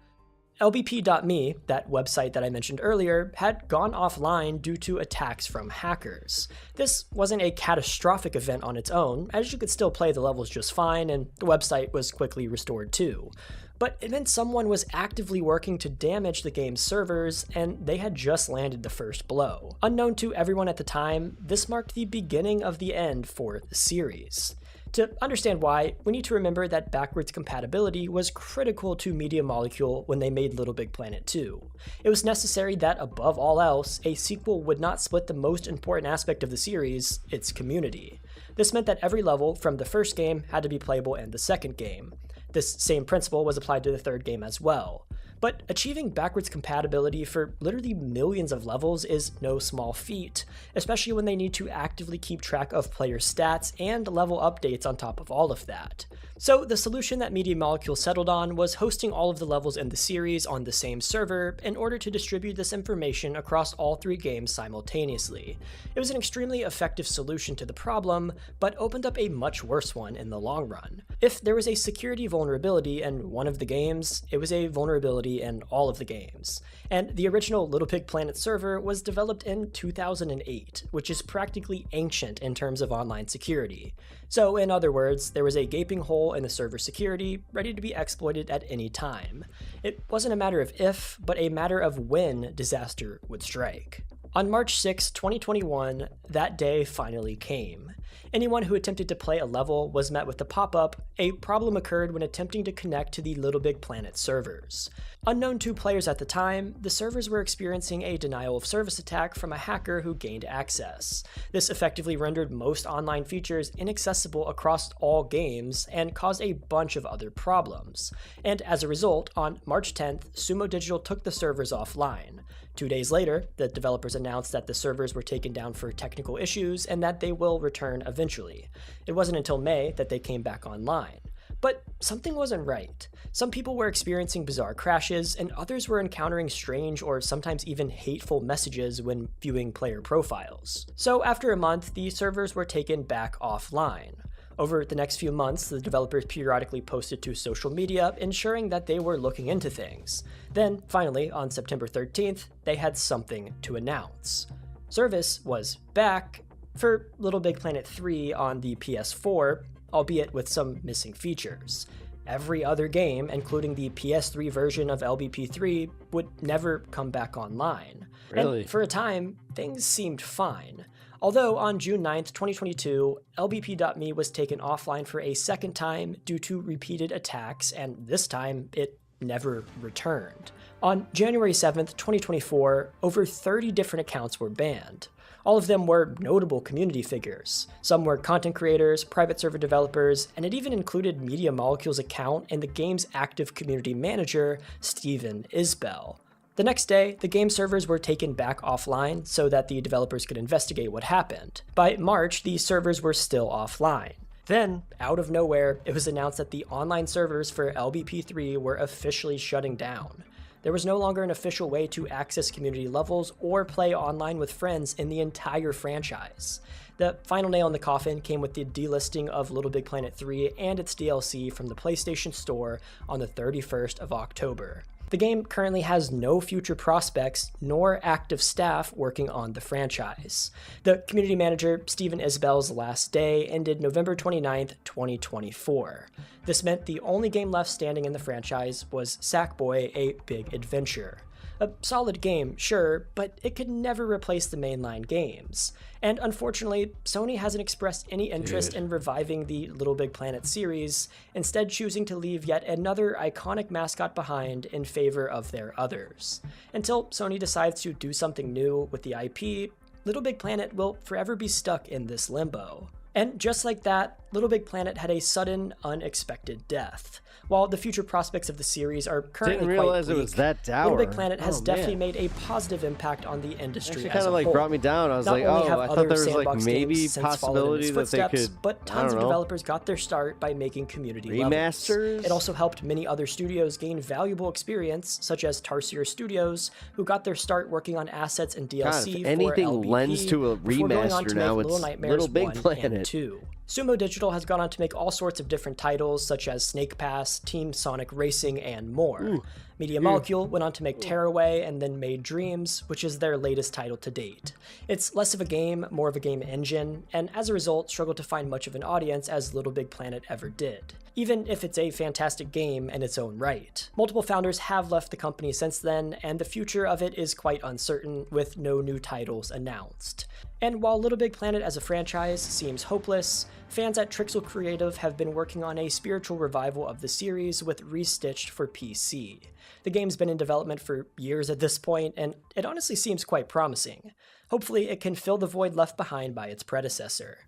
[SPEAKER 6] LBP.me, that website that I mentioned earlier, had gone offline due to attacks from hackers. This wasn't a catastrophic event on its own, as you could still play the levels just fine, and the website was quickly restored too. But it meant someone was actively working to damage the game's servers, and they had just landed the first blow. Unknown to everyone at the time, this marked the beginning of the end for the series. To understand why, we need to remember that backwards compatibility was critical to Media Molecule when they made Little Big Planet 2. It was necessary that, above all else, a sequel would not split the most important aspect of the series, its community. This meant that every level from the first game had to be playable in the second game. This same principle was applied to the third game as well. But achieving backwards compatibility for literally millions of levels is no small feat, especially when they need to actively keep track of player stats and level updates on top of all of that. So the solution that Media Molecule settled on was hosting all of the levels in the series on the same server in order to distribute this information across all 3 games simultaneously. It was an extremely effective solution to the problem, but opened up a much worse one in the long run. If there was a security vulnerability in one of the games, it was a vulnerability in all of the games. And the original Little Big Planet server was developed in 2008, which is practically ancient in terms of online security. So in other words, there was a gaping hole in the server security ready to be exploited at any time. It wasn't a matter of if, but a matter of when disaster would strike. On March 6, 2021, that day finally came. Anyone who attempted to play a level was met with the pop-up, "A problem occurred when attempting to connect to the Little Big Planet servers." Unknown to players at the time, the servers were experiencing a denial of service attack from a hacker who gained access. This effectively rendered most online features inaccessible across all games and caused a bunch of other problems. And as a result, on March 10th, Sumo Digital took the servers offline. 2 days later, the developers announced that the servers were taken down for technical issues and that they will return eventually. It wasn't until May that they came back online. But something wasn't right. Some people were experiencing bizarre crashes, and others were encountering strange or sometimes even hateful messages when viewing player profiles. So after a month, the servers were taken back offline. Over the next few months, the developers periodically posted to social media, ensuring that they were looking into things. Then, finally, on September 13th, they had something to announce. Service was back for Little Big Planet 3 on the PS4, albeit with some missing features. Every other game, including the PS3 version of LBP3, would never come back online.
[SPEAKER 1] Really?
[SPEAKER 6] And for a time, things seemed fine. Although on June 9th, 2022, LBP.me was taken offline for a second time due to repeated attacks, and this time it never returned. On January 7th, 2024, over 30 different accounts were banned. All of them were notable community figures. Some were content creators, private server developers, and it even included Media Molecule's account and the game's active community manager, Steven Isbell. The next day, the game servers were taken back offline so that the developers could investigate what happened. By March, the servers were still offline. Then, out of nowhere, it was announced that the online servers for LBP3 were officially shutting down. There was no longer an official way to access community levels or play online with friends in the entire franchise. The final nail in the coffin came with the delisting of Little Big Planet 3 and its DLC from the PlayStation Store on the 31st of October. The game currently has no future prospects nor active staff working on the franchise. The community manager, Steven Isbell's last day ended November 29th, 2024. This meant the only game left standing in the franchise was Sackboy: A Big Adventure. A solid game, sure, but it could never replace the mainline games. And unfortunately, Sony hasn't expressed any interest in reviving the Little Big Planet series, instead choosing to leave yet another iconic mascot behind in favor of their others. Until Sony decides to do something new with the IP, Little Big Planet will forever be stuck in this limbo. And just like that, Little Big Planet had a sudden, unexpected death. While the future prospects of the series are currently
[SPEAKER 1] Didn't realize
[SPEAKER 6] quite bleak,
[SPEAKER 1] it was that dour.
[SPEAKER 6] Little Big Planet has definitely
[SPEAKER 1] man.
[SPEAKER 6] made a positive impact on the industry
[SPEAKER 1] Actually
[SPEAKER 6] as
[SPEAKER 1] kind
[SPEAKER 6] a
[SPEAKER 1] of like
[SPEAKER 6] whole.
[SPEAKER 1] brought me down. I was
[SPEAKER 6] Not
[SPEAKER 1] like,
[SPEAKER 6] only
[SPEAKER 1] oh,
[SPEAKER 6] have
[SPEAKER 1] I
[SPEAKER 6] other
[SPEAKER 1] thought there was like
[SPEAKER 6] sandbox
[SPEAKER 1] maybe
[SPEAKER 6] games since followed in
[SPEAKER 1] possibility
[SPEAKER 6] its
[SPEAKER 1] that they
[SPEAKER 6] footsteps,
[SPEAKER 1] could,
[SPEAKER 6] but
[SPEAKER 1] I
[SPEAKER 6] tons
[SPEAKER 1] don't
[SPEAKER 6] of
[SPEAKER 1] know,
[SPEAKER 6] developers got their start by making community levels.
[SPEAKER 1] remasters.
[SPEAKER 6] It also helped many other studios gain valuable experience, such as Tarsier Studios, who got their start working on assets and DLC
[SPEAKER 1] God, if
[SPEAKER 6] for
[SPEAKER 1] anything
[SPEAKER 6] LBP
[SPEAKER 1] lends to a
[SPEAKER 6] before going on
[SPEAKER 1] remaster
[SPEAKER 6] to
[SPEAKER 1] now,
[SPEAKER 6] make Little
[SPEAKER 1] it's
[SPEAKER 6] Nightmares
[SPEAKER 1] Little Big
[SPEAKER 6] 1
[SPEAKER 1] Planet.
[SPEAKER 6] and 2. Sumo Digital has gone on to make all sorts of different titles, such as Snake Pass, Team Sonic Racing, and more. Media Molecule went on to make Tearaway and then made Dreams, which is their latest title to date. It's less of a game, more of a game engine, and as a result struggled to find much of an audience as Little Big Planet ever did, even if it's a fantastic game in its own right. Multiple founders have left the company since then, and the future of it is quite uncertain, with no new titles announced. And while Little Big Planet as a franchise seems hopeless, fans at Trixel Creative have been working on a spiritual revival of the series with Restitched for PC. The game's been in development for years at this point, and it honestly seems quite promising. Hopefully it can fill the void left behind by its predecessor.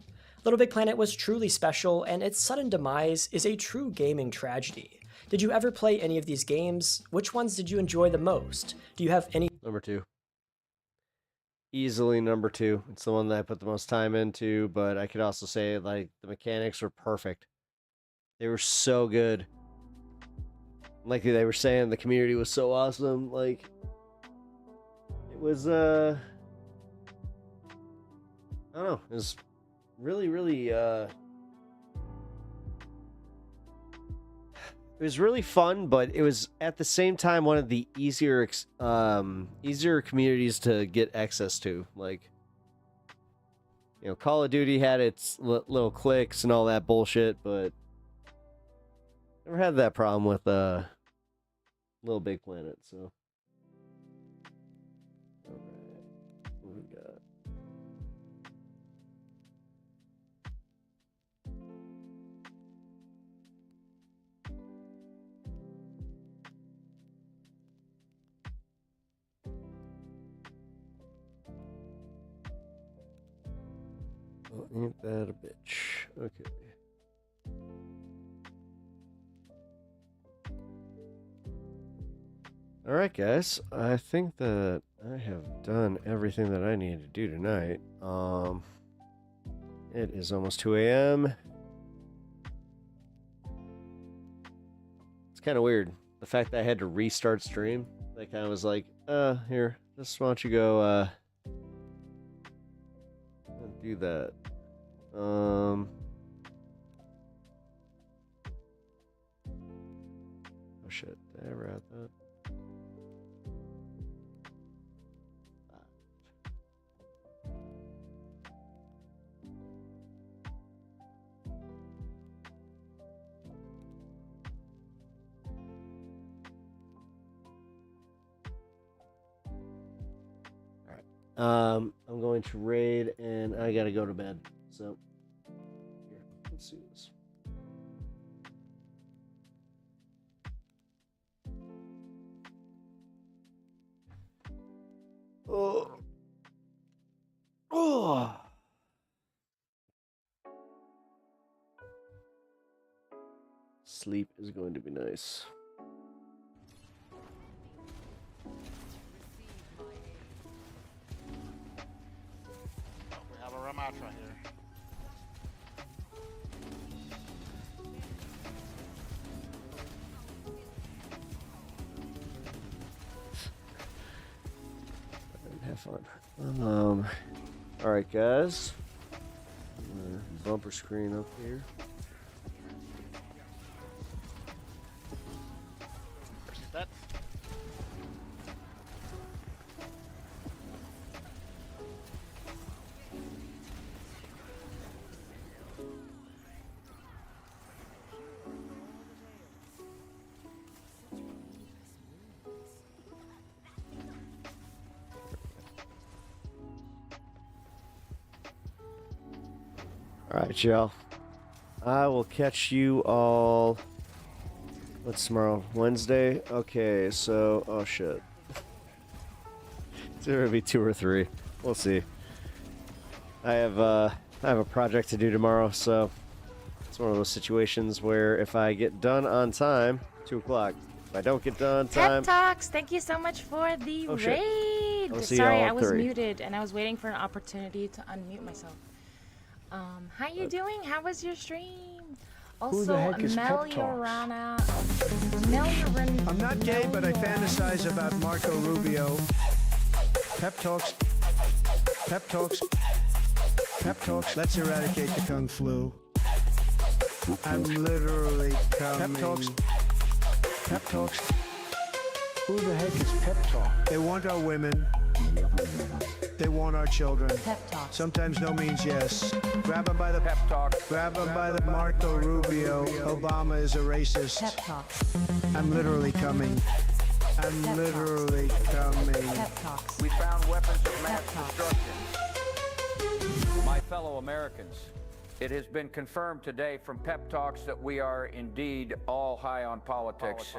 [SPEAKER 6] Little Big Planet was truly special, and its sudden demise is a true gaming tragedy. Did you ever play any of these games? Which ones did you enjoy the most? Do you have any?
[SPEAKER 1] Number 2. Easily number 2. It's the one that I put the most time into, but I could also say, like, the mechanics were perfect. They were so good. Like they were saying, the community was so awesome. Like, it was, I don't know. It was really, really, it was really fun, but it was at the same time one of the easier communities to get access to. Like, you know, Call of Duty had its little cliques and all that bullshit, but never had that problem with Little Big Planet. So, all right, what we got? Oh, ain't that a bitch? Okay. All right, guys. I think that I have done everything that I need to do tonight. It is almost 2 a.m. It's kind of weird. The fact that I had to restart stream. Like, I was like, here, just why don't you go, do that. Oh shit, did I ever add that? I'm going to raid and I gotta go to bed. So, here, let's see this. Oh. Oh. Sleep is going to be nice.
[SPEAKER 7] We have a Ramatra here.
[SPEAKER 1] Have fun. All right, guys. Bumper screen up here.
[SPEAKER 7] Set.
[SPEAKER 1] All right, y'all. I will catch you all. What's tomorrow? Wednesday? Okay, so, oh shit. It's gonna be 2 or 3. We'll see. I have a project to do tomorrow, so it's one of those situations where if I get done on time, 2 o'clock. If I don't get done on time,
[SPEAKER 9] Pep Talks, thank you so much for the
[SPEAKER 1] Oh, shit.
[SPEAKER 9] raid.
[SPEAKER 1] I'll see
[SPEAKER 9] Sorry,
[SPEAKER 1] y'all
[SPEAKER 9] I
[SPEAKER 1] at
[SPEAKER 9] was
[SPEAKER 1] 3.
[SPEAKER 9] muted and I was waiting for an opportunity to unmute myself. How you doing? How was your stream? Also,
[SPEAKER 23] Who the heck is Pep Talks? I'm not gay, but I fantasize about Marco Rubio. Pep Talks. Pep Talks. Pep Talks. Let's eradicate the Kung Flu. I'm literally coming. Pep Talks. Pep Talks. Who the heck is Pep Talk? They want our women. They want our children.
[SPEAKER 9] Pep Talk.
[SPEAKER 23] Sometimes no means yes. Grab them by the pep talk. Grab them by the Marco Rubio. Obama is a racist.
[SPEAKER 9] Pep Talk.
[SPEAKER 23] I'm literally coming. I'm literally coming.
[SPEAKER 9] Pep Talks.
[SPEAKER 24] We found weapons of mass
[SPEAKER 9] Pep Talks.
[SPEAKER 24] destruction. My fellow Americans, it has been confirmed today from Pep Talks that we are indeed all high on politics.